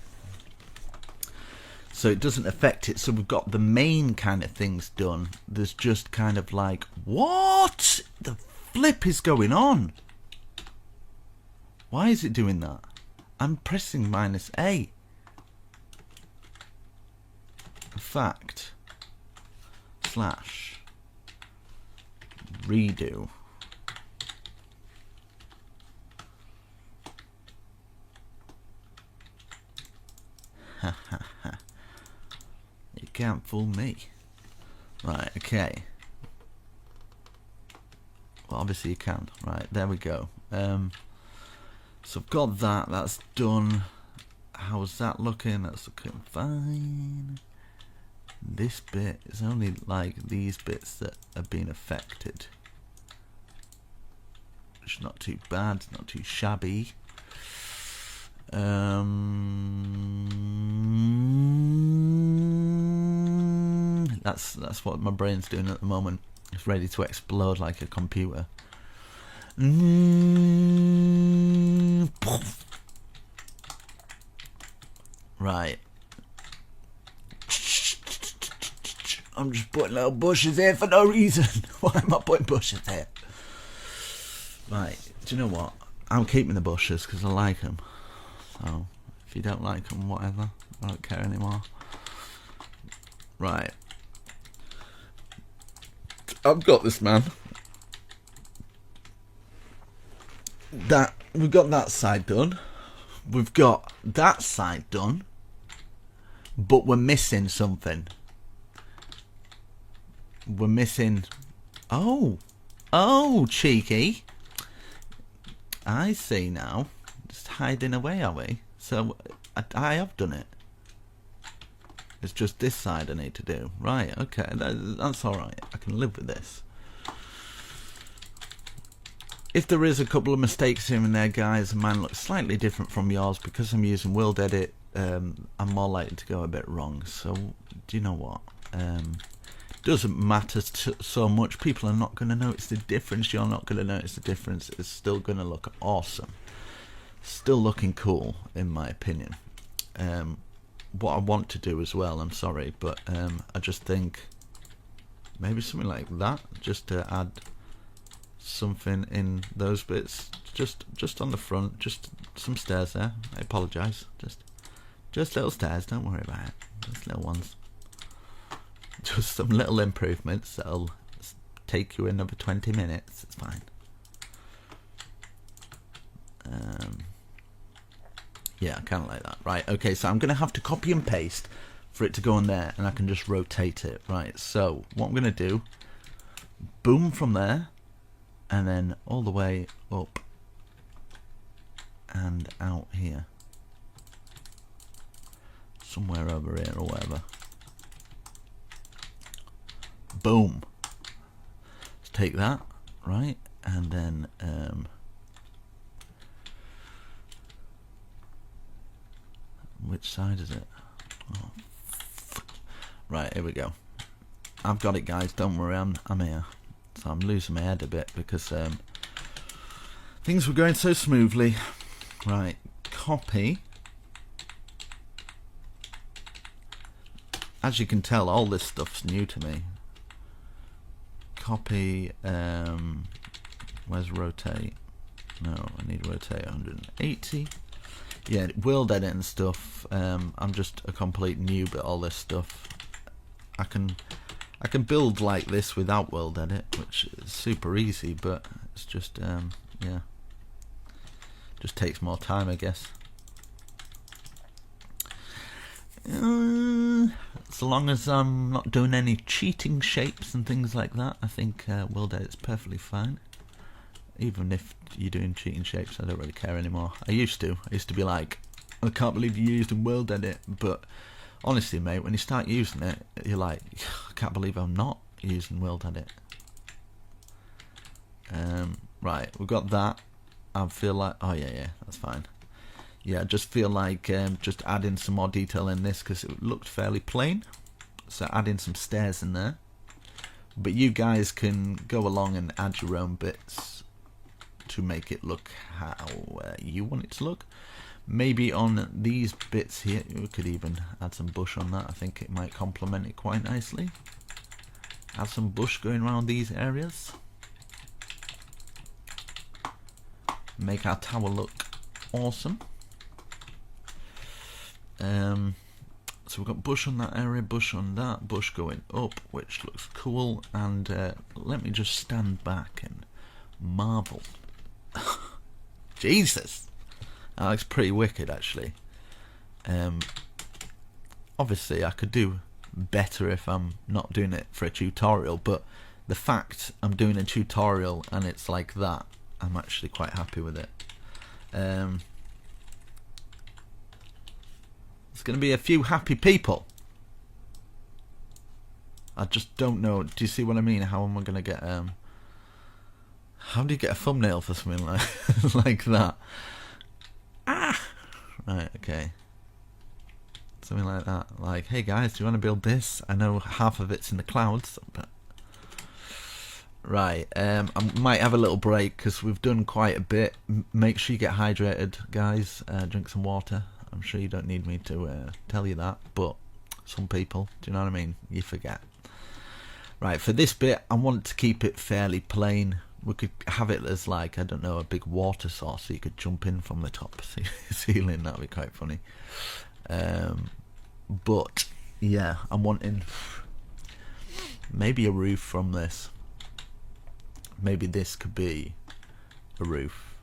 So it doesn't affect it. So we've got the main kind of things done. There's just kind of like, what the flip is going on? Why is it doing that? I'm pressing -A. In fact, slash redo. Ha ha ha. You can't fool me. Right, okay. Well, obviously you can. Right, there we go. So I've got that. That's done. How's that looking? That's looking fine. This bit is only like these bits that have been affected. It's not too bad. It's not too shabby. That's what my brain's doing at the moment. It's ready to explode like a computer. Right. I'm just putting little bushes here for no reason. Why am I putting bushes here? Right, do you know what? I'm keeping the bushes because I like them. So, if you don't like them, whatever. I don't care anymore. Right. I've got this, man. We've got that side done. We've got that side done. But we're missing something. We're missing... Oh, cheeky. I see now. Just hiding away, are we? So, I have done it. It's just this side I need to do. Right, okay, that's alright. I can live with this. If there is a couple of mistakes here and there, guys, and mine looks slightly different from yours, because I'm using World Edit, I'm more likely to go a bit wrong. So, do you know what? Doesn't matter so much. People are not going to notice the difference. You're not going to notice the difference. It's still going to look awesome. Still looking cool, in my opinion. What I want to do as well, I'm sorry, but I just think maybe something like that, just to add something in those bits, just on the front, just some stairs there. I apologise, just little stairs, don't worry about it, just little ones, just some little improvements that'll take you another 20 minutes, it's fine. Yeah, I kind of like that. Right, okay, so I'm going to have to copy and paste for it to go on there, and I can just rotate it. Right, so what I'm going to do, boom from there, and then all the way up and out here. Somewhere over here or whatever. Boom. Let's take that, right, and then... which side is it? Oh, right, here we go. I've got it, guys. Don't worry, I'm here. So I'm losing my head a bit because things were going so smoothly. Right, copy. As you can tell, all this stuff's new to me. Copy. Where's rotate? No, I need rotate 180. Yeah, World Edit and stuff. I'm just a complete noob at all this stuff. I can build like this without World Edit, which is super easy, but it's just yeah, just takes more time, I guess. So long as I'm not doing any cheating shapes and things like that, I think World Edit's perfectly fine. Even if you're doing cheating shapes, I don't really care anymore. I used to be like, I can't believe you used a World Edit, but honestly, mate, when you start using it, you're like, I can't believe I'm not using World Edit. Right, we've got that. I feel like, oh yeah, that's fine. Yeah, I just feel like just adding some more detail in this because it looked fairly plain. So adding some stairs in there. But you guys can go along and add your own bits to make it look how you want it to look. Maybe on these bits here, we could even add some bush on that. I think it might complement it quite nicely. Add some bush going around these areas. Make our tower look awesome. So we've got bush on that area, bush on that, bush going up, which looks cool. And let me just stand back and marvel. Jesus, that looks pretty wicked, actually. Obviously, I could do better if I'm not doing it for a tutorial, but the fact I'm doing a tutorial and it's like that, I'm actually quite happy with it. It's going to be a few happy people. I just don't know. Do you see what I mean? How am I going to get... how do you get a thumbnail for something like like that? Ah! Right, okay. Something like that. Like, hey guys, do you want to build this? I know half of it's in the clouds, but... Right, I might have a little break because we've done quite a bit. Make sure you get hydrated, guys. Drink some water. I'm sure you don't need me to tell you that, but some people, do you know what I mean? You forget. Right, for this bit, I want to keep it fairly plain, we could have it as like, I don't know, a big water source so you could jump in from the top ceiling. That'd be quite funny. But yeah, I'm wanting maybe a roof from this. Maybe this could be a roof.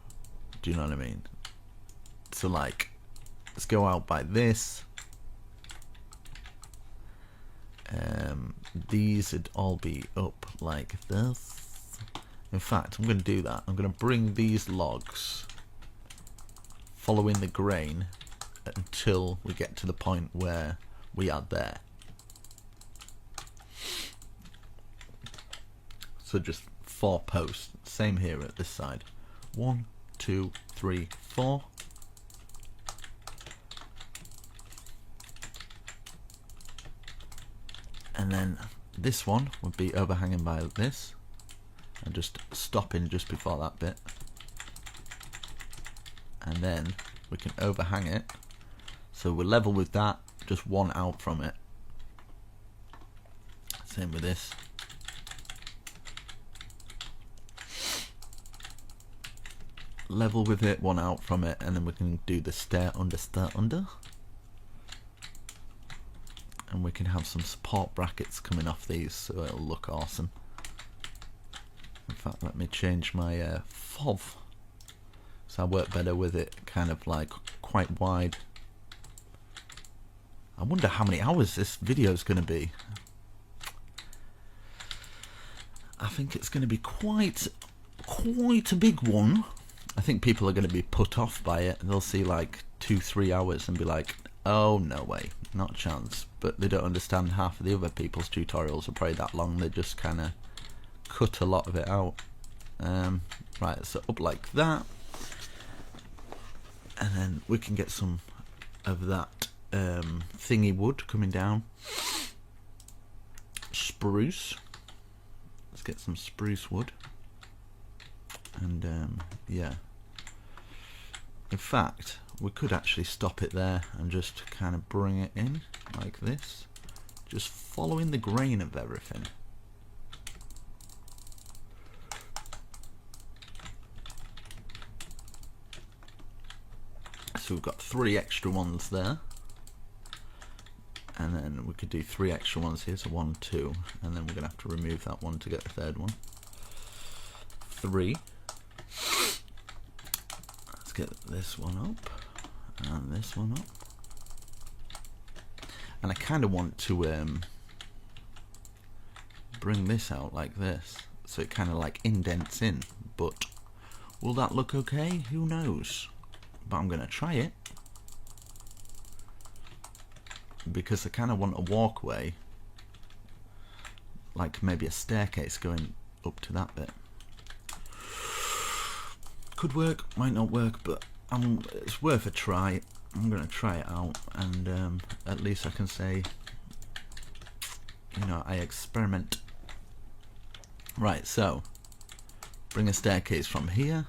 Do you know what I mean? So like, let's go out by this. These would all be up like this. In fact, I'm going to do that. I'm going to bring these logs following the grain until we get to the point where we are there. So just 4 posts. Same here at this side. 1, 2, 3, 4. And then this one would be overhanging by this, and just stopping just before that bit, and then we can overhang it so we're level with that, just one out from it. Same with this. Level with it, one out from it, and then we can do the stair under. And we can have some support brackets coming off these, so it'll look awesome. In fact, let me change my FOV, so I work better with it kind of like quite wide. I wonder how many hours this video is going to be. I think it's going to be quite a big one. I think people are going to be put off by it. They'll see like 2-3 hours and be like, oh no way, not a chance. But they don't understand half of the other people's tutorials are probably that long. They just kind of cut a lot of it out. Right, so up like that, and then we can get some of that thingy wood coming down. Spruce. Let's get some spruce wood. And yeah, in fact, we could actually stop it there and just kind of bring it in like this, just following the grain of everything. So we've got 3 extra ones there, and then we could do 3 extra ones here, so 1, 2, and then we're gonna have to remove that one to get the third one. 3. Let's get this one up and this one up, and I kind of want to bring this out like this, so it kind of like indents in, but will that look okay? Who knows? But I'm gonna try it, because I kind of want a walkway, like maybe a staircase going up to that bit. Could work, might not work, but it's worth a try. I'm gonna try it out, and at least I can say, you know, I experiment. Right, so bring a staircase from here.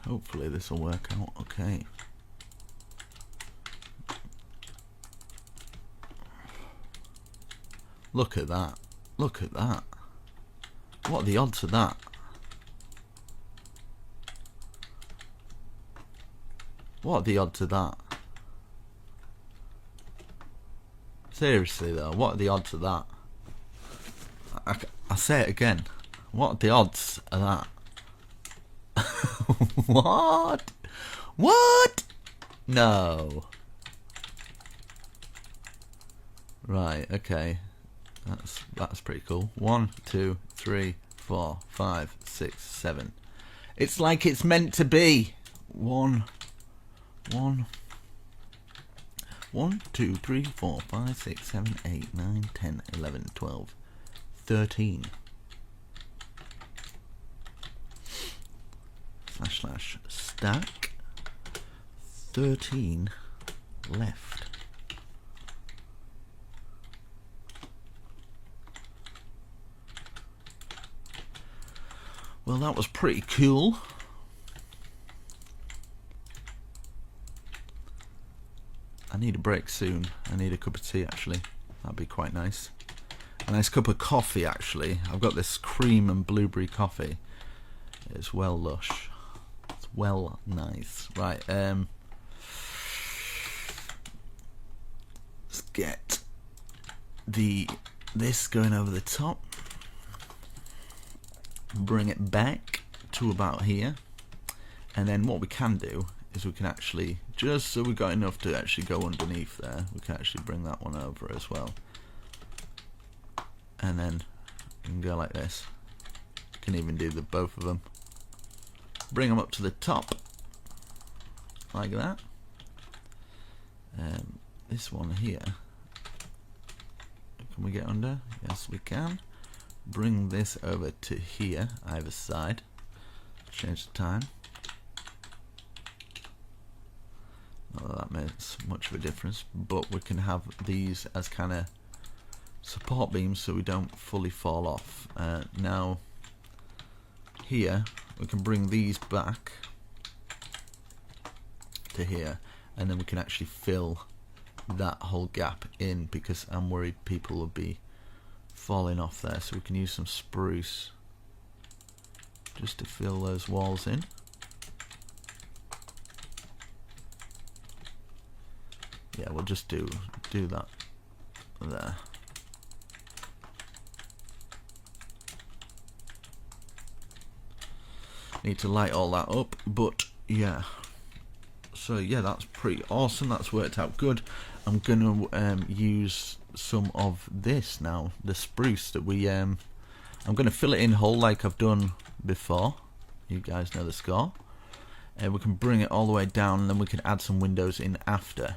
Hopefully this will work out okay. Look at that. Look at that. What are the odds of that? What are the odds of that? Seriously though, what are the odds of that? I say it again. What are the odds of that? What? What? No. Right, okay. That's pretty cool. 1, 2, 3, 4, 5, 6, 7. It's like it's meant to be. 1, 2, 3, 4, 5, 6, 7, 8, 9, 10, 11, 12, 13. / stack 13 left. Well, that was pretty cool. need a break soon. I need a cup of tea actually. That'd be quite nice. A nice cup of coffee actually. I've got this cream and blueberry coffee. It's well lush. It's well nice. Right, let's get this going over the top. Bring it back to about here. And then what we can do is we can actually, just so we've got enough to actually go underneath there, we can actually bring that one over as well. And then you can go like this. You can even do the both of them. Bring them up to the top, like that. This one here, can we get under? Yes, we can. Bring this over to here, either side. Change the time. Not that that makes much of a difference, but we can have these as kind of support beams so we don't fully fall off. Now here we can bring these back to here, and then we can actually fill that whole gap in, because I'm worried people will be falling off there. So we can use some spruce just to fill those walls in. Yeah, we'll just do that there. Need to light all that up, but yeah. So yeah, that's pretty awesome. That's worked out good. I'm gonna use some of this now, the spruce that we I'm gonna fill it in whole like I've done before. You guys know the score. We can bring it all the way down, and then we can add some windows in after.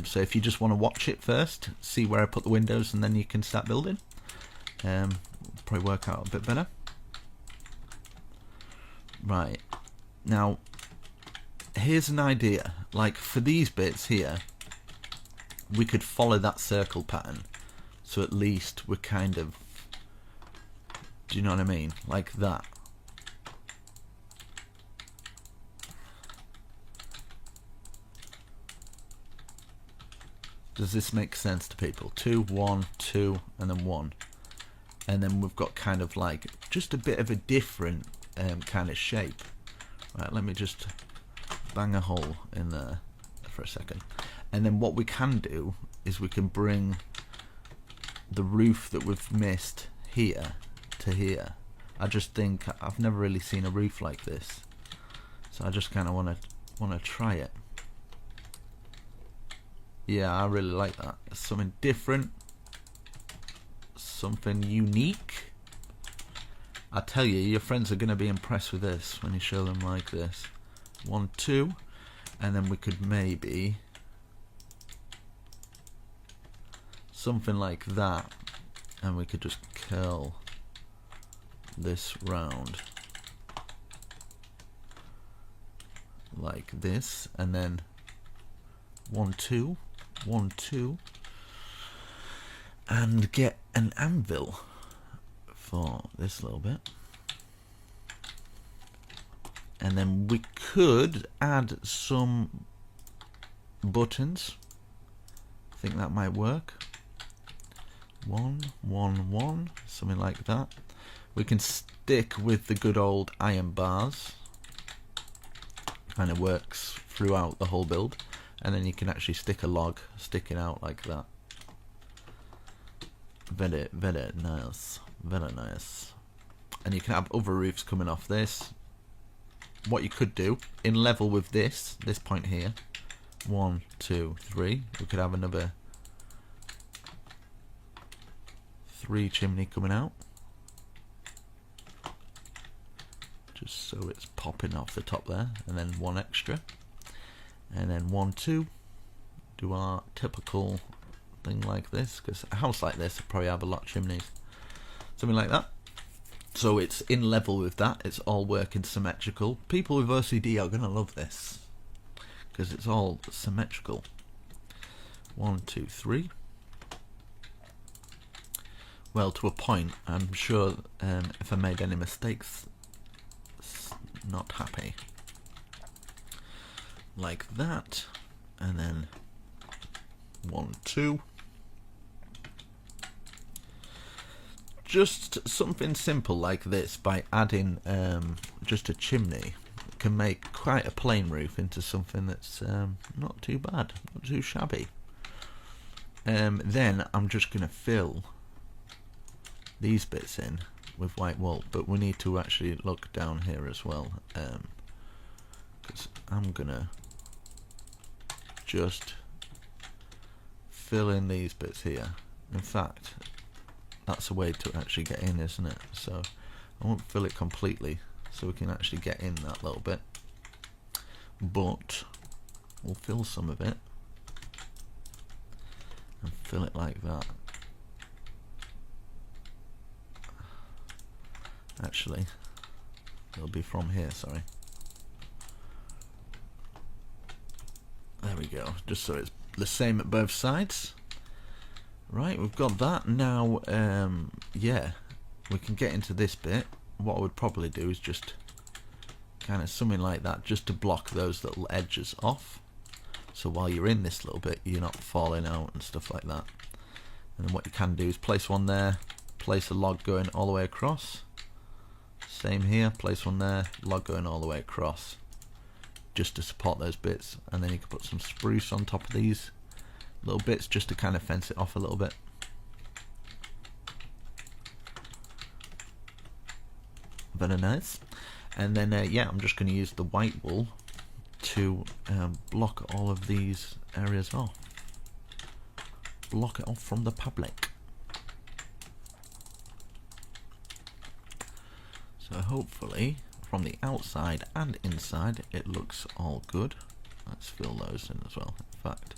So if you just want to watch it first, see where I put the windows, and then you can start building. Probably work out a bit better. Right, now here's an idea. Like for these bits here, we could follow that circle pattern, so at least we're kind of, do you know what I mean, like that. Does this make sense to people? 2, 1, 2, and then 1, and then we've got kind of like just a bit of a different kind of shape. Right, let me just bang a hole in there for a second, and then what we can do is we can bring the roof that we've missed here to here. I just think I've never really seen a roof like this, so I just kind of want to try it. Yeah, I really like that. Something different, something unique. I tell you, your friends are going to be impressed with this when you show them like this. 1, 2, and then we could maybe something like that, and we could just curl this round like this, and then 1, 2, 1, 2, and get an anvil for this little bit. And then we could add some buttons. I think that might work. 1, 1, 1, something like that. We can stick with the good old iron bars. Kind of works throughout the whole build. And then you can actually stick a log sticking out like that. Very, very nice. Very nice. And you can have other roofs coming off this. What you could do, in level with this point here, 1, 2, 3, we could have another 3 chimney coming out. Just so it's popping off the top there, and then 1 extra. And then 1, 2, do our typical thing like this, because a house like this will probably have a lot of chimneys. Something like that. So it's in level with that, it's all working symmetrical. People with OCD are going to love this, because it's all symmetrical. 1, 2, 3. Well, to a point. I'm sure if I made any mistakes, it's not happy. Like that, and then 1, 2. Just something simple like this, by adding just a chimney, can make quite a plain roof into something that's not too bad, not too shabby. Then I'm just going to fill these bits in with white wool, but we need to actually look down here as well, because I'm going to just fill in these bits here. In fact, that's a way to actually get in, isn't it? So I won't fill it completely, so we can actually get in that little bit, but we'll fill some of it and fill it like that. Actually, it'll be from here, sorry. There we go, just so it's the same at both sides. Right, we've got that. Now, yeah, we can get into this bit. What I would probably do is just kind of something like that, just to block those little edges off. So while you're in this little bit, you're not falling out and stuff like that. And then what you can do is place one there, place a log going all the way across. Same here, place one there, log going all the way across, just to support those bits. And then you can put some spruce on top of these little bits, just to kind of fence it off a little bit. Very nice. And then yeah, I'm just going to use the white wool to block all of these areas off. Block it off from the public. So hopefully from the outside and inside it looks all good. Let's fill those in as well. In fact,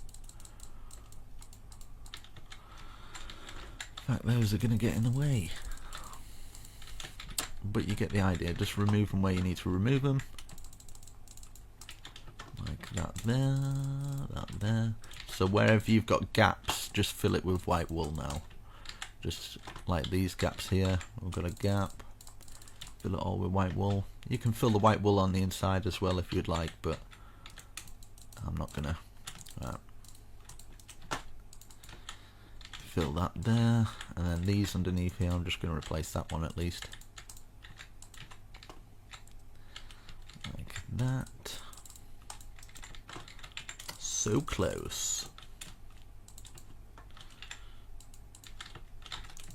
those are going to get in the way. But you get the idea. Just remove them where you need to remove them. Like that there, that there. So wherever you've got gaps, just fill it with white wool now. Just like these gaps here. We've got a gap. Fill it all with white wool. You can fill the white wool on the inside as well if you'd like, but I'm not gonna. Right. Fill that there, and then these underneath here, I'm just going to replace that one at least. Like that. So close.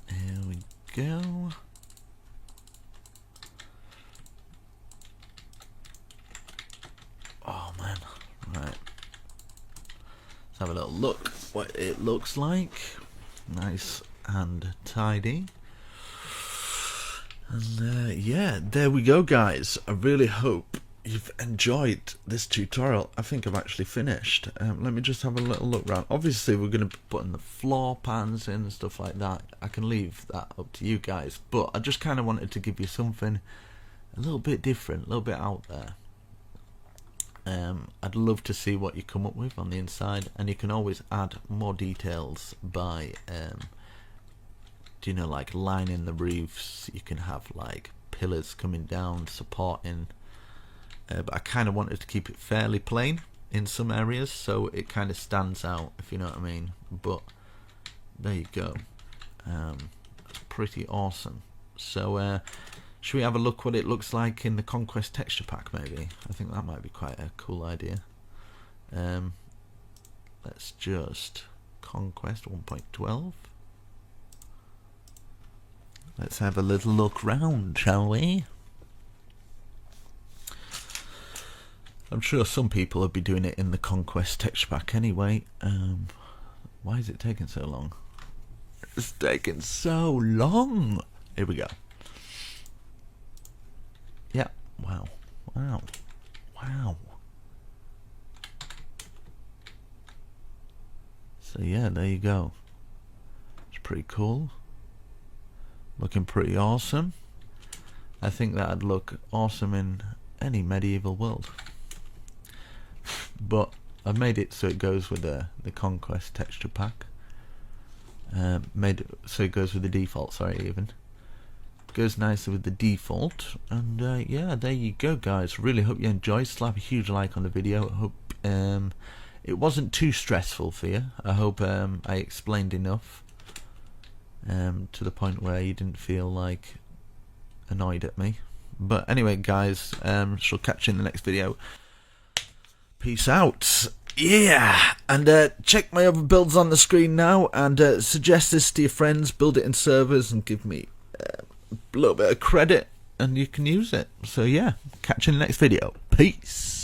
Here we go. Oh man, right. Let's have a little look what it looks like. Nice and tidy. And yeah, there we go guys. I really hope you've enjoyed this tutorial. I think I've actually finished. Let me just have a little look around. Obviously we're going to be putting the floor pans in and stuff like that. I can leave that up to you guys, but I just kind of wanted to give you something a little bit different, a little bit out there. I'd love to see what you come up with on the inside, and you can always add more details by you know, like lining the roofs. You can have like pillars coming down supporting, but I kind of wanted to keep it fairly plain in some areas so it kind of stands out, if you know what I mean. But there you go. That's pretty awesome. So should we have a look what it looks like in the Conquest texture pack maybe? I think that might be quite a cool idea. Let's just Conquest 1.12. Let's have a little look round, shall we? I'm sure some people will be doing it in the Conquest texture pack anyway. Why is it taking so long? It's taking so long. Here we go. Yeah, wow, wow, wow. So yeah, there you go. It's pretty cool. Looking pretty awesome. I think that'd look awesome in any medieval world. But I've made it so it goes with the Conquest texture pack. Made it so it goes with the default, sorry, even. Goes nicely with the default. And yeah, there you go guys. Really hope you enjoyed. Slap a huge like on the video. I hope it wasn't too stressful for you. I hope I explained enough to the point where you didn't feel like annoyed at me. But anyway, guys, shall catch you in the next video. Peace out. Yeah, and check my other builds on the screen now, and suggest this to your friends, build it in servers, and give me a little bit of credit, and you can use it. So yeah, catch you in the next video. Peace.